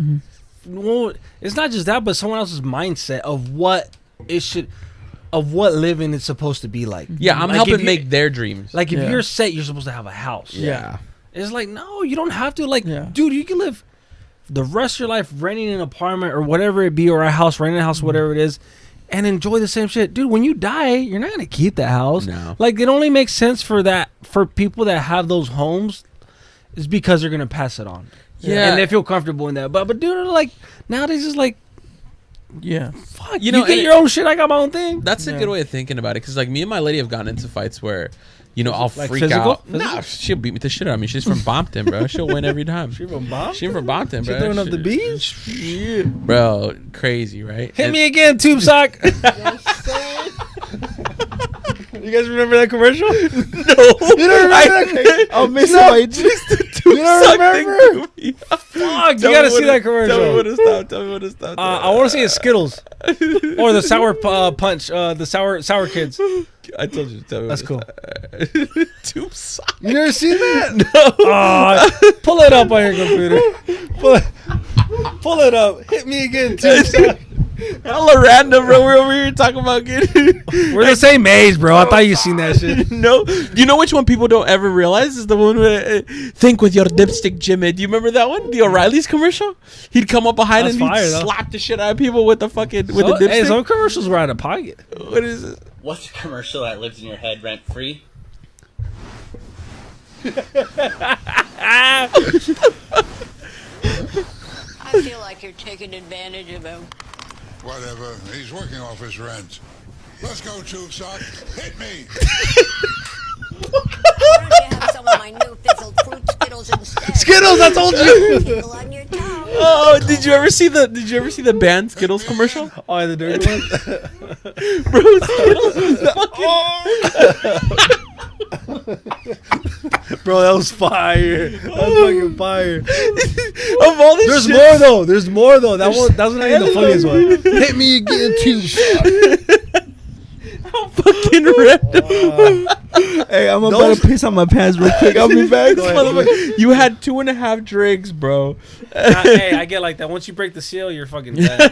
Speaker 4: Well, it's not just that, but someone else's mindset of what living is supposed to be like.
Speaker 2: Yeah, I'm
Speaker 4: Like,
Speaker 2: helping
Speaker 4: if you-
Speaker 2: make their dreams.
Speaker 4: Like if
Speaker 3: Yeah.
Speaker 4: you're set, you're supposed to have a house.
Speaker 3: Yeah.
Speaker 4: It's like, no, you don't have to. Like,
Speaker 3: Yeah.
Speaker 4: dude, you can live the rest of your life renting an apartment or whatever it be, or a house, renting a house, whatever it is, and enjoy the same shit. Dude, when you die, you're not gonna keep that house.
Speaker 2: No.
Speaker 4: Like, it only makes sense for people that have those homes is because they're gonna pass it on.
Speaker 2: Yeah.
Speaker 4: And they feel comfortable in that. But dude, like nowadays it's like,
Speaker 3: Yeah.
Speaker 4: fuck,
Speaker 2: You know,
Speaker 4: you get
Speaker 2: and
Speaker 4: your own shit, I got my own thing.
Speaker 2: That's a
Speaker 3: Yeah.
Speaker 2: good way of thinking about it, because like me and my lady have gotten into fights where, I'll
Speaker 4: Like
Speaker 2: freak
Speaker 4: physical?
Speaker 2: out. Nah, she'll beat me the shit out of me. She's from Bompton, bro. She'll win every time.
Speaker 4: She from Bob?
Speaker 2: She's from Bompton,
Speaker 4: She
Speaker 2: bro.
Speaker 4: throwing up the bees?
Speaker 2: Bro, crazy, right?
Speaker 4: Hit
Speaker 2: And-
Speaker 4: me again, Tube Sock. You guys remember that commercial?
Speaker 2: No,
Speaker 4: You don't remember that?
Speaker 3: I'll miss
Speaker 2: No,
Speaker 3: it.
Speaker 2: just the
Speaker 4: You don't
Speaker 2: Tucson
Speaker 4: remember?
Speaker 2: thing threw me off.
Speaker 4: Fuck, you
Speaker 2: Tell
Speaker 4: gotta
Speaker 2: me
Speaker 4: see
Speaker 2: when
Speaker 4: that
Speaker 2: it- Tell me
Speaker 4: commercial.
Speaker 2: when to stop. Tell me when to stop.
Speaker 4: I want to see it's Skittles or the sour punch, the sour kids.
Speaker 2: I told you. Tell me
Speaker 4: That's
Speaker 2: when
Speaker 4: cool.
Speaker 2: to stop. Tucson.
Speaker 4: You never seen that? No. Pull it up on your computer. Pull it up. Hit me again, Tube Sock.
Speaker 2: Hella random, bro. We're over here talking about getting.
Speaker 4: We're the same age, bro. I thought you seen that shit.
Speaker 2: No, you know which one people don't ever realize is the one where think with your dipstick, Jimmy. Do you remember that one? The O'Reilly's commercial. He'd come up behind
Speaker 4: That's
Speaker 2: and he'd
Speaker 4: fire, though.
Speaker 2: slap the shit out of people with the fucking with the
Speaker 4: Hey,
Speaker 2: dipstick.
Speaker 4: some commercials were out of pocket.
Speaker 2: What is it?
Speaker 11: What's a commercial that lives in your head rent free?
Speaker 1: I feel like you're taking advantage of him.
Speaker 10: Whatever. He's working off his rent. Let's go, Tube Sock. Hit me.
Speaker 1: Why don't you have some of my new fizzled fruit Skittles instead?
Speaker 4: Skittles, I told you.
Speaker 1: Tickle on your tongue.
Speaker 2: Oh, did you ever see the band Skittles commercial?
Speaker 4: Oh, the dirty one.
Speaker 2: Bro, Skittles is fucking.
Speaker 4: Bro, that was fire. That was fucking fire.
Speaker 2: Of all this
Speaker 4: There's
Speaker 2: shit,
Speaker 4: more though. There's more though. That's not even the funniest one. Hit me again too.
Speaker 2: I'm fucking ripped.
Speaker 3: Hey, I'm about to piss on my pants real quick. I'll be back.
Speaker 2: You had 2.5 drinks, bro.
Speaker 4: Hey, I get like that. Once you break the seal, you're fucking done.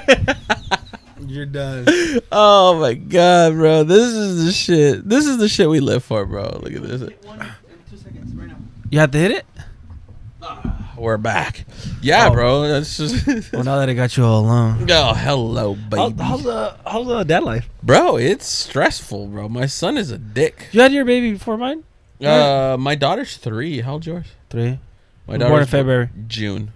Speaker 4: You're done.
Speaker 2: Oh my god, bro. This is the shit. This is the shit we live for, bro. Look at this.
Speaker 3: 2 seconds right now.
Speaker 4: You have to hit it?
Speaker 2: We're back. Yeah, bro. That's just.
Speaker 4: Well, now that I got you all alone.
Speaker 2: Oh, hello, baby.
Speaker 4: How's the dad life?
Speaker 2: Bro, it's stressful, bro. My son is a dick.
Speaker 4: You had your baby before mine?
Speaker 2: My daughter's 3. How old's yours?
Speaker 4: 3.
Speaker 2: My
Speaker 4: Born in February.
Speaker 2: June.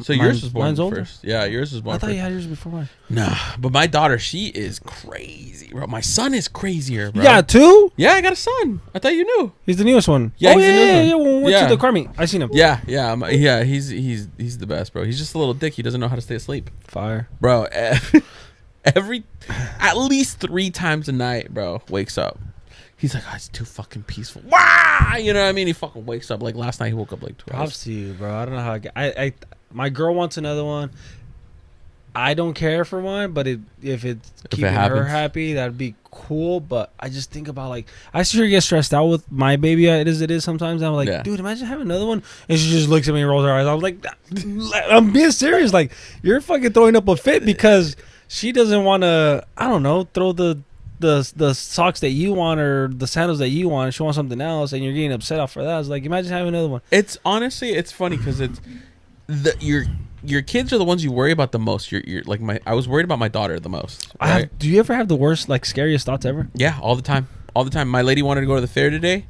Speaker 2: So yours was born
Speaker 4: mine's older?
Speaker 2: first. Yeah, yours was born
Speaker 4: I thought
Speaker 2: first.
Speaker 4: you had yours before mine.
Speaker 2: Nah, but my daughter, she is crazy, bro. My son is crazier, bro.
Speaker 4: Yeah, 2?
Speaker 2: Yeah, I got a son. I thought you knew.
Speaker 4: He's the newest one.
Speaker 2: Yeah,
Speaker 4: oh,
Speaker 2: he's the newest one.
Speaker 4: yeah. When we went
Speaker 2: Yeah.
Speaker 4: to the car meet, I seen him.
Speaker 2: Yeah. He's the best, bro. He's just a little dick. He doesn't know how to stay asleep,
Speaker 4: Fire.
Speaker 2: bro. At least 3 times a night, bro. Wakes up. He's like, oh, it's too fucking peaceful. Wah! You know what I mean? He fucking wakes up. Like last night, he woke up like 2 hours.
Speaker 4: Props to you, bro. I don't know how I my girl wants another one. I don't care for one, but if it's keeping her
Speaker 2: happens.
Speaker 4: happy, that'd be cool. But I just think about like I see her get stressed out with my baby. It is sometimes. I'm like,
Speaker 2: Yeah.
Speaker 4: dude, imagine having another one. And she just looks at me and rolls her eyes. I was like, I'm being serious. Like you're fucking throwing up a fit because she doesn't want to. I don't know, throw the socks that you want or the sandals that you want. She wants something else, and you're getting upset off for that. It's like imagine having another one.
Speaker 2: It's honestly, it's funny because it's your kids are the ones you worry about the most. You're like I was worried about my daughter the most. Right?
Speaker 4: Do you ever have the worst, like scariest thoughts ever?
Speaker 2: Yeah, all the time. My lady wanted to go to the fair today,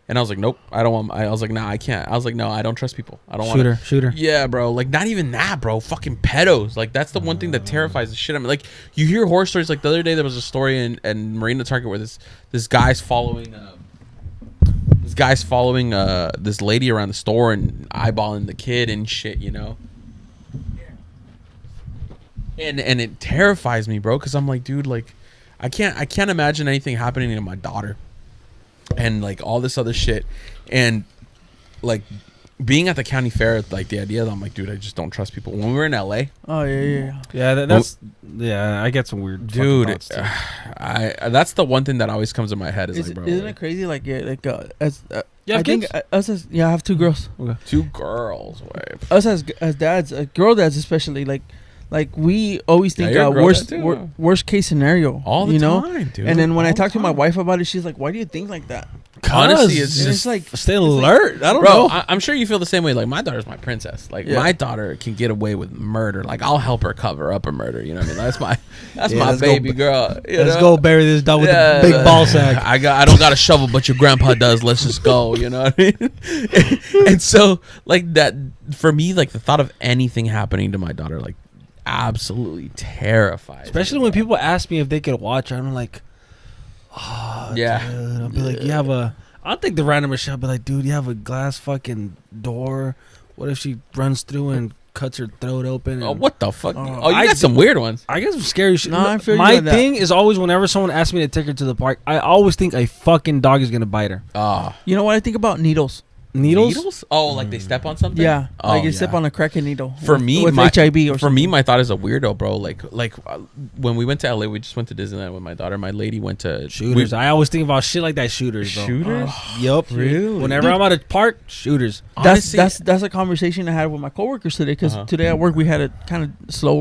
Speaker 2: and I was like, nope, I don't want. I was like, nah, I can't. I was like, no, I don't trust people. I don't want
Speaker 4: Shoot her.
Speaker 2: Yeah, bro. Like not even that, bro. Fucking pedos. Like that's the one thing that terrifies the shit out of me. Like you hear horror stories. Like the other day there was a story in Marina Target where this guy's following. This lady around the store and eyeballing the kid and shit, you know. And it terrifies me, bro, because I'm like, dude, like, I can't imagine anything happening to my daughter, and like all this other shit, and like being at the county fair, like the idea that I'm like, dude, I just don't trust people. When we were in LA,
Speaker 3: Oh yeah.
Speaker 4: That's I get some weird
Speaker 2: dude,
Speaker 4: fucking thoughts, too.
Speaker 2: that's the one thing that always comes in my head is like, bro,
Speaker 3: Isn't
Speaker 2: like,
Speaker 3: it crazy? Like as
Speaker 4: You have
Speaker 3: I think
Speaker 4: kids?
Speaker 3: us as I have 2 girls.
Speaker 2: 2 girls, wait.
Speaker 3: Us as dads, girl dads especially, like we always think
Speaker 2: you're a girl
Speaker 3: worst
Speaker 2: dad too.
Speaker 3: worst case scenario
Speaker 2: All the
Speaker 3: you know?
Speaker 2: time, dude.
Speaker 3: And then when
Speaker 2: All
Speaker 3: I
Speaker 2: the
Speaker 3: talk to my
Speaker 2: time.
Speaker 3: wife about it, she's like, "Why do you think like that?"
Speaker 2: Honestly, it's
Speaker 3: And
Speaker 2: just
Speaker 3: it's like
Speaker 4: Stay alert. I don't
Speaker 2: bro,
Speaker 4: know.
Speaker 2: I'm sure you feel the same way. Like my daughter's my princess. Like
Speaker 3: Yeah.
Speaker 2: my daughter can get away with murder. Like I'll help her cover up a murder. You know what I mean? That's my
Speaker 4: Yeah,
Speaker 2: my
Speaker 4: let's go
Speaker 2: baby girl. you
Speaker 4: Let's
Speaker 2: know?
Speaker 4: go bury this dog with
Speaker 2: Yeah,
Speaker 4: the big ball sack.
Speaker 2: I don't got a shovel, but your grandpa does. Let's just go. You know what I mean? And so like that for me, like the thought of anything happening to my daughter, like absolutely terrifies.
Speaker 4: Especially when people ask me if they could watch, I'm like, oh,
Speaker 2: Yeah.
Speaker 4: dude. I'll be like, you have a. I'll think the random shit. I'll be like, dude, you have a glass fucking door. What if she runs through and cuts her throat open?
Speaker 2: Oh,
Speaker 4: and-
Speaker 2: what the fuck? Oh, you
Speaker 4: I
Speaker 2: got some weird ones.
Speaker 4: I get some scary shit.
Speaker 3: No, I feel you
Speaker 4: My
Speaker 3: on that.
Speaker 4: thing is always whenever someone asks me to take her to the park, I always think a fucking dog is gonna bite her.
Speaker 3: You know what I think about needles?
Speaker 4: Needles?
Speaker 2: Oh, like they step on something?
Speaker 3: Yeah,
Speaker 2: Oh,
Speaker 3: like you step
Speaker 2: yeah.
Speaker 3: on a cracked needle.
Speaker 2: For me,
Speaker 3: with
Speaker 2: my
Speaker 3: HIV or
Speaker 2: for me,
Speaker 3: something.
Speaker 2: my thought is a weirdo, bro. Like when we went to LA, we just went to Disneyland with my daughter. My lady went to
Speaker 4: Shooters. I always think about shit like that. Shooters, bro.
Speaker 2: Shooters?
Speaker 4: Yup.
Speaker 2: Really?
Speaker 4: Whenever I'm at a park, shooters.
Speaker 2: Honestly-
Speaker 3: That's a conversation I had with my coworkers today because
Speaker 2: Uh-huh.
Speaker 3: today at work we had a kind of slow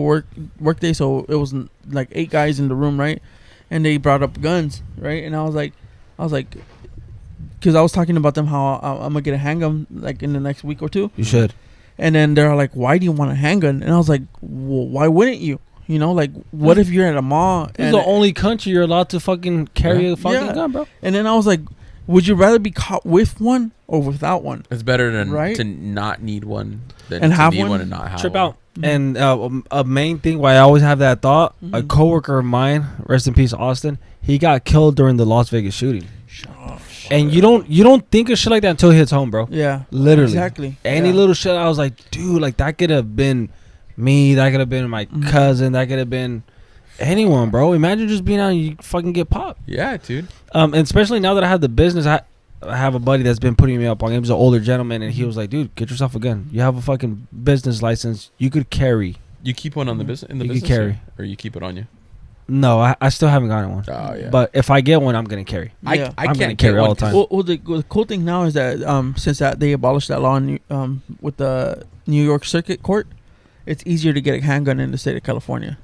Speaker 3: work day, so it was like 8 guys in the room, right? And they brought up guns, right? And I was like, because I was talking about them how I'm gonna get a handgun like in the next week or 2.
Speaker 4: You should.
Speaker 3: And then they're like, "Why do you want a handgun?" And I was like, well, "Why wouldn't you? You know, like what if you're at a mall
Speaker 4: This is the only country you're allowed to fucking carry a fucking
Speaker 3: Yeah.
Speaker 4: gun, bro.
Speaker 3: And then I was like, would you rather be caught with one or without one?
Speaker 2: It's better than
Speaker 3: Right?
Speaker 2: to not need one than
Speaker 3: And
Speaker 2: to
Speaker 3: have
Speaker 2: need
Speaker 3: one?
Speaker 2: and not have
Speaker 4: Trip
Speaker 2: one.
Speaker 4: out. And a main thing why I always have that thought, a
Speaker 3: Mhm.
Speaker 4: coworker of mine, rest in peace, Austin, he got killed during the Las Vegas shooting. And you don't think of shit like that until it hits home, bro.
Speaker 3: Yeah,
Speaker 4: Literally.
Speaker 3: exactly.
Speaker 4: Any
Speaker 3: Yeah.
Speaker 4: little shit, I was like, dude, like that could have been me, that could have been my cousin, that could have been anyone, bro. Imagine just being out and you fucking get popped.
Speaker 2: Yeah, dude.
Speaker 4: And especially now that I have the business, I have a buddy that's been putting me up on. He was an older gentleman, and he was like, "Dude, get yourself a gun. You have a fucking business license. You could carry."
Speaker 2: You keep one on the business in the
Speaker 4: You
Speaker 2: business,
Speaker 4: could carry.
Speaker 2: or you keep it on you.
Speaker 4: No, I still haven't gotten one.
Speaker 2: Oh yeah.
Speaker 4: But if I get one, I'm gonna carry.
Speaker 3: Yeah.
Speaker 2: I
Speaker 4: I'm
Speaker 2: can't
Speaker 4: gonna carry
Speaker 2: get
Speaker 4: all
Speaker 2: one
Speaker 4: the time.
Speaker 3: Well, the cool thing now is that since that they abolished that law in, with the New York Circuit Court, it's easier to get a handgun in the state of California.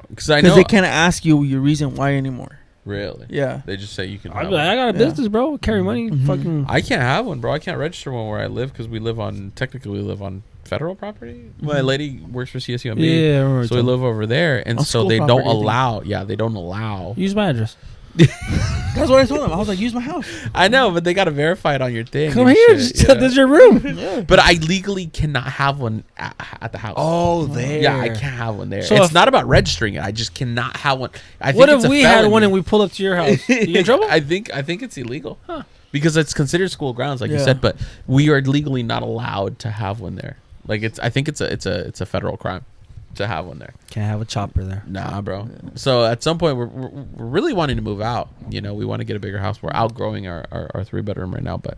Speaker 2: Because I know
Speaker 3: they can't ask you your reason why anymore.
Speaker 2: Really.
Speaker 3: Yeah.
Speaker 2: They just say you can.
Speaker 4: I'm
Speaker 2: have
Speaker 4: like,
Speaker 2: one.
Speaker 4: I got a business, bro. Carry money. Fucking.
Speaker 2: I can't have one, bro. I can't register one where I live because we live on federal property. My lady works for CSUMB.
Speaker 4: Yeah, I remember
Speaker 2: so we live over there, and
Speaker 3: On
Speaker 2: so
Speaker 3: school
Speaker 2: they don't
Speaker 3: property, I think.
Speaker 2: allow. Yeah, they don't allow.
Speaker 4: Use my address.
Speaker 3: That's what I told them. I was like, use my house.
Speaker 2: I know, but they gotta verify it on your thing.
Speaker 4: Come
Speaker 2: and
Speaker 4: here.
Speaker 2: shit,
Speaker 4: Just,
Speaker 2: yeah.
Speaker 4: This is your room.
Speaker 2: But I legally cannot have one at the house.
Speaker 4: Oh, there.
Speaker 2: Yeah, I can't have one there.
Speaker 4: So
Speaker 2: it's
Speaker 4: if-
Speaker 2: not about registering it. I just cannot have one. I think
Speaker 4: What
Speaker 2: it's
Speaker 4: if
Speaker 2: a
Speaker 4: we had
Speaker 2: felony.
Speaker 4: one and we pull up to your house? You in trouble?
Speaker 2: I think it's illegal because it's considered school grounds, like you
Speaker 3: Yeah.
Speaker 2: said. But we are legally not allowed to have one there. Like I think it's a federal crime to have one there.
Speaker 4: Can't have a chopper there.
Speaker 2: Nah, bro. So at some point we're really wanting to move out. You know, we want to get a bigger house. We're outgrowing our 3-bedroom right now, but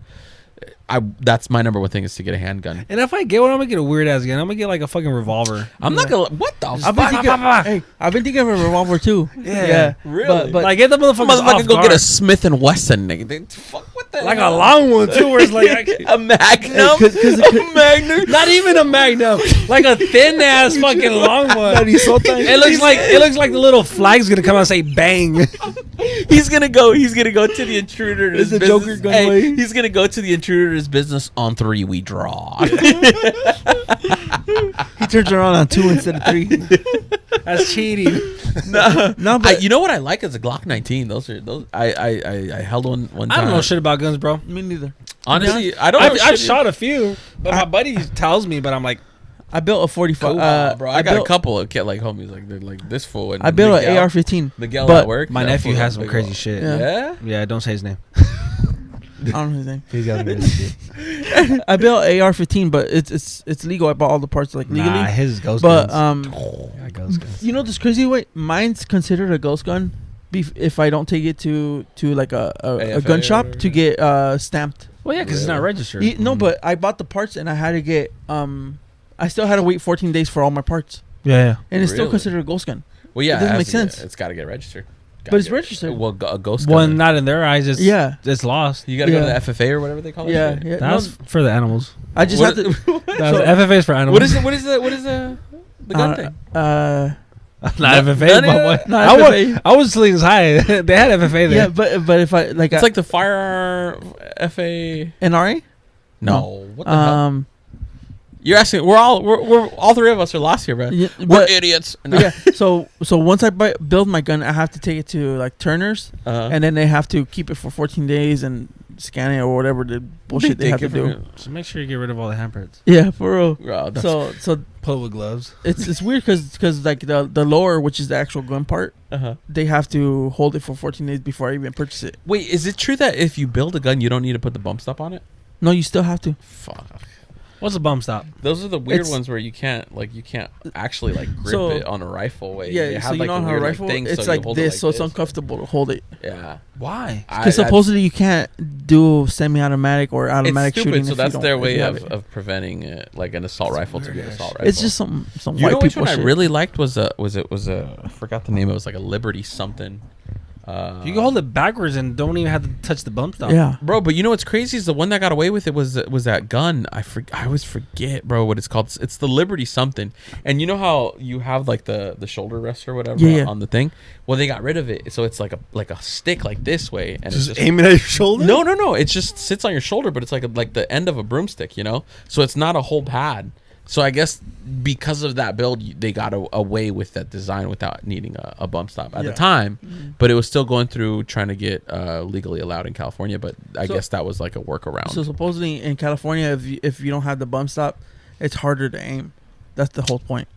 Speaker 2: that's my number one thing is to get a handgun.
Speaker 4: And if I get one, I'm gonna get a weird ass gun. I'm gonna get like a fucking revolver.
Speaker 2: I'm not gonna. What the?
Speaker 3: I've been thinking. Hey, I've been thinking of a revolver too.
Speaker 4: Yeah.
Speaker 2: Really?
Speaker 3: But
Speaker 4: Like get the motherfuckers
Speaker 2: Motherfucker,
Speaker 4: off
Speaker 2: go get a
Speaker 4: guard.
Speaker 2: Smith and Wesson, nigga. Fuck, what the
Speaker 4: Like a
Speaker 2: hell?
Speaker 4: long one too, where it's like I can't-
Speaker 2: a Magnum.
Speaker 3: a
Speaker 2: Magnum.
Speaker 4: not even a Magnum, like a thin ass fucking long one.
Speaker 3: Minnesota.
Speaker 4: It looks like the little flag's gonna come out and say bang.
Speaker 2: He's gonna go to the intruder. To
Speaker 3: Is
Speaker 2: his
Speaker 3: the Joker
Speaker 2: business.
Speaker 3: gonna
Speaker 2: Hey,
Speaker 3: wait?
Speaker 2: he's gonna go to the intruder to his business on 3. We draw.
Speaker 3: He turns around on 2 instead of 3.
Speaker 4: That's cheating.
Speaker 3: No, but
Speaker 2: You know what I like is a Glock 19. Those. I held one time.
Speaker 4: I don't know shit about guns, bro.
Speaker 3: me neither.
Speaker 2: Honestly, I don't know.
Speaker 4: I've shot a few, but my buddy tells me. But I'm like,
Speaker 3: I built a 45.
Speaker 2: bro. I got
Speaker 3: built,
Speaker 2: a couple of like homies like they're like this fool. And
Speaker 3: I built an
Speaker 2: Miguel-
Speaker 3: AR-15.
Speaker 2: Miguel
Speaker 3: but
Speaker 2: at work.
Speaker 4: my
Speaker 2: that
Speaker 4: nephew
Speaker 2: fool
Speaker 4: has
Speaker 2: got
Speaker 4: some
Speaker 2: big
Speaker 4: crazy
Speaker 2: one.
Speaker 4: shit.
Speaker 3: Yeah.
Speaker 2: Yeah.
Speaker 4: Don't say his name.
Speaker 3: I don't know his name.
Speaker 4: He's got some crazy shit.
Speaker 3: I built AR-15, but it's legal. I bought all the parts like legally.
Speaker 4: Nah, his ghost
Speaker 3: but
Speaker 4: guns. Yeah, ghost guns.
Speaker 3: you know this crazy way. Mine's considered a ghost gun. If I don't take it to like a
Speaker 2: AFA
Speaker 3: gun shop
Speaker 2: or-
Speaker 3: to get stamped.
Speaker 4: Well, yeah, because it's not registered.
Speaker 3: No, but I bought the parts and I had to get I still had to wait 14 days for all my parts,
Speaker 4: Yeah.
Speaker 3: and it's still
Speaker 2: Really?
Speaker 3: considered a ghost gun.
Speaker 2: Well, yeah,
Speaker 3: It doesn't
Speaker 2: has
Speaker 3: make
Speaker 2: to get-
Speaker 3: sense.
Speaker 2: It's got to get registered.
Speaker 3: But it's registered.
Speaker 2: Well, a ghost
Speaker 4: Well,
Speaker 2: gun.
Speaker 4: not in their eyes. It's
Speaker 3: Yeah.
Speaker 4: It's lost.
Speaker 2: You got to go to
Speaker 3: Yeah.
Speaker 2: the FFA or whatever they call it.
Speaker 3: Yeah,
Speaker 2: shit?
Speaker 3: yeah.
Speaker 4: That's
Speaker 3: No,
Speaker 4: for the animals.
Speaker 3: I just
Speaker 2: What
Speaker 3: had
Speaker 2: is-
Speaker 3: to.
Speaker 4: That's
Speaker 3: So-
Speaker 4: FFA is for animals.
Speaker 2: What is the gun thing?
Speaker 4: Not FFA,
Speaker 2: none of
Speaker 4: my
Speaker 2: it?
Speaker 4: boy.
Speaker 3: Not
Speaker 4: I
Speaker 3: FFA.
Speaker 4: was, I was slings high. They had FFA there.
Speaker 3: Yeah, but if I like
Speaker 2: It's like the fire FA.
Speaker 3: NRA.
Speaker 2: No, what the hell?
Speaker 3: Um.
Speaker 2: You're asking. We're all 3 of us are lost here, man.
Speaker 3: Yeah,
Speaker 2: We're
Speaker 3: but-
Speaker 2: idiots.
Speaker 3: But yeah, so once I build my gun, I have to take it to like Turner's,
Speaker 2: Uh-huh.
Speaker 3: and then they have to keep it for 14 days and scan it or whatever the bullshit they have to do.
Speaker 4: So make sure you get rid of all the handprints.
Speaker 3: Yeah, for real.
Speaker 2: Oh, that's-
Speaker 3: So
Speaker 4: Pull with gloves.
Speaker 3: it's weird because like the lower, which is the actual gun part, they have to hold it for 14 days before I even purchase it.
Speaker 2: Wait, is it true that if you build a gun, you don't need to put the bump stop on it?
Speaker 3: No, you still have to.
Speaker 2: Fuck.
Speaker 4: What's a bump stop?
Speaker 2: Those are the weird
Speaker 3: It's-
Speaker 2: ones where you can't actually like grip
Speaker 3: So-
Speaker 2: it on a rifle way.
Speaker 3: Yeah,
Speaker 2: They
Speaker 3: so
Speaker 2: have,
Speaker 3: you
Speaker 2: like,
Speaker 3: know
Speaker 2: the
Speaker 3: how a
Speaker 2: weird,
Speaker 3: rifle,
Speaker 2: thing,
Speaker 3: it's
Speaker 2: so you
Speaker 3: like
Speaker 2: hold it
Speaker 3: this, so it's
Speaker 2: this.
Speaker 3: uncomfortable to hold it.
Speaker 2: Yeah.
Speaker 4: Why?
Speaker 3: Because supposedly you can't do semi-automatic or automatic
Speaker 2: it's stupid,
Speaker 3: shooting.
Speaker 2: so
Speaker 3: if
Speaker 2: that's
Speaker 3: you
Speaker 2: their
Speaker 3: don't- if
Speaker 2: way
Speaker 3: you have
Speaker 2: of,
Speaker 3: it.
Speaker 2: of preventing it, like an assault rifle to be an assault rifle.
Speaker 3: It's just some
Speaker 2: You
Speaker 3: white
Speaker 2: know which
Speaker 3: people
Speaker 2: one
Speaker 3: shit.
Speaker 2: I really liked was I forgot the name. It was like a Liberty something.
Speaker 4: You can hold it backwards and don't even have to touch the bump stop.
Speaker 3: Yeah.
Speaker 2: Bro, but you know what's crazy is the one that got away with it was that gun. I always forget, bro, what it's called. It's the Liberty something. And you know how you have like the shoulder rest or whatever
Speaker 3: Yeah.
Speaker 2: on the thing? Well, they got rid of it, so it's like a stick like this way, and
Speaker 4: Just
Speaker 2: it's
Speaker 4: aiming at your shoulder?
Speaker 2: No. It just sits on your shoulder, but it's like the end of a broomstick, you know. So it's not a whole pad. So I guess because of that build, they got away with that design without needing a bump stop at the time. But it was still going through trying to get legally allowed in California. But I guess that was like a workaround.
Speaker 3: So supposedly in California, if you don't have the bump stop, it's harder to aim. That's the whole point.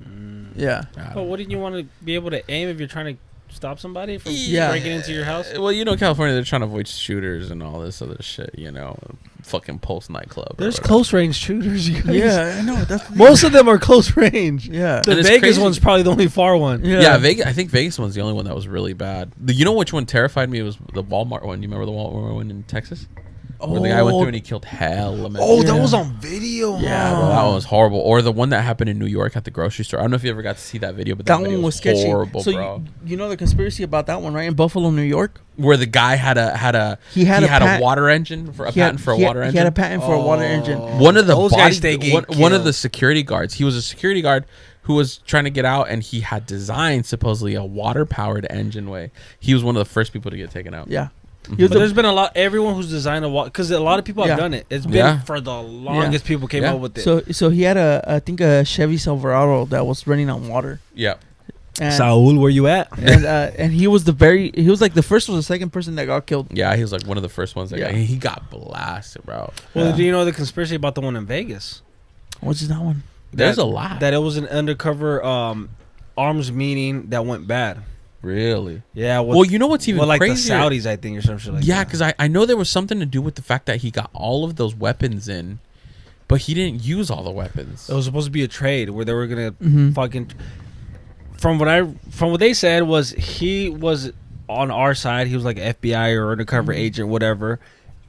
Speaker 3: Yeah.
Speaker 4: But wouldn't you want to be able to aim if you're trying to stop somebody from
Speaker 3: Yeah.
Speaker 4: breaking into your house?
Speaker 2: Well, you know, California, they're trying to avoid shooters and all this other shit. You know, fucking Pulse nightclub.
Speaker 4: There's close range shooters. You guys.
Speaker 3: Yeah, I know. That's
Speaker 4: Most of them are close range.
Speaker 3: Yeah.
Speaker 4: The
Speaker 2: And it's
Speaker 4: Vegas
Speaker 2: crazy.
Speaker 4: one's probably the only far one.
Speaker 2: Yeah, Vegas. I think Vegas one's the only one that was really bad. You know which one terrified me? It was the Walmart one. You remember the Walmart one in Texas? Where the guy went through and he killed hell.
Speaker 4: Oh, that was on video.
Speaker 2: Yeah, bro, that one was horrible. Or the one that happened in New York at the grocery store. I don't know if you ever got to see that video, but
Speaker 3: That
Speaker 2: video
Speaker 3: one was sketchy.
Speaker 2: horrible,
Speaker 3: So
Speaker 2: bro.
Speaker 3: you know the conspiracy about that one, right? In Buffalo, New York,
Speaker 2: Where the guy had a water engine for a patent for a water engine.
Speaker 3: He had a patent for a water engine.
Speaker 2: One of the
Speaker 4: Those guys, they get
Speaker 2: one of
Speaker 4: killed.
Speaker 2: the security guards. He was a security guard who was trying to get out, and he had designed supposedly a water powered engine way. He was one of the first people to get taken out.
Speaker 3: Yeah.
Speaker 4: But there's been a lot. Everyone who's designed a because a lot of people have done it. It's been for the longest people came up with it.
Speaker 3: So he had I think a Chevy Silverado that was running on water.
Speaker 2: Yeah.
Speaker 3: And,
Speaker 4: Saul, where you at?
Speaker 3: and he was like the first or the second person that got killed.
Speaker 2: Yeah, he was like one of the first ones that he got blasted, bro.
Speaker 4: Well, do you know the conspiracy about the one in Vegas?
Speaker 3: What's that one?
Speaker 2: There's a lot.
Speaker 4: That it was an undercover arms meeting that went bad.
Speaker 2: Really?
Speaker 4: Yeah.
Speaker 2: Well, you know what's even
Speaker 4: like
Speaker 2: crazier?
Speaker 4: the Saudis, I think, or some shit like that.
Speaker 2: Yeah, because I know there was something to do with the fact that he got all of those weapons in, but he didn't use all the weapons.
Speaker 4: It was supposed to be a trade where they were gonna fucking. From what they said was he was on our side. He was like an FBI or undercover agent, whatever,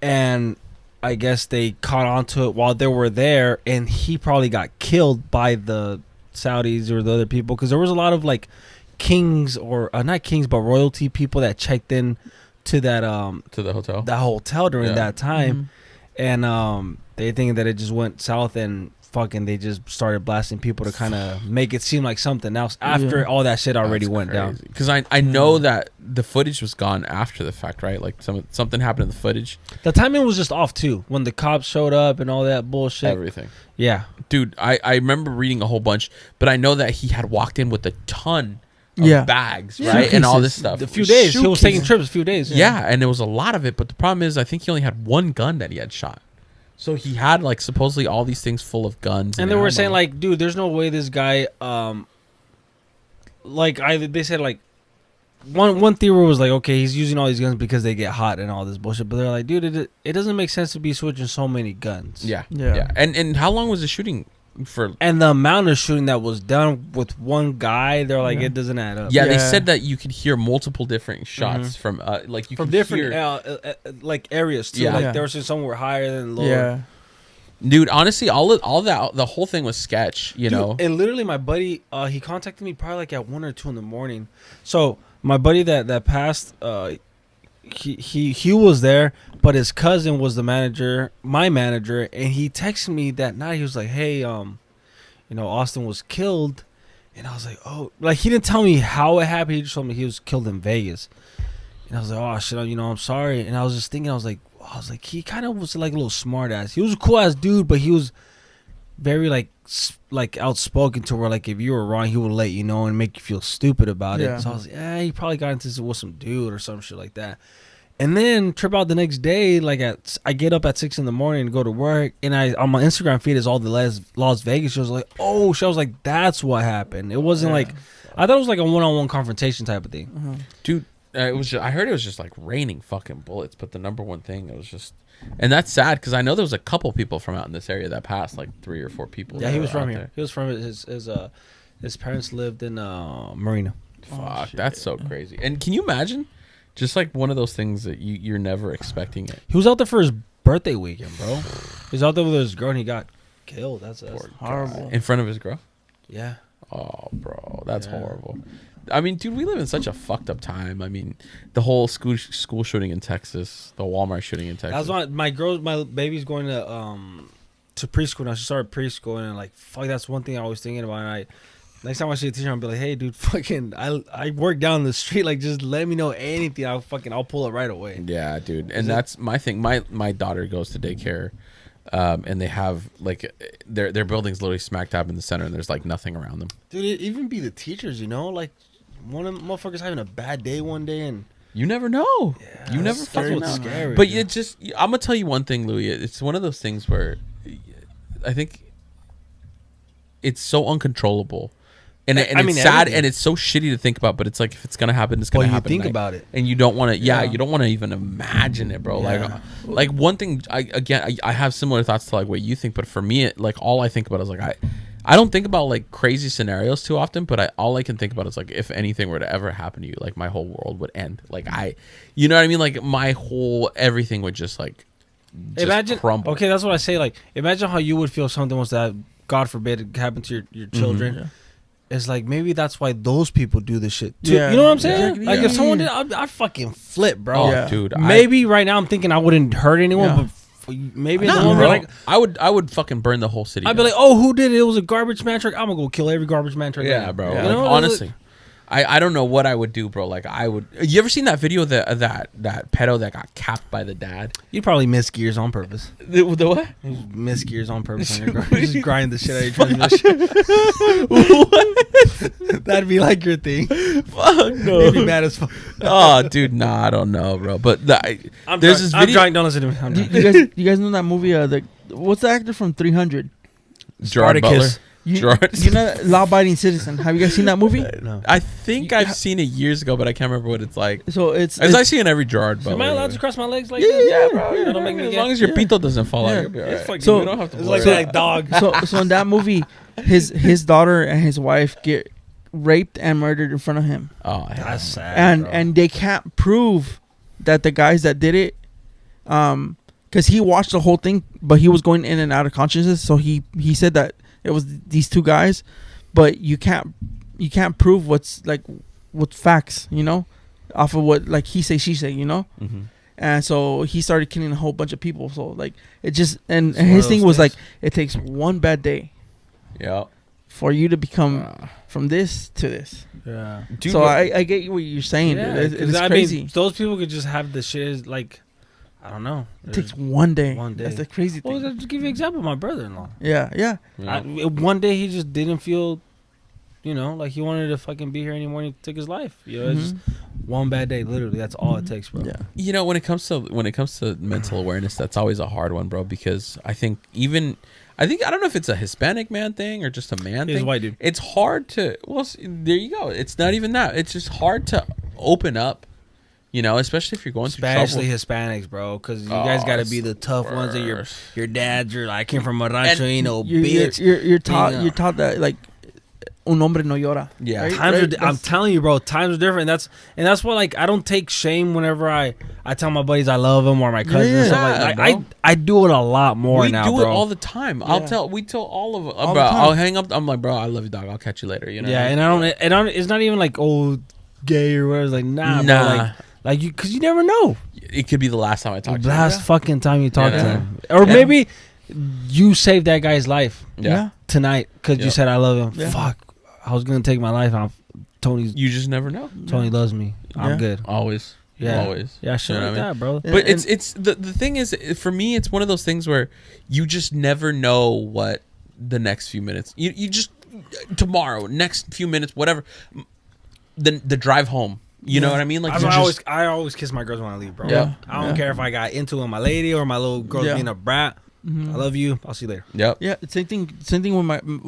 Speaker 4: and I guess they caught onto it while they were there, and he probably got killed by the Saudis or the other people because there was a lot of like kings or not kings but royalty people that checked in to that
Speaker 2: to the
Speaker 4: hotel during that time, and they think that it just went south and fucking they just started blasting people to kind of make it seem like something else after all that shit already went down.
Speaker 2: Because I know that the footage was gone after the fact, right? Like something happened in the footage.
Speaker 4: The timing was just off too when the cops showed up and all that bullshit.
Speaker 2: Everything.
Speaker 4: Yeah,
Speaker 2: dude, I remember reading a whole bunch, but I know that he had walked in with a ton of bags, right, and all this stuff.
Speaker 4: A few days. He was taking trips. A few days.
Speaker 2: Yeah, and there was a lot of it. But the problem is, I think he only had one gun that he had shot. So he had like supposedly all these things full of guns,
Speaker 4: and they were saying like, dude, there's no way this guy, they said like, one theory was like, okay, he's using all these guns because they get hot and all this bullshit. But they're like, dude, it doesn't make sense to be switching so many guns.
Speaker 2: Yeah. And how long was the shooting for?
Speaker 4: And the amount of shooting that was done with one guy, they're like, it doesn't add up.
Speaker 2: Yeah, they said that you could hear multiple different shots from like you
Speaker 4: from
Speaker 2: could
Speaker 4: different
Speaker 2: hear,
Speaker 4: like areas too.
Speaker 2: Yeah.
Speaker 4: Like there was some were higher than lower.
Speaker 3: Yeah.
Speaker 2: Dude, honestly, all that the whole thing was sketch, you know.
Speaker 4: And literally, my buddy, he contacted me probably like at 1 or 2 in the morning. So my buddy that passed, he was there, but his cousin was my manager, and he texted me that night. He was like, "Hey, Austin was killed," and I was like, "Oh," like he didn't tell me how it happened. He just told me he was killed in Vegas, and I was like, "Oh shit, I'm sorry." And I was just thinking, I was like, he kind of was like a little smart ass. He was a cool ass dude, but he was very like outspoken to where like if you were wrong, he would let you know and make you feel stupid about it. So I was like, he probably got into it with some dude or some shit like that. And then trip out the next day, like I get up at 6 in the morning and go to work, and on my Instagram feed is all the Las Vegas shows. Like, oh, shit, I was like, that's what happened. It wasn't like I thought it was like a one-on-one confrontation type of thing,
Speaker 2: dude. It was. I heard it was just like raining fucking bullets. But the number one thing, it was just, and that's sad because I know there was a couple people from out in this area that passed, like 3 or 4 people.
Speaker 4: Yeah, he was from here. There. He was from his parents lived in Marina.
Speaker 2: Fuck, that's so crazy. And can you imagine, just like one of those things that you're never expecting it.
Speaker 4: He was out there for his birthday weekend, bro. He was out there with his girl and he got killed. That's
Speaker 3: horrible.
Speaker 2: In front of his girl.
Speaker 4: Yeah.
Speaker 2: Oh, bro, that's horrible. I mean, dude, we live in such a fucked up time. I mean, the whole school shooting in Texas, the Walmart shooting in Texas.
Speaker 4: That's why my baby's going to preschool now. She started preschool, and like, fuck, that's one thing I was thinking about. And next time I see a teacher, I'll be like, hey, dude, fucking, I work down the street. Like, just let me know anything. I'll pull it right away.
Speaker 2: Yeah, dude, and that's my thing. My daughter goes to daycare, and they have like their building's literally smack dab in the center, and there's like nothing around them.
Speaker 4: Dude, it even be the teachers, like. One of the motherfuckers having a bad day one day, and
Speaker 2: you never know.
Speaker 4: Yeah,
Speaker 2: you never fucking
Speaker 4: scary.
Speaker 2: But I'm gonna tell you one thing, Louis. It's one of those things where I think it's so uncontrollable, And
Speaker 4: I mean,
Speaker 2: it's sad
Speaker 4: everything.
Speaker 2: and it's so shitty to think about, but it's like if it's gonna happen, it's gonna
Speaker 4: Well, you
Speaker 2: happen.
Speaker 4: think
Speaker 2: like,
Speaker 4: about it.
Speaker 2: and you don't want to. Yeah,
Speaker 3: Yeah.
Speaker 2: you don't want to even imagine it, bro.
Speaker 4: Yeah.
Speaker 2: Like one thing. I have similar thoughts to like what you think, but for me, like all I think about is like I don't think about like crazy scenarios too often, but all I can think about is like if anything were to ever happen to you, like my whole world would end. Like you know what I mean? Like my whole everything would just like
Speaker 4: Imagine
Speaker 2: crumble.
Speaker 4: Okay, that's what I say. Like, imagine how you would feel if something was that, God forbid, happen to your children.
Speaker 3: Yeah.
Speaker 4: It's like maybe that's why those people do this shit too.
Speaker 3: Yeah.
Speaker 4: You know what I'm saying?
Speaker 3: Exactly.
Speaker 4: Like
Speaker 3: Yeah.
Speaker 4: if someone did, I'd fucking flip, bro.
Speaker 2: Oh,
Speaker 3: Yeah.
Speaker 2: dude.
Speaker 4: Maybe right now I'm thinking I wouldn't hurt anyone,
Speaker 3: Yeah.
Speaker 4: but maybe in the
Speaker 2: No,
Speaker 4: moment,
Speaker 2: bro.
Speaker 4: like
Speaker 2: I would fucking burn the whole city.
Speaker 4: I'd be
Speaker 2: down.
Speaker 4: like, oh, who did it? It was a garbage man truck. I'm gonna go kill every garbage man truck.
Speaker 2: yeah,
Speaker 4: ever.
Speaker 2: bro.
Speaker 4: You
Speaker 2: Like,
Speaker 4: know?
Speaker 2: honestly, I don't know what I would do, bro. Like I would. You ever seen that video of that pedo that got capped by the dad?
Speaker 4: You'd probably miss gears on purpose.
Speaker 2: The what?
Speaker 4: You'd miss gears on purpose. On your car. You just grind the shit out of your transmission. That'd be like your thing.
Speaker 2: Fuck no.
Speaker 4: You'd be mad as fuck.
Speaker 2: Oh, dude, nah, I don't know, bro. But
Speaker 4: I'm
Speaker 2: there's
Speaker 4: drunk.
Speaker 2: this
Speaker 4: I'm
Speaker 2: video.
Speaker 4: drunk. Don't listen to me. I'm drunk.
Speaker 3: You guys know that movie? What's the actor from 300?
Speaker 2: Gerard Butler.
Speaker 4: Spartacus.
Speaker 2: Gerard.
Speaker 3: You know, Law-Abiding Citizen. Have you guys seen that movie?
Speaker 4: No.
Speaker 2: I think I've seen it years ago, but I can't remember what it's like.
Speaker 3: So it's
Speaker 2: As I see in every Gerard Butler.
Speaker 4: Am I allowed
Speaker 2: movie.
Speaker 4: to cross my legs like
Speaker 3: Yeah,
Speaker 4: this?
Speaker 3: yeah, bro.
Speaker 4: That
Speaker 3: Yeah.
Speaker 4: don't make me
Speaker 2: As
Speaker 4: gay.
Speaker 2: long as your pito doesn't fall out,
Speaker 3: Yeah.
Speaker 2: you'll be
Speaker 4: It's
Speaker 2: alright.
Speaker 4: fucking-
Speaker 3: So-
Speaker 2: you don't have to
Speaker 4: It's
Speaker 2: blur
Speaker 4: like
Speaker 2: it.
Speaker 4: that dog.
Speaker 3: so in that movie, his daughter and his wife get raped and murdered in front of him,
Speaker 2: Oh, yeah.
Speaker 4: That's sad.
Speaker 3: and they can't prove that the guys that did it, because he watched the whole thing, but he was going in and out of consciousness. So he said that it was these two guys, but you can't prove what's facts, you know, off of what like he say she say, you know.
Speaker 2: Mhm.
Speaker 3: And so he started killing a whole bunch of people. So like it just and
Speaker 4: It's one
Speaker 3: his
Speaker 4: of
Speaker 3: thing
Speaker 4: those
Speaker 3: was like
Speaker 4: things.
Speaker 3: it takes one bad day
Speaker 2: Yeah.
Speaker 3: for you to become from this to this.
Speaker 4: Yeah.
Speaker 2: Dude,
Speaker 3: So
Speaker 2: but-
Speaker 3: I get what you're saying.
Speaker 4: Yeah,
Speaker 3: Dude.
Speaker 4: 'cause
Speaker 3: It's
Speaker 4: I
Speaker 3: crazy.
Speaker 4: mean, those people could just have the shit like, I don't know.
Speaker 3: It takes one day.
Speaker 4: One day.
Speaker 3: That's the crazy
Speaker 4: Well,
Speaker 3: thing.
Speaker 4: just give you an example. My brother-in-law.
Speaker 3: Yeah, yeah.
Speaker 2: Yeah.
Speaker 4: One day he just didn't feel, like he wanted to fucking be here anymore. And he took his life. It's just one bad day. Literally, that's all it takes, bro.
Speaker 3: Yeah.
Speaker 2: You know, when it comes to mental awareness, that's always a hard one, bro. Because I don't know if it's a Hispanic man thing or just a man
Speaker 4: He's
Speaker 2: thing.
Speaker 4: a white dude.
Speaker 2: It's hard to. Well, there you go. It's not even that. It's just hard to open up. You know, especially if you're going through
Speaker 4: Especially
Speaker 2: trouble.
Speaker 4: Hispanics, bro, because you guys got to
Speaker 2: it's
Speaker 4: be the tough ones. That
Speaker 2: worst.
Speaker 4: your dads are like, I came from a rancho, ain't no
Speaker 3: You're,
Speaker 4: bitch.
Speaker 3: you're taught.
Speaker 4: Yeah.
Speaker 3: You're taught that like un hombre no llora.
Speaker 2: Yeah.
Speaker 3: right?
Speaker 4: Times
Speaker 3: Right?
Speaker 4: are, I'm
Speaker 3: That's-
Speaker 4: telling you, bro. Times are different. That's why, like, I don't take shame whenever I tell my buddies I love them or my cousins.
Speaker 3: Yeah,
Speaker 4: and stuff like,
Speaker 2: bro.
Speaker 4: I do it a lot more
Speaker 2: We
Speaker 4: now,
Speaker 2: do
Speaker 4: bro.
Speaker 2: it all the time.
Speaker 3: Yeah.
Speaker 2: We tell all of it.
Speaker 3: All the
Speaker 2: Bro,
Speaker 3: time.
Speaker 2: I'll hang up. I'm like, bro, I love you, dog. I'll catch you later. You know.
Speaker 4: Yeah, and I don't. It's not even like gay or whatever. It's like nah,
Speaker 2: Nah.
Speaker 4: bro. Like you, because you never know.
Speaker 2: It could be the last time I talk to you.
Speaker 4: Last fucking time you talk
Speaker 2: Yeah.
Speaker 4: to him, or
Speaker 2: Yeah.
Speaker 4: maybe you saved that guy's life
Speaker 2: Yeah.
Speaker 4: tonight because
Speaker 2: Yeah.
Speaker 4: you said I love him.
Speaker 3: Yeah.
Speaker 4: Fuck, I was gonna take my life out. Tony
Speaker 2: You just never know.
Speaker 4: loves me. I'm
Speaker 3: Yeah.
Speaker 4: good.
Speaker 2: Always.
Speaker 4: Yeah.
Speaker 2: Always.
Speaker 4: Yeah, shit
Speaker 2: You know
Speaker 4: like
Speaker 2: what I mean?
Speaker 4: that, bro.
Speaker 3: Yeah.
Speaker 2: But
Speaker 3: And-
Speaker 2: it's the thing is, for me, it's one of those things where you just never know what the next few minutes. You just tomorrow, next few minutes, whatever. The drive home. You know what I mean? Like
Speaker 4: I always kiss my girls when I leave, bro.
Speaker 2: Yeah.
Speaker 4: I don't care if I got into it with my lady or my little girl
Speaker 3: Yeah.
Speaker 4: being a brat. I love you. I'll see you later.
Speaker 2: Yep.
Speaker 3: Yeah, same thing. Same thing with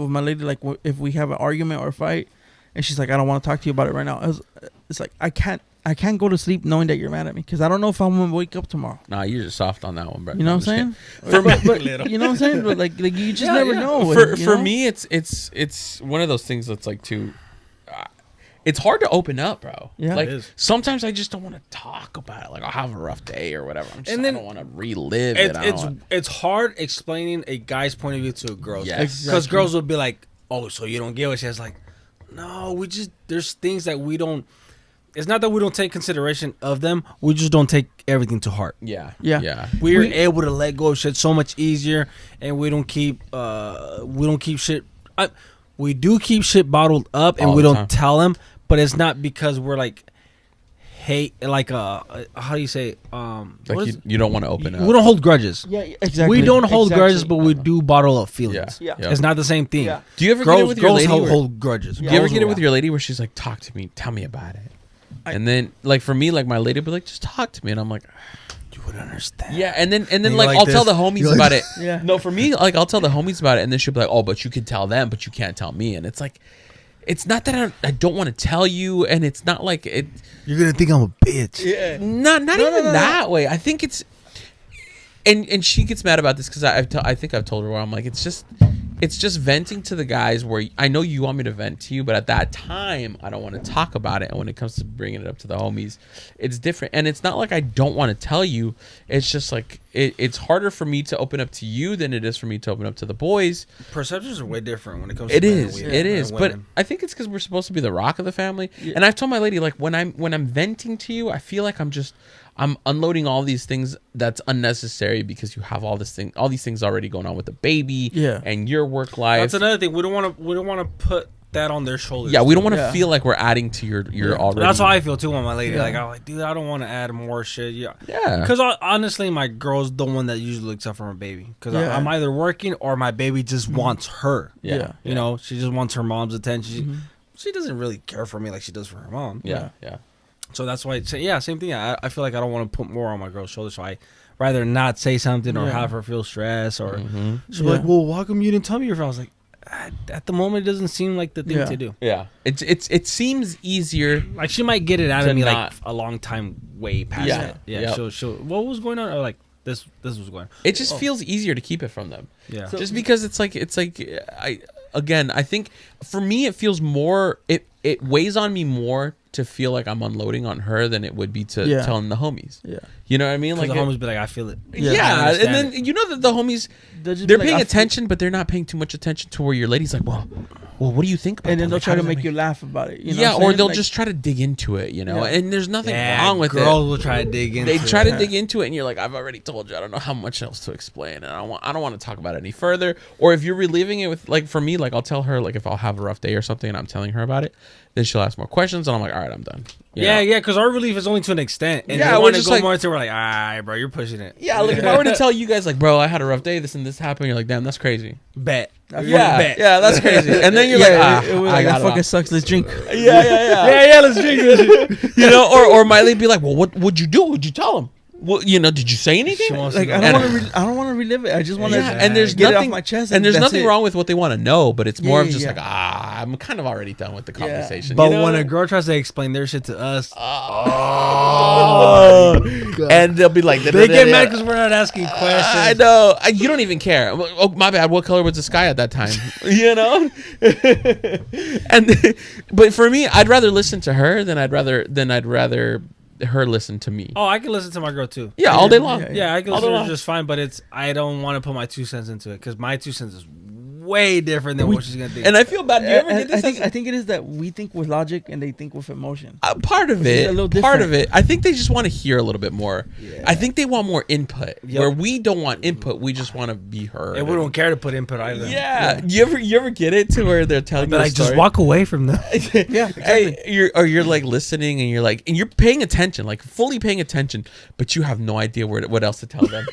Speaker 3: my lady. Like if we have an argument or a fight, and she's like, "I don't want to talk to you about it right now." It's like I can't go to sleep knowing that you're mad at me because I don't know if I'm gonna wake up tomorrow.
Speaker 2: Nah, you're just soft on that one, bro.
Speaker 3: You know what I'm saying?
Speaker 2: For me,
Speaker 3: But you know what I'm saying? But like you just never know.
Speaker 2: For
Speaker 3: you
Speaker 2: for
Speaker 3: know?
Speaker 2: me, it's one of those things that's like too. It's hard to open up, bro.
Speaker 3: Yeah.
Speaker 2: Like
Speaker 4: It is.
Speaker 2: sometimes I just don't want to talk about it. Like I'll have a rough day or whatever. I
Speaker 4: And then
Speaker 2: don't want to relive it. I don't want-
Speaker 4: It's hard explaining a guy's point of view to a girl's.
Speaker 2: Yes.
Speaker 4: Because girls will be like, "Oh, so you don't get what she has?" Like, no, there's things that we don't. It's not that we don't take consideration of them. We just don't take everything to heart.
Speaker 2: Yeah.
Speaker 3: Yeah.
Speaker 2: Yeah.
Speaker 4: We're able to let go of shit so much easier, and we don't keep shit. We do keep shit bottled up, and
Speaker 2: All
Speaker 4: we
Speaker 2: the
Speaker 4: don't
Speaker 2: time.
Speaker 4: tell them. But it's not because we're like hate, like how do you say? What
Speaker 2: Like
Speaker 4: is
Speaker 2: you don't want to open up.
Speaker 4: we don't hold grudges.
Speaker 3: Yeah, exactly.
Speaker 4: We don't hold
Speaker 3: Exactly.
Speaker 4: grudges, but we do bottle up feelings.
Speaker 2: Yeah.
Speaker 3: Yeah.
Speaker 4: It's not the same thing.
Speaker 3: Yeah.
Speaker 2: Do you ever get it
Speaker 4: Girls,
Speaker 2: with your
Speaker 4: girls
Speaker 2: lady?
Speaker 4: hold,
Speaker 2: where-
Speaker 4: hold grudges.
Speaker 2: Do you ever
Speaker 4: Girls
Speaker 2: get it
Speaker 4: will-
Speaker 2: with your lady where she's like, "Talk to me, tell me about it," and then like for me, like my lady would be like, "Just talk to me," and I'm like,
Speaker 4: You would understand.
Speaker 2: "Yeah," and then
Speaker 4: you
Speaker 2: like,
Speaker 4: like
Speaker 2: I'll tell
Speaker 4: this?
Speaker 2: the homies
Speaker 4: You like
Speaker 2: about it.
Speaker 3: Yeah.
Speaker 2: No, for me, like I'll tell the homies about it, and then she'll be like, "Oh, but you can tell them, but you can't tell me," and it's like, it's not that I don't want to tell you, and it's not like it.
Speaker 4: You're gonna think I'm a bitch.
Speaker 3: Yeah.
Speaker 2: Not even that way. I think it's, and she gets mad about this because I think I've told her where I'm like, it's just venting to the guys where I know you want me to vent to you, but at that time I don't want to talk about it. And when it comes to bringing it up to the homies, it's different. And it's not like I don't want to tell you. It's just like it's harder for me to open up to you than it is for me to open up to the boys.
Speaker 4: Perceptions are way different when it comes.
Speaker 2: It
Speaker 4: to
Speaker 2: is. But I think it's because we're supposed to be the rock of the family. Yeah. And I've told my lady, like, when I'm venting to you, I feel like I'm unloading all these things that's unnecessary because you have all these things already going on with the baby, and your work life.
Speaker 4: That's another thing. We don't want to put that on their shoulders.
Speaker 2: Yeah, we don't want to feel like we're adding to your already.
Speaker 4: That's how I feel too on my lady. Like I'm like, dude, I don't want to add more shit. Yeah. Because honestly, my girl's the one that usually looks out for my baby. Because I'm either working or my baby just wants her.
Speaker 2: Yeah.
Speaker 4: You know, she just wants her mom's attention. She doesn't really care for me like she does for her mom.
Speaker 2: Yeah.
Speaker 4: So that's why, same thing. I feel like I don't want to put more on my girl's shoulders. So I rather not say something or have her feel stressed. Or she'll be like, well, how come you didn't tell me your friend? I was like, at the moment, it doesn't seem like the thing to do.
Speaker 2: Yeah. It seems easier.
Speaker 4: Like she might get it out of me like a long time way past it. Yeah.
Speaker 2: Yep.
Speaker 4: She'll what was going on? Or like this was going on.
Speaker 2: It just feels easier to keep it from them.
Speaker 4: Yeah.
Speaker 2: Just because it's like I think for me it feels more it weighs on me more to feel like I'm unloading on her than it would be to telling the homies. Yeah. You know what I mean? Like
Speaker 4: the homies be like, I feel it.
Speaker 2: Yeah. And then you know that the homies they're paying attention, but they're not paying too much attention to where your lady's like, well, what do you think about that?
Speaker 3: And then they'll
Speaker 2: like,
Speaker 3: try to make you laugh about it. You know
Speaker 2: yeah, or they'll just try to dig into it, you know. And there's nothing wrong with it.
Speaker 4: Girls will try to dig into it.
Speaker 2: They try to dig into it, and you're like, I've already told you. I don't know how much else to explain, and I don't want to talk about it any further. Or if you're reliving it with, like, for me, like, I'll tell her, like, if I'll have a rough day or something, and I'm telling her about it, then she'll ask more questions, and I'm like, all right, I'm done.
Speaker 4: Yeah, because our relief is only to an extent. And
Speaker 2: yeah,
Speaker 4: we're just go more into we're like, all right, bro, you're pushing it.
Speaker 2: Yeah, like if I were to tell you guys, like, bro, I had a rough day, this and this happened, you're like, damn, that's crazy.
Speaker 4: Bet.
Speaker 2: Yeah, that's crazy. And then you're like,
Speaker 3: that fucking sucks. Let's drink.
Speaker 2: Yeah,
Speaker 4: let's drink.
Speaker 2: You know, or Miley be like, well, what would you do? Would you tell him? Well, you know, did you say anything?
Speaker 3: Like, I don't want to relive it. I just want to
Speaker 2: and there's
Speaker 3: get
Speaker 2: nothing
Speaker 3: it off my chest.
Speaker 2: And there's nothing wrong with what they want to know, but it's more of just like, I'm kind of already done with the conversation.
Speaker 4: But
Speaker 2: you know?
Speaker 4: when a girl tries to explain their shit to us,
Speaker 2: and they'll be like,
Speaker 4: they get mad because we're not asking questions.
Speaker 2: I know. You don't even care. Oh, my bad. What color was the sky at that time? You know. But for me, I'd rather listen to her than I'd rather her listen to me.
Speaker 4: Oh, I can listen to my girl too.
Speaker 2: Yeah, all day long.
Speaker 4: Yeah, I can listen to her just fine. But I don't want to put my 2 cents into it because my 2 cents is way different than what she's gonna think.
Speaker 2: And I feel bad. Do you ever get this?
Speaker 3: I think it is that we think with logic and they think with emotion.
Speaker 2: Part of it. Part of it. I think they just want to hear a little bit more. Yeah. I think they want more input. Yep. Where we don't want input, we just want to be heard.
Speaker 4: And we don't care to put input either.
Speaker 2: Yeah. You ever get it to where they're telling you
Speaker 4: like, just walk away from them.
Speaker 3: Yeah. Exactly.
Speaker 2: Hey, you're like listening and you're paying attention, like fully paying attention, but you have no idea what else to tell them.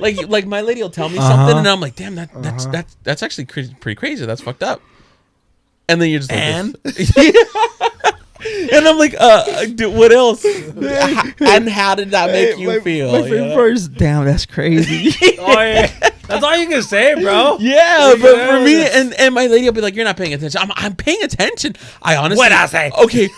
Speaker 2: like my lady will tell me something and I'm like, damn, that's actually pretty crazy. That's fucked up. And then you're just like, and I'm like, dude, what else? And how did that make you feel?
Speaker 3: My first, damn, that's crazy.
Speaker 4: Oh yeah, that's all you can say, bro.
Speaker 2: Yeah, but for me and my lady will be like, you're not paying attention. I'm paying attention. I honestly,
Speaker 4: what I say?
Speaker 2: Okay.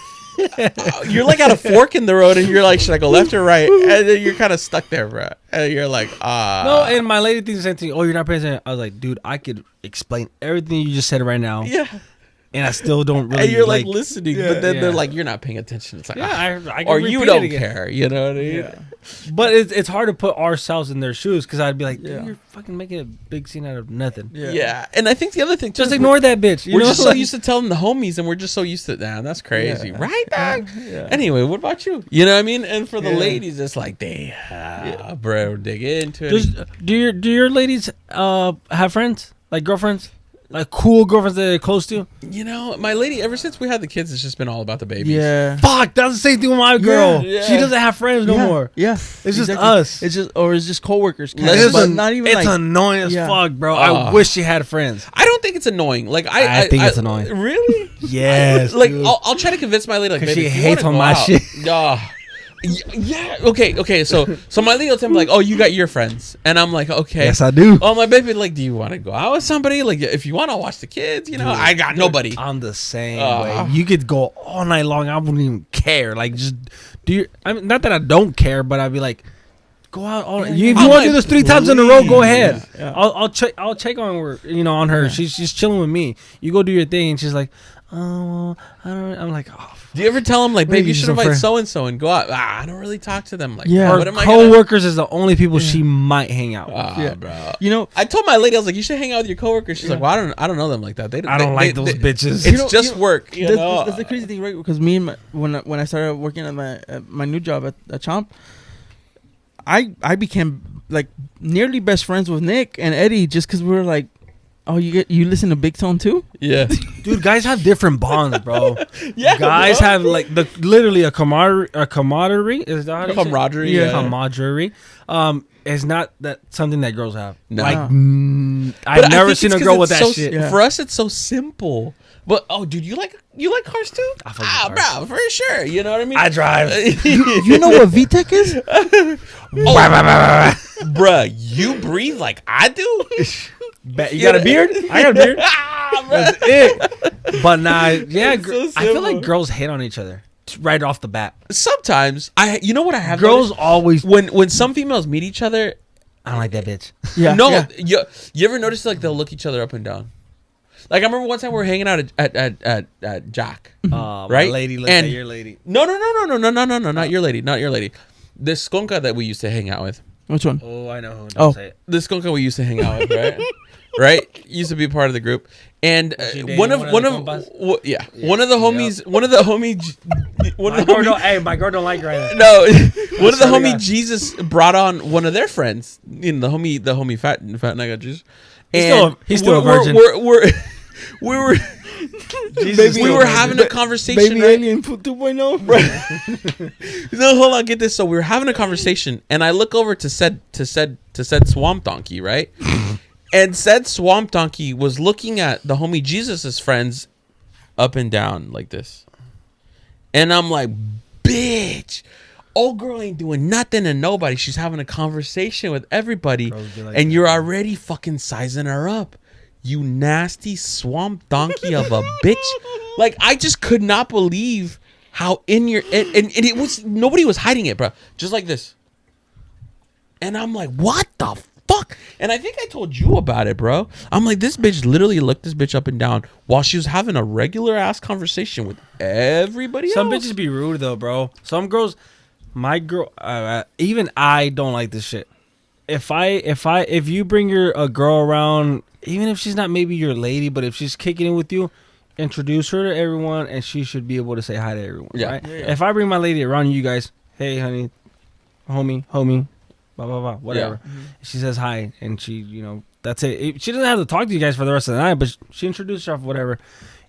Speaker 2: You're like at a fork in the road and you're like, should I go left or right? And then you're kind of stuck there, bro. And you're like,
Speaker 4: No, and my lady thinks the same thing. Oh, you're not paying attention. I was like, dude, I could explain everything you just said right now.
Speaker 2: Yeah.
Speaker 4: And I still don't really.
Speaker 2: And you're like listening, but then they're like, you're not paying attention. It's like,
Speaker 4: I can
Speaker 2: or you don't care. You know what I mean?
Speaker 4: Yeah. But it's hard to put ourselves in their shoes because I'd be like, dude, you're fucking making a big scene out of nothing.
Speaker 2: Yeah. And I think the other thing too,
Speaker 4: just ignore that bitch.
Speaker 2: We're just so used to telling the homies, and we're just so used to that. That's crazy, right, dog? Anyway, what about you? You know what I mean? And for the ladies, it's like, damn, bro, dig into it.
Speaker 4: Do your ladies have friends, like girlfriends? Like cool girlfriends that they're close to?
Speaker 2: You know, my lady, ever since we had the kids, it's just been all about the babies.
Speaker 3: Yeah.
Speaker 4: Fuck, that's the same thing with my girl. Yeah. She doesn't have friends no more.
Speaker 3: Yeah.
Speaker 4: It's just us.
Speaker 3: It's just coworkers.
Speaker 4: But not even it's annoying as fuck, bro. I wish she had friends.
Speaker 2: I don't think it's annoying. Like
Speaker 4: I think it's annoying.
Speaker 2: Really?
Speaker 4: Yes.
Speaker 2: Like I'll try to convince my lady, like, baby,
Speaker 4: she hates on my shit.
Speaker 2: Yeah. Okay. So my lady will tell me like, oh, you got your friends, and I'm like, okay.
Speaker 4: Yes, I do.
Speaker 2: Oh, my baby, like, do you want to go out with somebody? Like, if you want to watch the kids, you know, I got nobody.
Speaker 4: I'm the same way. You could go all night long. I wouldn't even care. Like, just do your. I mean, not that I don't care, but I'd be like, go out all. If you want to do this 3 times in a row, go ahead.
Speaker 3: Yeah.
Speaker 4: I'll check. I'll check on her. On her. Yeah. She's chilling with me. You go do your thing, and she's like, oh, I don't. I'm like, oh.
Speaker 2: Do you ever tell them like, babe, you should invite so and so and go out? I don't really talk to them. Like,
Speaker 3: yeah.
Speaker 2: What am I
Speaker 4: coworkers is the only people she might hang out with.
Speaker 2: Bro.
Speaker 3: You know,
Speaker 2: I told my lady, I was like, you should hang out with your coworkers. She's like, well, I don't know them like that.
Speaker 4: I don't like those bitches.
Speaker 2: It's just work.
Speaker 3: That's the crazy thing, right? Because me and when I started working at my new job at Chomp, I became like nearly best friends with Nick and Eddie just because we were like, oh, you listen to Big Tone too?
Speaker 2: Yeah.
Speaker 4: Dude, guys have different bonds, bro.
Speaker 2: Yeah.
Speaker 4: Guys have like literally a camaraderie. Is that how you say?
Speaker 2: Camaraderie?
Speaker 4: Yeah. Camaraderie. It's not that something that girls have.
Speaker 2: No.
Speaker 4: Like, I've never seen a girl with that shit.
Speaker 2: Yeah. For us, it's so simple. But dude, you like cars too? Bro, for sure. You know what I mean?
Speaker 4: I drive.
Speaker 3: You know what VTEC is?
Speaker 2: Bruh, you breathe like I do.
Speaker 4: You got a beard? I got a beard. That's it. But nah, yeah,
Speaker 2: so
Speaker 4: I feel like girls hate on each other right off the bat.
Speaker 2: Sometimes you know what I have.
Speaker 4: Girls
Speaker 2: noticed?
Speaker 4: always
Speaker 2: when some females meet each other.
Speaker 4: I don't like that bitch.
Speaker 3: Yeah.
Speaker 2: No,
Speaker 3: yeah.
Speaker 2: You ever notice like they'll look each other up and down? Like I remember one time we were hanging out at Jack, right?
Speaker 4: My lady looked at your lady.
Speaker 2: No, not your lady, not your lady. This skunka that we used to hang out with.
Speaker 3: Which one?
Speaker 4: Oh, I know who. Don't say it.
Speaker 2: This skunka we used to hang out with, right? Right? Used to be part of the group, and one of the homies,
Speaker 4: my girl don't like her either.
Speaker 2: No, one of the homie Jesus brought on one of their friends. You know, the homie fat nigga Jesus.
Speaker 4: He's still a virgin.
Speaker 2: We were having a conversation.
Speaker 3: Baby
Speaker 2: right?
Speaker 3: alien 2.0.
Speaker 2: No, hold on, get this. So we were having a conversation, and I look over to said Swamp Donkey, right? And said Swamp Donkey was looking at the homie Jesus's friends up and down like this, and I'm like, bitch. Old girl ain't doing nothing to nobody. She's having a conversation with everybody, like and you're already fucking sizing her up. You nasty swamp donkey of a bitch. Like, I just could not believe how in your... And it was... Nobody was hiding it, bro. Just like this. And I'm like, what the fuck? And I think I told you about it, bro. I'm like, this bitch literally looked this bitch up and down while she was having a regular ass conversation with everybody else.
Speaker 4: Some bitches be rude, though, bro. Some girls... My girl, even I don't like this shit. If you bring a girl around, even if she's not maybe your lady, but if she's kicking in with you, introduce her to everyone, and she should be able to say hi to everyone. Yeah. Right? Yeah. If I bring my lady around you guys, hey honey, homie, blah blah blah, whatever. Yeah. She says hi, and she, that's it. She doesn't have to talk to you guys for the rest of the night, but she introduced herself, whatever.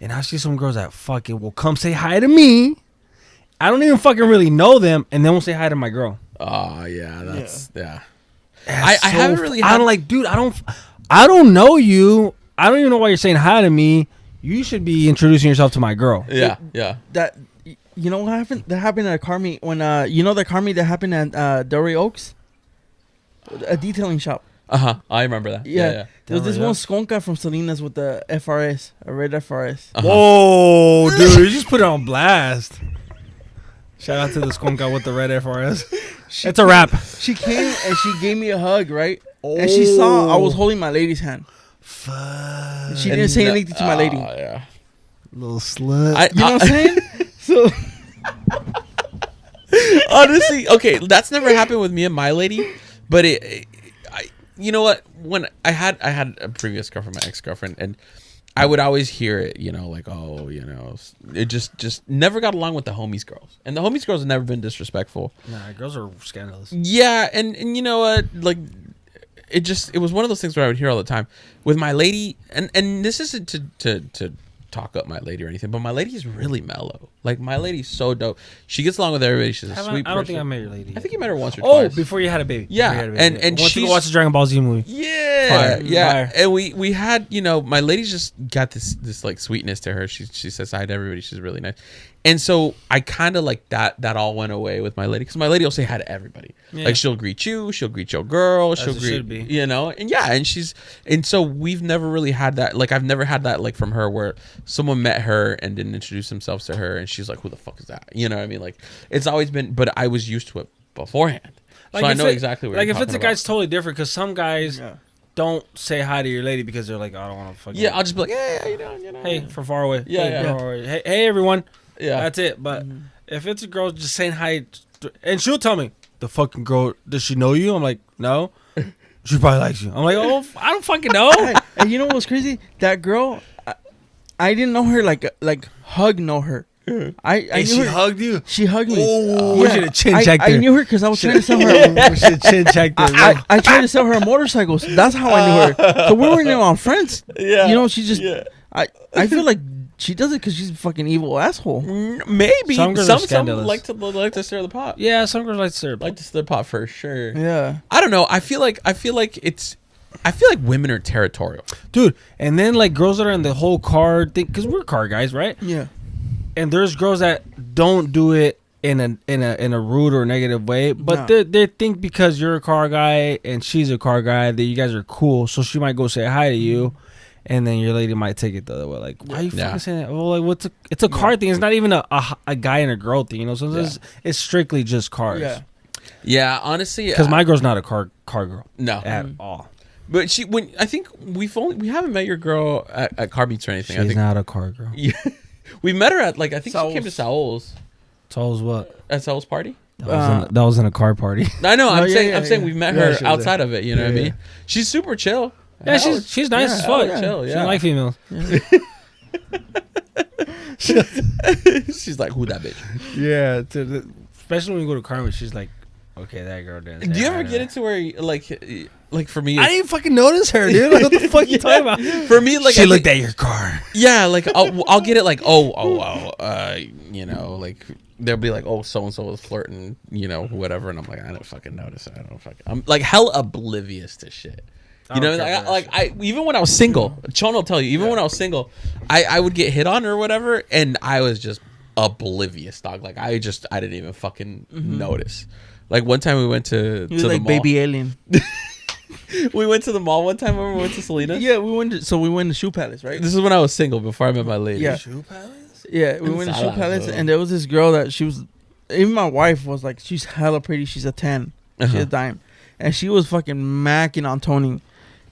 Speaker 4: And I see some girls that fucking will come say hi to me. I don't even fucking really know them, and they won't say hi to my girl.
Speaker 2: Oh yeah, I haven't really.
Speaker 4: I'm like, dude, I don't know you. I don't even know why you're saying hi to me. You should be introducing yourself to my girl.
Speaker 2: Yeah.
Speaker 3: That you know what happened? That happened at a car meet when the car meet that happened at Delray Oaks, a detailing shop.
Speaker 2: I remember that.
Speaker 3: Yeah. There was this one skonka from Salinas with the FRS, a red FRS.
Speaker 4: Whoa, dude, you just put it on blast. Shout out to the skunka with the red FRS. It's a wrap.
Speaker 3: She came and she gave me a hug, right? Oh. And she saw I was holding my lady's hand.
Speaker 4: Fuck.
Speaker 3: She didn't say anything to my lady.
Speaker 2: Yeah.
Speaker 4: Little slut.
Speaker 3: You know what I'm saying? So
Speaker 2: honestly, okay, that's never happened with me and my lady, but you know what? When I had a previous girlfriend, my ex-girlfriend, and I would always hear it, like, oh, it just never got along with the homies girls. And the homies girls have never been disrespectful.
Speaker 4: Nah, girls are scandalous.
Speaker 2: Yeah, and you know what? Like, it was one of those things where I would hear all the time with my lady, and this isn't to talk up my lady or anything, but my lady is really mellow. Like, my lady's so dope. She gets along with everybody. She's a sweet person.
Speaker 4: I don't think I met your lady.
Speaker 2: I think you met her once or twice.
Speaker 4: Oh, before you had a baby.
Speaker 2: Yeah, and
Speaker 4: once
Speaker 2: she
Speaker 4: you watched the Dragon Ball Z movie.
Speaker 2: Yeah, Yeah, yeah.
Speaker 4: Fire.
Speaker 2: And we had, you know, my lady's just got this like sweetness to her. She says hi to everybody. She's really nice. And so I kind of like that all went away with my lady, because my lady will say hi to everybody.
Speaker 4: Yeah.
Speaker 2: Like she'll greet you, she'll greet your girl, she'll
Speaker 4: it
Speaker 2: greet,
Speaker 4: should be.
Speaker 2: you know, and so we've never really had that. Like I've never had that like from her where someone met her and didn't introduce themselves to her and she's like, who the fuck is that? You know what I mean? Like it's always been, but I was used to it beforehand, so I know exactly what.
Speaker 4: Like
Speaker 2: you're
Speaker 4: if it's a
Speaker 2: talking
Speaker 4: guy,
Speaker 2: about.
Speaker 4: it's totally different because some guys don't say hi to your lady because they're like, I don't want to fucking.
Speaker 2: Yeah, I'll just be like, hey, how you doing? You know,
Speaker 4: Hey, from far away.
Speaker 2: Yeah,
Speaker 4: Hey,
Speaker 2: yeah.
Speaker 4: from far away. Hey, everyone.
Speaker 2: Yeah.
Speaker 4: That's it. But if it's a girl just saying hi, and she'll tell me, the fucking girl, does she know you? I'm like, no. She probably likes you. I'm like, oh, I don't fucking know.
Speaker 3: And you know what's crazy? That girl, I didn't know her like hug know her. I
Speaker 4: And
Speaker 3: knew
Speaker 4: she
Speaker 3: her.
Speaker 4: hugged you.
Speaker 3: She hugged me.
Speaker 4: Oh, we should have chin checked her.
Speaker 3: I knew her because I was trying to sell her.
Speaker 4: We should have chin checked her.
Speaker 3: I tried to sell her motorcycles. That's how I knew her. So we weren't even on friends.
Speaker 2: Yeah.
Speaker 3: You know, she just.
Speaker 2: Yeah.
Speaker 3: I feel like she does it because she's a fucking evil asshole.
Speaker 2: Maybe
Speaker 4: Some girls are
Speaker 2: some
Speaker 4: scandalous.
Speaker 2: like to stir the pot.
Speaker 4: Yeah, some girls like syrup.
Speaker 2: Like to stir the pot for sure.
Speaker 3: Yeah.
Speaker 2: I don't know. I feel like women are territorial.
Speaker 4: Dude, and then like girls that are in the whole car thing, because we're car guys, right?
Speaker 3: Yeah.
Speaker 4: And there's girls that don't do it in a rude or negative way, but
Speaker 3: No.
Speaker 4: they think because you're a car guy and she's a car guy that you guys are cool, so she might go say hi to you, and then your lady might take it the other way. Like, why are you fucking saying that? Well, like, it's a car thing. It's not even a guy and a girl thing, you know. So it's strictly just cars.
Speaker 3: Yeah.
Speaker 2: Yeah, honestly,
Speaker 4: Because my girl's not a car girl.
Speaker 2: No.
Speaker 4: At all.
Speaker 2: But I think we haven't met your girl at car meets or anything. I
Speaker 4: She's
Speaker 2: think
Speaker 4: not a car girl.
Speaker 2: Yeah. We met her at I think
Speaker 3: Saul's.
Speaker 2: she came to Saul's.
Speaker 4: Saul's what?
Speaker 2: At Saul's party.
Speaker 4: That was in a car party.
Speaker 2: I know. I'm
Speaker 3: yeah,
Speaker 2: saying
Speaker 3: yeah.
Speaker 2: we met
Speaker 3: Yeah,
Speaker 2: her
Speaker 3: she was
Speaker 2: outside of it. You know what I mean? She's super chill.
Speaker 4: Yeah, she's nice as fuck.
Speaker 2: Chill,
Speaker 4: She
Speaker 2: yeah.
Speaker 4: don't like females.
Speaker 2: She's like, who that bitch?
Speaker 4: Yeah, especially when you go to car meets, she's like, okay, that girl didn't.
Speaker 2: Do you ever get into where like for me?
Speaker 4: I didn't even fucking notice her, dude. Like, what the fuck you talking about?
Speaker 2: For me, like
Speaker 4: she looked at your car.
Speaker 2: Yeah, like I'll get it like you know, like they'll be like, oh, so and so was flirting, you know, whatever, and I'm like, I don't fucking notice it. I'm like hell oblivious to shit. You know, I even when I was single, Chon will tell you, even when I was single, I would get hit on or whatever, and I was just oblivious, dog. Like I didn't even fucking notice. Like one time we went to
Speaker 3: You
Speaker 2: the
Speaker 3: like
Speaker 2: mall.
Speaker 3: baby alien.
Speaker 2: We went to the mall one time when we went to Selena's.
Speaker 3: Yeah, we went to Shoe Palace, right?
Speaker 2: This is when I was single before I met my lady.
Speaker 3: Yeah.
Speaker 4: Shoe Palace?
Speaker 3: Yeah, we went to Shoe
Speaker 2: Salas,
Speaker 3: Palace,
Speaker 2: bro.
Speaker 3: and there was this girl that she was. Even my wife was like, she's hella pretty. She's a 10. She's a dime, and she was fucking macking on Tony,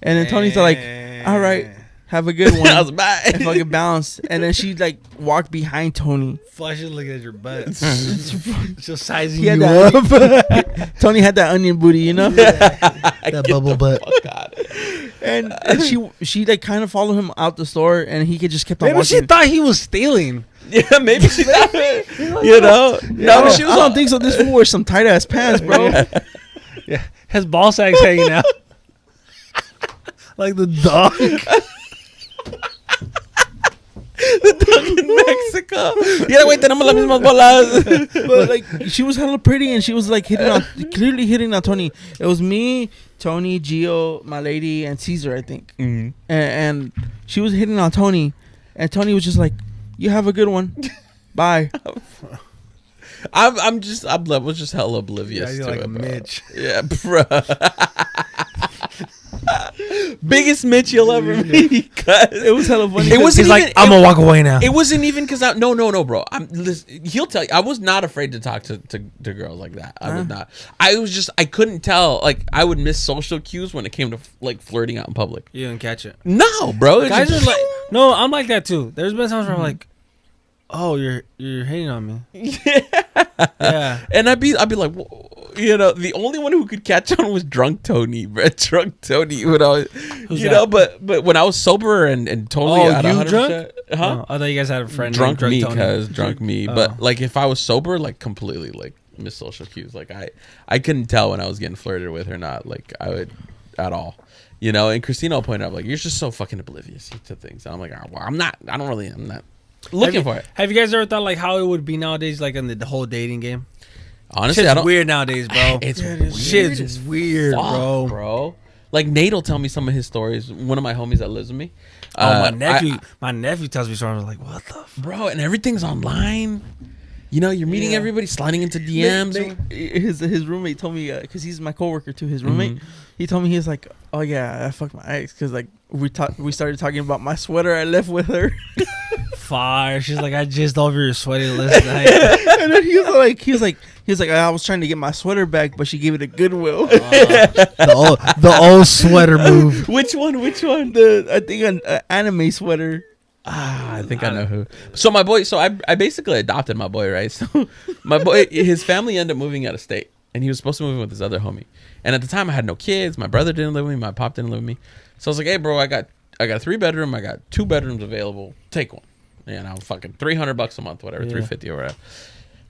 Speaker 3: and then Tony's like, "All right, have a good one."
Speaker 2: I was bye.
Speaker 3: And fucking bounced, and then she like walked behind Tony.
Speaker 4: Flash is looking at your butt. Just sizing
Speaker 3: He had
Speaker 4: you
Speaker 3: that
Speaker 4: up.
Speaker 3: Tony had that onion booty, you know.
Speaker 4: That bubble butt.
Speaker 3: And she like kind of followed him out the store, and he could just kept on
Speaker 4: Maybe
Speaker 3: walking.
Speaker 4: she thought he was stealing.
Speaker 2: Yeah, maybe she thought it. You know? No, but she was
Speaker 3: I don't think so. This fool wears some tight ass pants, bro.
Speaker 4: Yeah, his ball sack's hanging out. Like the dog.
Speaker 2: in Mexico. Yeah, wait, tenemos las mismas bolas.
Speaker 3: But like she was hella pretty, and she was like clearly hitting on Tony. It was me, Tony, Gio, my lady, and Caesar, I think.
Speaker 2: Mm-hmm.
Speaker 3: And she was hitting on Tony, and Tony was just like, "You have a good one, bye."
Speaker 2: I was just hella oblivious
Speaker 4: Yeah,
Speaker 2: to
Speaker 4: you're like
Speaker 2: it,
Speaker 4: a
Speaker 2: bro.
Speaker 4: Mitch.
Speaker 2: Yeah, bro. Biggest Mitch you'll ever meet.
Speaker 3: It was hella funny.
Speaker 2: It wasn't
Speaker 4: He's like,
Speaker 2: even-
Speaker 4: I'm gonna walk away now.
Speaker 2: It wasn't even because no, bro. He'll tell you. I was not afraid to talk to girls like that. I was not. I couldn't tell. Like I would miss social cues when it came to like flirting out in public.
Speaker 4: You didn't catch it.
Speaker 2: No, bro. It's
Speaker 4: Guys
Speaker 2: just-
Speaker 4: are like, no, I'm like that too. There's been times where I'm like, oh, you're hating on me. Yeah.
Speaker 2: And I'd be like, you know, the only one who could catch on was drunk Tony, bro. Drunk Tony would always,
Speaker 4: Who's
Speaker 2: you
Speaker 4: that?
Speaker 2: know. But when I was sober and totally at
Speaker 4: you
Speaker 2: 100%,
Speaker 4: drunk?
Speaker 2: huh?
Speaker 4: Oh, I thought you guys had a friend
Speaker 2: Drunk
Speaker 4: named
Speaker 2: me,
Speaker 4: Tony.
Speaker 2: cause drunk me.
Speaker 4: Oh.
Speaker 2: But like if I was sober, like completely like miss social cues. Like I couldn't tell when I was getting flirted with or not. Like I would at all. You know, and Christina will point out like you're just so fucking oblivious to things. And I'm like, oh, well, I'm not looking for it.
Speaker 4: Have you guys ever thought like how it would be nowadays, like in the whole dating game?
Speaker 2: Honestly,
Speaker 4: Shit's
Speaker 2: I don't.
Speaker 4: weird nowadays, bro.
Speaker 2: It's
Speaker 3: Yeah, it is
Speaker 2: weird
Speaker 4: Shit's
Speaker 2: as
Speaker 4: weird,
Speaker 2: fuck,
Speaker 4: bro.
Speaker 2: bro. like Nate will tell me some of his stories. One of my homies that lives with me.
Speaker 4: My nephew tells me stories. I'm like, what the
Speaker 2: bro? And everything's online. You know, you're meeting everybody, sliding into DMs.
Speaker 3: His roommate told me, because he's my coworker too. His roommate, he told me, he was like, "Oh yeah, I fucked my ex," because like we started talking about my sweater I left with her.
Speaker 4: Fire. She's like, I just over your sweaty last night.
Speaker 3: And then he was like, I was trying to get my sweater back, but she gave it a Goodwill.
Speaker 4: The old sweater move.
Speaker 3: Which one? I think an anime sweater.
Speaker 2: I think I know who. So my boy, I basically adopted my boy, right? So my boy, his family ended up moving out of state, and he was supposed to move in with his other homie. And at the time, I had no kids. My brother didn't live with me. My pop didn't live with me. So I was like, hey, bro, I got a 3-bedroom. I got 2 bedrooms available. Take one. You know, fucking $300 a month, whatever, $350 or whatever.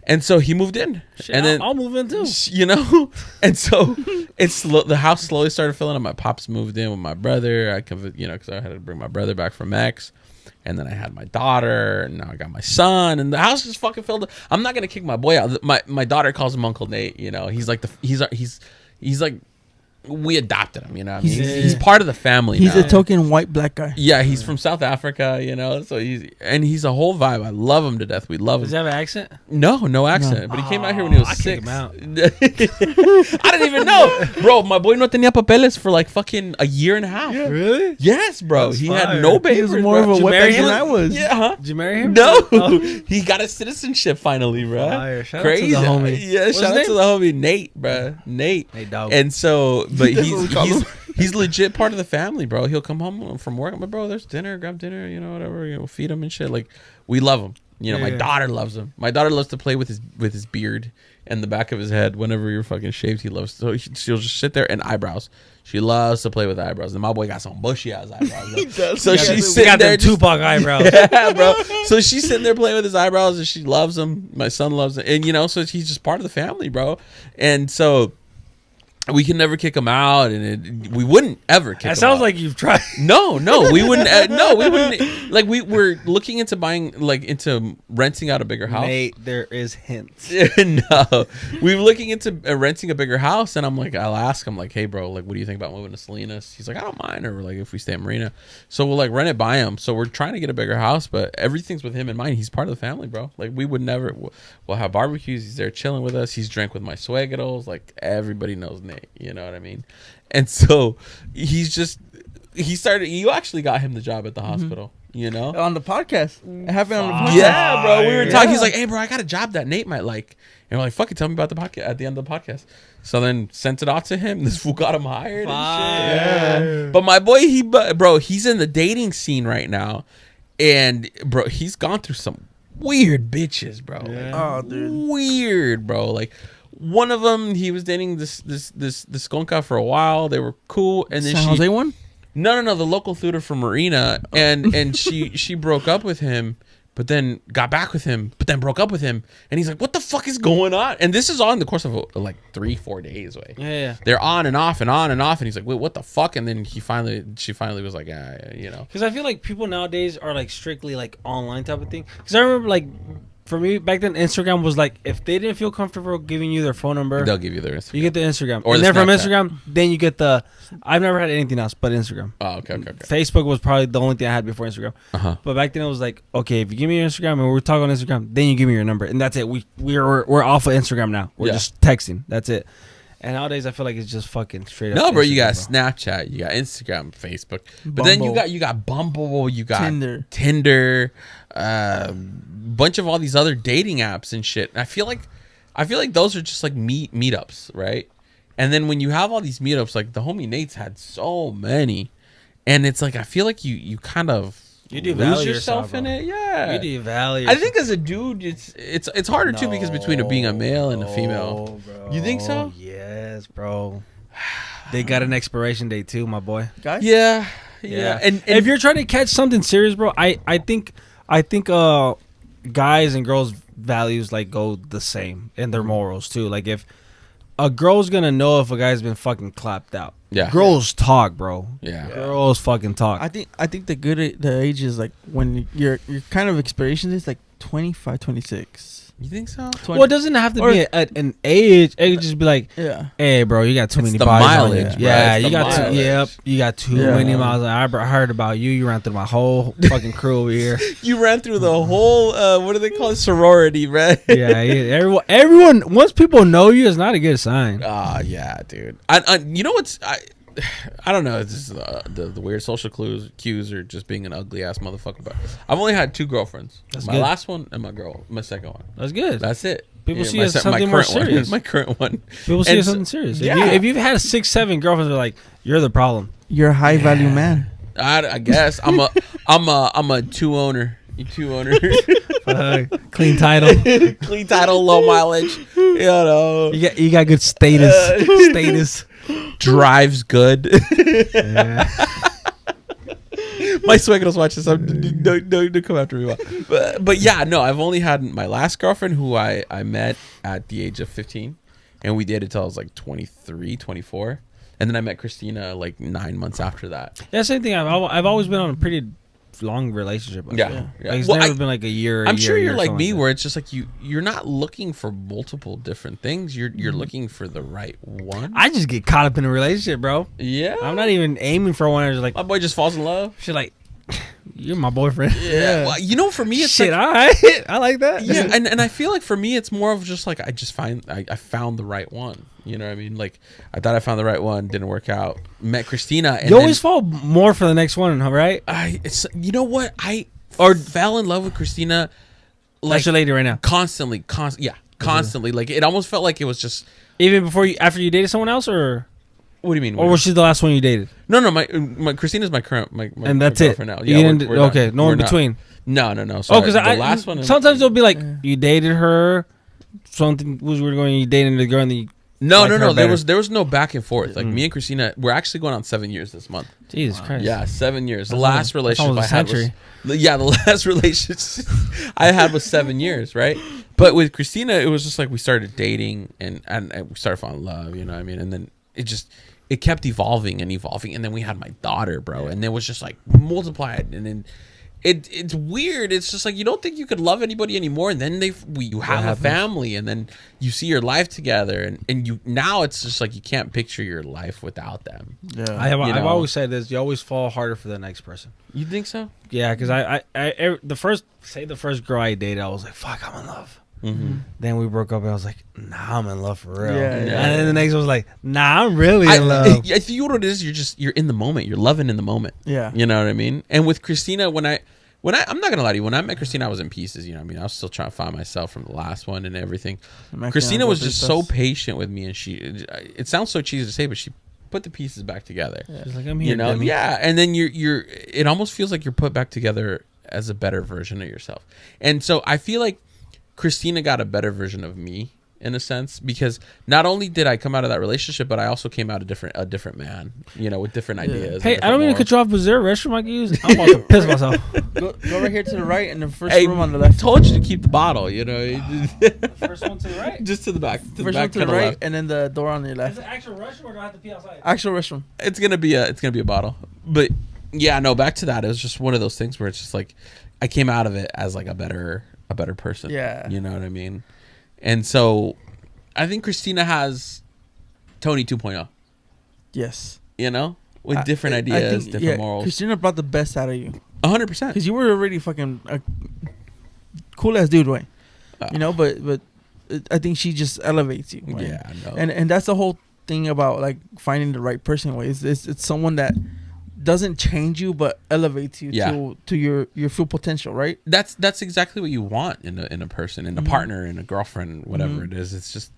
Speaker 2: And so he moved in,
Speaker 4: Shit,
Speaker 2: and then
Speaker 4: I'll move in too.
Speaker 2: You know, and so the house slowly started filling up. My pops moved in with my brother. Because I had to bring my brother back from X. And then I had my daughter, and now I got my son, and the house just fucking filled up. I'm not gonna kick my boy out. My daughter calls him Uncle Nate. You know, he's like he's like, we adopted him. You know, he's part of the family.
Speaker 3: He's
Speaker 2: now.
Speaker 3: a token white black guy.
Speaker 2: Yeah, he's from South Africa. You know, so he's a whole vibe. I love him to death. We love him.
Speaker 4: Does he have an accent?
Speaker 2: No accent. But he came out here when he was 6.
Speaker 4: Kick him out.
Speaker 2: I didn't even know, bro. My boy no tenía papeles for like fucking a year and a half.
Speaker 3: Yeah.
Speaker 4: Really?
Speaker 2: Yes, bro.
Speaker 4: That's
Speaker 2: he
Speaker 4: fire.
Speaker 2: had no papers.
Speaker 3: He was more of a wet bag than I was.
Speaker 2: Yeah, huh?
Speaker 4: Did you marry him?
Speaker 2: No,
Speaker 4: Oh.
Speaker 2: he got his citizenship finally, bro.
Speaker 4: Fire. Shout
Speaker 2: Crazy,
Speaker 4: out to the homie.
Speaker 2: Yeah,
Speaker 4: What's
Speaker 2: shout
Speaker 4: his
Speaker 2: out to the homie Nate, bro. Nate,
Speaker 4: dog.
Speaker 2: And so, but
Speaker 3: That's what we call him.
Speaker 2: he's legit part of the family, bro. He'll come home from work. I'm like, bro, there's dinner. Grab dinner. You know, whatever. You know, feed him and shit. Like, we love him. You know, my daughter loves him. My daughter loves to play with his beard and the back of his head. Whenever you're fucking shaved, he loves. So she'll just sit there and eyebrows. She loves to play with eyebrows. And my boy got some bushy ass eyebrows.
Speaker 3: He does.
Speaker 2: So she's sitting there,
Speaker 4: Tupac eyebrows.
Speaker 2: Yeah, bro. So she's sitting there playing with his eyebrows, and she loves him. My son loves him, and you know, so he's just part of the family, bro. And so we can never kick him out, and we wouldn't ever kick him out.
Speaker 4: That sounds like you've tried.
Speaker 2: No, we wouldn't. No, we wouldn't. Like we're looking into into renting out a bigger house.
Speaker 4: Nate, there is hints.
Speaker 2: No, we were looking into renting a bigger house, and I'll ask him like, hey, bro, like, what do you think about moving to Salinas? He's like, I don't mind, or like if we stay in Marina, so we'll like rent it by him. So we're trying to get a bigger house, but everything's with him in mind. He's part of the family, bro. Like we would never. We'll have barbecues. He's there chilling with us. He's drank with my suegros. Like everybody knows Nate. You know what I mean? And so he started. You actually got him the job at the hospital. You know,
Speaker 3: On the podcast. It happened on the podcast.
Speaker 2: yeah, bro. We were talking.
Speaker 3: Yeah.
Speaker 2: He's like, "Hey, bro, I got a job that Nate might like." And we're like, "Fucking tell me about the podcast." At the end of the podcast, so then sent it out to him. This fool got him hired. And shit. Yeah. But my boy, he's in the dating scene right now, and bro, he's gone through some weird bitches, bro.
Speaker 3: Yeah. Oh, dude,
Speaker 2: weird, bro. Like one of them, he was dating this conca for a while. They were cool, and then
Speaker 3: San Jose one.
Speaker 2: No, the local theater from Marina, and she broke up with him, but then got back with him, but then broke up with him, and he's like, "What the fuck is going on?" And this is all in the course of like 3-4 days.
Speaker 4: Yeah.
Speaker 2: They're on and off, and he's like, "Wait, what the fuck?" And then she finally was like, "Yeah, you know."
Speaker 4: Because I feel like people nowadays are like strictly like online type of thing. Because I remember like, for me back then, Instagram was like, if they didn't feel comfortable giving you their phone number,
Speaker 2: They'll give you their Instagram.
Speaker 4: You get the Instagram,
Speaker 2: or
Speaker 4: and
Speaker 2: the
Speaker 4: then from
Speaker 2: Snapchat.
Speaker 4: Instagram, then you get the. I've never had anything else but Instagram.
Speaker 2: Oh, okay.
Speaker 4: Facebook was probably the only thing I had before Instagram. But back then it was like, okay, if you give me your Instagram and we're talking on Instagram, then you give me your number, and that's it. We're off of Instagram now. We're just texting. That's it. And nowadays I feel like it's just fucking straight up.
Speaker 2: No, bro, you got
Speaker 4: Instagram,
Speaker 2: Snapchat, you got Instagram, Facebook, but
Speaker 3: Bumble.
Speaker 2: then you got Bumble, you got
Speaker 3: Tinder,
Speaker 2: bunch of all these other dating apps and shit. And I feel like those are just like meetups, right? And then when you have all these meetups, like the homie Nate's had so many, and it's like I feel like you kind of
Speaker 4: You do
Speaker 2: lose
Speaker 4: value
Speaker 2: yourself in it. Yeah,
Speaker 4: You do value.
Speaker 2: I think as a dude, it's harder too because between it being a male and a female.
Speaker 4: Bro.
Speaker 2: You think so?
Speaker 4: Yes, bro. They got an expiration date too, my boy.
Speaker 3: guys.
Speaker 2: Yeah.
Speaker 4: And if you're trying to catch something serious, bro, I think guys and girls values like go the same and their morals too. Like if a girl's gonna know if a guy's been fucking clapped out.
Speaker 2: Yeah.
Speaker 4: Girls talk, bro.
Speaker 2: Yeah.
Speaker 4: Girls fucking talk.
Speaker 3: I think the age is like when your kind of expiration is like 25, 26.
Speaker 2: You think so?
Speaker 4: Well, it doesn't have to be at an age. It could just be like,
Speaker 3: Yeah.
Speaker 4: hey, bro, you got too many
Speaker 2: the
Speaker 4: bodies on
Speaker 2: mileage,
Speaker 4: you.
Speaker 2: bro.
Speaker 4: Yeah,
Speaker 2: It's
Speaker 4: you
Speaker 2: the
Speaker 4: got
Speaker 2: mileage.
Speaker 4: you got too
Speaker 3: Yeah.
Speaker 4: many miles. I heard about you. You ran through my whole fucking crew over here.
Speaker 2: You ran through the whole what do they call it? Sorority, right?
Speaker 4: Yeah, everyone. Once people know you, it's not a good sign.
Speaker 2: Yeah, dude. I you know what's I don't know. It's just, the weird social cues or just being an ugly ass motherfucker. But I've only had 2 girlfriends.
Speaker 4: That's
Speaker 2: my
Speaker 4: good.
Speaker 2: last one and my second one.
Speaker 4: That's good.
Speaker 2: That's it.
Speaker 4: People see
Speaker 2: my
Speaker 4: it as something more
Speaker 2: current one.
Speaker 4: serious.
Speaker 2: My current one.
Speaker 4: People see it
Speaker 2: And
Speaker 4: as something serious.
Speaker 2: Yeah.
Speaker 4: If you've had 6, 7 girlfriends, they're like, you're the problem.
Speaker 3: You're a high value man.
Speaker 2: I guess I'm a 2-owner. You 2-owner.
Speaker 4: Clean title.
Speaker 2: Clean title, low mileage. You know.
Speaker 4: You got good status. Status.
Speaker 2: Drives good.
Speaker 4: Yeah.
Speaker 2: My swagger's watching, so don't come after me. But yeah, no, I've only had my last girlfriend who I met at the age of 15, and we dated till I was like 23, 24, and then I met Christina like 9 months after that.
Speaker 4: Yeah, same thing. I've always been on a pretty long relationship.
Speaker 2: Yeah.
Speaker 4: Like, it's
Speaker 2: Well,
Speaker 4: never been like a year.
Speaker 2: I'm sure you're like
Speaker 4: something
Speaker 2: me,
Speaker 4: that.
Speaker 2: where it's just like you're not looking for multiple different things. You're looking for the right one.
Speaker 4: I just get caught up in a relationship, bro.
Speaker 2: Yeah,
Speaker 4: I'm not even aiming for one. I was like,
Speaker 2: my boy just falls in love.
Speaker 4: she's like, you're my boyfriend.
Speaker 2: Yeah, well, you know, for me, it's
Speaker 4: Shit,
Speaker 2: like,
Speaker 4: all right. I like that.
Speaker 2: yeah, and I feel like for me, it's more of just like I found the right one. You know what I mean? Like I thought I found the right one, didn't work out. Met Christina, and
Speaker 4: You always fall more for the next one, huh, right?
Speaker 2: It's you know what I
Speaker 4: Or
Speaker 2: fell in love with Christina.
Speaker 4: That's your lady right now.
Speaker 2: Constantly. Like it almost felt like it was just.
Speaker 4: Even after you dated someone else, or
Speaker 2: What do you mean?
Speaker 4: or was she the last one you dated?
Speaker 2: No, my Christina's my current my
Speaker 4: And that's
Speaker 2: my
Speaker 4: it.
Speaker 2: girlfriend now.
Speaker 4: You
Speaker 2: Yeah,
Speaker 4: didn't-
Speaker 2: we're not-
Speaker 4: okay, no
Speaker 2: we're
Speaker 4: in
Speaker 2: not-
Speaker 4: between.
Speaker 2: No.
Speaker 4: Oh,
Speaker 2: Sorry.
Speaker 4: because
Speaker 2: the last one.
Speaker 4: sometimes they'll be like, you dated her, something was weird going, you dated the girl, and then you
Speaker 2: No.
Speaker 4: like her
Speaker 2: There
Speaker 4: better.
Speaker 2: was no back and forth. Like me and Christina, we're actually going on 7 years this month.
Speaker 4: Jesus Christ.
Speaker 2: Yeah, 7 years. The
Speaker 4: That's
Speaker 2: last
Speaker 4: almost-
Speaker 2: relationship I
Speaker 4: that's
Speaker 2: had
Speaker 4: almost
Speaker 2: was the last relationship I had was 7 years, right? But with Christina, it was just like we started dating and we started falling in love. You know what I mean? And then it kept evolving, and then we had my daughter, bro, and it was just like multiplied, and then. It's weird. It's just like you don't think you could love anybody anymore, and then you have a family, and then you see your life together, and you now it's just like you can't picture your life without them.
Speaker 3: Yeah.
Speaker 4: I've always said this. You always fall harder for the next person.
Speaker 2: You think so?
Speaker 4: Yeah, because the first girl I dated, I was like, fuck, I'm in love.
Speaker 2: Mm-hmm.
Speaker 4: Then we broke up, and I was like, nah, I'm in love for real.
Speaker 3: Yeah,
Speaker 4: And
Speaker 3: yeah.
Speaker 4: then the next one was like, nah, I'm really in love.
Speaker 2: I think you know what it is. You're in the moment. You're loving in the moment.
Speaker 3: Yeah.
Speaker 2: You know what I mean? And with Christina, when I'm not gonna lie to you, when I met Christina, I was in pieces. You know what I mean? I was still trying to find myself from the last one and everything. Christina was just so patient with me, and it sounds so cheesy to say, but she put the pieces back together.
Speaker 3: Yeah.
Speaker 4: She's like, I'm here,
Speaker 2: You know?
Speaker 4: dummy.
Speaker 2: Yeah. And then it almost feels like you're put back together as a better version of yourself. And so I feel like Christina got a better version of me in a sense, because not only did I come out of that relationship, but I also came out a different man, you know, with different ideas.
Speaker 4: Hey,
Speaker 2: and
Speaker 4: I don't mean to
Speaker 2: different
Speaker 4: cut you off, but is there a restroom I can use? I'm about to piss myself.
Speaker 3: Go right here to the right, and the first
Speaker 2: Hey,
Speaker 3: room on the left.
Speaker 2: told you to keep the bottle, you know.
Speaker 4: First one to the right?
Speaker 2: Just to the back. To the
Speaker 3: First
Speaker 2: back
Speaker 3: one to the
Speaker 2: kinda
Speaker 3: right,
Speaker 2: left.
Speaker 3: and then the door on the
Speaker 4: Is
Speaker 3: left.
Speaker 4: it actual restroom, or do I have to pee outside?
Speaker 3: Actual restroom.
Speaker 2: It's gonna be a bottle. But yeah, no, back to that. It was just one of those things where it's just like I came out of it as like a better person.
Speaker 3: Yeah.
Speaker 2: You know what I mean? And so I think Christina has Tony 2.0,
Speaker 3: Yes.
Speaker 2: you know? With different
Speaker 3: I
Speaker 2: ideas,
Speaker 3: think,
Speaker 2: different morals.
Speaker 3: Christina brought the best out of you.
Speaker 2: 100%.
Speaker 3: Because you were already fucking a cool ass dude, right? You know, but I think she just elevates you. Right?
Speaker 2: Yeah, I know.
Speaker 3: And that's the whole thing about like finding the right person. Way it's someone that doesn't change you but elevates you to your full potential, right?
Speaker 2: That's exactly what you want in a person, in a partner, in a girlfriend, whatever it is. It's just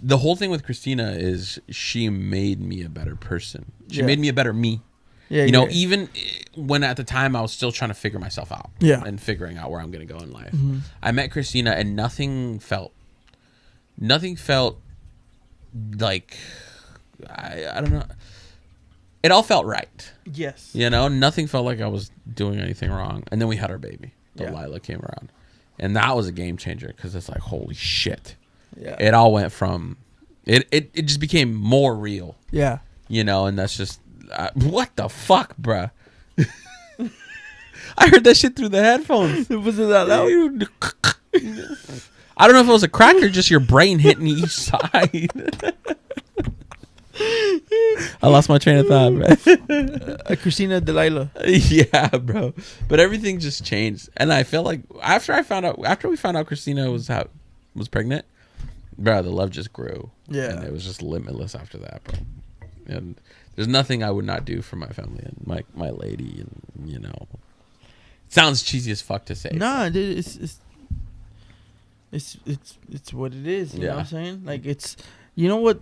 Speaker 2: the whole thing with Christina is she made me a better person. She made me a better me.
Speaker 3: Yeah,
Speaker 2: you know, even when at the time I was still trying to figure myself out.
Speaker 3: Yeah.
Speaker 2: And figuring out where I'm going to go in life. I met Christina and nothing felt like I don't know. It all felt right.
Speaker 3: Yes.
Speaker 2: You know, nothing felt like I was doing anything wrong. And then we had our baby.
Speaker 3: Yeah.
Speaker 2: Lila came around. And that was a game changer because it's like, holy shit.
Speaker 3: Yeah.
Speaker 2: It all went from, it just became more real.
Speaker 3: Yeah.
Speaker 2: You know, and that's just, what the fuck, bruh? I heard that shit through the headphones.
Speaker 3: Was it that loud?
Speaker 2: I don't know if it was a crack or just your brain hitting each side. I lost my train of thought, bro.
Speaker 3: Christina Delilah.
Speaker 2: Yeah, bro. But everything just changed, and I feel like after we found out Christina was pregnant, bro, the love just grew.
Speaker 3: Yeah,
Speaker 2: and it was just limitless after that, bro. And there's nothing I would not do for my family and my lady, and you know, it sounds cheesy as fuck to say.
Speaker 3: Nah, dude, it's what it is. You know what I'm saying? Like it's. You know what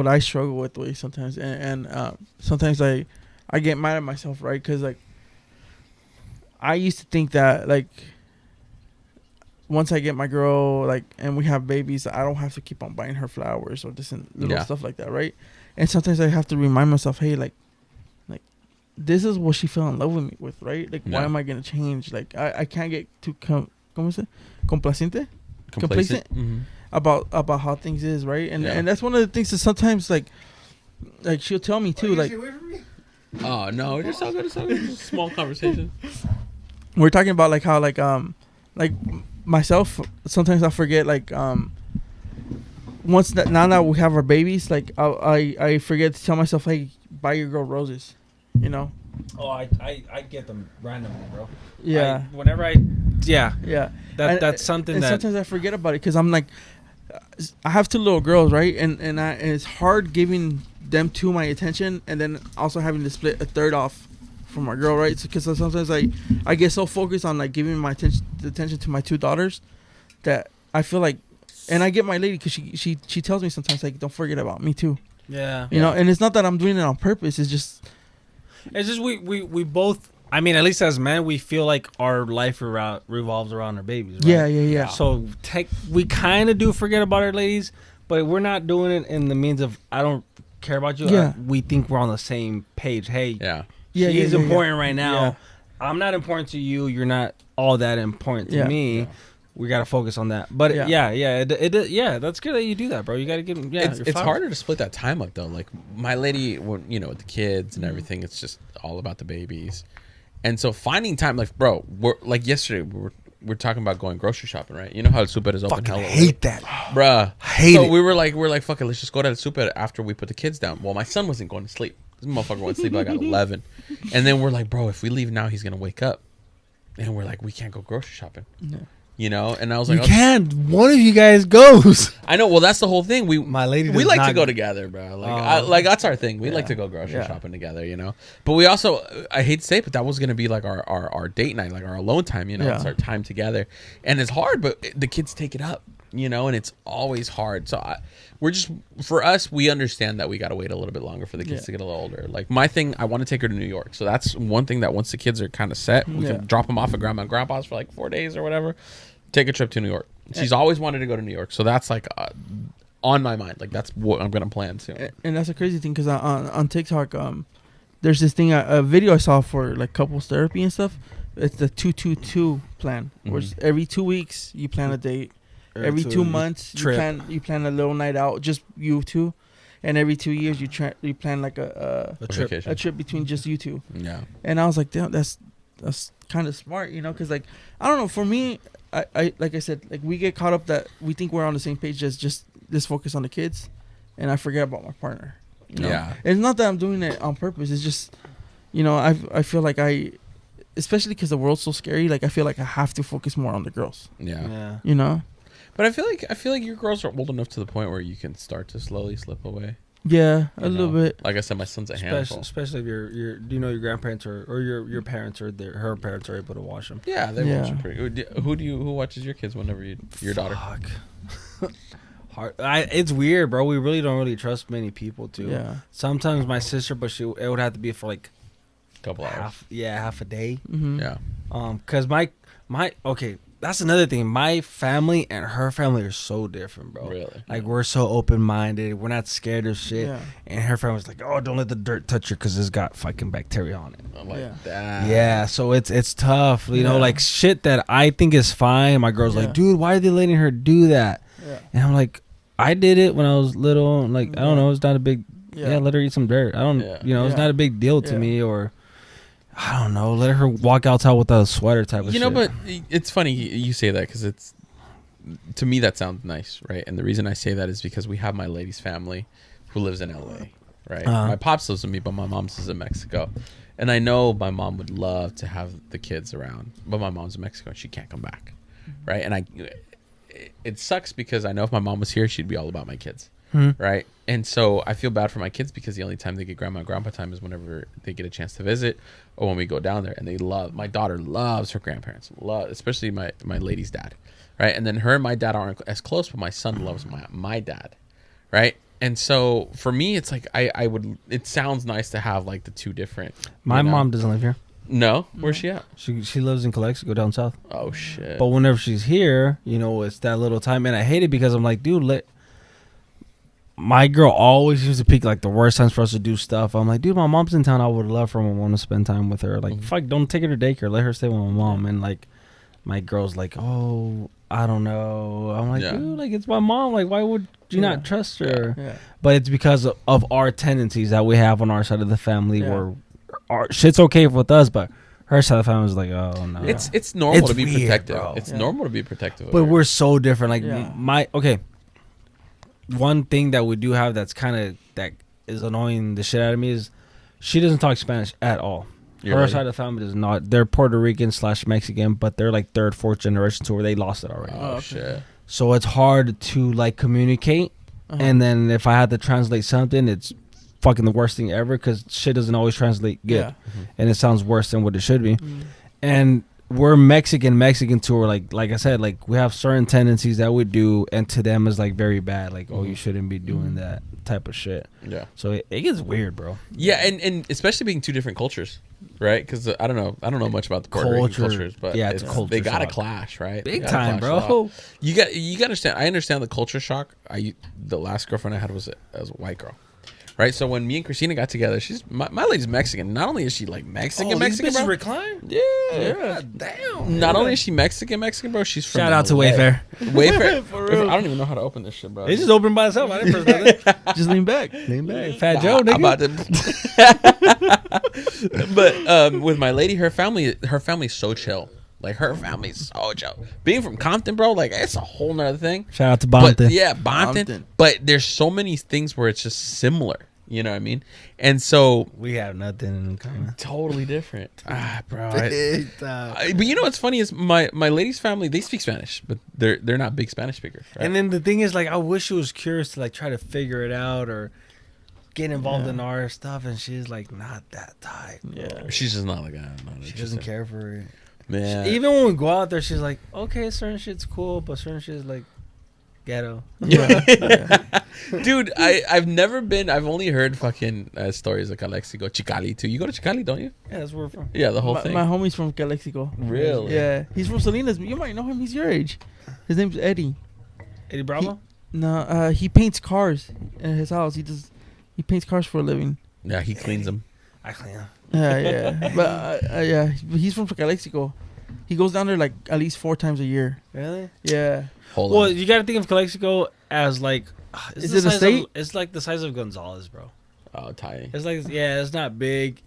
Speaker 3: I struggle with way sometimes, and sometimes I get mad at myself, right? Because like I used to think that like once I get my girl like and we have babies, I don't have to keep on buying her flowers or this and little stuff like that, right? And sometimes I have to remind myself, hey, like this is what she fell in love with me with, right? Like why am I gonna change? Like I can't get too complacent.
Speaker 2: Mm-hmm.
Speaker 3: About how things is, right? And that's one of the things that sometimes like she'll tell me too, like
Speaker 2: oh no, it's all good. It's all good. Just a small conversation.
Speaker 3: We're talking about like how like myself sometimes I forget like now that we have our babies, like I forget to tell myself, hey, buy your girl roses, you know.
Speaker 4: Oh, I get them randomly, bro.
Speaker 3: Yeah.
Speaker 4: That's something
Speaker 3: and
Speaker 4: that
Speaker 3: sometimes I forget about it because I'm like, I have 2 little girls, right? And it's hard giving them my attention and then also having to split a third off from my girl, right? Because sometimes I get so focused on like giving my attention to my 2 daughters that I feel like, and I get my lady because she tells me sometimes like, don't forget about me too.
Speaker 4: Yeah.
Speaker 3: You know, and it's not that I'm doing it on purpose. It's just
Speaker 4: we both. I mean, at least as men, we feel like our life revolves around our babies, right?
Speaker 3: Yeah.
Speaker 4: So we kind of do forget about our ladies, but we're not doing it in the means of I don't care about you.
Speaker 3: Yeah.
Speaker 4: We think we're on the same page. Hey, she's
Speaker 3: yeah,
Speaker 4: important right now.
Speaker 3: Yeah.
Speaker 4: I'm not important to you. You're not all that important to me. Yeah. We got to focus on that. But that's good that you do that, bro. You got to give them,
Speaker 2: it's harder to split that time up, though. Like, my lady, you know, with the kids and everything, it's just all about the babies. And so finding time, like, bro, like yesterday, we're talking about going grocery shopping, right? You know how El Super is open.
Speaker 5: Fucking hate that.
Speaker 2: Bruh.
Speaker 5: Hate it.
Speaker 2: So we're like, fuck it, let's just go to El Super after we put the kids down. Well, my son wasn't going to sleep. This motherfucker went to sleep like at 11. And then we're like, bro, if we leave now, he's going to wake up. And we're like, we can't go grocery shopping. No. You know, and I was like,
Speaker 5: you can't. One of you guys goes.
Speaker 2: I know. Well, that's the whole thing.
Speaker 5: My lady,
Speaker 2: we like to go together, bro. Like, like that's our thing. We like to go grocery shopping together, you know. But we also, I hate to say it, but that was gonna be like our date night, like our alone time. You know, it's our time together, and it's hard, but the kids take it up, you know, and it's always hard. So for us, we understand that we got to wait a little bit longer for the kids to get a little older. Like my thing, I want to take her to New York, so that's one thing that once the kids are kind of set, we can drop them off at grandma and grandpa's for like 4 days or whatever. Take a trip to New York. She's always wanted to go to New York, so that's like on my mind. Like that's what I'm gonna plan soon.
Speaker 3: And that's a crazy thing because on TikTok, there's this thing, a video I saw for like couples therapy and stuff. It's the 222 plan, where every 2 weeks you plan a date, every 2 months you plan a little night out, just you two, and every 2 years you plan like a trip between just you two.
Speaker 2: Yeah.
Speaker 3: And I was like, damn, that's kind of smart, you know, because like I don't know, for me. I like I said, like we get caught up that we think we're on the same page as just this focus on the kids, and I forget about my partner. You know? Yeah, it's not that I'm doing it on purpose. It's just, you know, I feel like especially because the world's so scary. Like I feel like I have to focus more on the girls.
Speaker 2: Yeah.
Speaker 3: You know.
Speaker 2: But I feel like your girls are old enough to the point where you can start to slowly slip away.
Speaker 3: Yeah, a little bit.
Speaker 2: Like I said, my son's a handful.
Speaker 4: Especially if your grandparents or your parents or her parents are able to watch them.
Speaker 2: Yeah, they watch them pretty. Who watches your kids whenever your daughter?
Speaker 4: Hard. It's weird, bro. We really don't trust many people too.
Speaker 3: Yeah.
Speaker 4: Sometimes my sister, but it would have to be for like
Speaker 2: a couple hours.
Speaker 4: Half a day.
Speaker 3: Mm-hmm.
Speaker 2: Yeah.
Speaker 4: Cause my that's another thing. My family and her family are so different, bro.
Speaker 2: Really?
Speaker 4: Like, we're so open-minded. We're not scared of shit. Yeah. And her family's like, oh, don't let the dirt touch you because it's got fucking bacteria on it.
Speaker 2: I'm like, that.
Speaker 4: Yeah, so it's tough. You know, like, shit that I think is fine. My girl's like, dude, why are they letting her do that? Yeah. And I'm like, I did it when I was little. Like, I don't know. It's not a big... Yeah, let her eat some dirt. I don't... You know, it's not a big deal to me, or... I don't know. Let her walk outside without a sweater type of shit.
Speaker 2: You know, but it's funny you say that because to me that sounds nice, right? And the reason I say that is because we have my lady's family who lives in LA, right? My pops lives with me, but my mom lives in Mexico. And I know my mom would love to have the kids around, but my mom's in Mexico and she can't come back, right? And it sucks because I know if my mom was here, she'd be all about my kids, right? And so I feel bad for my kids because the only time they get grandma and grandpa time is whenever they get a chance to visit or when we go down there. And my daughter loves her grandparents, especially my lady's dad, right? And then her and my dad aren't as close, but my son loves my dad, right? And so for me, it's like it sounds nice to have like the two different.
Speaker 4: My mom doesn't live here.
Speaker 2: No? Where's she at?
Speaker 4: She lives in Calexico down south.
Speaker 2: Oh, shit.
Speaker 4: But whenever she's here, it's that little time. And I hate it because I'm like, dude, my girl always used to pick like the worst times for us to do stuff. I'm like, dude, my mom's in town. I would love for my mom to spend time with her. Like, fuck, don't take her to daycare. Let her stay with my mom. And like, my girl's like, oh, I don't know. I'm like, dude, like, it's my mom. Like, why would you not trust her?
Speaker 3: Yeah.
Speaker 4: But it's because of our tendencies that we have on our side of the family where our shit's okay with us, but her side of the family is like, oh, no.
Speaker 2: It's normal to be
Speaker 4: weird,
Speaker 2: protective.
Speaker 4: bro.
Speaker 2: It's normal to be protective.
Speaker 4: But we're so different. Like, one thing that we do have that is annoying the shit out of me is she doesn't talk Spanish at all. Her side of the family does not. They're Puerto Rican / Mexican, but they're like 3rd, 4th generation to where they lost it already.
Speaker 2: Oh, shit.
Speaker 4: So it's hard to like communicate. And then if I had to translate something, it's fucking the worst thing ever because shit doesn't always translate good. Yeah. And it sounds worse than what it should be. And we're Mexican to where like I said, like we have certain tendencies that we do, and to them is like very bad. Like, oh, you shouldn't be doing that type of shit. Yeah. So it gets weird, bro.
Speaker 2: Yeah, and especially being two different cultures, right? Because I don't know much about the Puerto Rican cultures, but
Speaker 4: it's culture
Speaker 2: they gotta
Speaker 4: shock.
Speaker 2: clash, right?
Speaker 4: Big time, bro.
Speaker 2: You got to understand. I understand the culture shock. The last girlfriend I had was a white girl. Right, so when me and Christina got together, she's my lady's Mexican. Not only is she like Mexican, bro.
Speaker 4: Recline?
Speaker 2: Yeah. Damn. Not only is she Mexican, bro. She's from
Speaker 4: Shout out to Wayfair.
Speaker 2: Wayfair. I don't even know how to open this shit, bro.
Speaker 4: It just opened by itself. I didn't press nothing.
Speaker 3: Just lean back.
Speaker 4: Fat Joe, nigga.
Speaker 2: But with my lady, her family's so chill. Like, her family's so chill. Being from Compton, bro, like, it's a whole nother thing.
Speaker 4: Shout out to Bompton.
Speaker 2: Bompton. But there's so many things where it's just similar. You know what I mean? And so
Speaker 4: we have nothing in common.
Speaker 2: Totally different. Bro. But you know what's funny is my lady's family, they speak Spanish, but they're not big Spanish speakers. Right?
Speaker 4: And then the thing is, like, I wish she was curious to like try to figure it out or get involved in our stuff, and she's like not that type.
Speaker 2: Yeah. She's just not like that.
Speaker 4: She doesn't care for it.
Speaker 2: Man.
Speaker 4: Even when we go out there, she's like, okay, certain shit's cool, but certain shit's like ghetto.
Speaker 2: Dude, I've never been. I've only heard fucking stories of Calexico, Chicali too. You go to Chicali, don't you?
Speaker 4: Yeah, that's where we're from.
Speaker 2: Yeah, the whole thing.
Speaker 3: My homie's from Calexico.
Speaker 2: Really?
Speaker 3: Yeah, he's from Salinas. You might know him. He's your age. His name's Eddie.
Speaker 4: Eddie Bravo?
Speaker 3: He paints cars in his house. He paints cars for a living.
Speaker 2: Yeah, he cleans them.
Speaker 4: I clean them.
Speaker 3: Yeah. But he's from Calexico. He goes down there like at least 4 times a year.
Speaker 4: Really?
Speaker 3: Yeah.
Speaker 4: Well, you got to think of Calexico as like.
Speaker 3: Is it a state?
Speaker 4: It's like the size of Gonzales, bro.
Speaker 2: Oh, tiny.
Speaker 4: It's like, it's not big,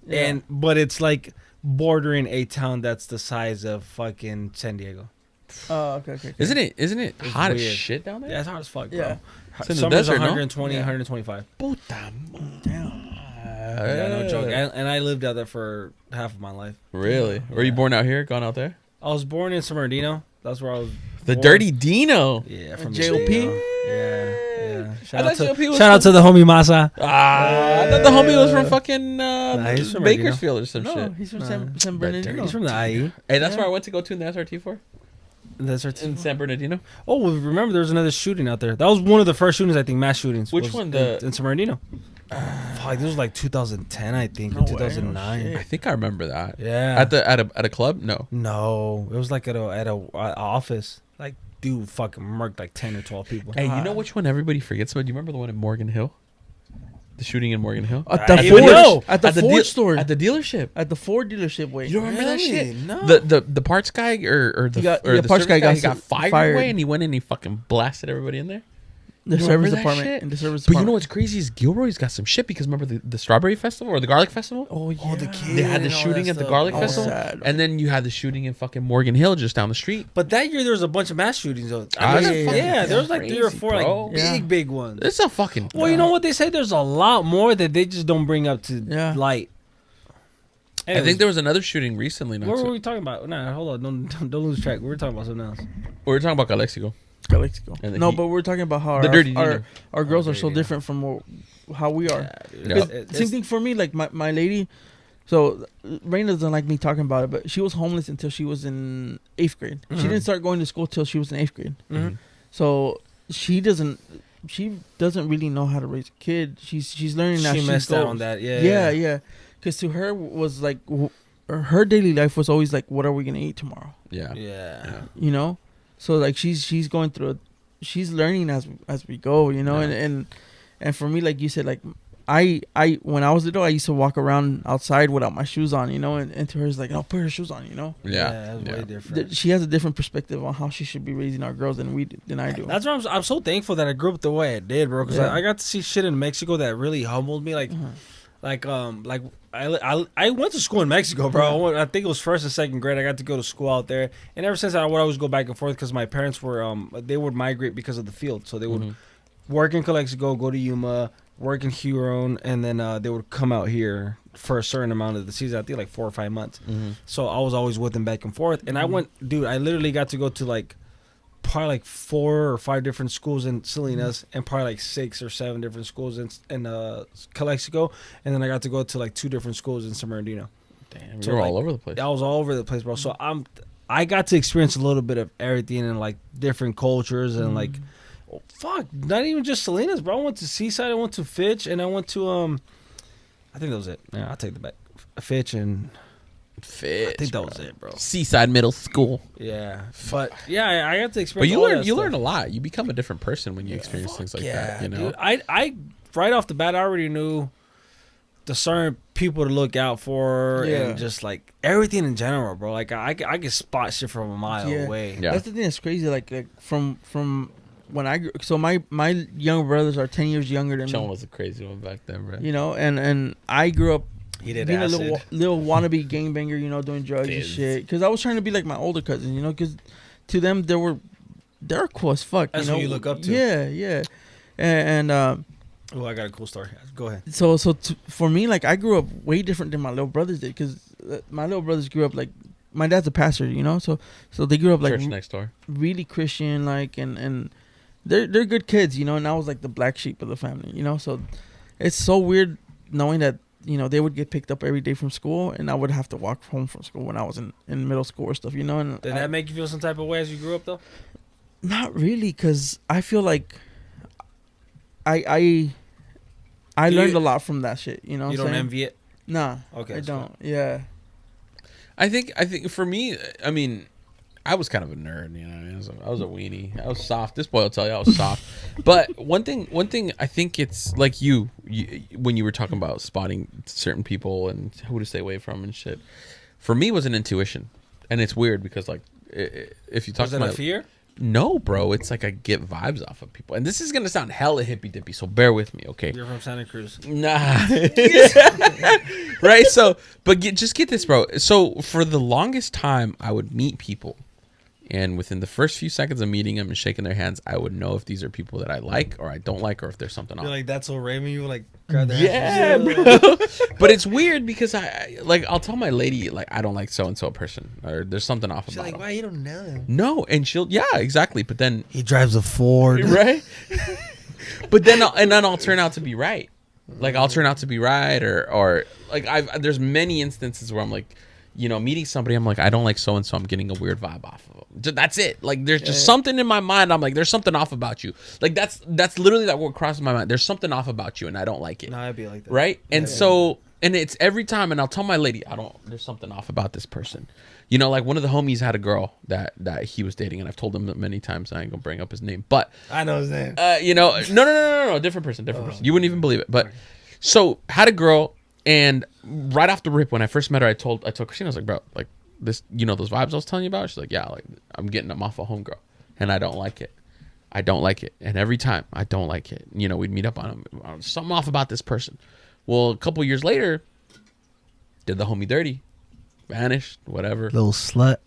Speaker 4: but it's like bordering a town that's the size of fucking San Diego.
Speaker 3: Oh, okay.
Speaker 2: Isn't it hot as
Speaker 4: weird.
Speaker 2: shit down there?
Speaker 4: Yeah, it's hot as fuck, bro.
Speaker 3: Yeah.
Speaker 2: It's in the
Speaker 4: Summer's
Speaker 2: desert,
Speaker 4: 120,
Speaker 2: no?
Speaker 4: 125.
Speaker 2: Puta.
Speaker 3: Damn.
Speaker 4: Yeah, no joke. And I lived out there for half of my life.
Speaker 2: Really? Were you born out here? Gone out there?
Speaker 4: I was born in San Bernardino. That's where I was.
Speaker 2: The Dirty Dino.
Speaker 4: Yeah, from
Speaker 3: JOP.
Speaker 4: Yeah. Shout
Speaker 2: out to
Speaker 4: the homie Masa.
Speaker 2: I thought the homie was from fucking
Speaker 4: he's from
Speaker 2: Bakersfield or some
Speaker 3: No,
Speaker 2: shit.
Speaker 3: he's from San Bernardino.
Speaker 4: He's from the IE.
Speaker 2: Hey, that's where I went to go to in the SRT for.
Speaker 4: In
Speaker 2: San Bernardino.
Speaker 4: Oh, well, remember there was another shooting out there. That was one of the first shootings, I think, mass shootings.
Speaker 2: Which one?
Speaker 4: In San Bernardino. Fuck, this was like 2010, I think, or 2009.
Speaker 2: I think I remember that.
Speaker 4: Yeah.
Speaker 2: At a club? No,
Speaker 4: it was like at a office. Like, dude, fucking murked like 10 or 12 people.
Speaker 2: Hey, you know which one everybody forgets about? Do you remember the one in Morgan Hill? The shooting in Morgan Hill?
Speaker 3: At the Ford store.
Speaker 2: At the dealership.
Speaker 3: At the Ford dealership, wait.
Speaker 2: You don't remember that shit?
Speaker 4: No.
Speaker 2: The parts guy or the
Speaker 3: parts guy got
Speaker 2: he got fired away, and he went in and he fucking blasted everybody in there.
Speaker 3: The
Speaker 2: You
Speaker 3: service
Speaker 2: remember that
Speaker 3: department.
Speaker 2: shit?
Speaker 3: In the service
Speaker 2: But you
Speaker 3: department.
Speaker 2: know what's crazy is Gilroy's got some shit because remember the Strawberry Festival or the Garlic Festival?
Speaker 3: Oh yeah.
Speaker 4: the kid.
Speaker 2: They had the
Speaker 4: and all
Speaker 2: shooting
Speaker 4: that
Speaker 2: at the
Speaker 4: stuff.
Speaker 2: Garlic
Speaker 3: Oh,
Speaker 2: Festival,
Speaker 3: sad.
Speaker 2: and then you had the shooting in fucking Morgan Hill just down the street.
Speaker 4: But that year there was a bunch of mass shootings though.
Speaker 2: Ah,
Speaker 3: yeah,
Speaker 4: Yeah, there was like 3 or
Speaker 2: crazy,
Speaker 4: 4
Speaker 2: bro.
Speaker 4: like
Speaker 3: Yeah.
Speaker 4: big ones.
Speaker 2: It's a fucking.
Speaker 4: Well, you know what they say? There's a lot more that they just don't bring up to
Speaker 3: Yeah.
Speaker 4: light.
Speaker 2: I think there was another shooting recently.
Speaker 4: What were we talking about? Nah, hold on. Don't lose track. We were talking about something else.
Speaker 2: We were talking about Calexico.
Speaker 3: Calexico.
Speaker 2: And the
Speaker 3: No,
Speaker 2: heat.
Speaker 3: but we're talking about how
Speaker 2: The dirty Nino.
Speaker 3: our girls are so
Speaker 4: Nino.
Speaker 3: different from how we are.
Speaker 2: Yeah.
Speaker 3: 'Cause same thing for me. Like my lady. So Raina doesn't like me talking about it, but she was homeless until she was in 8th grade. She didn't start going to school till she was in 8th grade.
Speaker 4: Mhm.
Speaker 3: So she doesn't really know how to raise a kid. She's learning that
Speaker 4: She messed out on
Speaker 3: goes.
Speaker 4: that. Yeah.
Speaker 3: Because to her was like her daily life was always like, what are we gonna eat tomorrow?
Speaker 2: Yeah.
Speaker 4: Yeah.
Speaker 3: You know, so like she's going through, she's learning as we go. You know,
Speaker 2: Yeah.
Speaker 3: and for me, like you said, like I when I was little, I used to walk around outside without my shoes on. You know, and to her it's like, no, put her shoes on. You know.
Speaker 2: Yeah.
Speaker 4: That's way different.
Speaker 3: She has a different perspective on how she should be raising our girls than I do.
Speaker 4: That's why I'm so thankful that I grew up the way I did, bro. Because
Speaker 3: Yeah.
Speaker 4: I got to see shit in Mexico that really humbled me. Like I went to school in Mexico, bro. I think it was 1st and 2nd grade. I got to go to school out there, and ever since I would always go back and forth because my parents were they would migrate because of the field, so they would work in Calexico, go to Yuma, work in Huron, and then they would come out here for a certain amount of the season. I think like 4 or 5 months. So I was always with them back and forth, and I literally got to go to like probably like 4 or 5 different schools in Salinas and probably like 6 or 7 different schools in Calexico, and then I got to go to like 2 different schools in San Bernardino.
Speaker 2: Damn,
Speaker 4: So,
Speaker 2: you're
Speaker 4: like,
Speaker 2: all over the place.
Speaker 4: I was all over the place, bro. So I got to experience a little bit of everything and like different cultures and like not even just Salinas, bro. I went to Seaside, I went to Fitch, and I went to I think that was it. Yeah, I'll take the back. Fitch and I think that was it, bro.
Speaker 2: Seaside Middle School.
Speaker 4: Yeah, but yeah, I got to
Speaker 2: But
Speaker 4: experience.
Speaker 2: you learn a lot. You become a different person when you experience things like that. You know.
Speaker 4: Dude, I right off the bat, I already knew the certain people to look out for and just like everything in general, bro. Like I can spot shit from a mile away.
Speaker 2: Yeah.
Speaker 3: That's the thing that's crazy. Like from when I grew, so my younger brothers are 10 years younger than
Speaker 2: Sean
Speaker 3: me.
Speaker 2: was a crazy one back then, bro.
Speaker 3: You know, and I grew up
Speaker 4: He did
Speaker 3: being
Speaker 4: acid.
Speaker 3: a little wannabe gangbanger, you know, doing drugs and shit. Because I was trying to be like my older cousin, you know, because to them they're cool as fuck.
Speaker 4: That's
Speaker 3: you know?
Speaker 4: who you look up to.
Speaker 3: Yeah. And
Speaker 4: Oh, I got a cool story. Go ahead.
Speaker 3: so for me, like I grew up way different than my little brothers did, because my little brothers grew up like my dad's a pastor, you know, so they grew up like
Speaker 2: Church next door.
Speaker 3: really Christian, like and they're good kids, you know, and I was like the black sheep of the family, you know, so it's so weird knowing that, you know, they would get picked up every day from school and I would have to walk home from school when I was in middle school or stuff, you know. And
Speaker 4: Did that make you feel some type of way as you grew up, though?
Speaker 3: Not really, because I feel like I learned a lot from that shit, you know.
Speaker 4: You don't envy it?
Speaker 3: Nah.
Speaker 4: Okay,
Speaker 3: I
Speaker 4: that's
Speaker 3: don't. Yeah.
Speaker 2: I think for me, I mean, I was kind of a nerd, you know. I was a weenie. I was soft. This boy will tell you I was soft. But one thing, I think it's like you when you were talking about spotting certain people and who to stay away from and shit. For me, it was an intuition, and it's weird because like if you talk
Speaker 4: Was
Speaker 2: to
Speaker 4: that
Speaker 2: my
Speaker 4: a fear?
Speaker 2: No, bro. It's like I get vibes off of people, and this is gonna sound hella hippy dippy, so bear with me, okay?
Speaker 4: You're from Santa Cruz.
Speaker 2: Nah. Right? So, but just get this, bro. So, for the longest time, I would meet people, and within the first few seconds of meeting them and shaking their hands, I would know if these are people that I like or I don't like, or if there's something off.
Speaker 4: You're like, that's so Raymond. You like grab their
Speaker 2: Yeah, bro. But it's weird because I'll tell my lady, like, I don't like so and so person, or there's something off
Speaker 4: She's
Speaker 2: about
Speaker 4: like,
Speaker 2: him.
Speaker 4: why you don't know him?
Speaker 2: No, and yeah, exactly. But then
Speaker 4: He drives a Ford.
Speaker 2: right? But then I'll turn out to be right. Like I'll turn out to be right, or like there's many instances where I'm like, you know, meeting somebody, I'm like, I don't like so and so. I'm getting a weird vibe off of them. That's it. Like there's just something in my mind. I'm like, there's something off about you. Like that's literally that what crosses my mind. There's something off about you, and I don't like it.
Speaker 4: No, I'd be like that.
Speaker 2: Right? And so, and it's every time, and I'll tell my lady, there's something off about this person. You know, like one of the homies had a girl that he was dating, and I've told him that many times. I ain't gonna bring up his name, but
Speaker 4: I know his name.
Speaker 2: you know, no, different person. You wouldn't even believe it. But so had a girl, and right off the rip, when I first met her, I told Christina, I was like, bro, like this, you know, those vibes I was telling you about. She's like, yeah, like I'm getting them off a homegirl, and I don't like it. I don't like it. And every time, I don't like it. You know, we'd meet up on something off about this person. Well, a couple years later, did the homie dirty, vanished, whatever.
Speaker 4: Little slut.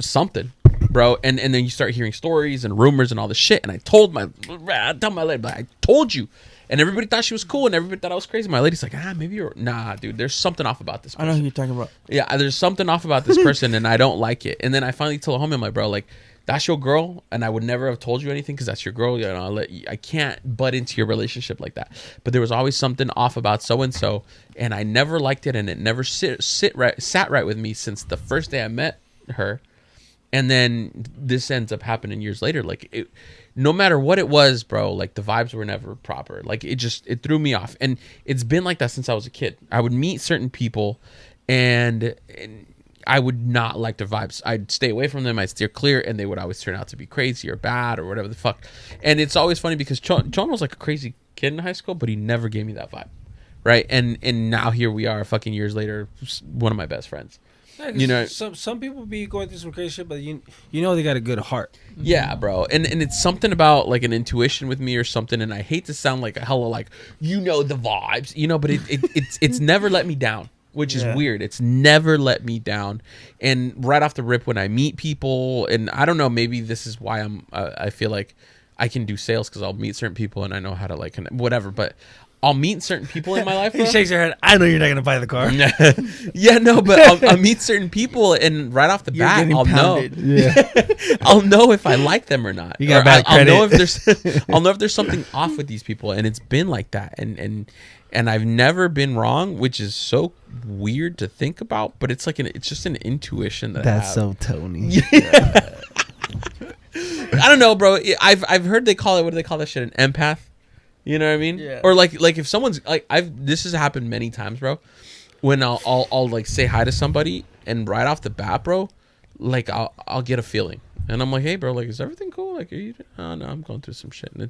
Speaker 2: Something, bro. And then you start hearing stories and rumors and all this shit. And I told my lady, but I told you. And everybody thought she was cool, and everybody thought I was crazy. My lady's like, maybe you're... Nah, dude, there's something off about this person.
Speaker 3: I know who you're talking about.
Speaker 2: Yeah, there's something off about this person, and I don't like it. And then I finally told a homie, I'm like, bro, like, that's your girl, and I would never have told you anything because that's your girl. You know, I can't butt into your relationship like that. But there was always something off about so-and-so, and I never liked it, and it never sat right with me since the first day I met her. And then this ends up happening years later. Like, no matter what it was, bro, like the vibes were never proper. Like it threw me off. And it's been like that since I was a kid. I would meet certain people and I would not like their vibes. I'd stay away from them. I'd steer clear, and they would always turn out to be crazy or bad or whatever the fuck. And it's always funny because John was like a crazy kid in high school, but he never gave me that vibe. Right. And now here we are fucking years later, one of my best friends.
Speaker 4: Yeah,
Speaker 2: you know,
Speaker 4: some people be going through some crazy shit, but you know they got a good heart.
Speaker 2: Yeah, bro, and it's something about like an intuition with me or something. And I hate to sound like a hella like the vibes, but it's never let me down, which is weird. It's never let me down. And right off the rip, when I meet people, and I don't know, maybe this is why I feel like I can do sales because I'll meet certain people and I know how to like whatever, but. I'll meet certain people in my life, bro.
Speaker 4: He shakes your head. I know you're not going to buy the car.
Speaker 2: Yeah, no, but I'll meet certain people, and right off the bat, I'll pounded. Know. Yeah. I'll know if I like them or not.
Speaker 4: You got bad credit.
Speaker 2: I'll know if there's something off with these people, and it's been like that, and I've never been wrong, which is so weird to think about, but it's like it's just an intuition that
Speaker 4: that's
Speaker 2: I have.
Speaker 4: So Tony.
Speaker 2: Yeah. I don't know, bro. I've heard they call it, what do they call that shit, an empath? You know what I mean?
Speaker 3: Yeah.
Speaker 2: Or like if someone's like this has happened many times, bro. When I'll like say hi to somebody, and right off the bat, bro, like I'll get a feeling, and I'm like, hey, bro, like is everything cool? Like, oh no, I'm going through some shit, and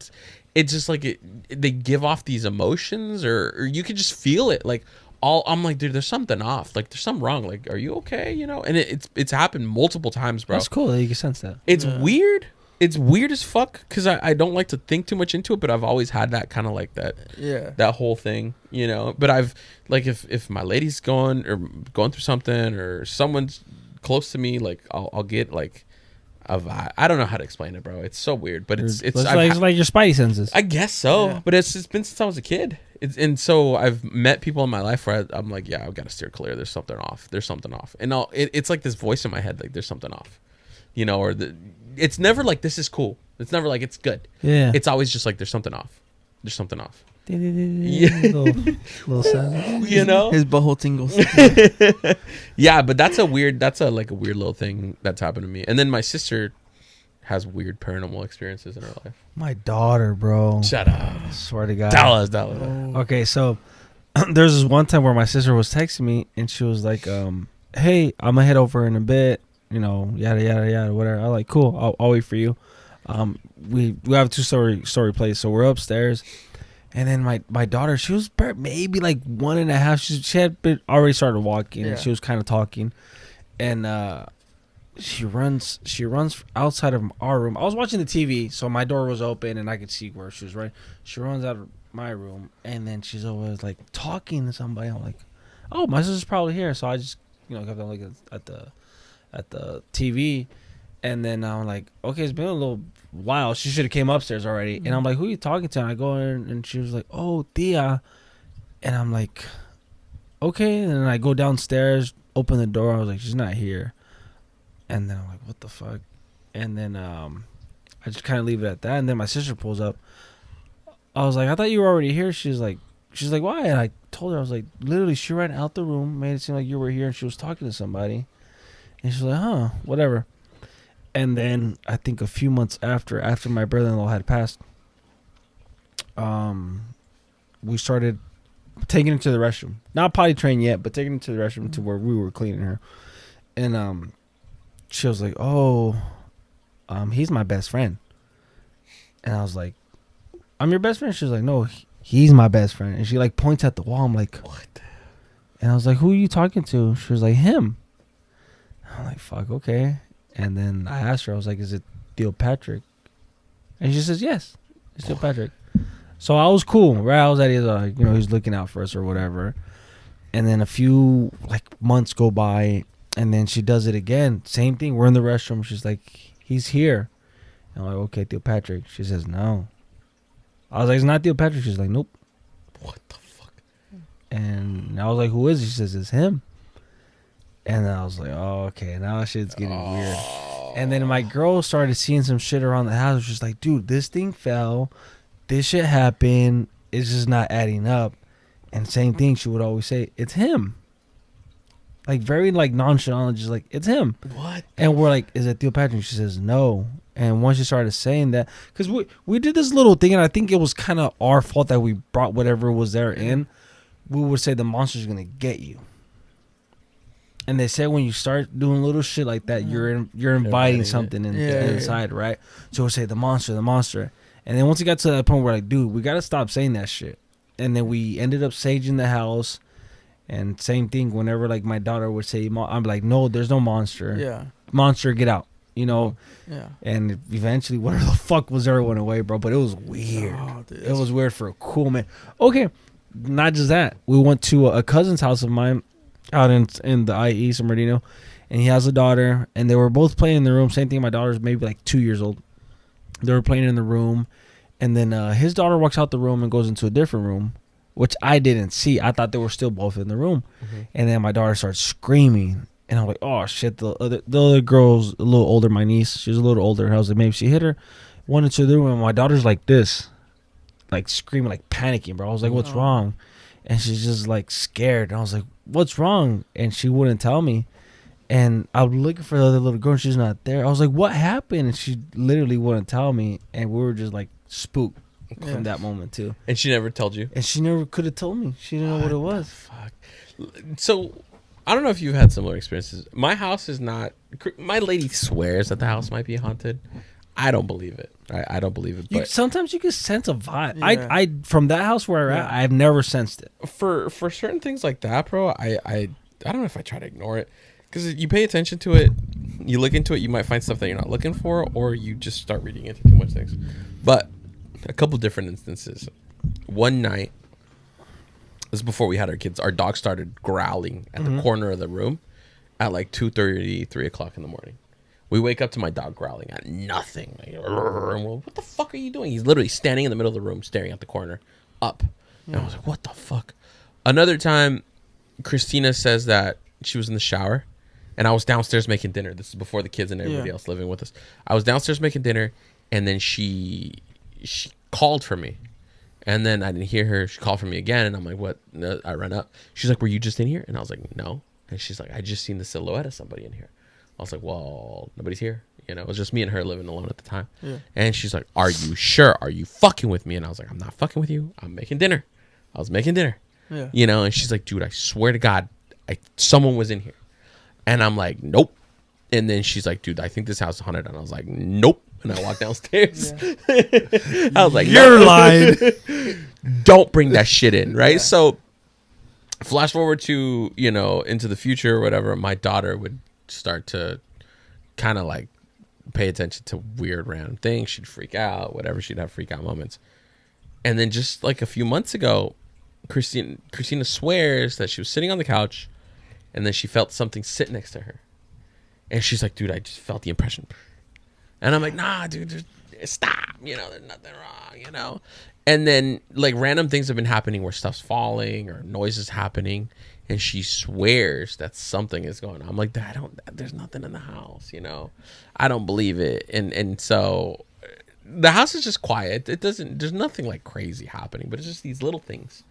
Speaker 2: it's just like they give off these emotions, or you can just feel it. Like I'm like, dude, there's something off. Like there's something wrong. Like, are you okay? You know? And it's happened multiple times, bro.
Speaker 4: That's cool that you can sense that.
Speaker 2: It's weird. It's weird as fuck because I don't like to think too much into it, but I've always had that kind of like that whole thing, But I've like if my lady's going through something, or someone's close to me, like I'll get like a vibe. I don't know how to explain it, bro. It's so weird, but it's
Speaker 4: like your spidey senses.
Speaker 2: I guess so, but it's been since I was a kid. And so I've met people in my life where I'm like, yeah, I've got to steer clear. There's something off. And it's like this voice in my head, like there's something off, or it's never like this is cool. It's never like it's good.
Speaker 4: Yeah.
Speaker 2: It's always just like there's something off. There's something off.
Speaker 4: Yeah. little sound.
Speaker 3: His butthole tingles.
Speaker 2: Yeah, but that's a weird little thing that's happened to me. And then my sister has weird paranormal experiences in her life.
Speaker 4: My daughter, bro.
Speaker 2: Shut up.
Speaker 4: I swear to God.
Speaker 2: Tell us.
Speaker 4: Okay, so there's this one time where my sister was texting me, and she was like, hey, I'm gonna head over in a bit. Yada yada yada, whatever. I'm like, cool. I'll wait for you. We have a 2-story place, so we're upstairs, and then my daughter, she was maybe like 1.5. She had already started walking, and she was kind of talking, and she runs outside of our room. I was watching the TV, so my door was open, and I could see where she was running. She runs out of my room, and then she's always like talking to somebody. I'm like, oh, my sister's probably here, so I just kept on looking at the TV, and then I'm like, okay, it's been a little while. She should have came upstairs already. And I'm like, who are you talking to? And I go in, and she was like, oh, Tia. And I'm like, okay. And then I go downstairs, open the door. I was like, she's not here. And then I'm like, what the fuck? And then I just kind of leave it at that. And then my sister pulls up. I was like, I thought you were already here. She's like, why? And I told her, I was like, literally, she ran out the room, made it seem like you were here, and she was talking to somebody. And she's like, huh, whatever. And then I think a few months after my brother-in-law had passed, we started taking her to the restroom. Not potty trained yet, but taking her to the restroom to where we were cleaning her. And she was like, oh, he's my best friend. And I was like, I'm your best friend? She was like, no, he's my best friend. And she like points at the wall. I'm like, what? And I was like, who are you talking to? She was like, him. I'm like, fuck, okay. And then I asked her, I was like, is it Theo Patrick? And she says, yes, it's Theo Patrick. So I was cool, right? I was at his, he's looking out for us or whatever. And then a few months go by, and then she does it again. Same thing. We're in the restroom. She's like, he's here. And I'm like, okay, Theo Patrick. She says, no. I was like, it's not Theo Patrick. She's like, nope.
Speaker 2: What the fuck?
Speaker 4: And I was like, who is he? She says, it's him. And then I was like, oh, okay. Now shit's getting weird. And then my girl started seeing some shit around the house. She's like, dude, this thing fell. This shit happened. It's just not adding up. And same thing, she would always say, it's him. Very nonchalant, just it's him.
Speaker 2: What?
Speaker 4: And we're like, is it Theo Patrick? She says, no. And once she started saying that, because we did this little thing, and I think it was kind of our fault that we brought whatever was there in. We would say the monster's going to get you. And they said when you start doing little shit like that, you're inviting something inside, right? So we'll say the monster. And then once it got to that point, we're like, dude, we got to stop saying that shit. And then we ended up saging the house. And same thing, whenever my daughter would say, I'm like, no, there's no monster.
Speaker 3: Yeah.
Speaker 4: Monster, get out.
Speaker 3: Yeah.
Speaker 4: And eventually, whatever the fuck was there went away, bro. But it was weird.
Speaker 3: Oh, dude,
Speaker 4: it was weird for a cool man. Okay, not just that. We went to a cousin's house of mine out in the IE, San Bernardino. And he has a daughter. And they were both playing in the room. Same thing, my daughter's maybe 2 years old. They were playing in the room. And then his daughter walks out the room and goes into a different room, which I didn't see. I thought they were still both in the room. Mm-hmm. And then my daughter starts screaming. And I'm like, oh, shit. The other girl's a little older, my niece. She's a little older. And I was like, maybe she hit her. Went into the room, and my daughter's like this. Screaming, panicking, bro. I was like, what's wrong? And she's just, scared. And I was like, what's wrong? And she wouldn't tell me. And I was looking for the other little girl, and she's not there. I was like, what happened? And she literally wouldn't tell me. And we were just, spooked from that moment too.
Speaker 2: And she never told you?
Speaker 4: And she never could have told me. She didn't know what it was.
Speaker 2: Fuck. So, I don't know if you've had similar experiences. My house is not... My lady swears that the house might be haunted. I don't believe it. I don't believe it. But
Speaker 4: sometimes you can sense a vibe.
Speaker 3: Yeah.
Speaker 4: I from that house where we're at, I've never sensed it.
Speaker 2: For certain things like that, bro, I don't know if I try to ignore it. Because you pay attention to it, you look into it, you might find stuff that you're not looking for, or you just start reading into too much things. But a couple different instances. One night, this is before we had our kids, our dog started growling at the corner of the room at 2:30, 3 o'clock in the morning. We wake up to my dog growling at nothing. And we're, what the fuck are you doing? He's literally standing in the middle of the room, staring at the corner, up. And I was like, what the fuck? Another time, Christina says that she was in the shower, and I was downstairs making dinner. This is before the kids and everybody else living with us. I was downstairs making dinner, and then she called for me. And then I didn't hear her. She called for me again, and I'm like, what? No, I ran up. She's like, were you just in here? And I was like, no. And she's like, I just seen the silhouette of somebody in here. I was like, well, nobody's here. It was just me and her living alone at the time. Yeah. And she's like, are you sure? Are you fucking with me? And I was like, I'm not fucking with you. I'm making dinner. I was making dinner. Yeah. And she's like, dude, I swear to God, someone was in here. And I'm like, nope. And then she's like, dude, I think this house is haunted. And I was like, nope. And I walked downstairs. I was like,
Speaker 4: you're lying.
Speaker 2: Don't bring that shit in, right? Yeah. So flash forward to, into the future or whatever, my daughter would start to kind of pay attention to weird random things. She'd freak out, whatever. She'd have freak out moments. And then just a few months ago, Christina swears that she was sitting on the couch, and then she felt something sit next to her. And she's like, dude, I just felt the impression. And I'm like, nah, dude, just stop. There's nothing wrong, And then random things have been happening where stuff's falling or noises happening. And she swears that something is going on. I'm like, there's nothing in the house, I don't believe it. And so the house is just quiet. There's nothing crazy happening, but it's just these little things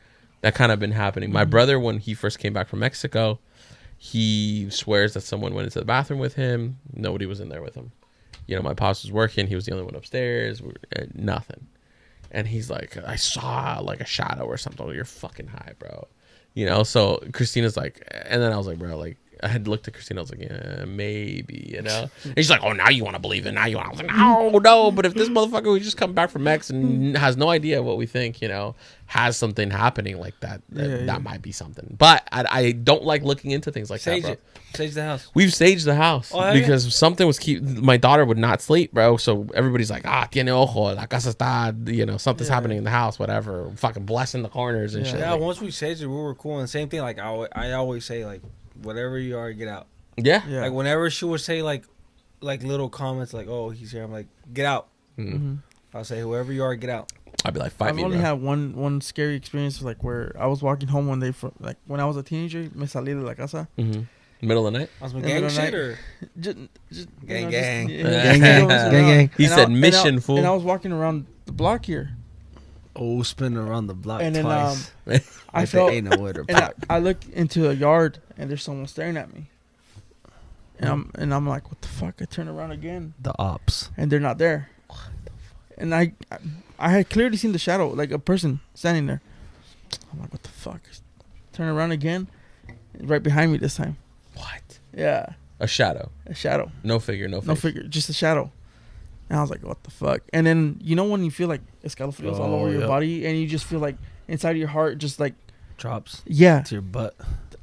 Speaker 2: that kind of been happening. My brother, when he first came back from Mexico, he swears that someone went into the bathroom with him. Nobody was in there with him. My pops was working. He was the only one upstairs. Nothing. And he's like, I saw a shadow or something. You're fucking high, bro. So Christina's like, and then I was like, bro, I had looked at Christina. I was like, yeah, maybe, you know. And she's like, oh, now you want to believe it? Now you want? I was like, no. But if this motherfucker who just come back from X and has no idea what we think, you know, has something happening like that, that might be something. But I don't like looking into things like that, bro.
Speaker 4: Sage the house.
Speaker 2: We've saged the house because something was my daughter would not sleep, bro. So everybody's like, tiene ojo, la casa está, you know, something's happening in the house, whatever. Fucking blessing the corners and shit.
Speaker 4: Yeah,
Speaker 2: like,
Speaker 4: once we saged it, we were cool. And same thing, like I always say, like, whatever you are, get out.
Speaker 2: Yeah.
Speaker 4: Like whenever she would say like little comments like, oh, he's here, I'm like, get out. I'll say, whoever you are, get out.
Speaker 2: I'd be like, fight me,
Speaker 3: I've only
Speaker 2: bro.
Speaker 3: had one scary experience, like where I was walking home one day from, like when I was a teenager, me salí de la casa.
Speaker 2: Middle of the night?
Speaker 4: On some gang shit or?
Speaker 3: Just,
Speaker 4: Gang.
Speaker 3: gang.
Speaker 2: He said mission, fool.
Speaker 3: And I was walking around the block here.
Speaker 4: Oh, spinning around the block
Speaker 3: And then
Speaker 4: twice.
Speaker 3: I felt,
Speaker 4: ain't no water
Speaker 3: and I look into a yard and there's someone staring at me. And I'm like, what the fuck? I turn around again.
Speaker 4: The ops.
Speaker 3: And they're not there. And I had clearly seen the shadow, like a person standing there. I'm like, what the fuck? Turn around again. Right behind me this time.
Speaker 2: What?
Speaker 3: Yeah.
Speaker 2: A shadow.
Speaker 3: A shadow.
Speaker 2: No figure, no face.
Speaker 3: No figure, just a shadow. And I was like, what the fuck? And then, you know when you feel like escalofríos all over your body and you just feel like inside of your heart just like...
Speaker 4: drops.
Speaker 3: Yeah.
Speaker 4: To your butt.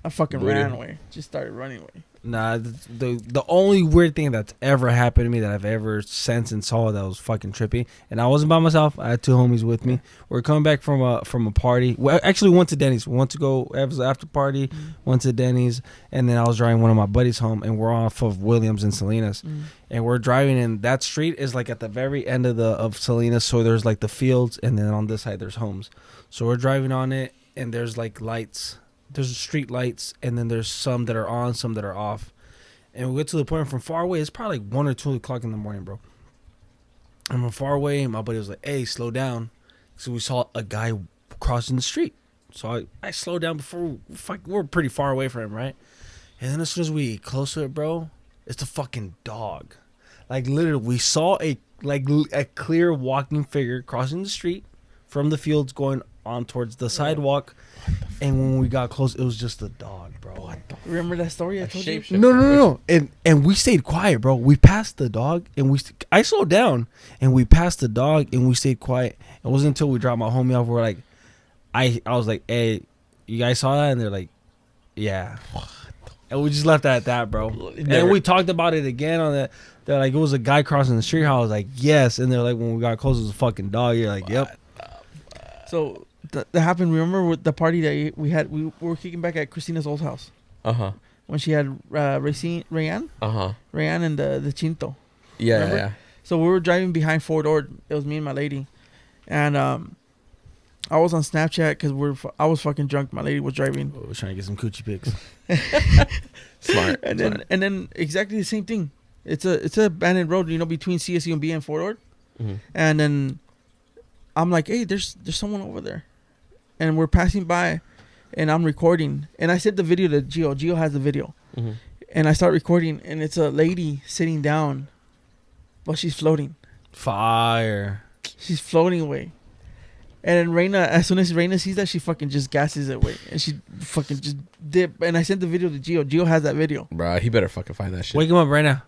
Speaker 3: I fucking ran away. Just started running away.
Speaker 4: Nah, the only weird thing that's ever happened to me that I've ever sensed and saw that was fucking trippy, and I wasn't by myself. I had two homies with me. We were coming back from a party. We actually went to Denny's. We went to go after party. Went to Denny's, and then I was driving one of my buddies home, and we're off of Williams and Salinas, and we're driving. And that street is like at the very end of Salinas, so there's like the fields, and then on this side there's homes. So we're driving on it, and there's like lights. There's street lights, and then there's some that are on, some that are off. And we get to the point from far away. It's probably like 1 or 2 o'clock in the morning, bro. And from far away, my buddy was like, hey, slow down. So we saw a guy crossing the street. So I slowed down before we're pretty far away from him, right? And then as soon as we get close to it, bro, it's a fucking dog. Like, literally, we saw a clear walking figure crossing the street from the fields going on towards the sidewalk. And when we got close, it was just a dog, bro.
Speaker 3: Remember that story I told you?
Speaker 4: No. And we stayed quiet, bro. We passed the dog, and I slowed down, and we passed the dog, and we stayed quiet. It wasn't until we dropped my homie off, we're like, I was like, hey, you guys saw that? And they're like, yeah. And we just left it at that, bro. And then we talked about it again on that. They're like, it was a guy crossing the street. I was like, yes. And they're like, when we got close, it was a fucking dog. You're like, yep.
Speaker 3: So that happened. Remember with the party that we had? We were kicking back at Christina's old house. When she had Rayan. Rayan and the Chinto.
Speaker 2: Yeah,
Speaker 3: remember?
Speaker 2: yeah.
Speaker 3: So we were driving behind Ford Ord. It was me and my lady, and I was on Snapchat because I was fucking drunk. My lady was driving.
Speaker 4: Oh, we're trying to get some coochie pics.
Speaker 2: Smart.
Speaker 3: And then exactly the same thing. It's a abandoned road, you know, between CSUMB and Fort Ord. And then I'm like, hey, there's someone over there, and we're passing by, and I'm recording, and I sent the video to Gio. Gio has the video, and I start recording, and it's a lady sitting down, but she's floating.
Speaker 4: Fire.
Speaker 3: She's floating away. And then Reina, as soon as Reina sees that, she fucking just gasses it away. And she fucking just dip. And I sent the video to Gio. Gio has that video.
Speaker 2: Bro, he better fucking find that shit.
Speaker 4: Wake him up right now.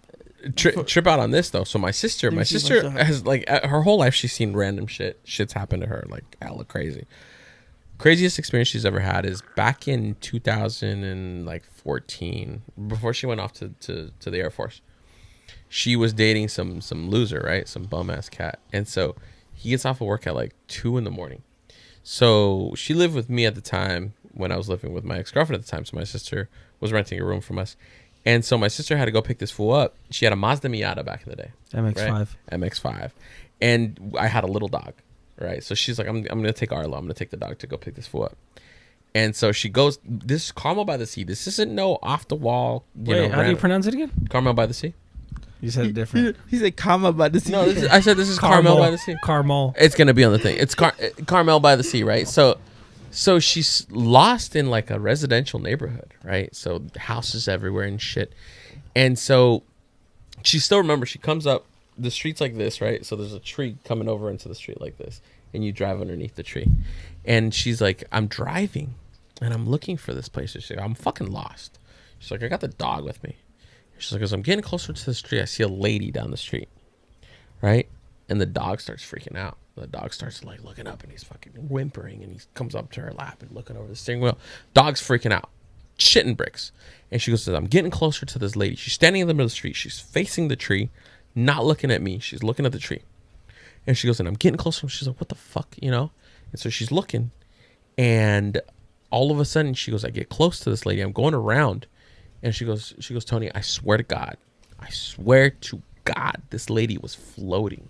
Speaker 2: Trip out on this, though. So my sister has, like, her whole life, she's seen random shit. Shit's happened to her, like, hella crazy. Craziest experience she's ever had is back in 2014, before she went off to the Air Force. She was dating some loser, right? Some bum-ass cat. And so he gets off of work at like 2 a.m. So she lived with me at the time when I was living with my ex-girlfriend at the time. So my sister was renting a room from us. And so my sister had to go pick this fool up. She had a Mazda Miata back in the day.
Speaker 4: MX-5.
Speaker 2: Right? MX-5. And I had a little dog, right? So she's like, I'm going to take Arlo. I'm going to take the dog to go pick this fool up. And so she goes, this is Carmel by the Sea. This isn't no off-the-wall.
Speaker 4: Wait, how do you pronounce it again?
Speaker 2: Carmel by the Sea.
Speaker 4: You said it different.
Speaker 3: He said Carmel by the Sea.
Speaker 2: No, I said this is Carmel by the Sea.
Speaker 4: Carmel.
Speaker 2: It's going to be on the thing. It's Carmel by the Sea, right? So she's lost in like a residential neighborhood, right? So houses everywhere and shit. And so she still remembers, she comes up, the street's like this, right? So there's a tree coming over into the street like this, and you drive underneath the tree. And she's like, I'm driving and I'm looking for this place. She's like, I'm fucking lost. She's like, I got the dog with me. She's like, as I'm getting closer to the street, I see a lady down the street, right? And the dog starts freaking out. The dog starts like looking up and he's fucking whimpering and he comes up to her lap and looking over the steering wheel. Dog's freaking out, shitting bricks. And she goes, I'm getting closer to this lady. She's standing in the middle of the street. She's facing the tree, not looking at me. She's looking at the tree. And she goes, and I'm getting closer. And she's like, what the fuck, you know? And so she's looking. And all of a sudden, she goes, I get close to this lady. I'm going around. And she goes, Tony, I swear to God, this lady was floating.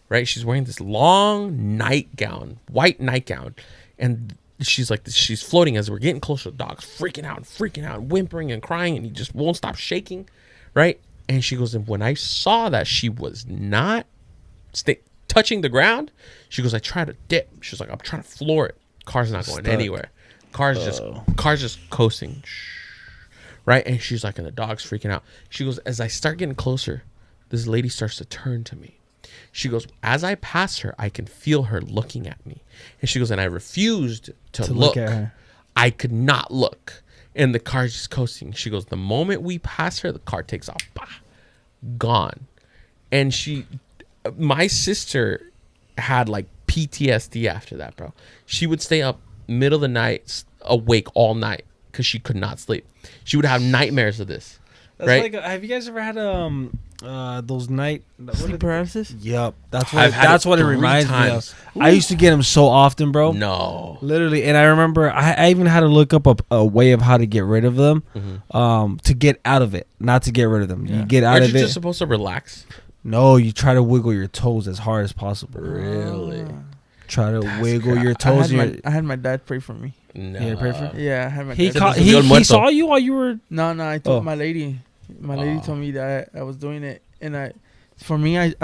Speaker 2: Right? She's wearing this long nightgown, white nightgown. And she's like, she's floating as we're getting closer. The dog's freaking out, whimpering and crying. And he just won't stop shaking. Right? And she goes, and when I saw that she was not touching the ground, she goes, I try to dip. She's like, I'm trying to floor it. Car's not going anywhere. Car's just coasting. Right? And she's like, and the dog's freaking out. She goes, as I start getting closer, this lady starts to turn to me. She goes, as I pass her, I can feel her looking at me. And she goes, and I refused to look
Speaker 4: at her.
Speaker 2: I could not look. And the car's just coasting. She goes, the moment we pass her, the car takes off. Bah, gone. And my sister had like PTSD after that, bro. She would stay up middle of the night, awake all night because she could not sleep. She would have nightmares of this.
Speaker 4: That's
Speaker 2: right?
Speaker 4: like, have you guys ever had those night
Speaker 3: sleep paralysis?
Speaker 4: Yep, that's what it reminds me of. I used to get them so often, bro.
Speaker 2: No,
Speaker 4: literally, and I remember I even had to look up a way of how to get rid of them, to get out of it, not to get rid of them. Yeah. You get out
Speaker 2: Aren't
Speaker 4: of
Speaker 2: you
Speaker 4: it.
Speaker 2: Just supposed to relax?
Speaker 4: No, you try to wiggle your toes as hard as possible.
Speaker 2: Really?
Speaker 4: Try to wiggle your toes.
Speaker 3: I had my dad pray for me.
Speaker 2: No.
Speaker 4: Yeah, pray for?
Speaker 3: Yeah, I had my
Speaker 4: he
Speaker 3: dad.
Speaker 4: He saw you while you were.
Speaker 3: No, I told my lady. My lady told me that I was doing it, and I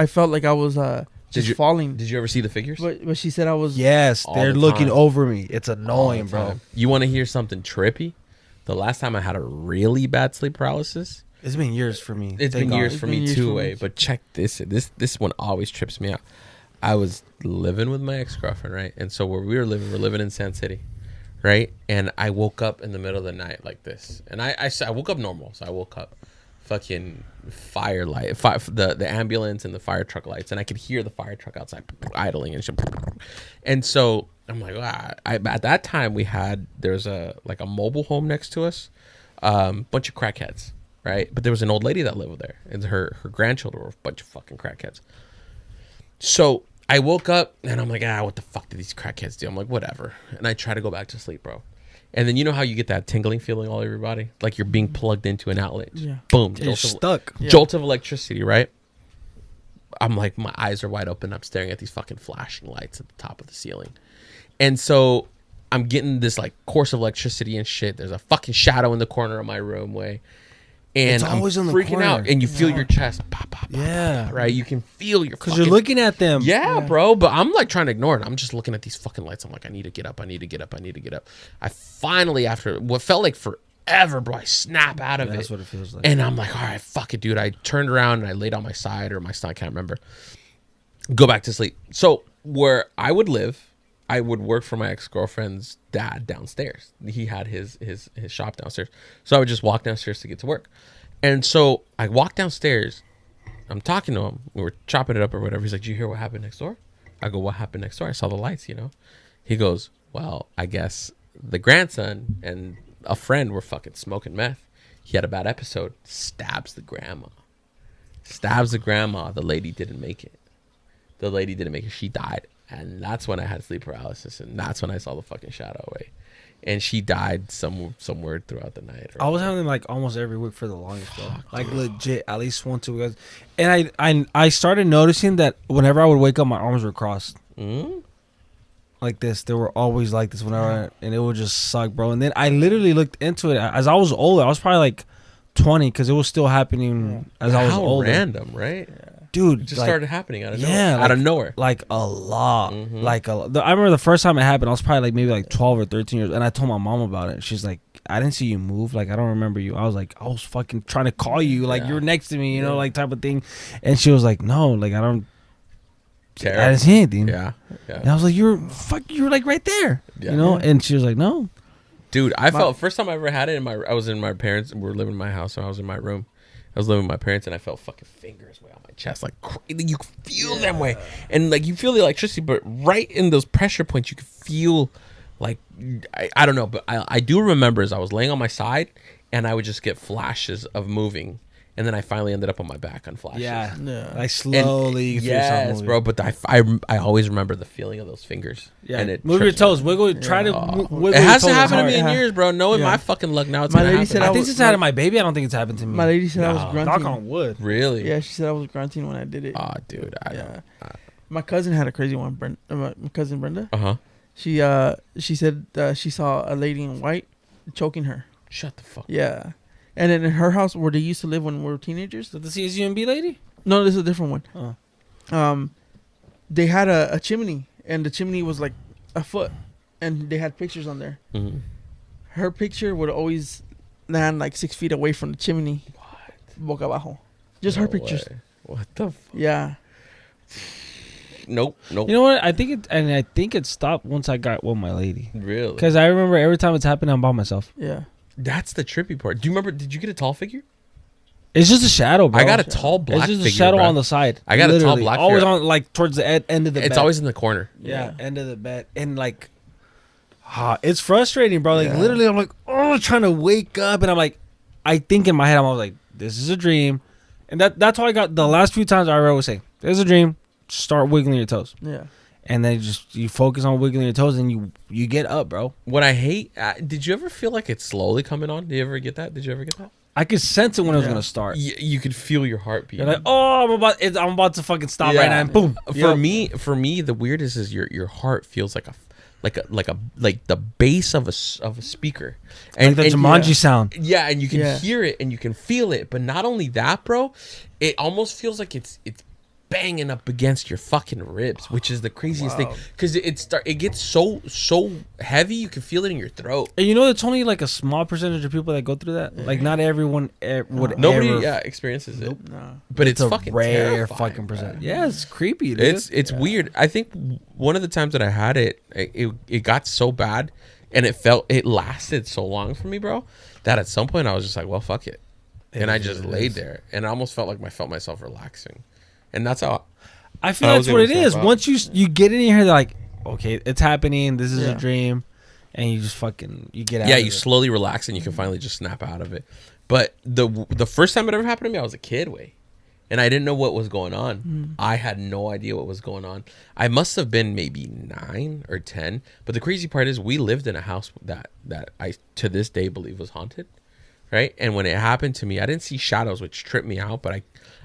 Speaker 3: felt like I was just falling.
Speaker 2: Did you ever see the figures?
Speaker 3: But she said I was.
Speaker 4: Yes, they're looking over me. It's annoying, bro.
Speaker 2: You want to hear something trippy? The last time I had a really bad sleep paralysis.
Speaker 4: It's been years for me.
Speaker 2: It's been years for me too, but check this. This one always trips me out. I was living with my ex-girlfriend, right? And so where we're living in Sand City, right? And I woke up in the middle of the night like this. And I woke up normal. So I woke up fucking the ambulance and the fire truck lights. And I could hear the fire truck outside idling and shit. And so I'm like, at that time there's a mobile home next to us, bunch of crackheads. Right, but there was an old lady that lived there, and her grandchildren were a bunch of fucking crackheads. So I woke up and I'm like, what the fuck did these crackheads do? I'm like, whatever, and I try to go back to sleep, bro. And then you know how you get that tingling feeling all over your body, like you're being plugged into an outlet.
Speaker 3: Yeah.
Speaker 2: Boom.
Speaker 4: You're stuck.
Speaker 2: Jolt of electricity, right? I'm like, my eyes are wide open. I'm staring at these fucking flashing lights at the top of the ceiling, and so I'm getting this like course of electricity and shit. There's a fucking shadow in the corner of my room way. And
Speaker 4: it's always
Speaker 2: I'm
Speaker 4: in the
Speaker 2: freaking
Speaker 4: corner.
Speaker 2: out, and you feel your chest pop, pop, pop,
Speaker 4: yeah,
Speaker 2: pop, right? You can feel your
Speaker 4: because you're looking at them.
Speaker 2: Yeah, bro. But I'm like trying to ignore it. I'm just looking at these fucking lights. I'm like, I need to get up. I need to get up. I need to get up. I finally, after what felt like forever, bro, I snap out of it.
Speaker 4: That's what it feels like.
Speaker 2: And I'm like, all right, fuck it, dude. I turned around and I laid on my side or my stomach. I can't remember. Go back to sleep. So where I would live, I would work for my ex-girlfriend's dad downstairs. He had his shop downstairs. So I would just walk downstairs to get to work. And so I walk downstairs. I'm talking to him. We were chopping it up or whatever. He's like, did you hear what happened next door? I go, what happened next door? I saw the lights, you know. He goes, well, I guess the grandson and a friend were fucking smoking meth. He had a bad episode. Stabs the grandma. The lady didn't make it. She died. And that's when I had sleep paralysis. And that's when I saw the fucking shadow away. And she died somewhere throughout the night.
Speaker 4: I was having them like almost every week for the longest, bro. Like legit, at least 1 2 weeks. And I started noticing that whenever I would wake up, my arms were crossed. Like this. They were always like this whenever, and it would just suck, bro. And then I literally looked into it as I was older. I was probably like 20 because it was still happening as I was older.
Speaker 2: Random, right?
Speaker 4: Dude,
Speaker 2: it just started happening out of nowhere. Out of nowhere.
Speaker 4: Like a lot. I remember the first time it happened, I was probably like maybe like 12 or 13 years, and I told my mom about it. She's like, I didn't see you move. Like, I don't remember you. I was like, I was fucking trying to call you. Like, you were next to me, you know, like type of thing. And she was like, no, like, I didn't see anything.
Speaker 2: Yeah.
Speaker 4: And I was like, you were like right there, you know? And she was like, no.
Speaker 2: Dude, I felt first time I ever had it I was in my parents. We were living in my house, and I was in my room. I was living with my parents, and I felt fucking fingers way on my chest, like crazy. You can feel them way, and like you feel the electricity, but right in those pressure points, you can feel like I don't know, but I do remember as I was laying on my side, and I would just get flashes of moving. And then I finally ended up on my back on flashes.
Speaker 4: Yeah. Like slowly.
Speaker 2: Yes, bro. But I always remember the feeling of those fingers.
Speaker 4: Yeah.
Speaker 2: And it
Speaker 4: move your toes. Wiggle. Try to wiggle.
Speaker 2: It hasn't happened to me in years, bro. Knowing my fucking luck now, it's gonna happen.
Speaker 4: I think it's happened to my baby. I don't think it's happened to me.
Speaker 3: My lady said I was grunting.
Speaker 4: Knock on wood.
Speaker 2: Really?
Speaker 3: Yeah, she said I was grunting when I did it.
Speaker 2: Oh, dude.
Speaker 3: My cousin had a crazy one. My cousin Brenda. She said she saw a lady in white choking her.
Speaker 2: Shut the fuck up.
Speaker 3: Yeah. And then in her house where they used to live when we were teenagers.
Speaker 4: The CSUMB lady?
Speaker 3: No, this is a different one. They had a chimney, and the chimney was like a foot, and they had pictures on there.
Speaker 2: Mm-hmm.
Speaker 3: Her picture would always land like 6 feet away from the chimney. What? Boca abajo. Just her pictures.
Speaker 2: Way. What the fuck?
Speaker 3: Yeah.
Speaker 2: Nope.
Speaker 4: You know what? I think it stopped once I got with my lady.
Speaker 2: Really?
Speaker 4: Because I remember every time it's happened, I'm by myself.
Speaker 3: Yeah.
Speaker 2: That's the trippy part. Do you remember? Did you get a tall figure?
Speaker 4: It's just a shadow, bro.
Speaker 2: I got a tall black figure.
Speaker 4: It's just a shadow on the side.
Speaker 2: I got a tall black figure.
Speaker 4: Always on, like, towards the end of the bed.
Speaker 2: It's always in the corner.
Speaker 4: Yeah, end of the bed. And, like, it's frustrating, bro. Like, literally, I'm like, trying to wake up. And I'm like, I think in my head, I'm always like, this is a dream. And that's how I got the last few times I always say, there's a dream. Start wiggling your toes.
Speaker 3: Yeah.
Speaker 4: And then you focus on wiggling your toes and you get up, bro.
Speaker 2: What I hate, did you ever feel like it's slowly coming on? Did you ever get that?
Speaker 4: I could sense it when it was gonna start.
Speaker 2: You could feel your heartbeat.
Speaker 4: You're like, oh, I'm about to fucking stop right now, and boom.
Speaker 2: For me, the weirdest is your heart feels like the bass of a speaker,
Speaker 4: and like the Jumanji sound.
Speaker 2: Yeah, and you can hear it and you can feel it. But not only that, bro, it almost feels like it's banging up against your fucking ribs, which is the craziest thing, because it gets so heavy you can feel it in your throat.
Speaker 4: And you know, it's only like a small percentage of people that go through that. Like, not everyone would.
Speaker 2: Nobody experiences it.
Speaker 3: No.
Speaker 2: But it's
Speaker 4: a
Speaker 2: fucking
Speaker 4: rare
Speaker 2: terrifying,
Speaker 4: fucking percent.
Speaker 2: Bro.
Speaker 4: Yeah, it's creepy. Dude.
Speaker 2: It's weird. I think one of the times that I had it got so bad, and it lasted so long for me, bro, that at some point I was just like, well, fuck it, and I just laid there, and I almost felt like I felt myself relaxing. And that's how
Speaker 4: I feel that's what it is. Once you get in here, they're like, okay, it's happening. This is a dream, and you just you get out.
Speaker 2: Yeah,
Speaker 4: of
Speaker 2: you
Speaker 4: it.
Speaker 2: slowly relax, and you can finally just snap out of it. But the first time it ever happened to me, I was a kid, and I didn't know what was going on. I had no idea what was going on. I must have been maybe 9 or 10. But the crazy part is, we lived in a house that I to this day believe was haunted, right? And when it happened to me, I didn't see shadows, which tripped me out, but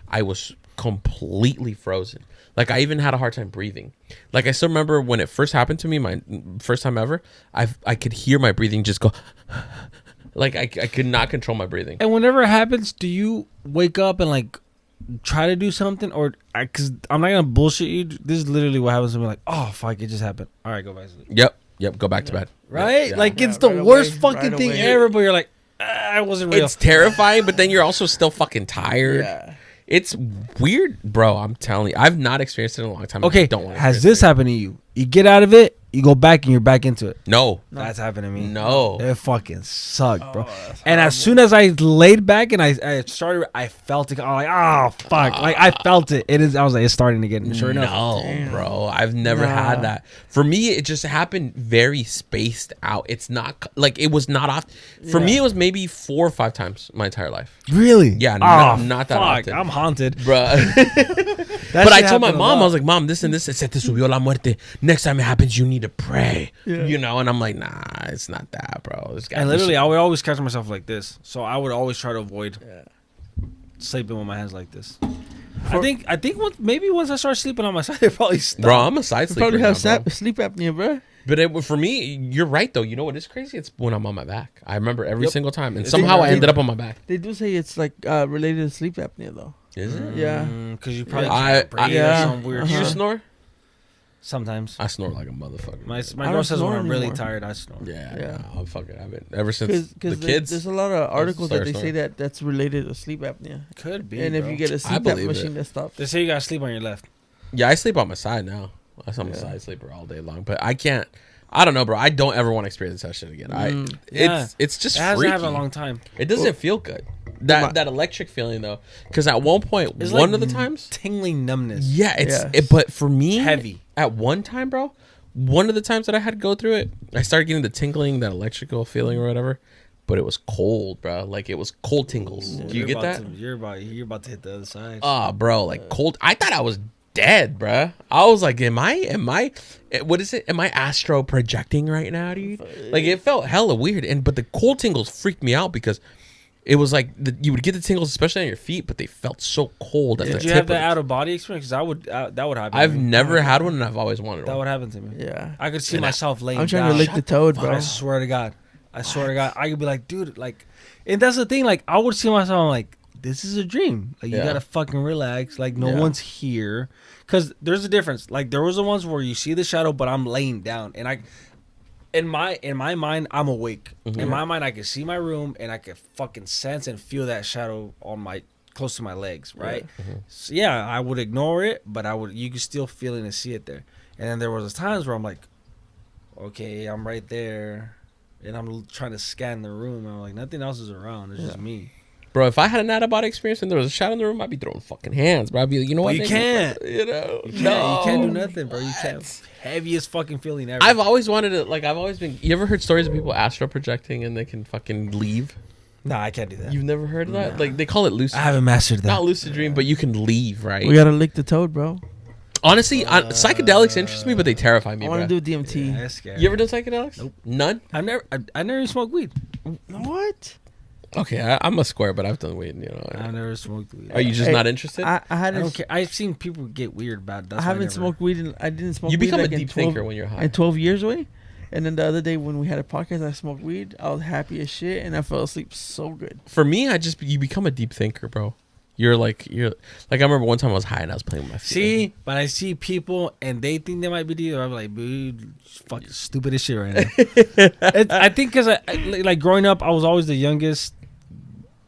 Speaker 2: I was completely frozen. Like, I even had a hard time breathing. Like, I still remember when it first happened to me, my first time ever, I could hear my breathing just go like I could not control my breathing.
Speaker 4: And whenever it happens, do you wake up and like try to do something, or because I'm not gonna bullshit you, this is literally what happens to me. Like, oh fuck, it just happened. All right, go back to sleep.
Speaker 2: Yep, go back to bed.
Speaker 4: Right?
Speaker 2: Yeah.
Speaker 4: Like, it's the worst fucking thing ever, but you're like, I wasn't real.
Speaker 2: It's terrifying, but then you're also still fucking tired.
Speaker 3: Yeah.
Speaker 2: It's weird, bro. I'm telling you, I've not experienced it in a long time.
Speaker 4: Okay,
Speaker 2: don't want
Speaker 4: has this happened to you? You get out of it, you go back, and you're back into it.
Speaker 2: No.
Speaker 4: That's happened to me.
Speaker 2: No.
Speaker 4: It fucking sucked, bro. And as soon as I laid back and I started, I felt it. I'm like, oh fuck! Like, I felt it. It is. I was like, it's starting to get. Sure enough.
Speaker 2: No, bro. I've never had that. For me, it just happened very spaced out. It's not like it was not off. For me, it was maybe 4 or 5 times my entire life.
Speaker 4: Really?
Speaker 2: Yeah.
Speaker 4: Oh,
Speaker 2: not that
Speaker 4: fuck.
Speaker 2: often.
Speaker 4: I'm haunted,
Speaker 2: bro. But I told my mom, I was like, Mom, this and this. Se te subió la muerte. Next time it happens, you need to pray. Yeah. You know, and I'm like, nah, it's not that, bro.
Speaker 4: And literally, I would always catch myself like this, so I would always try to avoid sleeping with my hands like this. I think maybe once I start sleeping on my side, it probably stop.
Speaker 2: Bro, I'm a side sleeper.
Speaker 3: Probably have
Speaker 2: now,
Speaker 3: sleep apnea, bro.
Speaker 2: But for me, you're right though. You know what is crazy? It's when I'm on my back. I remember every single time, and somehow I ended up on my back.
Speaker 3: They do say it's like related to sleep apnea, though.
Speaker 2: Is it?
Speaker 3: Yeah.
Speaker 4: Because you probably can't breathe or some weird.
Speaker 2: You snore?
Speaker 4: Sometimes.
Speaker 2: I snore like a motherfucker.
Speaker 4: My girl says when I'm really tired, I snore.
Speaker 2: Yeah. I'm fucking. I've been ever since the kids.
Speaker 3: There's a lot of articles that they say that's related to sleep apnea.
Speaker 4: Could be.
Speaker 3: And if you get a CPAP machine, that stops.
Speaker 4: They say you gotta sleep on your left.
Speaker 2: Yeah, I sleep on my side now. I'm a side sleeper all day long, but I can't. I don't know, bro. I don't ever want to experience that shit again. It's just
Speaker 4: it hasn't
Speaker 2: freaky.
Speaker 4: happened in a long time.
Speaker 2: It doesn't feel good. That electric feeling though, because at one point,
Speaker 4: It's
Speaker 2: one
Speaker 4: like
Speaker 2: of the times,
Speaker 4: tingling numbness.
Speaker 2: yeah,
Speaker 3: Yes.
Speaker 2: but for me,
Speaker 4: Heavy.
Speaker 2: At one time, bro, one of the times that I had to go through it, I started getting the tingling, that electrical feeling or whatever. But it was cold, bro. Like it was cold tingles. Do you get that?
Speaker 4: You're about to hit the other side.
Speaker 2: Ah, bro, like cold. I thought I was dead, bro. I was like, am I? What is it? Am I astro projecting right now, dude? Like it felt hella weird. But the cold tingles freaked me out because it was like you would get the tingles, especially on your feet, but they felt so cold.
Speaker 4: Did you have that out of body experience? Because that would happen.
Speaker 2: I've never had one, and I've always wanted
Speaker 4: That
Speaker 2: one.
Speaker 4: would happen to me.
Speaker 3: Yeah.
Speaker 4: I could see myself laying.
Speaker 3: I'm trying
Speaker 4: down.
Speaker 3: to lick the toad, bro.
Speaker 4: I swear to God. I could be like, dude, like, and that's the thing. Like, I would see myself, I'm like, this is a dream. Like, you gotta fucking relax. Like, no one's here. Because there's a difference. Like, there was the ones where you see the shadow, but I'm laying down, and in my mind, I'm awake.
Speaker 2: Mm-hmm.
Speaker 4: In my mind, I can see my room, and I can fucking sense and feel that shadow on close to my legs, right? So yeah, I would ignore it, but you could still feel it and see it there. And then there was times where I'm like, okay, I'm right there, and I'm trying to scan the room, and I'm like, nothing else is around. It's just me.
Speaker 2: Bro, if I had an out of body experience and there was a shadow in the room, I'd be throwing fucking hands, bro. I'd be like, you know what?
Speaker 4: You can't.
Speaker 2: You know,
Speaker 4: You can't do nothing, bro. You can't. Heaviest fucking feeling ever.
Speaker 2: I've always wanted to, like, I've always been. You ever heard stories of people astral projecting and they can fucking leave?
Speaker 4: Nah, I can't do that.
Speaker 2: You've never heard of that? Like, they call it lucid.
Speaker 4: I haven't mastered that.
Speaker 2: Not lucid dream, but you can leave, right?
Speaker 3: We gotta lick the toad, bro.
Speaker 2: Honestly, psychedelics interest me, but they terrify me,
Speaker 3: I
Speaker 2: bro.
Speaker 3: want to do DMT.
Speaker 4: Yeah, that's scary.
Speaker 2: You ever done psychedelics?
Speaker 4: Nope.
Speaker 2: None?
Speaker 4: I never even smoked weed.
Speaker 3: What?
Speaker 2: Okay, I'm a square, but I've done weed, you know.
Speaker 4: I've never smoked weed.
Speaker 2: Are you just
Speaker 3: Hey,
Speaker 2: not interested?
Speaker 3: I
Speaker 4: I don't care. I've seen people get weird about it. That's
Speaker 3: I
Speaker 4: why
Speaker 3: haven't
Speaker 4: never-
Speaker 3: smoked weed. I didn't smoke.
Speaker 2: You
Speaker 3: weed
Speaker 2: become
Speaker 3: like
Speaker 2: a
Speaker 3: in
Speaker 2: deep
Speaker 3: 12
Speaker 2: thinker when you're high.
Speaker 3: In 12 years away, and then the other day when we had a podcast, I smoked weed. I was happy as shit, and I fell asleep so good.
Speaker 2: For me, you become a deep thinker, bro. You're like I remember one time I was high and I was playing with my feet.
Speaker 4: See, but I see people and they think they might be deep. I'm like, dude, fucking stupid as shit right now. I think because like growing up, I was always the youngest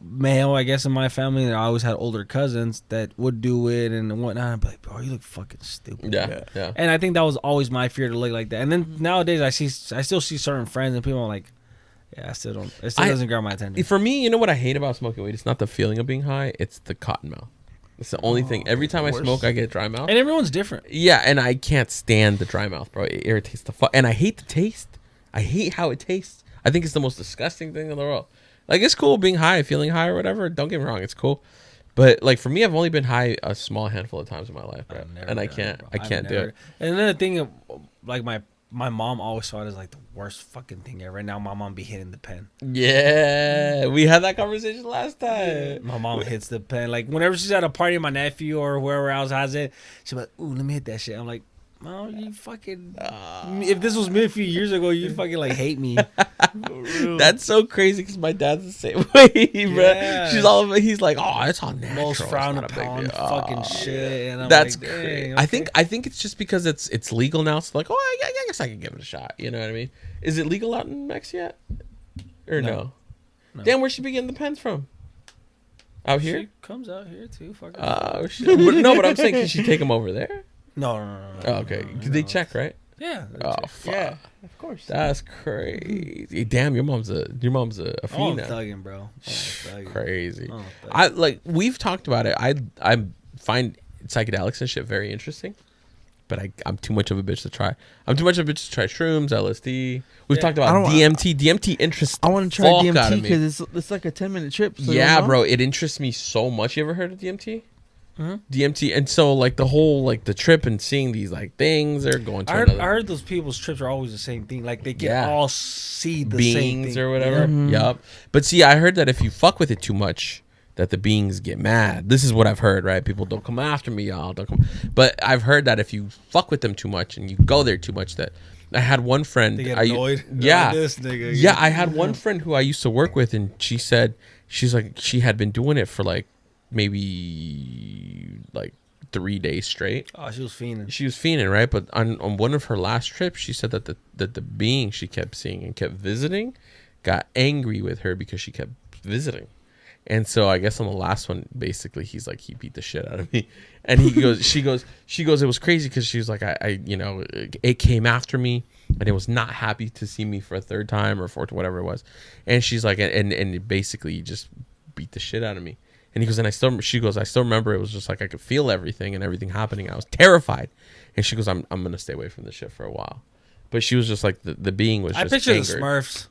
Speaker 4: male, I guess, in my family, and I always had older cousins that would do it and whatnot. I'd be like, bro, you look fucking stupid.
Speaker 2: Yeah.
Speaker 4: And I think that was always my fear to look like that. And then nowadays, I still see certain friends and people are like, yeah, it still doesn't grab my attention.
Speaker 2: For me, you know what I hate about smoking weed? It's not the feeling of being high; it's the cotton mouth. It's the only thing. Every time I smoke, I get dry mouth.
Speaker 4: And everyone's different.
Speaker 2: Yeah, and I can't stand the dry mouth, bro. It irritates the fuck. And I hate the taste. I hate how it tastes. I think it's the most disgusting thing in the world. Like, it's cool being high, feeling high or whatever. Don't get me wrong, it's cool. But like for me, I've only been high a small handful of times in my life, bro. And I can't do it.
Speaker 4: And then the thing, like my mom always saw it as like the worst fucking thing ever. Right now, my mom be hitting the pen.
Speaker 2: Yeah, we had that conversation last time.
Speaker 4: My mom hits the pen. Like, whenever she's at a party, my nephew or whoever else has it, she's like, ooh, let me hit that shit. I'm like, Mom, you fucking... if this was me a few years ago, you'd fucking, like, hate me.
Speaker 2: That's so crazy because my dad's the same way, bro.
Speaker 4: Yeah.
Speaker 2: He's like, oh, it's all natural.
Speaker 4: Most frowned upon fucking shit. And I'm
Speaker 2: That's
Speaker 4: like,
Speaker 2: crazy.
Speaker 4: okay.
Speaker 2: I think it's just because it's legal now. So like, oh, I guess I can give it a shot. You know what I mean? Is it legal out in Mex yet? Or no? Damn, where should we getting the pens from? Out here?
Speaker 4: She comes out here too.
Speaker 2: Oh shit! No, but I'm saying, can she take them over there?
Speaker 4: No.
Speaker 2: Oh, okay. They check, right?
Speaker 4: Yeah.
Speaker 2: Oh fuck.
Speaker 3: Yeah, of course.
Speaker 2: That's crazy. Damn, your mom's a
Speaker 4: I'm
Speaker 2: fiend now.
Speaker 4: thugging, bro.
Speaker 2: Crazy. I like we've talked about it. I find psychedelics and shit very interesting, but I'm too much of a bitch to try. I'm too much of a bitch to try shrooms, LSD. We've talked about DMT. DMT interests.
Speaker 3: I want to try DMT because it's like a 10-minute trip. So
Speaker 2: yeah, bro, it interests me so much. You ever heard of DMT? DMT, and so like the whole like the trip and seeing these like things are going to
Speaker 4: I heard those people's trips are always the same thing. Like they can all see the same
Speaker 2: beings
Speaker 4: thing.
Speaker 2: or whatever. Yup. But see, I heard that if you fuck with it too much, that the beings get mad. This is what I've heard, right? People don't come after me, y'all. Don't come. But I've heard that if you fuck with them too much and you go there too much, that I had one friend.
Speaker 4: They get annoyed.
Speaker 2: Yeah.
Speaker 4: This nigga.
Speaker 2: Yeah, I had one friend who I used to work with, and she said she's like she had been doing it for like maybe like 3 days straight.
Speaker 4: Oh, she was fiending.
Speaker 2: She was fiending, right? But on one of her last trips, she said that the being she kept seeing and kept visiting got angry with her because she kept visiting. And so I guess on the last one, basically, he's like, he beat the shit out of me. And she goes, it was crazy because she was like, I it came after me and it was not happy to see me for a third time or fourth, whatever it was. And she's like, and basically he just beat the shit out of me. And he goes, she goes, I still remember it was just like I could feel everything and everything happening. I was terrified. And she goes, I'm gonna stay away from this shit for a while. But she was just like the being was.
Speaker 4: I
Speaker 2: just
Speaker 4: picture
Speaker 2: angered.
Speaker 4: the Smurfs.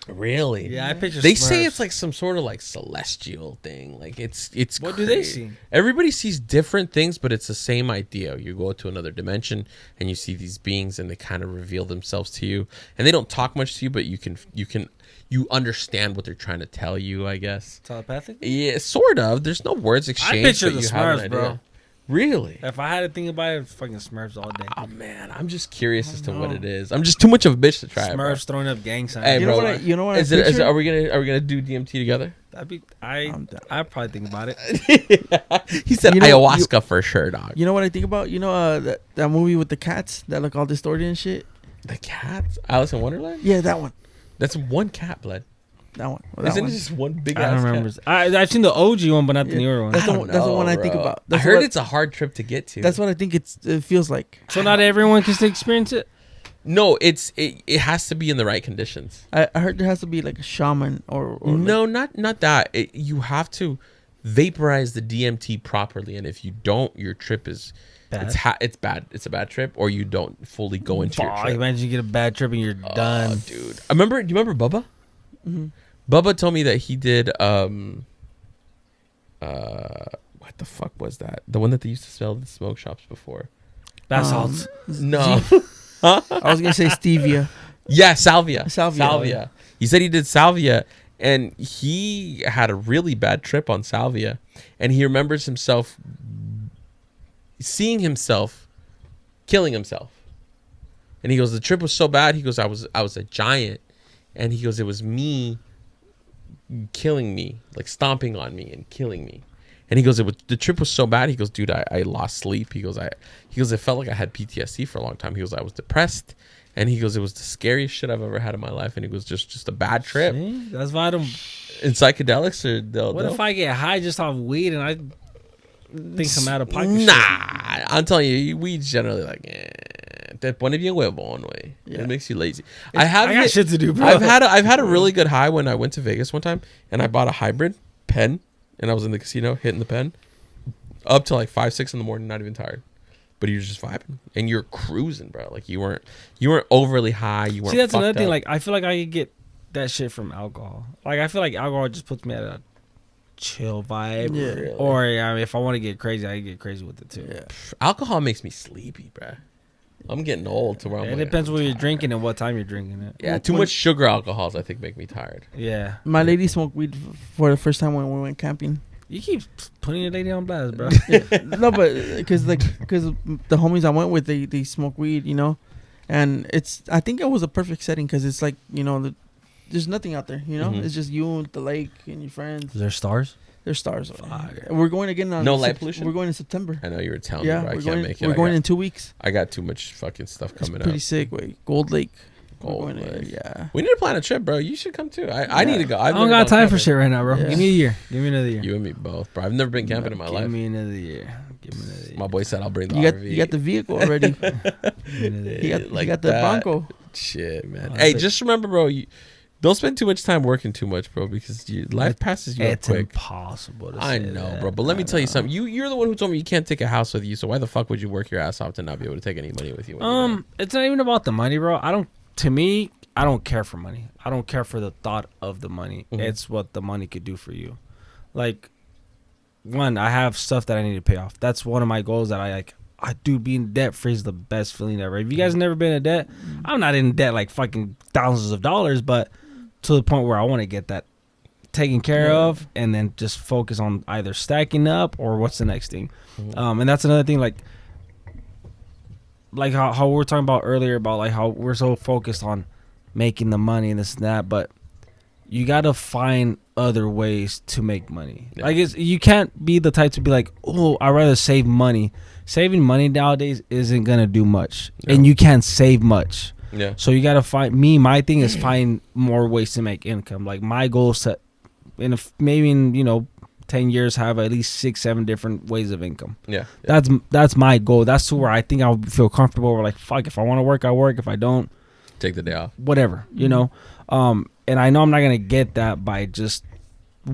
Speaker 2: Really?
Speaker 4: Yeah, I picture.
Speaker 2: They
Speaker 4: Smurfs.
Speaker 2: say it's like some sort of like celestial thing. Like it's.
Speaker 4: What
Speaker 2: crazy.
Speaker 4: do they see?
Speaker 2: Everybody sees different things, but it's the same idea. You go to another dimension and you see these beings, and they kind of reveal themselves to you. And they don't talk much to you, but you understand what they're trying to tell you. I guess.
Speaker 4: Telepathic?
Speaker 2: Yeah, sort of. There's no words exchanged.
Speaker 4: I picture
Speaker 2: but
Speaker 4: the
Speaker 2: you have an
Speaker 4: Smurfs,
Speaker 2: idea.
Speaker 4: bro.
Speaker 2: Really?
Speaker 4: If I had to think about it, it's fucking Smurfs all day.
Speaker 2: Oh man, I'm just curious as to what it is. I'm just too much of a bitch to try it.
Speaker 4: Smurfs throwing up gang signs.
Speaker 2: Hey,
Speaker 3: You
Speaker 2: bro,
Speaker 3: know what?
Speaker 2: is it? Are we gonna do DMT together?
Speaker 4: That'd be. I'd probably think about it.
Speaker 2: He said ayahuasca for sure, dog.
Speaker 3: You know what I think about? You know that movie with the cats that look all distorted and shit.
Speaker 2: The cats? Alice in Wonderland?
Speaker 3: Yeah, that one.
Speaker 2: That's one cat, blood.
Speaker 3: That one.
Speaker 2: Isn't it just one big
Speaker 4: I
Speaker 2: ass
Speaker 4: don't remember.
Speaker 2: cat?
Speaker 4: I've seen the OG one, but not the newer one.
Speaker 3: That's the one I think
Speaker 2: bro.
Speaker 3: about.
Speaker 2: I heard it's a hard trip to get to.
Speaker 3: That's what I think it feels like.
Speaker 4: So not everyone can still experience it.
Speaker 2: No, it has to be in the right conditions.
Speaker 3: I heard there has to be like a shaman or
Speaker 2: no, not that. You have to vaporize the DMT properly, and if you don't, your trip is
Speaker 4: bad.
Speaker 2: It's bad. It's a bad trip, or you don't fully go into your trip.
Speaker 4: Imagine you get a bad trip and you're done,
Speaker 2: dude. Do you remember Bubba?
Speaker 3: Mm-hmm.
Speaker 2: Bubba told me that he did what the fuck was that? The one that they used to sell at the smoke shops before.
Speaker 4: Bath salts.
Speaker 2: No.
Speaker 3: Huh? I was gonna say stevia.
Speaker 2: Yeah, salvia.
Speaker 3: Salvia.
Speaker 2: He said he did salvia, and he had a really bad trip on salvia, and he remembers himself seeing himself killing himself. And he goes, the trip was so bad. He goes, I was a giant, and he goes, it was me killing me, like stomping on me and killing me. And he goes, the trip was so bad. He goes, dude, I lost sleep. He goes, it felt like I had PTSD for a long time. He goes, I was depressed. And he goes, it was the scariest shit I've ever had in my life. And he goes, just a bad trip.
Speaker 4: See? That's why I don't.
Speaker 2: And psychedelics are
Speaker 4: What if I get high just off weed and I think I'm out of pocket?
Speaker 2: Nah, I'm telling you, weed's generally like, te pone bien huevón, güey. It makes you lazy. I
Speaker 4: got shit to do, bro.
Speaker 2: I've had a really good high when I went to Vegas one time, and I bought a hybrid pen. And I was in the casino hitting the pen up to like 5, 6 in the morning, not even tired. But you're just vibing and you're cruising, bro. Like you weren't overly high. You weren't.
Speaker 4: See, that's another thing.
Speaker 2: up.
Speaker 4: Like I feel like I could get that shit from alcohol. Like I feel like alcohol just puts me at a chill vibe.
Speaker 3: Yeah.
Speaker 2: Really?
Speaker 4: Or I mean, if I want to get crazy, I can get crazy with it too.
Speaker 3: Yeah.
Speaker 2: Alcohol makes me sleepy, bro. I'm getting old to where I'm
Speaker 4: It
Speaker 2: like,
Speaker 4: depends what you're drinking and what time you're drinking it.
Speaker 2: Yeah, too much sugar alcohols I think make me tired.
Speaker 4: Yeah.
Speaker 3: My lady smoked weed for the first time when we went camping.
Speaker 4: You keep putting your lady on blast, bro.
Speaker 3: No, but because the homies I went with, they smoke weed, you know, and I think it was a perfect setting because it's like, you know, there's nothing out there, you know,
Speaker 2: Mhm.
Speaker 3: it's just you and the lake and your friends.
Speaker 4: Is there stars?
Speaker 3: There's stars. We're going again on
Speaker 2: No light pollution?
Speaker 3: We're going in September.
Speaker 2: I know you were telling
Speaker 3: Yeah,
Speaker 2: me, but I
Speaker 3: we're
Speaker 2: can't
Speaker 3: going.
Speaker 2: make it.
Speaker 3: We're going in 2 weeks.
Speaker 2: I got too much fucking stuff
Speaker 3: It's
Speaker 2: coming
Speaker 3: pretty
Speaker 2: up.
Speaker 3: sick. Wait, Gold Lake.
Speaker 2: Gold
Speaker 3: We're going there,
Speaker 2: Lake.
Speaker 3: yeah.
Speaker 2: We need to plan a trip, bro. You should come too. I need to go.
Speaker 4: I don't got time for shit right now, bro.
Speaker 3: Yeah.
Speaker 4: Give me a year. Give me another year.
Speaker 2: You and me both, bro. I've never been camping in my life.
Speaker 4: Give me another year. Give me another year.
Speaker 2: My boy said I'll bring the
Speaker 3: You
Speaker 2: RV.
Speaker 3: got the vehicle already.
Speaker 4: Give me another year.
Speaker 3: You got the Bronco.
Speaker 2: Shit, man.
Speaker 4: Oh,
Speaker 2: Hey,
Speaker 4: but-
Speaker 2: just remember, bro. You don't spend too much time working too much, bro, because life passes you up
Speaker 4: It's
Speaker 2: quick.
Speaker 4: impossible to
Speaker 2: I
Speaker 4: say
Speaker 2: know,
Speaker 4: that.
Speaker 2: bro. But let me
Speaker 4: I
Speaker 2: tell you
Speaker 4: know.
Speaker 2: something. You're the one who told me you can't take a house with you. So why the fuck would you work your ass off to not be able to take any money with you? when you're there?
Speaker 4: It's not even about the money, bro. To me, I don't care for money. I don't care for the thought of the money.
Speaker 2: Mhm.
Speaker 4: It's what the money could do for you. Like, one, I have stuff that I need to pay off. That's one of my goals that I like. Dude, being debt free is the best feeling ever. If you guys never been in debt, I'm not in debt like fucking thousands of dollars, but to the point where I want to get that taken care of and then just focus on either stacking up or what's the next thing. And that's another thing, like how we were talking about earlier about like how we're so focused on making the money and this and that, but you gotta find other ways to make money.
Speaker 2: Yeah.
Speaker 4: Like you can't be the type to be like, oh, I'd rather save money. Saving money nowadays isn't gonna do much, and you can't save much.
Speaker 2: Yeah.
Speaker 4: So you gotta my thing is find more ways to make income. Like my goal is to, maybe in 10 years have at least 6-7 different ways of income.
Speaker 2: Yeah.
Speaker 4: That's my goal. That's to where I think I'll feel comfortable. Where like, fuck, if I want to work, I work. If I don't,
Speaker 2: take the day off.
Speaker 4: Whatever, you know. And I know I'm not gonna get that by just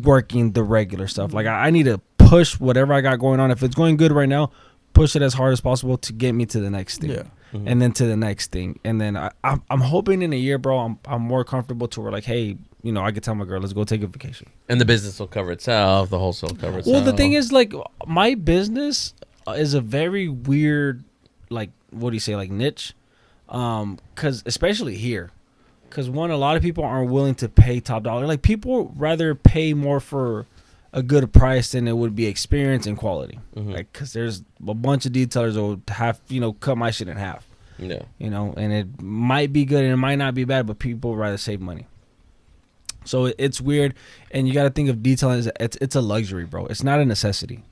Speaker 4: working the regular stuff. Like I need to push whatever I got going on. If it's going good right now, push it as hard as possible to get me to the next thing.
Speaker 3: Yeah.
Speaker 4: And then to the next thing. And then I'm hoping in a year, bro, I'm more comfortable to where like, hey, you know, I could tell my girl, let's go take a vacation.
Speaker 2: And the business will cover itself. The wholesale will cover itself.
Speaker 4: Well, the thing is, like, my business is a very weird, like, what do you say, like, niche? Because especially here. Because, one, a lot of people aren't willing to pay top dollar. Like, people rather pay more for a good price than it would be experience and quality. Like, because there's a bunch of detailers that would have, you know, cut my shit in half.
Speaker 2: Yeah.
Speaker 4: You know, and it might be good and it might not be bad, but people rather save money. So it's weird, and you got to think of detailing as it's a luxury, bro. It's not a necessity.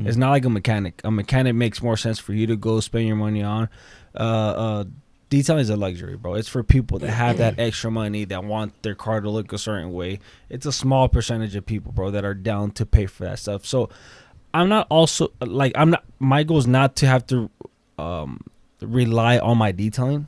Speaker 4: It's not like a mechanic. A mechanic makes more sense for you to go spend your money on. Detailing is a luxury, bro. It's for people that have that extra money, that want their car to look a certain way. It's a small percentage of people, bro, that are down to pay for that stuff. So I'm not also like my goal is not to have to rely on my detailing.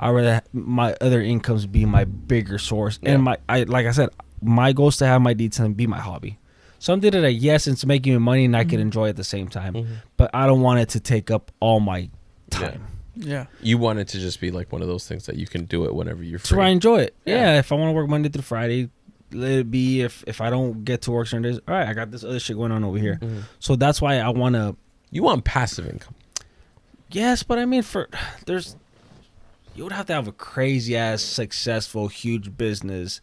Speaker 4: I rather my other incomes be my bigger source, and like I said, my goal is to have my detailing be my hobby, something that it's making me money and I can enjoy at the same time, but I don't want it to take up all my time.
Speaker 3: Yeah,
Speaker 2: you want it to just be like one of those things that you can do it whenever you're free.
Speaker 4: So I enjoy it. Yeah, if I want to work Monday through Friday, let it be. If I don't get to work certain days, all right, I got this other shit going on over here. So that's why I want to.
Speaker 2: You want passive income?
Speaker 4: Yes, but I mean, you would have to have a crazy ass, successful, huge business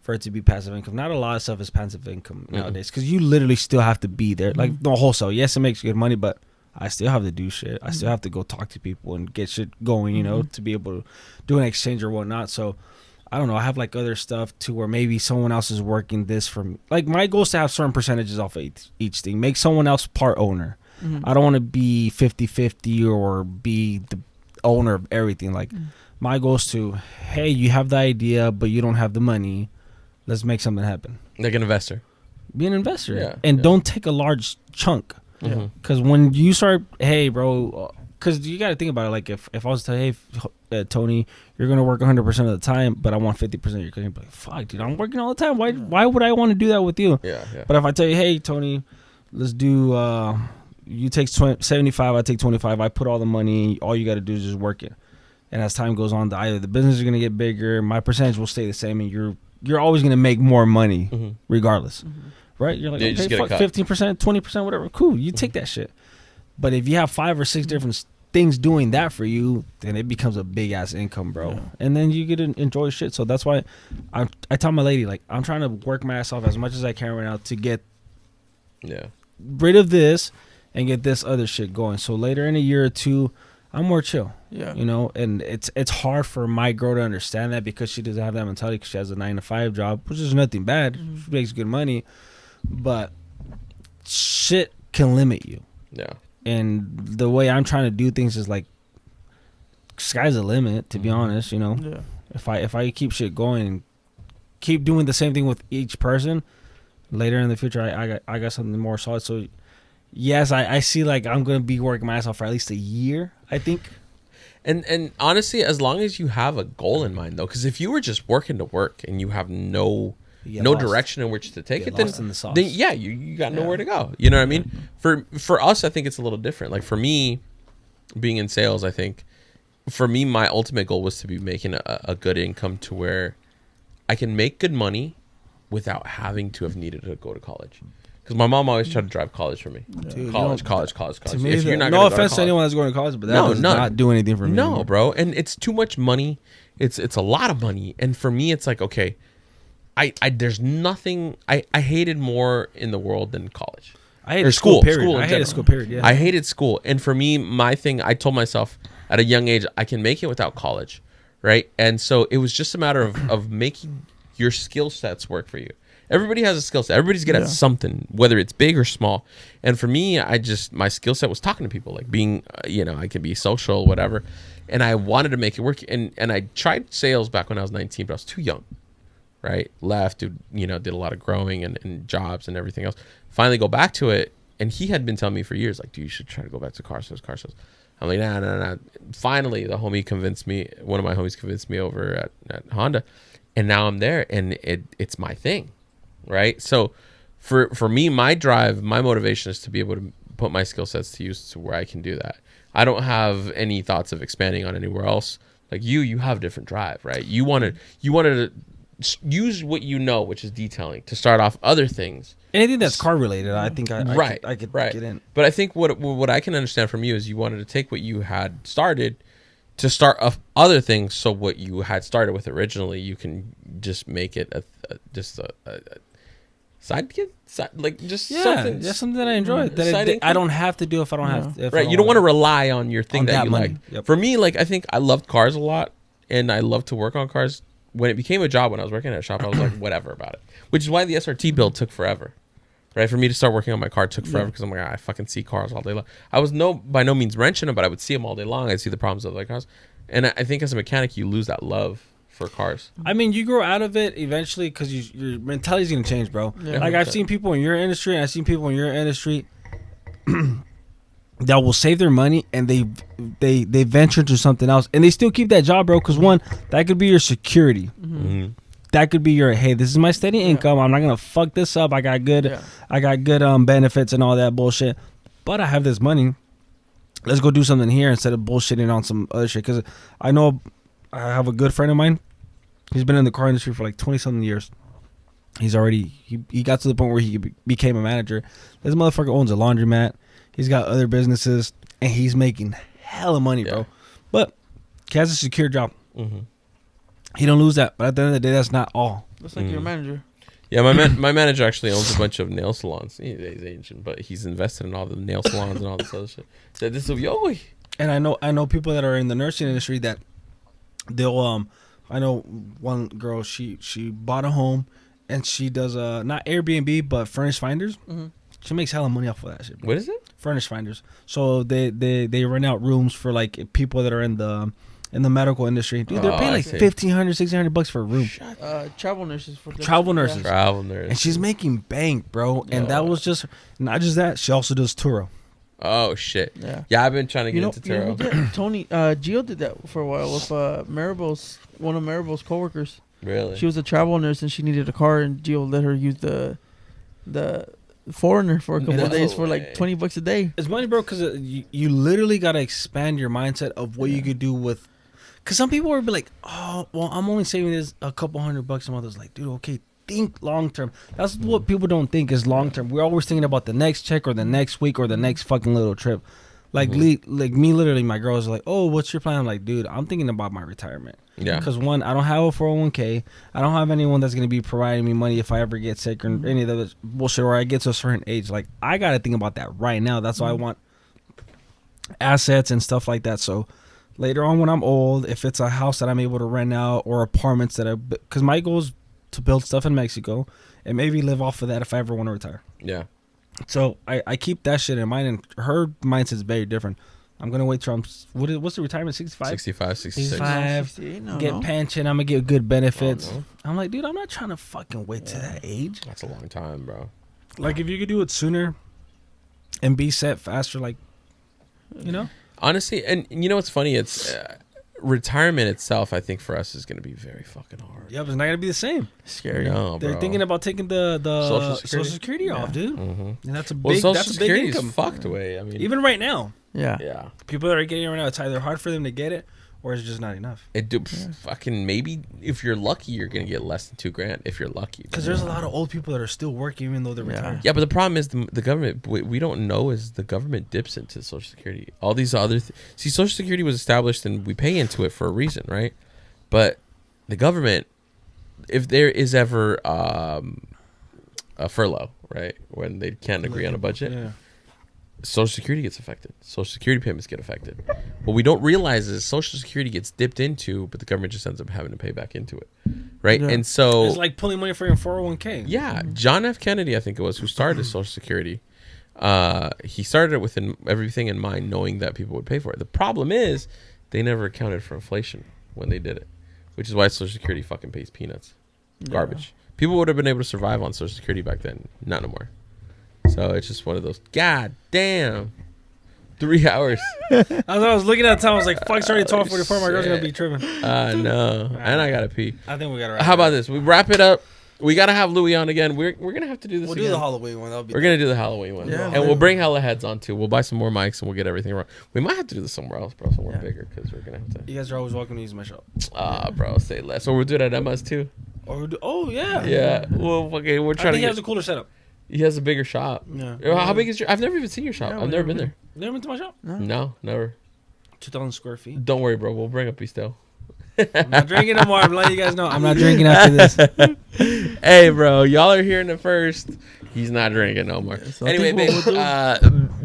Speaker 4: for it to be passive income. Not a lot of stuff is passive income nowadays, because you literally still have to be there. Like the wholesale, yes, it makes good money, but I still have to do shit. I still have to go talk to people and get shit going, you know, to be able to do an exchange or whatnot. So I don't know. I have like other stuff too, where maybe someone else is working this for me. Like my goal is to have certain percentages off of each thing. Make someone else part owner. I don't want to be 50-50 or be the owner of everything. Like my goal is to, hey, you have the idea but you don't have the money, let's make something happen.
Speaker 2: Like an investor.
Speaker 4: Be an investor. And don't take a large chunk, because when you start, hey bro, because you got to think about it. Like if I was to tell, hey Tony, you're gonna work 100% of the time but I want 50% of your credit, like, fuck dude, I'm working all the time, why would I want to do that with you? But if I tell you, hey Tony, let's do you take 75, I take 25. I put all the money. All you got to do is just work it. And as time goes on, either the business is going to get bigger, my percentage will stay the same, and you're always going to make more money regardless, right? You're like, okay, fuck, 15%, 20%, whatever. Cool, you take that shit. But if you have 5 or 6 different things doing that for you, then it becomes a big ass income, bro. And then you get to enjoy shit. So that's why I tell my lady, like, I'm trying to work my ass off as much as I can right now to get rid of this and get this other shit going. So later in a year or two, I'm more chill. You know, and it's hard for my girl to understand that, because she doesn't have that mentality, because she has a 9-to-5 job, which is nothing bad. She makes good money, but shit can limit you. And the way I'm trying to do things is like, sky's the limit, to be honest, you know. If I keep shit going and keep doing the same thing with each person, later in the future I got something more solid. So yes, I see like I'm gonna be working my ass off for at least a year, I think.
Speaker 2: And honestly, as long as you have a goal in mind, though, because if you were just working to work and you have no direction in which to take it, then you got nowhere to go. You know what I mean? For us, I think it's a little different. Like for me, being in sales, I think for me, my ultimate goal was to be making a good income to where I can make good money without having to have needed to go to college. Because my mom always tried to drive college for me. Dude, college.
Speaker 4: To me, if you're not no offense to anyone that's going to college, but that does not do anything for me.
Speaker 2: No,
Speaker 4: anymore.
Speaker 2: Bro. And it's too much money. It's a lot of money. And for me, it's like, okay, I there's nothing I hated more in the world than college.
Speaker 4: I hated school, period. I hated school, period. Yeah.
Speaker 2: I hated school. And for me, my thing, I told myself at a young age, I can make it without college. Right. And so it was just a matter of making your skill sets work for you. Everybody has a skill set. Everybody's good at something, whether it's big or small. And for me, my skill set was talking to people, like being, I could be social, whatever. And I wanted to make it work. And I tried sales back when I was 19, but I was too young, right? Left, did a lot of growing and jobs and everything else. Finally go back to it. And he had been telling me for years, like, dude, you should try to go back to car sales. I'm like, nah. Finally, one of my homies convinced me over at Honda, and now I'm there, and it's my thing, right? So for me, my drive, my motivation is to be able to put my skill sets to use to where I can do that. I don't have any thoughts of expanding on anywhere else. Like you have a different drive, right? You wanted to use what you know, which is detailing, to start off other things.
Speaker 4: Anything that's car related, I think I could get in.
Speaker 2: But I think what I can understand from you is you wanted to take what you had started to start off other things. So what you had started with originally, you can just make it a side gig, something.
Speaker 4: That's something that I enjoy. That I don't have to do if I don't have to.
Speaker 2: Right, you don't want to rely on your thing that you
Speaker 4: money.
Speaker 2: like.
Speaker 4: Yep.
Speaker 2: For me, like I think I loved cars a lot, and I love to work on cars. When it became a job, when I was working at a shop, I was like, whatever about it. Which is why the SRT build took forever. Right, for me to start working on my car took forever because I'm like, I fucking see cars all day long. I was by no means wrenching them, but I would see them all day long. I'd see the problems of other cars, and I think as a mechanic, you lose that love for cars.
Speaker 4: I mean, you grow out of it eventually because your mentality's gonna change, bro. Yeah. Like I've seen people in your industry, and I've seen people in your industry that will save their money and they venture into something else, and they still keep that job, bro. Because one, that could be your security. Mm-hmm. That could be your, hey, this is my steady income. I'm not gonna fuck this up. I got good benefits and all that bullshit. But I have this money. Let's go do something here instead of bullshitting on some other shit. Because I know I have a good friend of mine. He's been in the car industry for like 20-something years. He's already he got to the point where he became a manager. This motherfucker owns a laundromat. He's got other businesses, and he's making hella money, bro. But he has a secure job. Mm-hmm. He don't lose that, but at the end of the day, that's not all.
Speaker 3: That's like your manager.
Speaker 2: Yeah, my manager actually owns a bunch of nail salons. He's Asian, but he's invested in all the nail salons and all this other shit. So this will be
Speaker 4: And I know people that are in the nursing industry that they'll I know one girl, she bought a home and she does not Airbnb but furnished finders. Mm-hmm. She makes hella money off of that shit, bro.
Speaker 2: What is it?
Speaker 4: Furnished finders. So they rent out rooms for like people that are in the medical industry. Dude, they're paying like $1,500, $1,600 for a room.
Speaker 3: Travel nurses.
Speaker 2: Travel nurses.
Speaker 4: And she's making bank, bro. And that was just, not just that, she also does Turo.
Speaker 2: Oh, shit. Yeah, I've been trying to get into Turo.
Speaker 3: Tony, Gio did that for a while with one of Maribel's coworkers.
Speaker 2: Really?
Speaker 3: She was a travel nurse and she needed a car, and Gio let her use the Foreigner for a couple of days for like $20 a day.
Speaker 4: It's money, bro, because you literally got to expand your mindset of what you could do with. Because some people would be like, oh, well, I'm only saving this a couple $100 a month. It's like, dude, okay, think long term. That's what people don't think is long term. We're always thinking about the next check or the next week or the next fucking little trip. Like, like me, literally, my girls are like, oh, what's your plan? I'm like, dude, I'm thinking about my retirement.
Speaker 2: Yeah.
Speaker 4: Because one, I don't have a 401k. I don't have anyone that's going to be providing me money if I ever get sick or any of that bullshit, or I get to a certain age. Like, I got to think about that right now. That's why I want assets and stuff like that. So later on when I'm old, if it's a house that I'm able to rent out or apartments that because my goal is to build stuff in Mexico and maybe live off of that if I ever want to retire.
Speaker 2: Yeah.
Speaker 4: So I keep that shit in mind, and her mindset is very different. I'm going to wait till what's the retirement, 65?
Speaker 2: 65, 66.
Speaker 4: 65, get pension, I'm going to get good benefits. I'm like, dude, I'm not trying to fucking wait to that age.
Speaker 2: That's a long time, bro.
Speaker 4: Like, if you could do it sooner and be set faster, like, you know?
Speaker 2: Honestly, and you know what's funny? It's retirement itself, I think, for us is going to be very fucking hard.
Speaker 4: Yeah, but it's not going to be the same.
Speaker 3: Scary.
Speaker 2: No,
Speaker 4: They're thinking about taking the Social Security off, dude. Mm-hmm. And that's a big,
Speaker 2: Social
Speaker 4: that's
Speaker 2: Security
Speaker 4: a big income.
Speaker 2: is fucked away. I mean,
Speaker 4: even right now.
Speaker 3: Yeah.
Speaker 4: People that are getting it right now, it's either hard for them to get it or it's just not enough.
Speaker 2: Fucking maybe if you're lucky, you're going to get less than $2,000 if you're lucky.
Speaker 4: Because there's a lot of old people that are still working even though they're retired.
Speaker 2: Yeah, but the problem is the government, we don't know is the government dips into Social Security. All these other see, Social Security was established and we pay into it for a reason, right? But the government, if there is ever a furlough, right, when they can't agree on a budget, Social Security gets affected. Social Security payments get affected. What we don't realize is Social Security gets dipped into, but the government just ends up having to pay back into it, right? Yeah. And so
Speaker 4: it's like pulling money from your 401k.
Speaker 2: Yeah, John F. Kennedy, I think it was, who started Social Security. He started it with everything in mind, knowing that people would pay for it. The problem is they never accounted for inflation when they did it, which is why Social Security fucking pays peanuts, garbage. People would have been able to survive on Social Security back then, not no more. So it's just one of those. God damn. 3 hours.
Speaker 4: As I was looking at the time, I was like, fuck, it's already 12:44. My girl's going to be tripping.
Speaker 2: No. And I got to pee.
Speaker 4: I think we got to wrap
Speaker 2: How about this? We wrap it up. We got to have Louis on again. We're going to have to do this
Speaker 4: We'll
Speaker 2: again.
Speaker 4: do the Halloween one.
Speaker 2: We're going to do the Halloween one.
Speaker 3: Yeah,
Speaker 2: and we'll bring hella heads on, too. We'll buy some more mics, and we'll get everything wrong. We might have to do this somewhere else, bro. Somewhere bigger, because we're going to have to.
Speaker 4: You guys are always welcome to use my shop.
Speaker 2: Bro, say less. Or we'll do it at Emma's, too.
Speaker 4: Yeah.
Speaker 2: Yeah. Well, okay, we're trying
Speaker 4: I think
Speaker 2: to
Speaker 4: he
Speaker 2: get...
Speaker 4: has a cooler setup.
Speaker 2: He has a bigger shop.
Speaker 4: Yeah.
Speaker 2: How big is your... I've never even seen your shop. I've never been there.
Speaker 4: You never been to my shop?
Speaker 2: No, never.
Speaker 4: 2,000 square feet.
Speaker 2: Don't worry, bro. We'll bring up Pistel.
Speaker 4: I'm not drinking no more. I'm letting you guys know. I'm not drinking after this.
Speaker 2: Hey, bro. Y'all are hearing it first. He's not drinking no more.
Speaker 3: So
Speaker 2: Anyway,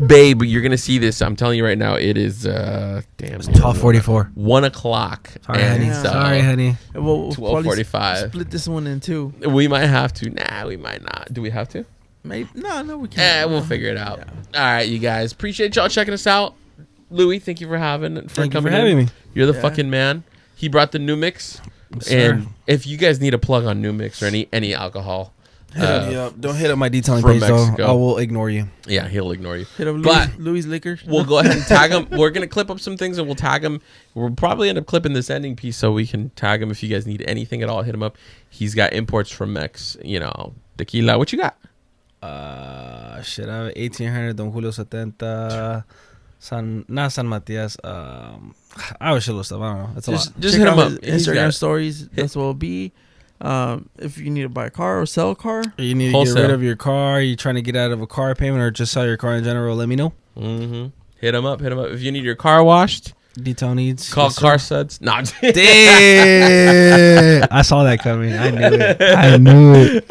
Speaker 2: babe, you're going to see this. I'm telling you right now. It is, damn.
Speaker 4: It's 12:44.
Speaker 2: 1 o'clock.
Speaker 4: Sorry, honey. Sorry, honey.
Speaker 3: We'll
Speaker 2: 12:45.
Speaker 3: split this one in two.
Speaker 2: We might have to. Nah, we might not. Do we have to?
Speaker 3: Maybe. No, we can't.
Speaker 2: We'll figure it out. All right, you guys. Appreciate y'all checking us out. Louis, thank you for
Speaker 4: Thank you for
Speaker 2: coming
Speaker 4: having
Speaker 2: in.
Speaker 4: me.
Speaker 2: You're the fucking man. He brought the new mix. And if you guys need a plug on new mix or any alcohol,
Speaker 4: Hit me up. Don't hit up my detailing
Speaker 2: from
Speaker 4: page, though.
Speaker 2: Mexico.
Speaker 4: I will ignore you.
Speaker 2: Yeah, he'll ignore you.
Speaker 3: Hit up
Speaker 2: But
Speaker 3: Louis Liquor.
Speaker 2: we'll go ahead and tag him. We're going to clip up some things and we'll tag him. We'll probably end up clipping this ending piece so we can tag him if you guys need anything at all. Hit him up. He's got imports from Mex, tequila. What you got?
Speaker 4: Shit, I have 1800 Don Julio 70 San Matias. I have a shitload of stuff. I don't know. It's a lot.
Speaker 2: Just
Speaker 3: check
Speaker 2: hit him
Speaker 3: out
Speaker 2: up.
Speaker 3: his Instagram stories. That's what it'll be. If you need to buy a car or sell a car,
Speaker 4: You need to
Speaker 2: Wholesale.
Speaker 4: get rid of your car. You trying to get out of a car payment or just sell your car in general? Let me know.
Speaker 2: Mm-hmm. Hit him up. If you need your car washed,
Speaker 4: Detail needs.
Speaker 2: call
Speaker 4: Yes,
Speaker 2: Car
Speaker 4: sir.
Speaker 2: Suds. No,
Speaker 4: Damn. I saw that coming. I knew it.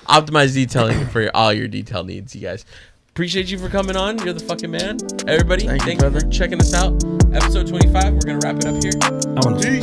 Speaker 2: Optimize detailing for all your detail needs, you guys. Appreciate you for coming on. You're the fucking man. Everybody,
Speaker 3: Thank you,
Speaker 2: thank you for checking us out. Episode 25. We're going to wrap it up here.
Speaker 4: I want to.